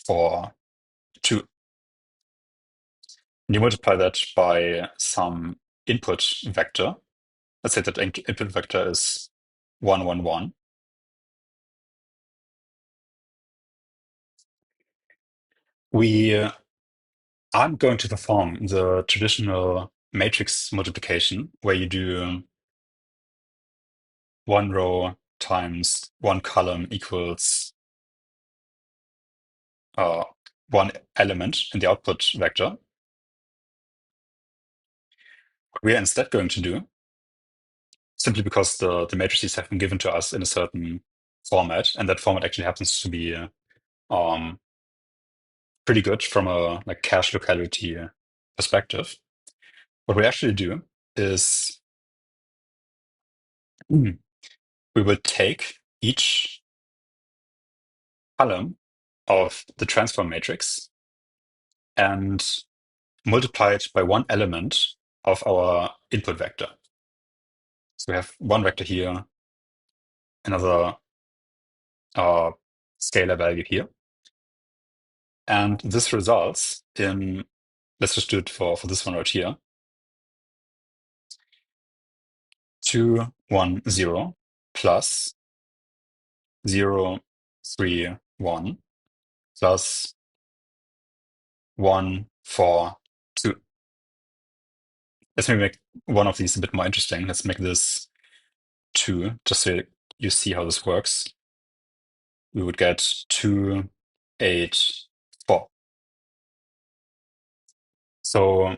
4, 2. And you multiply that by some input vector. Let's say that input vector is 1, 1, 1. We aren't going to perform the traditional matrix multiplication where you do one row times one column equals uh, one element in the output vector. What we are instead going to do, simply because the matrices have been given to us in a certain format, and that format actually happens to be um, pretty good from a like cache locality perspective. What we actually do is we will take each column of the transform matrix and multiply it by one element of our input vector. So we have one vector here, another scalar value here. And this results in, let's just do it for this one right here, 2, 1, 0 plus 0, 3, 1 plus 1, 4, 2. Let's maybe make one of these a bit more interesting. Let's make this 2, just so you see how this works. We would get 2, 8, 4. So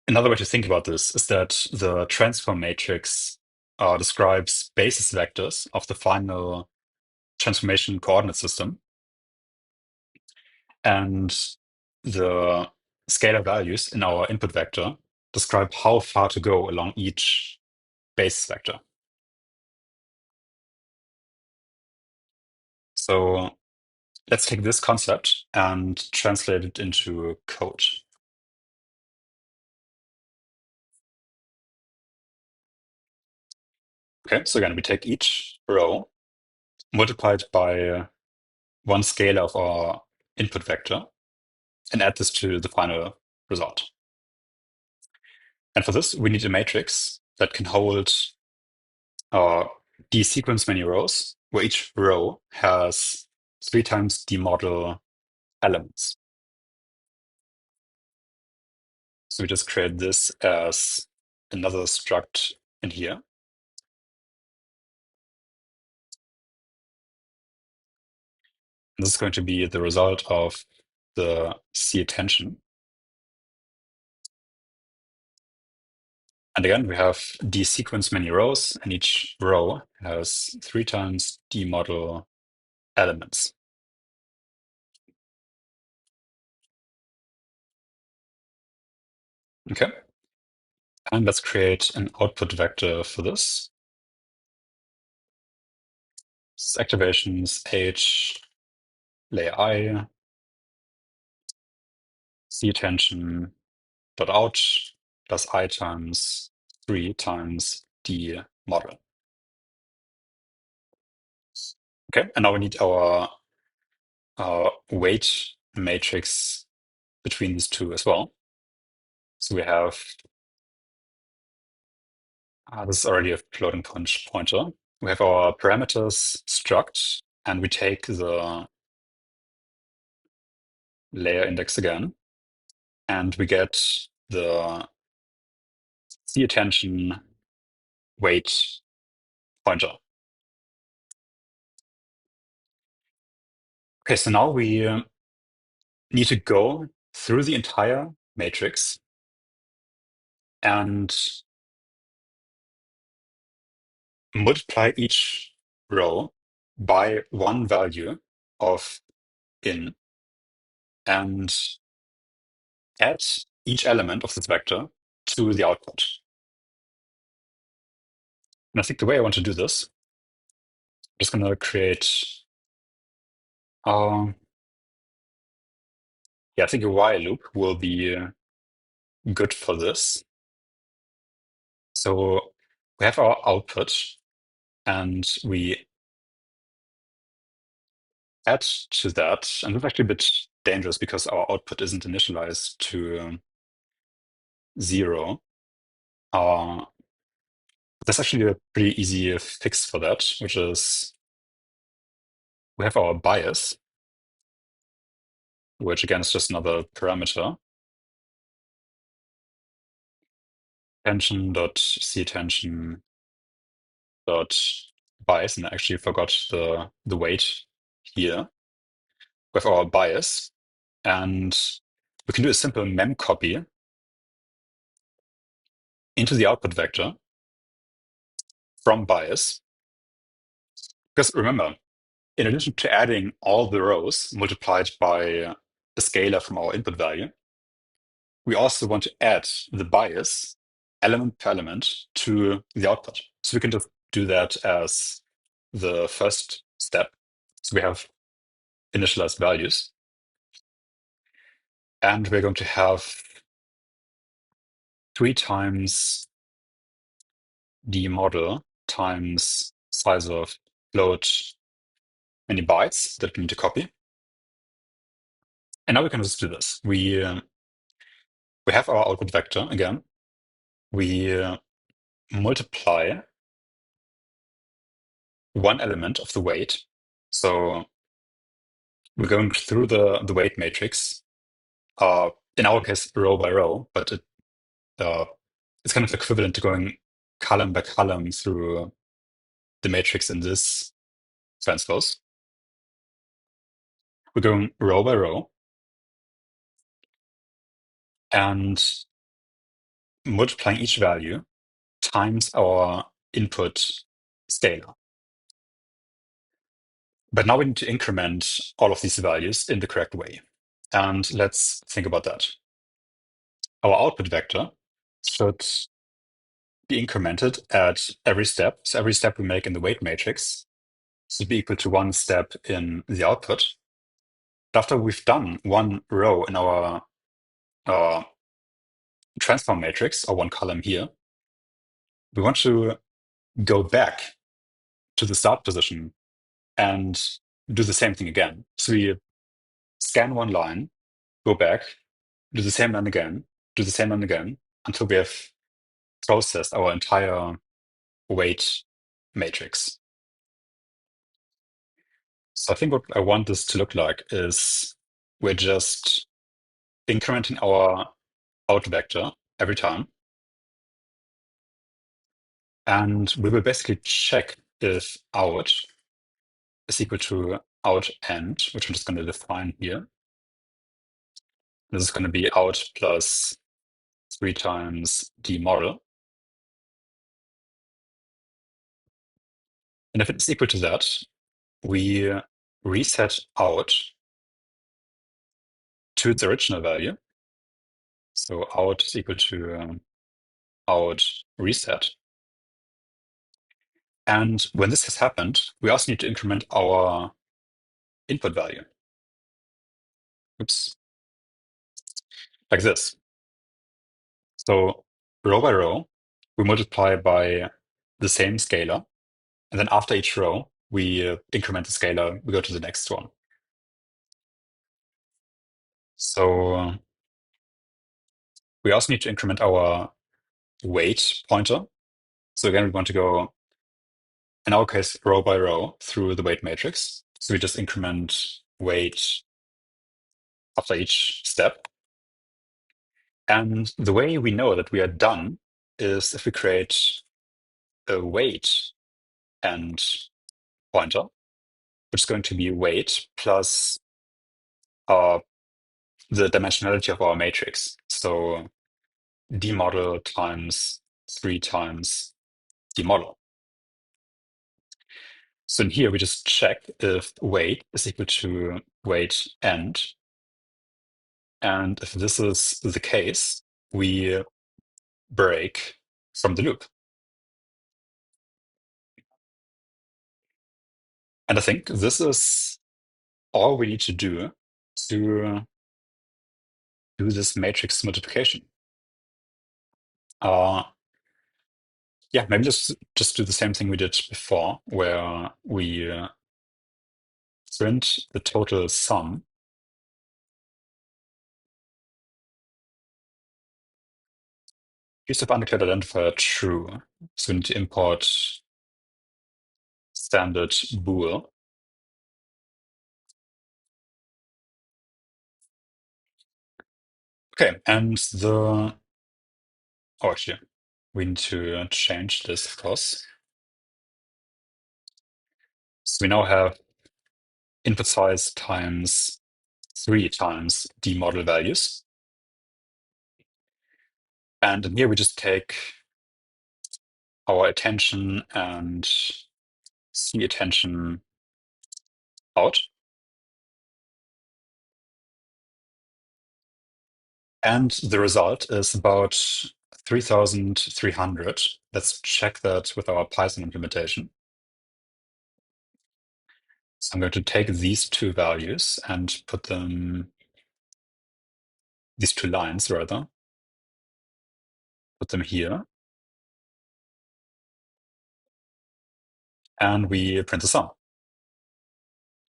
another way to think about this is that the transform matrix describes basis vectors of the final transformation coordinate system. And the scalar values in our input vector describe how far to go along each basis vector. So let's take this concept and translate it into code. Okay, so again, we take each row, multiply it by one scalar of our input vector, and add this to the final result. And for this, we need a matrix that can hold d sequence many rows, where each row has 3 times d model elements. So we just create this as another struct in here. And this is going to be the result of the C attention. And again, we have d sequence many rows, and each row has 3 times d model elements. Okay. And let's create an output vector for this. This is activations h layer I C attention dot out plus I times 3 times d model. Okay, and now we need our weight matrix between these two as well. So we have this is already a floating pointer. We have our parameters struct, and we take the layer index again, and we get the C attention weight pointer. Okay, so now we need to go through the entire matrix and multiply each row by one value of in and add each element of this vector to the output. And I think the way I want to do this, I'm just going to create, I think a while loop will be good for this. So we have our output, and we add to that, and this is actually a bit dangerous because our output isn't initialized to 0. There's actually a pretty easy fix for that, which is we have our bias, which again is just another parameter. Attention dot C attention dot bias, and I actually forgot the weight here with our bias. And we can do a simple mem copy into the output vector from bias. Because remember, in addition to adding all the rows multiplied by a scalar from our input value, we also want to add the bias element per element to the output. So we can just do that as the first step. So we have initialized values, and we're going to have 3 times the model times size of float many bytes that we need to copy. And now we can just do this. We have our output vector again. We multiply one element of the weight. So we're going through the weight matrix, in our case, row by row, but it's kind of equivalent to going column by column through the matrix in this transpose. We're going row by row and multiplying each value times our input scalar. But now we need to increment all of these values in the correct way. And let's think about that. Our output vector should be incremented at every step. So every step we make in the weight matrix should be equal to one step in the output. After we've done one row in our transform matrix, or one column here, we want to go back to the start position and do the same thing again. So we scan one line, go back, do the same line again, do the same line again, until we have processed our entire weight matrix. So I think what I want this to look like is we're just incrementing our out vector every time. And we will basically check if out is equal to out end, which I'm just going to define here. This is going to be out plus 3 times d model. And if it's equal to that, we reset out to its original value. So out is equal to out reset. And when this has happened, we also need to increment our input value. Oops. Like this. So row by row, we multiply by the same scalar. And then after each row, we increment the scalar, we go to the next one. So we also need to increment our weight pointer. So again, we want to go, in our case, row by row through the weight matrix. So we just increment weight after each step. And the way we know that we are done is if we create a weight end pointer, which is going to be weight plus the dimensionality of our matrix. So d model times 3 times d model. So in here, we just check if weight is equal to weight end. And if this is the case, we break from the loop. And I think this is all we need to do to do this matrix multiplication. Yeah, maybe just do the same thing we did before, where we print the total sum. Use of undeclared identifier true. So we need to import standard bool. Okay, and oh, actually, we need to change this, of course. So we now have input size times 3 times the model values. And in here we just take our attention and see attention out. And the result is about 3,300. Let's check that with our Python implementation. So I'm going to take these two values and put them, these two lines rather, put them here. And we print the sum.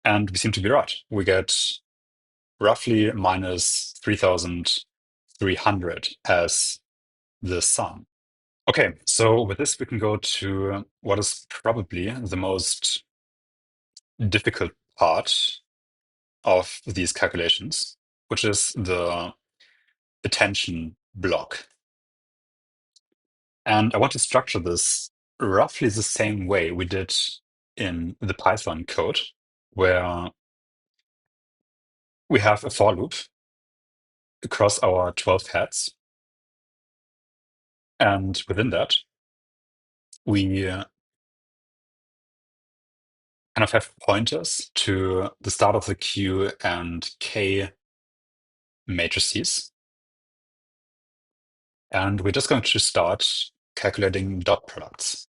And we seem to be right. We get roughly minus 3,300 as the sum. Okay, so with this, we can go to what is probably the most difficult part of these calculations, which is the attention block. And I want to structure this roughly the same way we did in the Python code, where we have a for loop across our 12 heads. And within that, we kind of have pointers to the start of the queue and k matrices. And we're just going to start calculating dot products.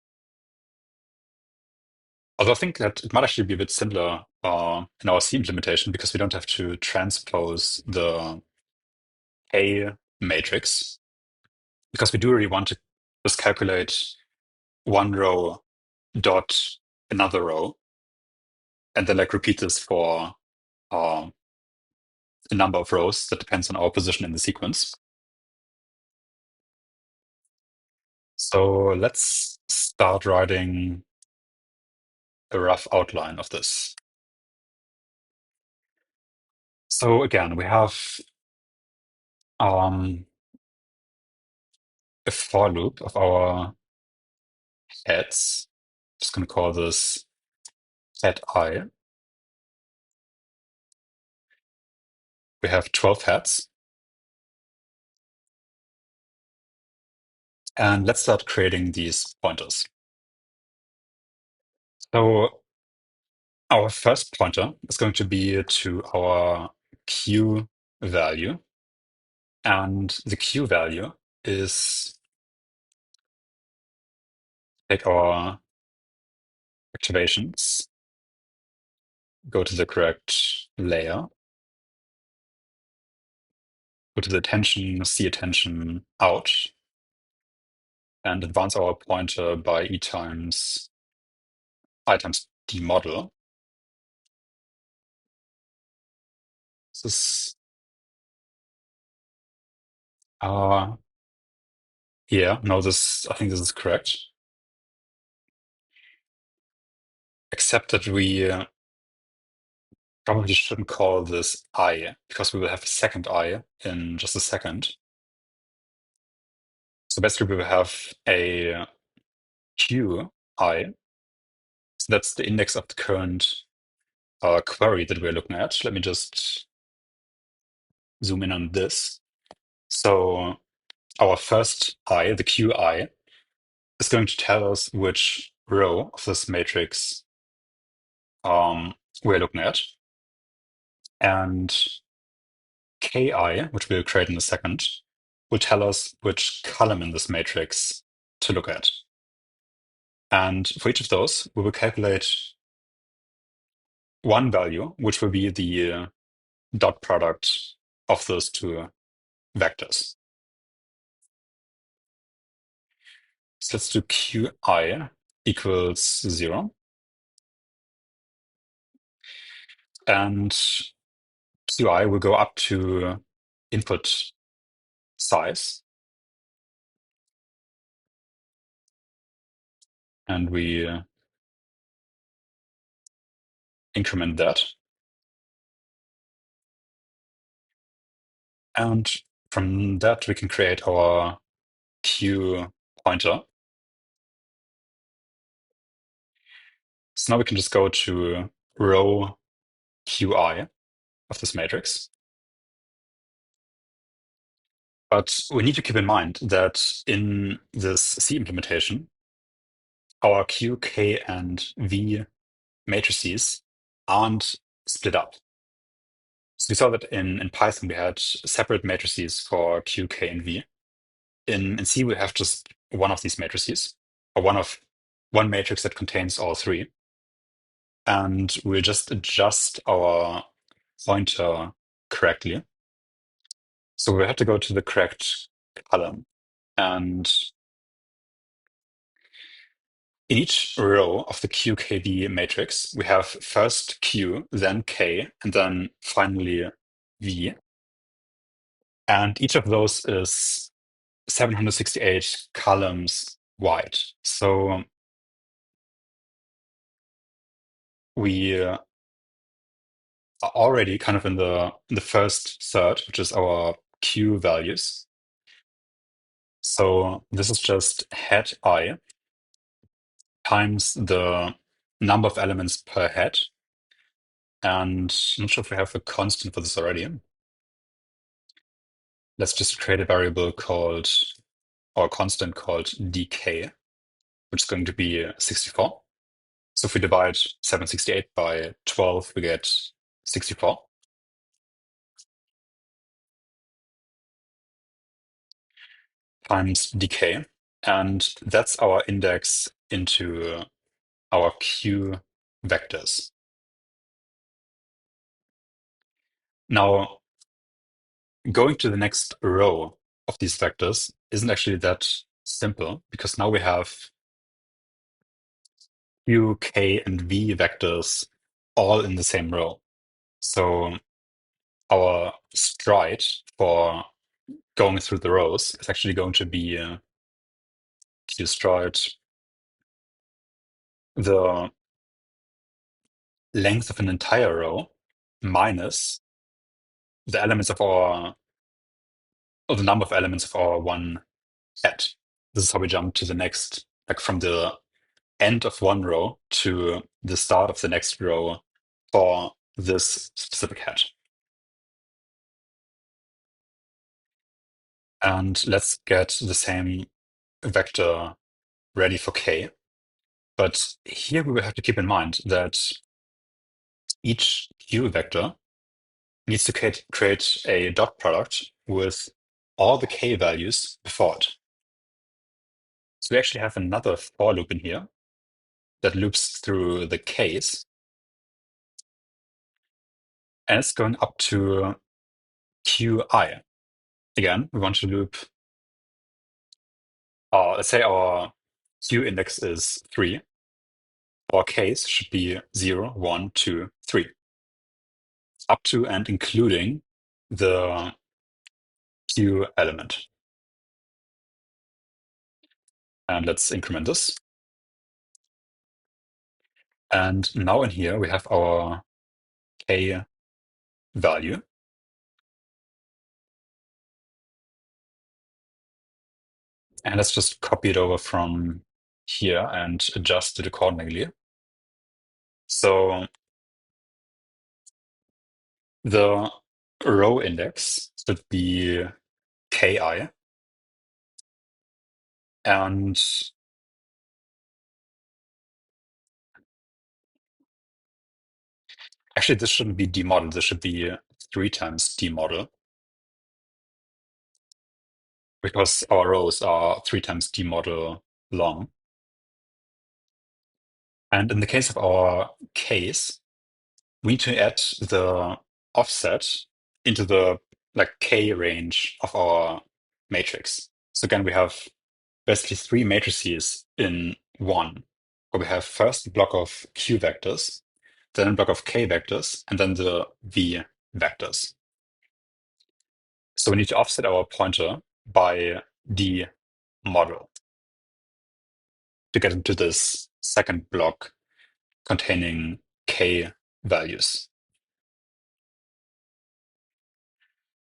Although I think that it might actually be a bit simpler in our C implementation because we don't have to transpose the k matrix, because we do really want to just calculate one row dot another row and then like repeat this for a number of rows that depends on our position in the sequence. So let's start writing a rough outline of this. So again, we have a for loop of our heads. Just going to call this head I. We have 12 heads. And let's start creating these pointers. So our first pointer is going to be to our Q value. And the Q value is take our activations, go to the correct layer, go to the attention, see attention out, and advance our pointer by I times D model. This is yeah, no, I think this is correct. Except that we probably shouldn't call this I, because we will have a second I in just a second. So basically we will have a Q I. So that's the index of the current query that we're looking at. Let me just zoom in on this. So our first I, the QI, is going to tell us which row of this matrix we're looking at. And KI, which we'll create in a second, will tell us which column in this matrix to look at. And for each of those, we will calculate one value, which will be the dot product of those two vectors. So let's do QI equals 0. And QI will go up to input size. And we increment that. And from that, we can create our Q pointer. So now we can just go to row qi of this matrix. But we need to keep in mind that in this C implementation, our Q, K, and V matrices aren't split up. So we saw that in Python, we had separate matrices for Q, K, and V. In C, we have just one of these matrices, or one matrix that contains all three. And we'll just adjust our pointer correctly. So we have to go to the correct column. And in each row of the QKV matrix, we have first Q, then K, and then finally V. And each of those is 768 columns wide. So we are already kind of in the first third, which is our Q values. So this is just head I times the number of elements per head. And I'm not sure if we have a constant for this already. Let's just create a variable called, or a constant called dk, which is going to be 64. So if we divide 768 by 12, we get 64. Times dk. And that's our index into our Q vectors. Now, going to the next row of these vectors isn't actually that simple, because now we have Q, K, and V vectors all in the same row. So our stride for going through the rows is actually going to be Q stride, the length of an entire row minus the elements of our, or the number of elements of our one head. This is how we jump to the next, like from the end of one row to the start of the next row for this specific head. And let's get the same vector ready for K. But here we will have to keep in mind that each Q vector needs to create a dot product with all the K values before it. So we actually have another for loop in here that loops through the Ks. And it's going up to Qi. Again, we want to loop, let's say our Q index is 3. Our Ks should be 0, 1, 2, 3. Up to and including the Q element. And let's increment this. And now in here, we have our K value. And let's just copy it over from here and adjust it accordingly. So the row index should be Ki. And actually, this shouldn't be demodel. This should be 3 times demodel, because our rows are 3 times demodel long. And in the case of our case, we need to add the offset into the K range of our matrix. So again, we have basically 3 matrices in one, where we have first a block of Q vectors, then a block of K vectors, and then the V vectors. So we need to offset our pointer by the model to get into this second block containing K values.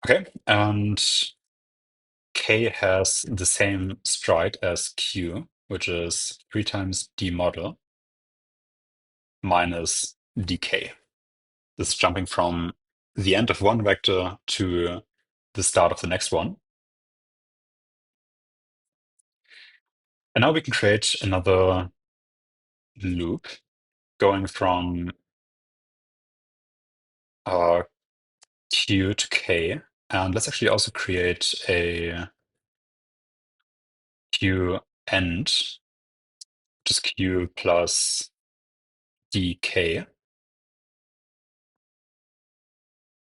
Okay, and K has the same stride as Q, which is 3 times d model. minus dk. This is jumping from the end of one vector to the start of the next one. And now we can create another loop going from q to k. And let's actually also create a q end, which is q plus dk.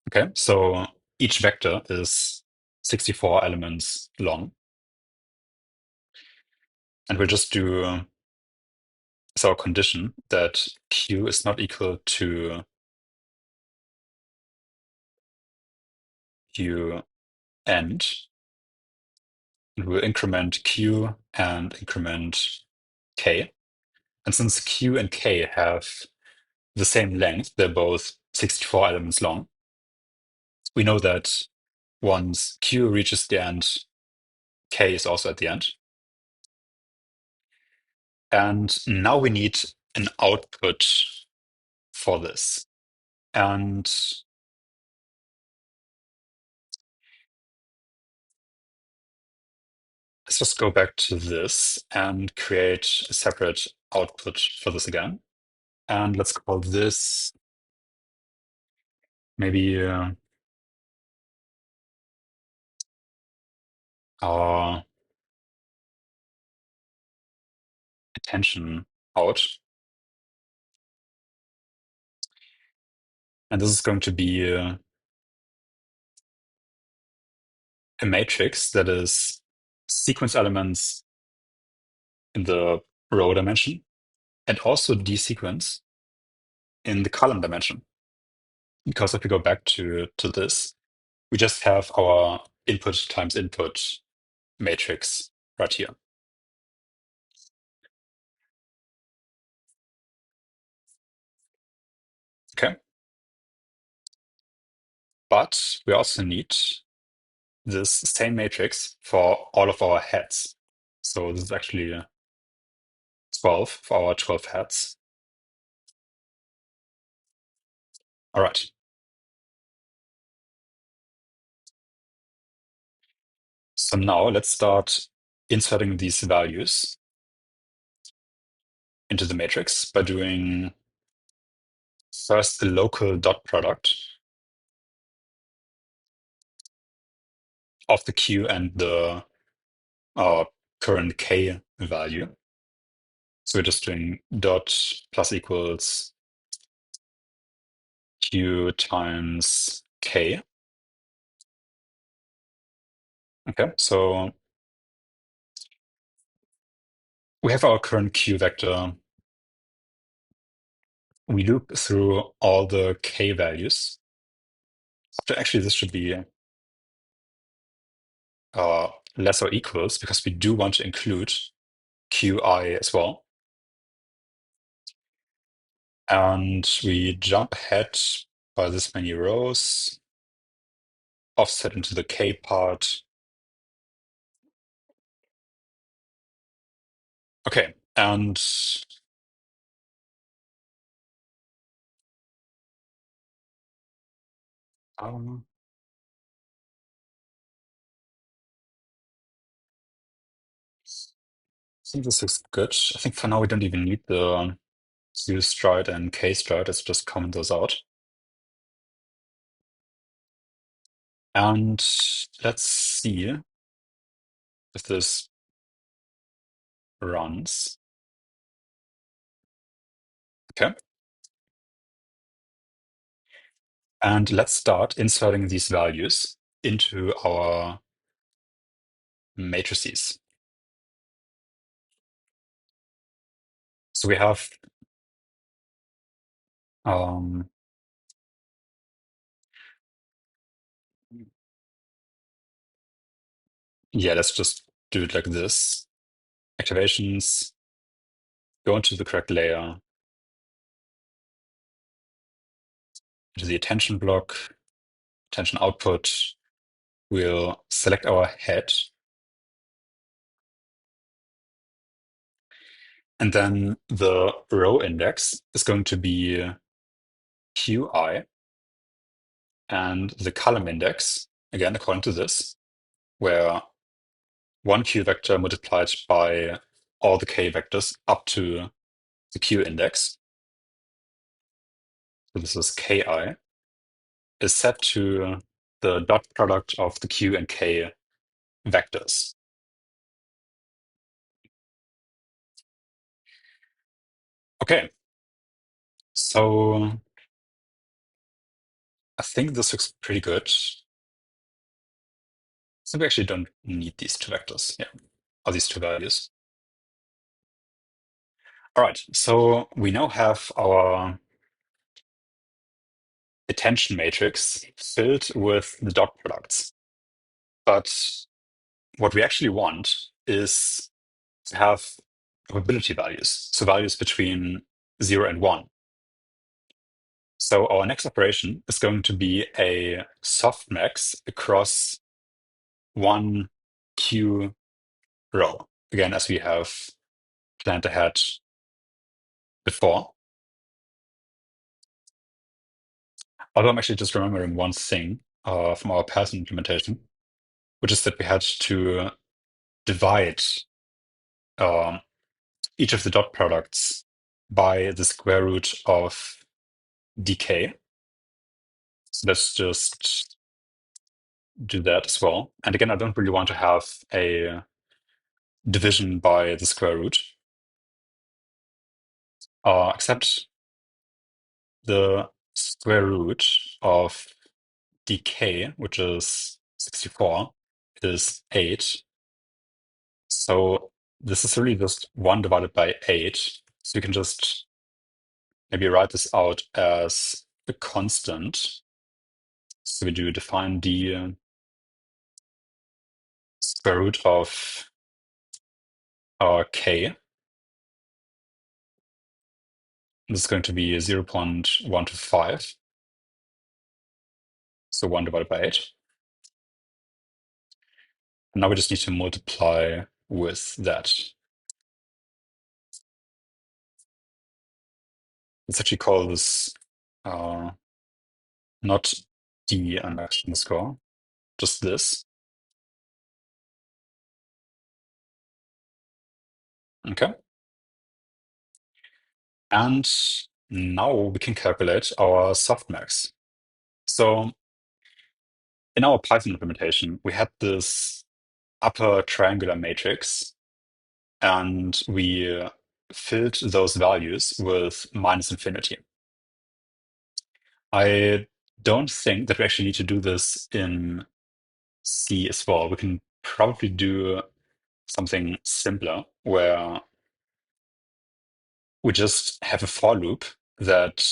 Okay, so each vector is 64 elements long. And we'll just do as our condition that q is not equal to q end. And we'll increment q and increment k. And since q and k have the same length, they're both 64 elements long, we know that once q reaches the end, k is also at the end. And now we need an output for this. And let's just go back to this and create a separate output for this again. And let's call this maybe our attention out. And this is going to be a matrix that is sequence elements in the row dimension and also desequence in the column dimension. Because if we go back to this, we just have our input times input matrix right here. Okay. But we also need this same matrix for all of our heads. So this is actually 12 for our 12 heads. All right. So now let's start inserting these values into the matrix by doing first a local dot product of the q and the current k value. So we're just doing dot plus equals q times k. Okay, so we have our current q vector. We loop through all the k values. Actually, this should be less or equals because we do want to include qi as well. And we jump ahead by this many rows, offset into the k part. Okay, and I think this looks good. I think for now we don't even need the q stride and k stride. Let's just comment those out. And let's see if this runs. Okay. And let's start inserting these values into our matrices. So we have yeah, let's just do it like this. Activations, go into the correct layer, into the attention block, attention output. We'll select our head. And then the row index is going to be qi, and the column index, again, according to this, where one q vector multiplied by all the k vectors up to the q index, so this is ki, is set to the dot product of the q and k vectors. Okay, so I think this looks pretty good. So we actually don't need these two vectors, yeah, or these two values. All right, so we now have our attention matrix filled with the dot products. But what we actually want is to have probability values, so values between 0 and 1. So our next operation is going to be a softmax across one Q row, again, as we have planned ahead before. Although I'm actually just remembering one thing from our Python implementation, which is that we had to divide um, each of the dot products by the square root of dk. So let's just do that as well. And again, I don't really want to have a division by the square root, except the square root of dk, which is 64, is 8. So this is really just 1 divided by 8. So you can just maybe write this out as a constant. So we do define the square root of k. This is going to be 0.125. So 1 divided by 8. And now we just need to multiply with that. Let's actually call this not the unmatched score, just this. Okay. And now we can calculate our softmax. So in our Python implementation, we had this upper triangular matrix, and we filled those values with minus infinity. I don't think that we actually need to do this in C as well. We can probably do something simpler where we just have a for loop that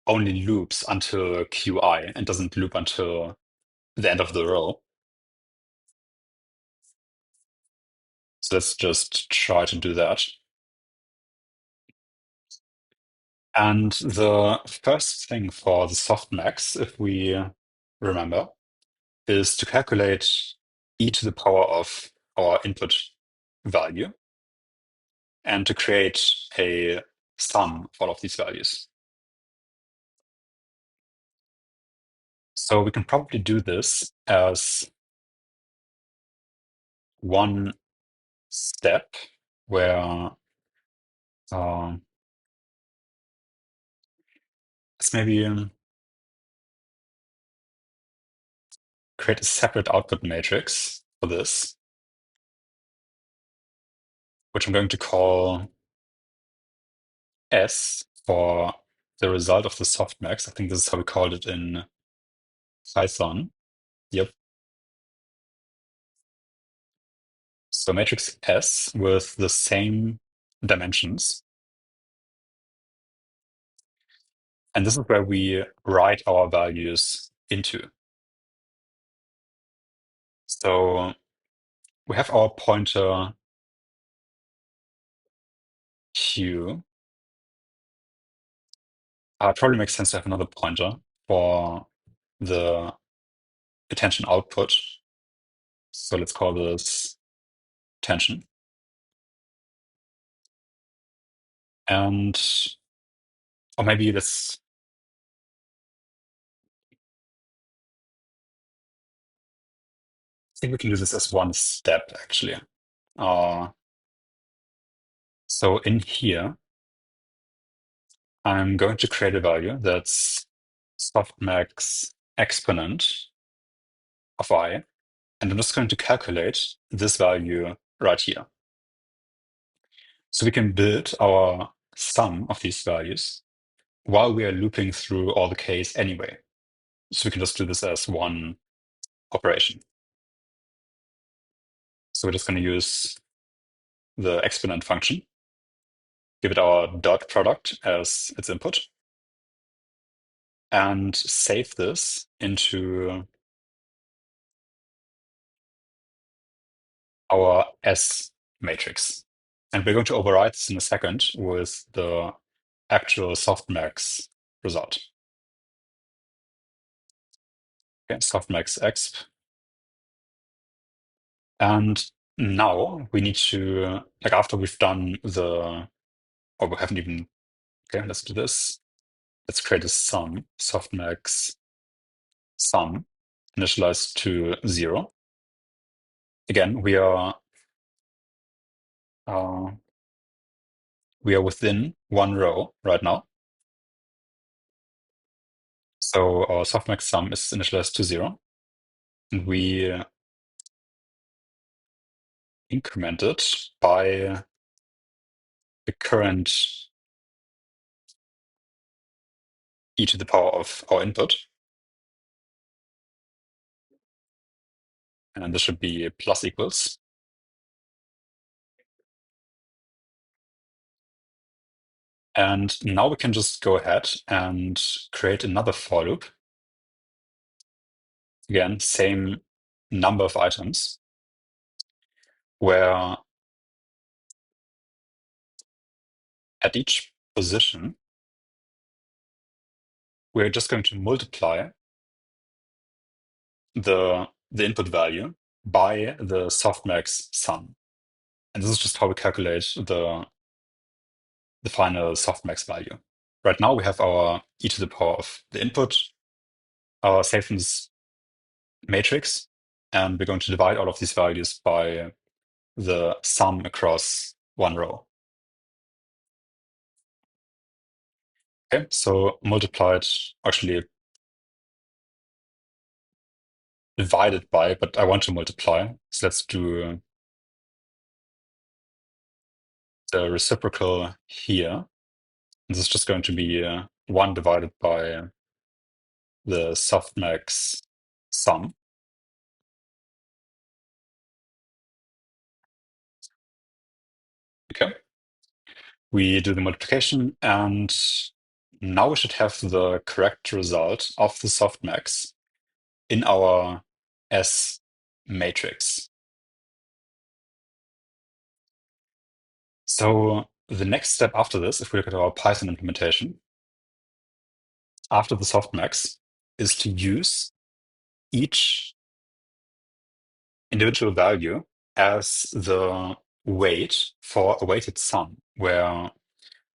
only loops until qi and doesn't loop until the end of the row. So let's just try to do that. And the first thing for the softmax, if we remember, is to calculate e to the power of our input value and to create a sum of all of these values. So we can probably do this as one step where let's maybe create a separate output matrix for this, which I'm going to call S for the result of the softmax. I think this is how we called it in Python. Yep. So matrix S with the same dimensions. And this is where we write our values into. So we have our pointer Q. It probably makes sense to have another pointer for the attention output. So let's call this attention. And, or maybe I think we can do this as one step actually. Uh, so in here, I'm going to create a value that's softmax exponent of I, and I'm just going to calculate this value right here. So we can build our sum of these values while we are looping through all the case anyway. So we can just do this as one operation. So we're just going to use the exponent function, give it our dot product as its input, and save this into our S matrix. And we're going to override this in a second with the actual softmax result. Okay, softmax exp. And now we need to, like after we've done or we haven't even, okay, let's do this. Let's create a sum, softmax sum, initialized to 0. Again, uh, we are within one row right now. So our softmax sum is initialized to 0. And we increment it by the current e to the power of our input. And this should be plus equals. And now we can just go ahead and create another for loop. Again, same number of items, where at each position, we're just going to multiply the input value by the softmax sum. And this is just how we calculate the final softmax value. Right now we have our e to the power of the input, our saved in this matrix, and we're going to divide all of these values by the sum across one row. Okay, so multiplied, actually divided by, but I want to multiply. So let's do the reciprocal here. This is just going to be 1 divided by the softmax sum. Okay. We do the multiplication, and now we should have the correct result of the softmax in our S matrix. So the next step after this, if we look at our Python implementation, after the softmax, is to use each individual value as the weight for a weighted sum, where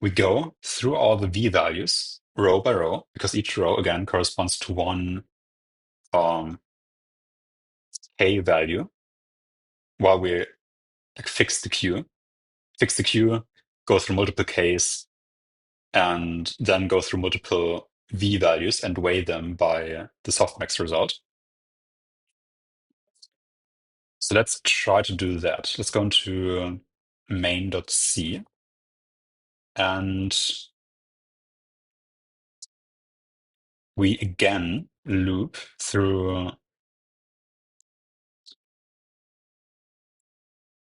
we go through all the v values row by row, because each row again corresponds to one k value, while we like fix the queue, go through multiple k's, and then go through multiple v values and weigh them by the softmax result. So let's try to do that. Let's go into main.c, and we again loop through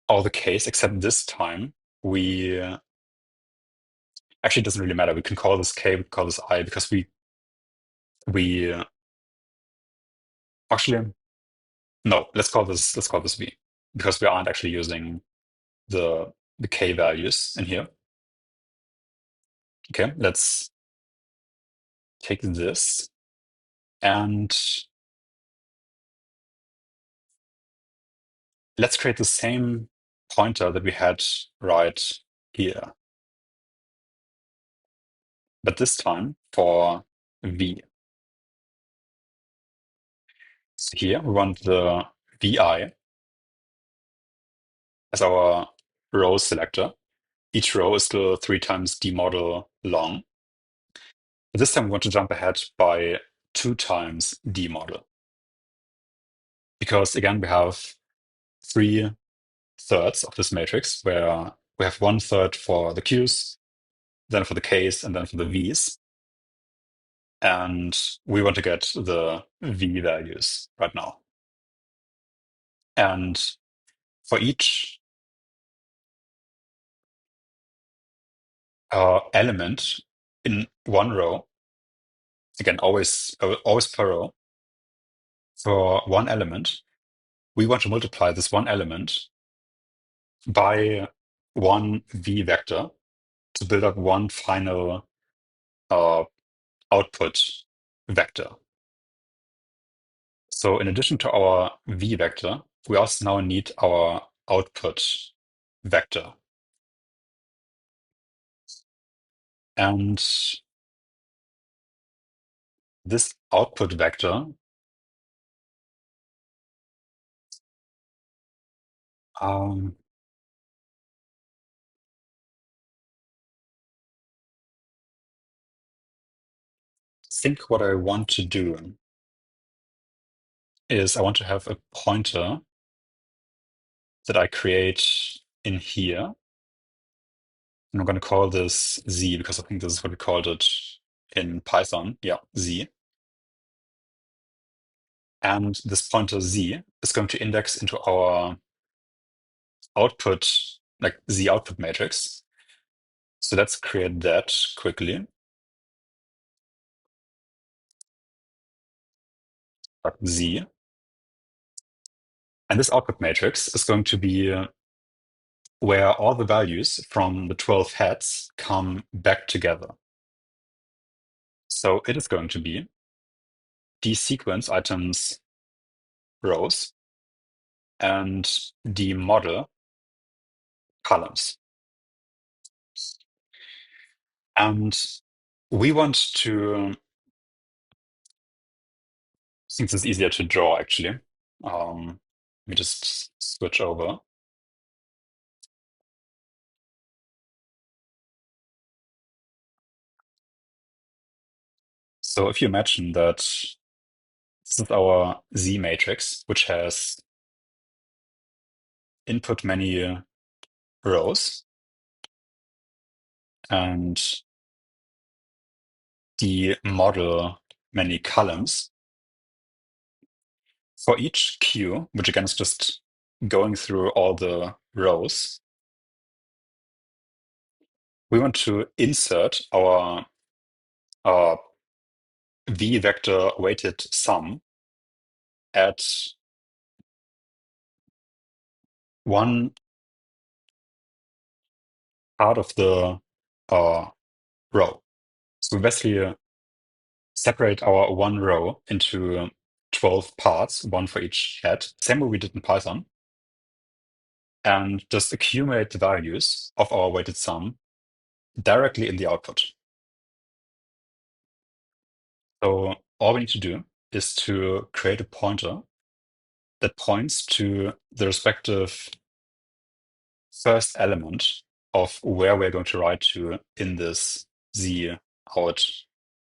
all the case, except this time we actually it doesn't really matter. We can call this k, we can call this I, because we actually no. Let's call this v, because we aren't actually using the k values in here. Okay, let's take this and let's create the same pointer that we had right here. but this time for V. So here we want the VI as our row selector. Each row is still 3 times D model long. But this time we want to jump ahead by 2 times D model. Because again, we have 3/3 of this matrix where we have 1/3 for the Qs, then for the Ks, and then for the Vs. And we want to get the V values right now. And for each element in one row, again, always per row, for one element, we want to multiply this one element by one V vector to build up one final uh, output vector. So in addition to our V vector, we also now need our output vector. And this output vector I think what I want to do is I want to have a pointer that I create in here. And I'm going to call this Z because I think this is what we called it in Python. Yeah, Z. And this pointer Z is going to index into our output, like Z output matrix. So let's create that quickly. Z. And this output matrix is going to be where all the values from the 12 heads come back together. So it is going to be the sequence items rows and the model columns. And we want to, I think this is easier to draw actually. Let me just switch over. So if you imagine that this is our Z matrix, which has input many rows and the model many columns. For each Q, which again is just going through all the rows, we want to insert our V vector weighted sum at one part of the row. So we basically separate our one row into 12 parts, one for each head, same way we did in Python, and just accumulate the values of our weighted sum directly in the output. So all we need to do is to create a pointer that points to the respective first element of where we're going to write to in this Z out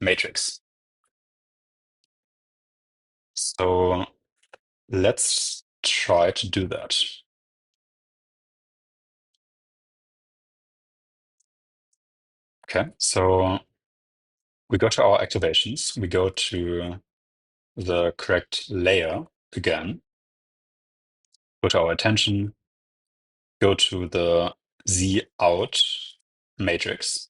matrix. So let's try to do that. Okay, so we go to our activations, we go to the correct layer again, go to our attention, go to the Z out matrix,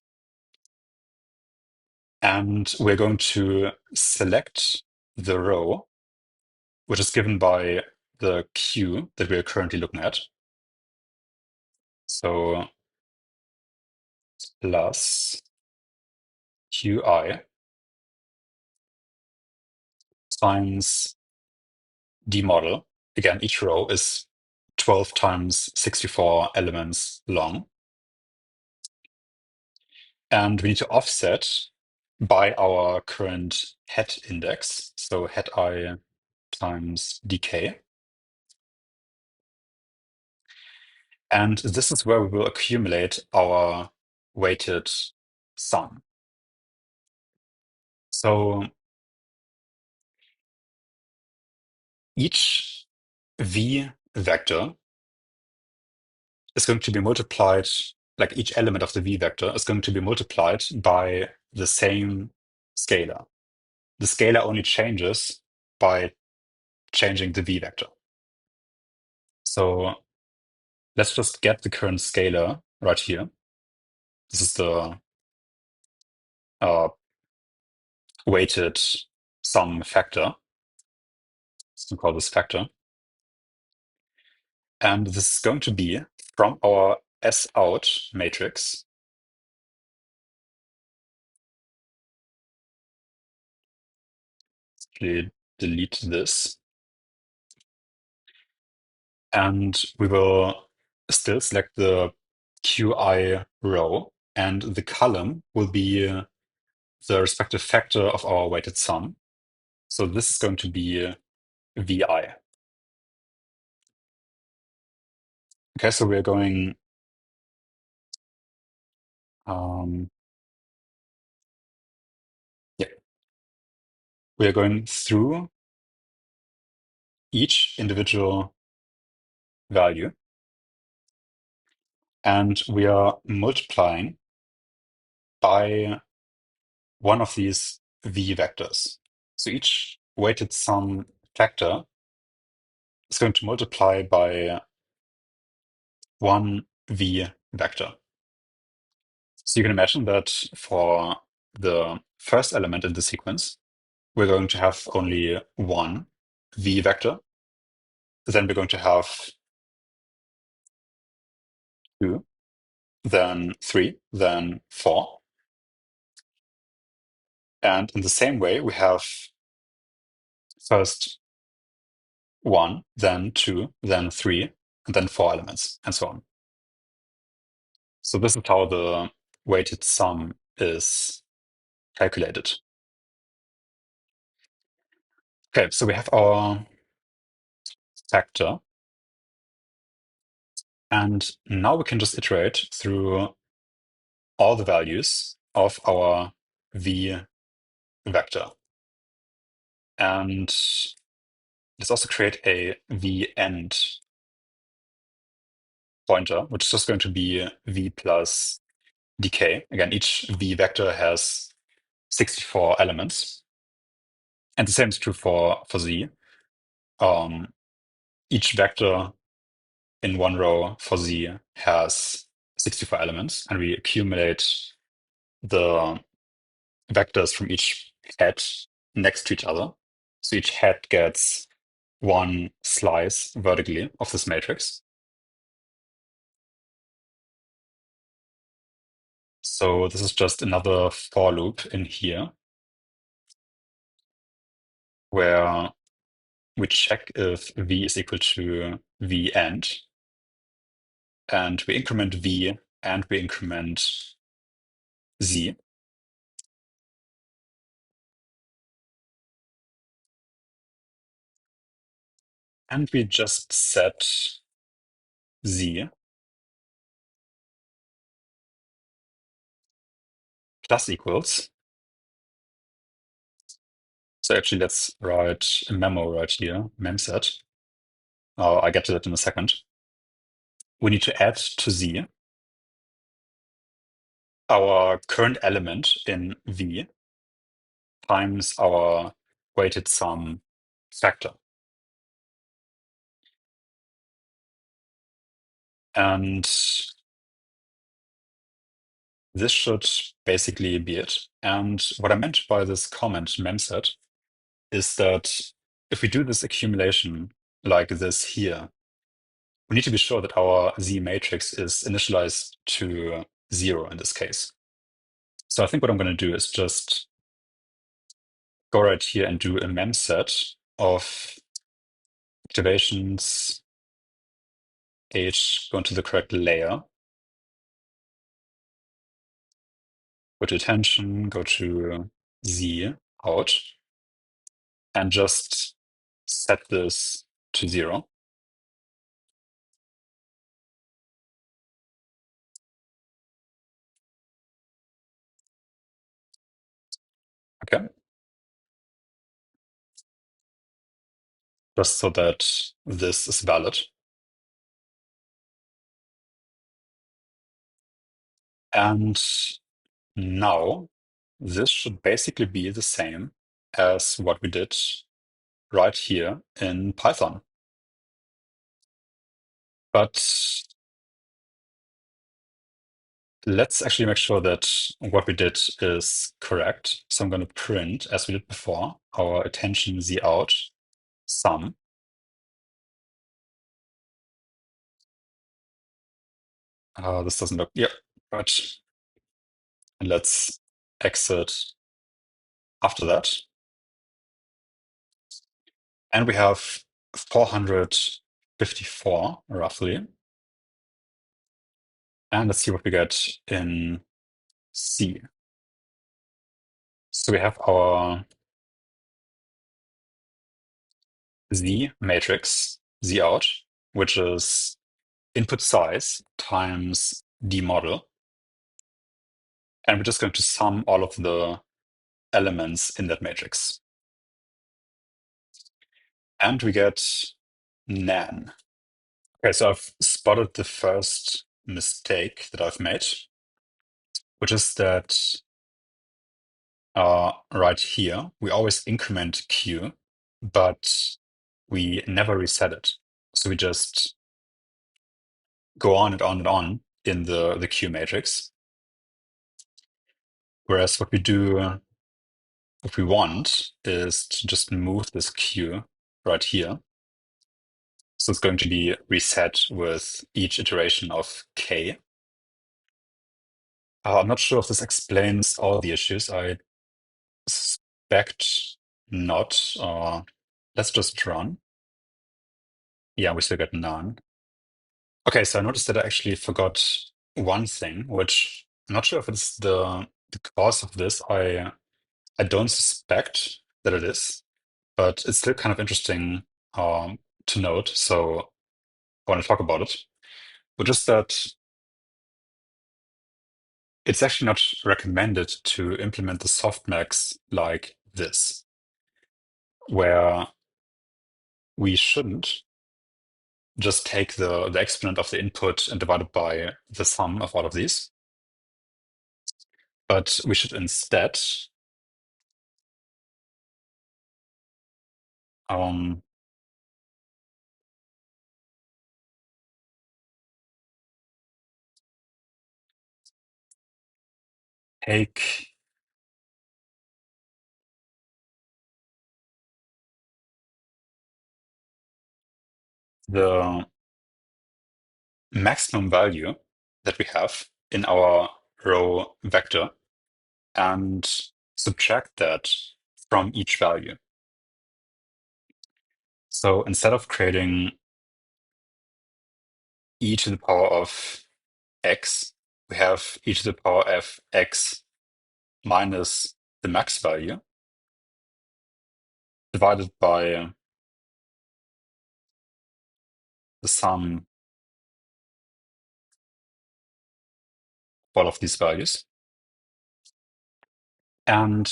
and we're going to select the row, which is given by the Q that we're currently looking at. So plus QI times D model. Again, each row is 12 times 64 elements long. And we need to offset by our current head index, so head I times dk. And this is where we will accumulate our weighted sum. So each v vector is going to be multiplied, like each element of the v vector is going to be multiplied by the same scalar. The scalar only changes by changing the v vector. So let's just get the current scalar right here. This is the uh, weighted sum factor. Let's call this factor. And this is going to be from our S out matrix. Actually, delete this. And we will still select the QI row, and the column will be the respective factor of our weighted sum. So this is going to be VI. Okay, so we're going yeah, we are going through each individual value, and we are multiplying by one of these v vectors. So each weighted sum factor is going to multiply by one v vector. So you can imagine that for the first element in the sequence, we're going to have only one v vector. Then we're going to have two, then three, then four. And in the same way, we have first one, then two, then three, and then four elements, and so on. So this is how the weighted sum is calculated. Okay, so we have our factor. And now we can just iterate through all the values of our v vector. And let's also create a v end pointer, which is just going to be v plus dk. Again, each v vector has 64 elements. And the same is true for z. Each vector in one row for z has 64 elements, and we accumulate the vectors from each head next to each other. So each head gets one slice vertically of this matrix. So this is just another for loop in here where we check if v is equal to v end, and we increment v and we increment z. And we just set z plus equals. So actually, let's write a memo right here, memset. I get to that in a second. We need to add to z our current element in v times our weighted sum factor. And this should basically be it. And what I meant by this comment memset is that if we do this accumulation like this here, we need to be sure that our Z matrix is initialized to 0 in this case. So I think what I'm going to do is just go right here and do a memset of activations H going to the correct layer. go to attention, go to Z out, and just set this to 0. Okay, just so that this is valid. And now this should basically be the same as what we did right here in Python. But let's actually make sure that what we did is correct. So I'm going to print, as we did before, our attention Z out sum. This doesn't look, yeah, right. And let's exit after that. And we have 454 roughly. And let's see what we get in C. So we have our Z matrix, Z out, which is input size times D model. And we're just going to sum all of the elements in that matrix. And we get nan. Okay, so I've spotted the first mistake that I've made, which is that right here, we always increment Q, but we never reset it. So we just go on and on and on in the Q matrix. Whereas what we do, what we want is to just move this Q right here. So it's going to be reset with each iteration of K. I'm not sure if this explains all the issues. I suspect not. Let's just run. Yeah, we still get none. Okay, so I noticed that I actually forgot one thing, which I'm not sure if it's the cause of this. I don't suspect that it is, but it's still kind of interesting to note. So I want to talk about it. But just that it's actually not recommended to implement the softmax like this, where we shouldn't just take the exponent of the input and divide it by the sum of all of these, but we should instead um, take the maximum value that we have in our row vector and subtract that from each value. So instead of creating e to the power of x, we have e to the power of x minus the max value divided by the sum of all of these values. And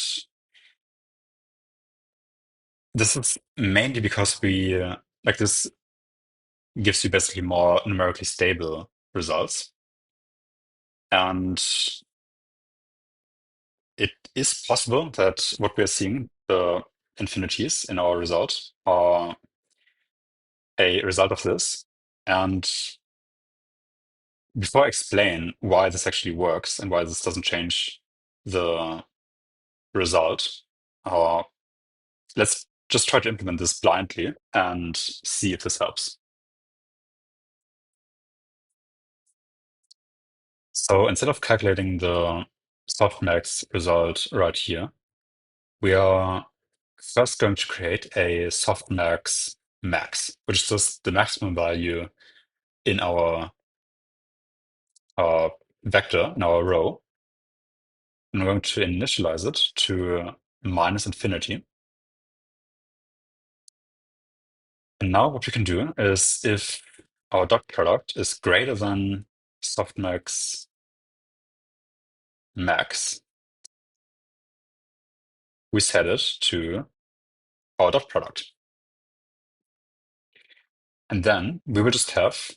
this is mainly because we, like this gives you basically more numerically stable results. And it is possible that what we're seeing, the infinities in our result, are a result of this. And before I explain why this actually works and why this doesn't change the result, uh, let's just try to implement this blindly and see if this helps. So instead of calculating the softmax result right here, we are first going to create a softmax max, which is just the maximum value in our vector, in our row. I'm going to initialize it to minus infinity. And now what we can do is if our dot product is greater than softmax max, we set it to our dot product. And then we will just have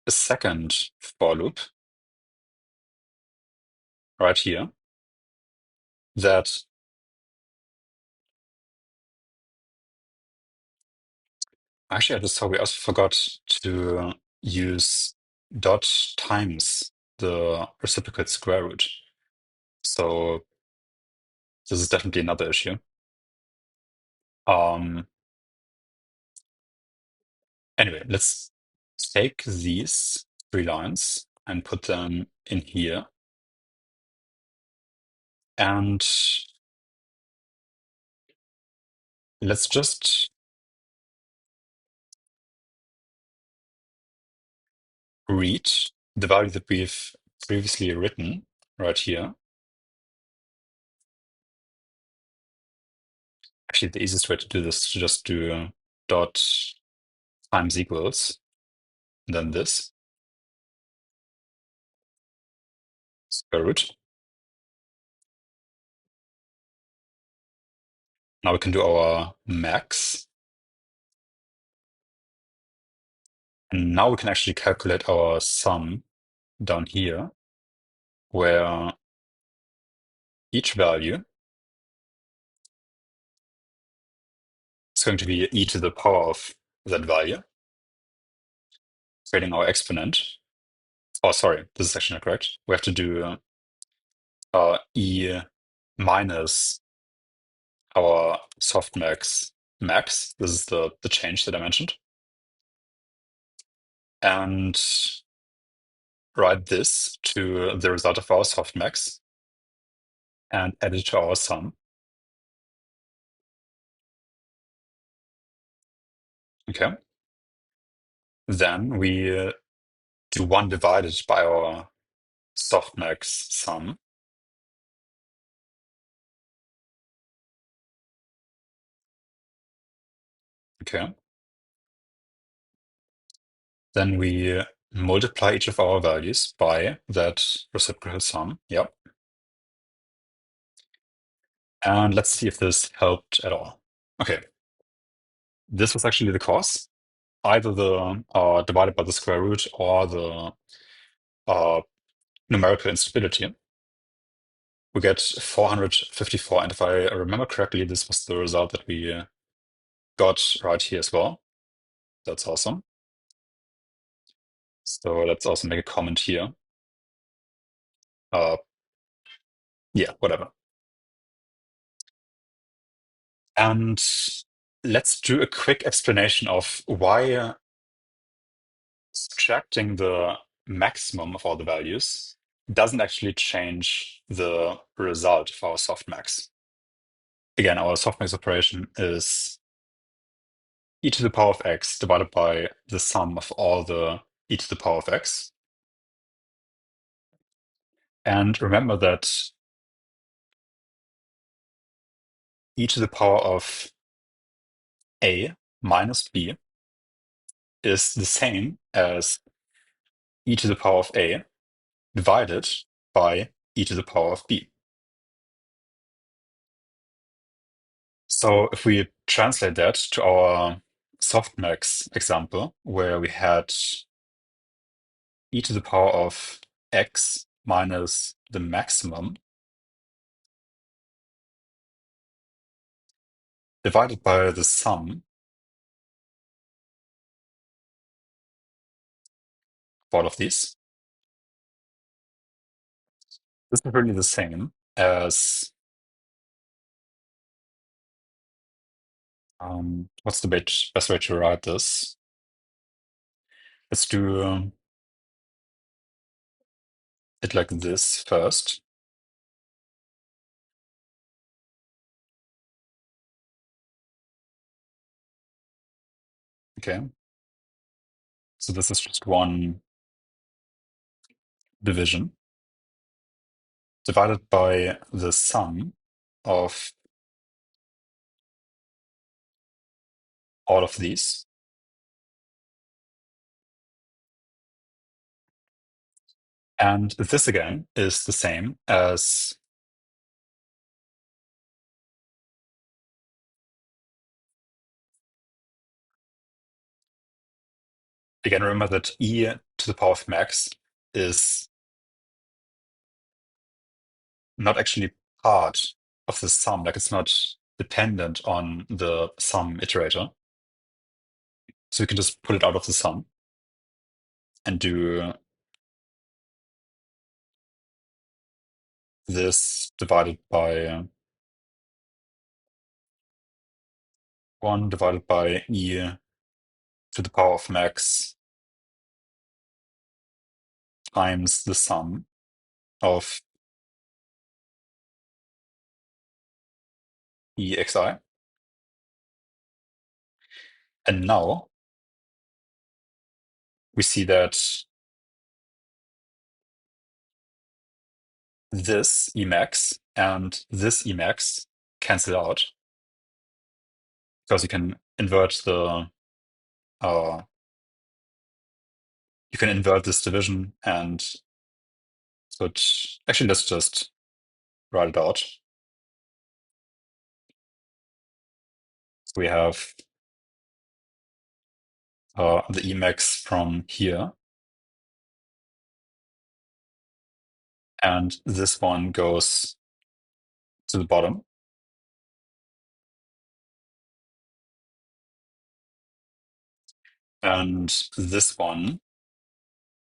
a second for loop right here that actually I just saw we also forgot to use dot times the reciprocal square root. So this is definitely another issue. Um, anyway, let's take these 3 lines and put them in here. And let's just read the value that we've previously written right here. Actually, the easiest way to do this is to just do dot times equals, and then this square root. Now we can do our max. And now we can actually calculate our sum down here, where each value is going to be e to the power of that value, creating our exponent. Oh, sorry, this is actually not correct. We have to do e minus our softmax max. This is the change that I mentioned. And write this to the result of our softmax and add it to our sum. Okay. Then we do 1 divided by our softmax sum. Okay. Then we multiply each of our values by that reciprocal sum. Yep. And let's see if this helped at all. Okay. This was actually the cause. Either the divided by the square root or the uh, numerical instability. We get 454. And if I remember correctly, this was the result that we got right here as well. That's awesome. So let's also make a comment here. Yeah, whatever. And let's do a quick explanation of why subtracting the maximum of all the values doesn't actually change the result of our softmax. Again, our softmax operation is e to the power of x divided by the sum of all the e to the power of x. And remember that e to the power of a minus b is the same as e to the power of a divided by e to the power of b. So if we translate that to our softmax example, where we had e to the power of x minus the maximum divided by the sum of all of these, this is really the same as what's the best way to write this? Let's do it like this first. Okay. So this is just one division. divided by the sum of all of these. And this again is the same as, again, remember that e to the power of max is not actually part of the sum, like it's not dependent on the sum iterator. So we can just pull it out of the sum and do this divided by 1 divided by e to the power of max times the sum of exi. And now we see that this Emax and this Emax cancel out because you can invert the uh, you can invert this division, and so actually let's just write it out. So we have the Emax from here, and this one goes to the bottom. And this one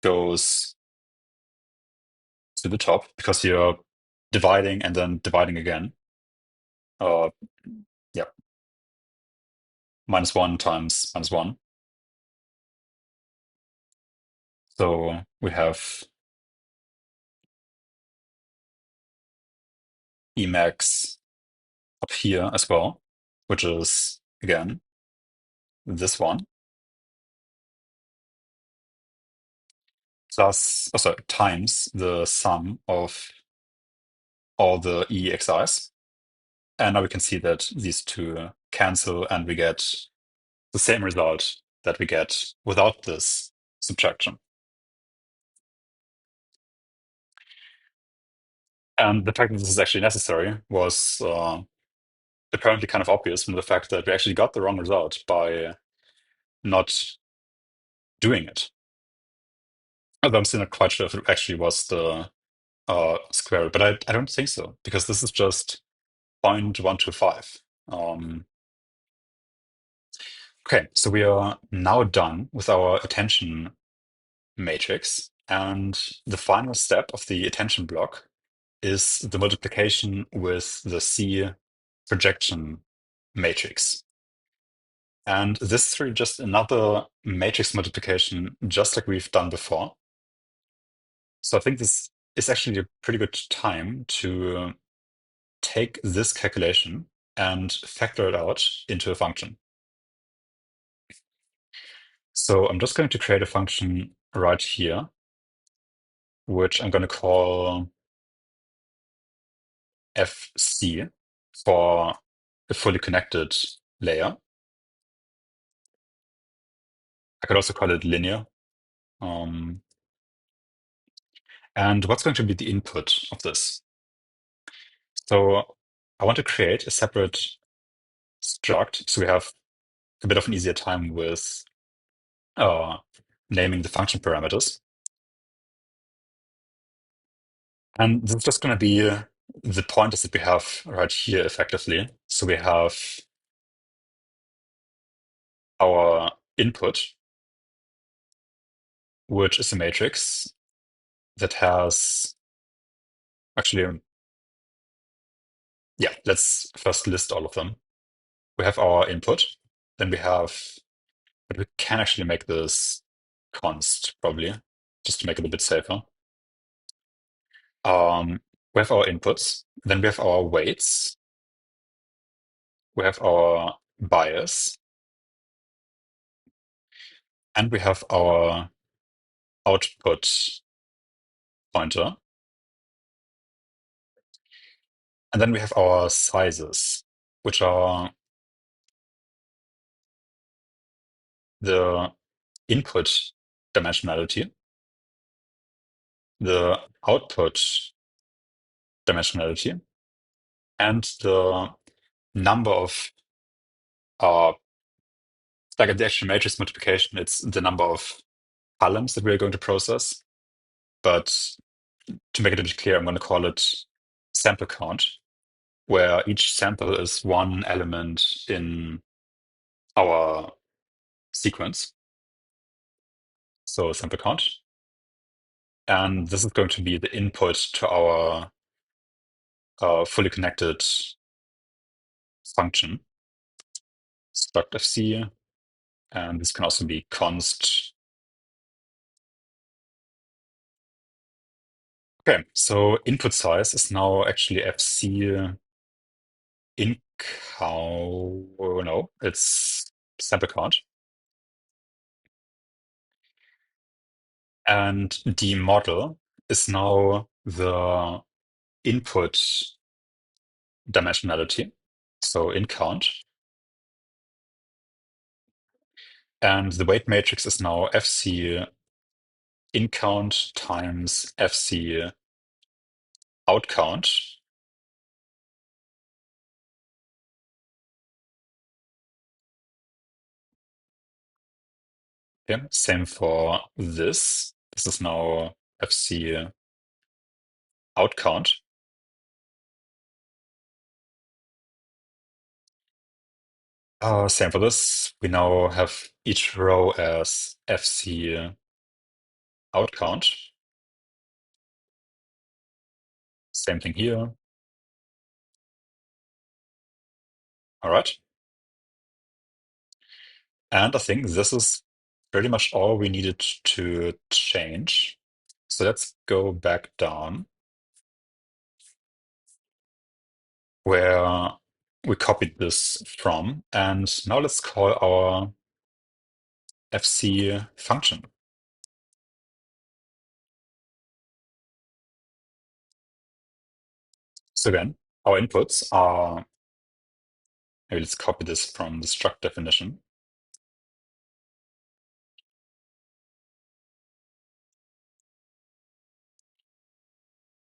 goes to the top because you're dividing and then dividing again. Uh, yeah, -1 times -1. So we have Emax up here as well, which is, again, this one, plus, oh, sorry, times the sum of all the EXIs. And now we can see that these two cancel and we get the same result that we get without this subtraction. And the fact that this is actually necessary was apparently kind of obvious from the fact that we actually got the wrong result by not doing it. Although I'm still not quite sure if it actually was the square root, but I don't think so, because this is just 0.125. Okay, so we are now done with our attention matrix, and the final step of the attention block is the multiplication with the C projection matrix. And this is really just another matrix multiplication, just like we've done before. So I think this is actually a pretty good time to take this calculation and factor it out into a function. So I'm just going to create a function right here, which I'm going to call FC for a fully connected layer. I could also call it linear. And what's going to be the input of this? So I want to create a separate struct so we have a bit of an easier time with uh, naming the function parameters. And this is just going to be the pointers that we have right here effectively. So we have our input, which is a matrix that has actually, yeah, let's first list all of them. We have our input, then we have, but we can actually make this const probably, just to make it a bit safer. We have our inputs, then we have our weights, we have our bias, and we have our output pointer. And then we have our sizes, which are the input dimensionality, the output dimensionality, and the number of uh, like at the actual matrix multiplication, it's the number of columns that we're going to process. But to make it a bit clear, I'm going to call it sample count, where each sample is one element in our sequence. So sample count. And this is going to be the input to our fully connected function, struct fc. And this can also be const. Okay, so input size is now actually fc in count. Oh, no, it's sample count. And the model is now the input dimensionality, so in count. And the weight matrix is now fc in count times fc out count. Okay, same for this. This is now fc out count. Same for this. We now have each row as fc out count. Same thing here. All right. And I think this is pretty much all we needed to change. So let's go back down where we copied this from. And now let's call our fc function. So again, our inputs are, maybe let's copy this from the struct definition.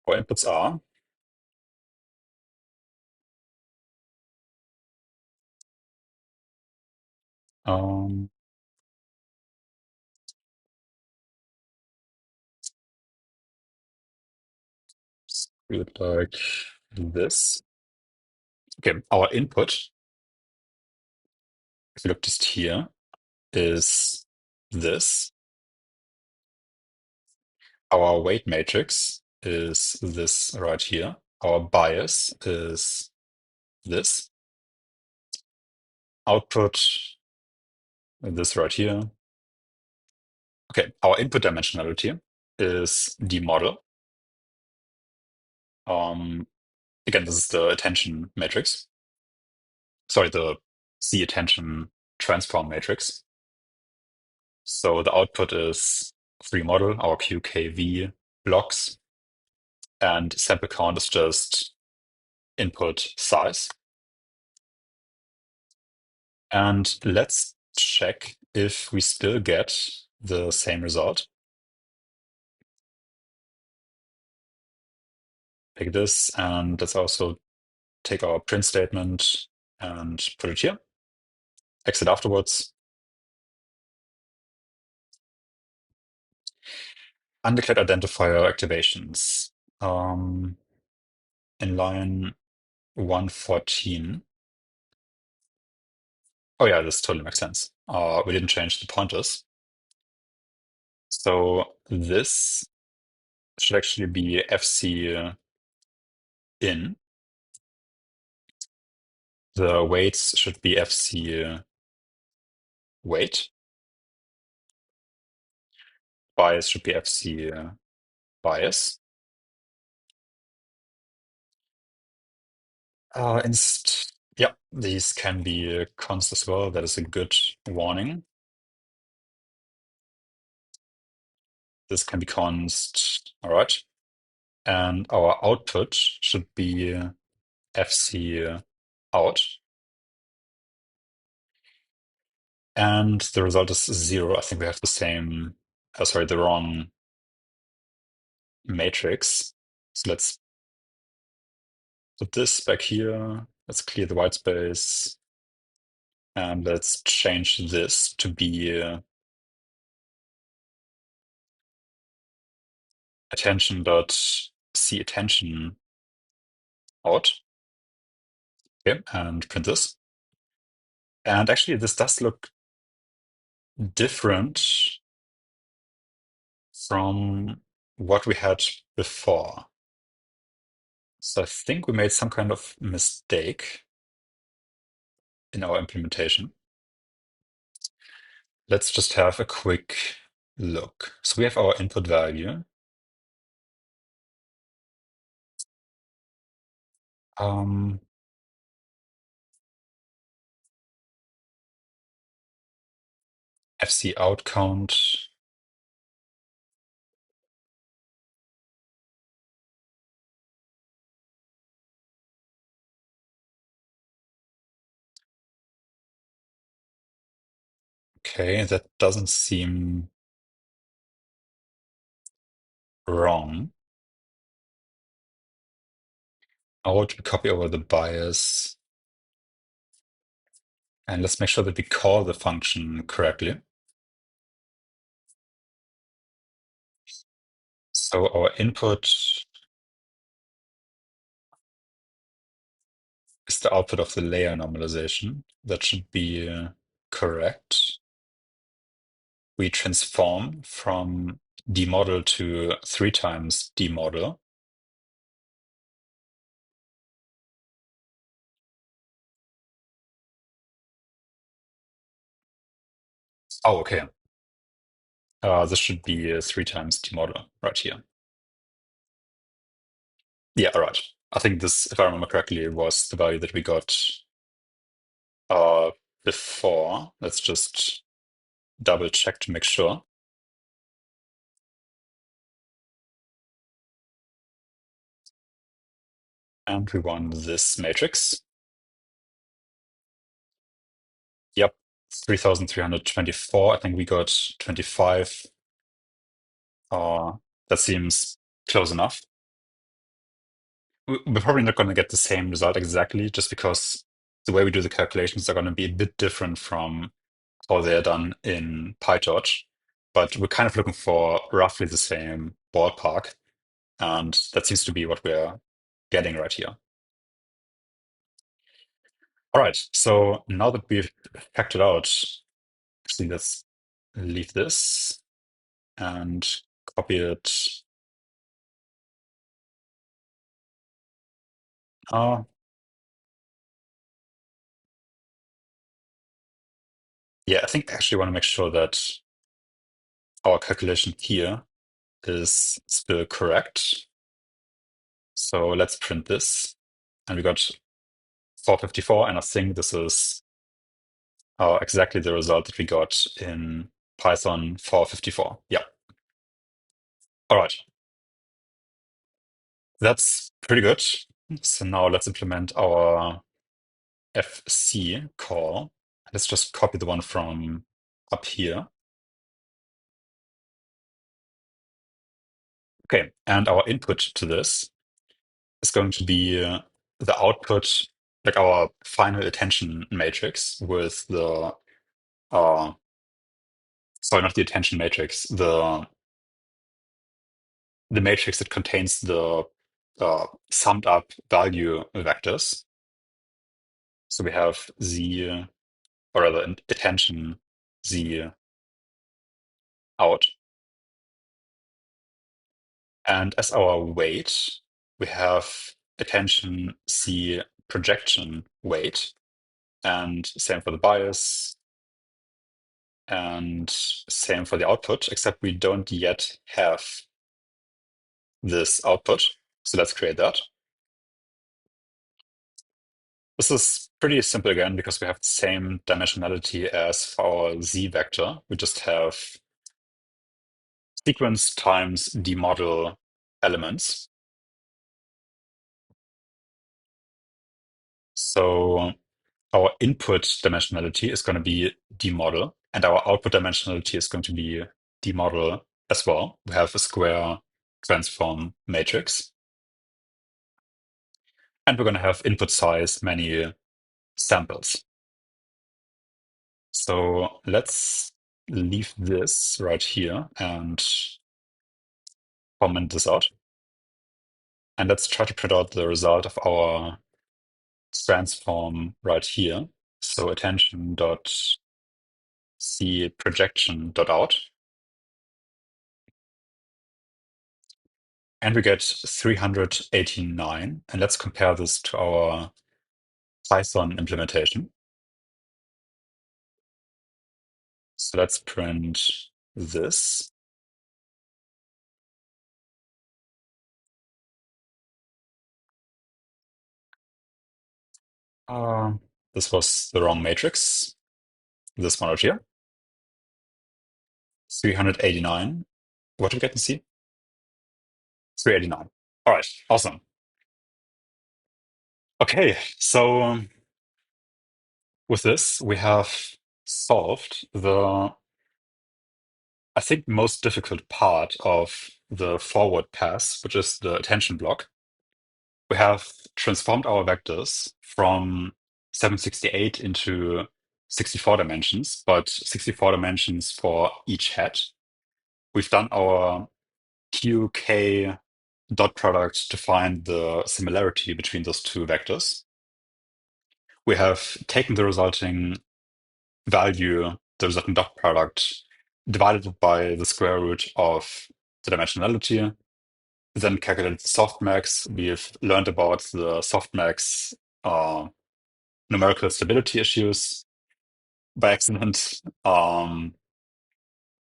Our inputs are um, do it like this. Okay, our input, if you look just here, is this. Our weight matrix is this right here. Our bias is this. Output, this right here. Okay, our input dimensionality is the model. Again, this is the attention matrix. Sorry, the Z attention transform matrix. So the output is free model, our QKV blocks, and sample count is just input size. And let's check if we still get the same result. Pick this, and let's also take our print statement and put it here. Exit afterwards. Undeclared identifier activations. In line 114. Oh yeah, this totally makes sense. We didn't change the pointers. So this should actually be fc in. The weights should be fc weight. Bias should be fc bias. Yeah, these can be const as well. That is a good warning. This can be const. All right. And our output should be fc out, and the result is 0. I think we have the same, sorry, the wrong matrix. So let's put this back here. Let's clear the white space, and let's change this to be attention dot see attention out. Okay, and print this. And actually, this does look different from what we had before. So I think we made some kind of mistake in our implementation. Let's just have a quick look. So we have our input value. FC out count. Okay, that doesn't seem wrong. I would copy over the bias, and let's make sure that we call the function correctly. So our input is the output of the layer normalization. That should be correct. We transform from demodel to 3 times demodel. Oh, okay. This should be 3 times demodel right here. Yeah, all right. I think this, if I remember correctly, was the value that we got before. Let's just double check to make sure. And we won this matrix. Yep, 3,324. I think we got 25. That seems close enough. We're probably not going to get the same result exactly, just because the way we do the calculations are going to be a bit different from how they're done in PyTorch. But we're kind of looking for roughly the same ballpark. And that seems to be what we're getting right here. All right, so now that we've factored out, actually, let's leave this and copy it. Uh, yeah, I think I actually want to make sure that our calculation here is still correct. So let's print this. And we got 454, and I think this is exactly the result that we got in Python 454. Yeah. All right. That's pretty good. So now let's implement our FC call. Let's just copy the one from up here. Okay, and our input to this is going to be the output, like our final attention matrix with the, sorry, not the attention matrix, the matrix that contains the summed up value vectors. So we have the, or rather, attention the out. And as our weight, we have attention C projection weight, and same for the bias, and same for the output, except we don't yet have this output. So let's create that. This is pretty simple again, because we have the same dimensionality as for our Z vector. We just have sequence times demodel elements. So our input dimensionality is going to be d model, and our output dimensionality is going to be d model as well. We have a square transform matrix, and we're going to have input size many samples. So let's leave this right here and comment this out. And let's try to print out the result of our transform right here. So attention dot see projection dot out. And we get 389. And let's compare this to our Python implementation. So let's print this. Uh, this was the wrong matrix. This one right here. 389. What did we get in C? 389. All right, awesome. Okay, so with this, we have solved the, I think, most difficult part of the forward pass, which is the attention block. We have transformed our vectors from 768 into 64 dimensions, but 64 dimensions for each head. We've done our QK dot product to find the similarity between those two vectors. We have taken the resulting value, the resulting dot product, divided it by the square root of the dimensionality, then calculated the softmax. We've learned about the softmax numerical stability issues by accident.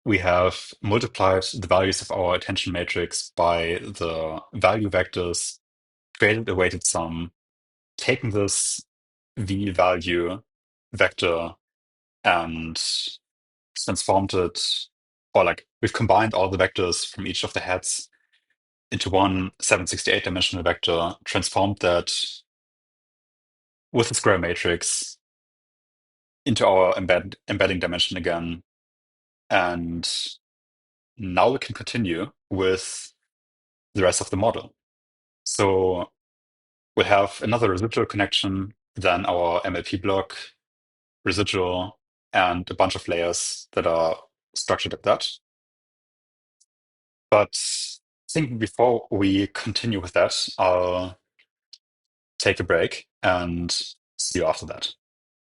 We have multiplied the values of our attention matrix by the value vectors, created a weighted sum, taken this v value vector and transformed it, or like we've combined all the vectors from each of the heads into one 768 dimensional vector, transformed that with a square matrix into our embedding dimension again. And now we can continue with the rest of the model. So we have another residual connection, then our MLP block, residual, and a bunch of layers that are structured like that. But I think before we continue with that, I'll take a break and see you after that.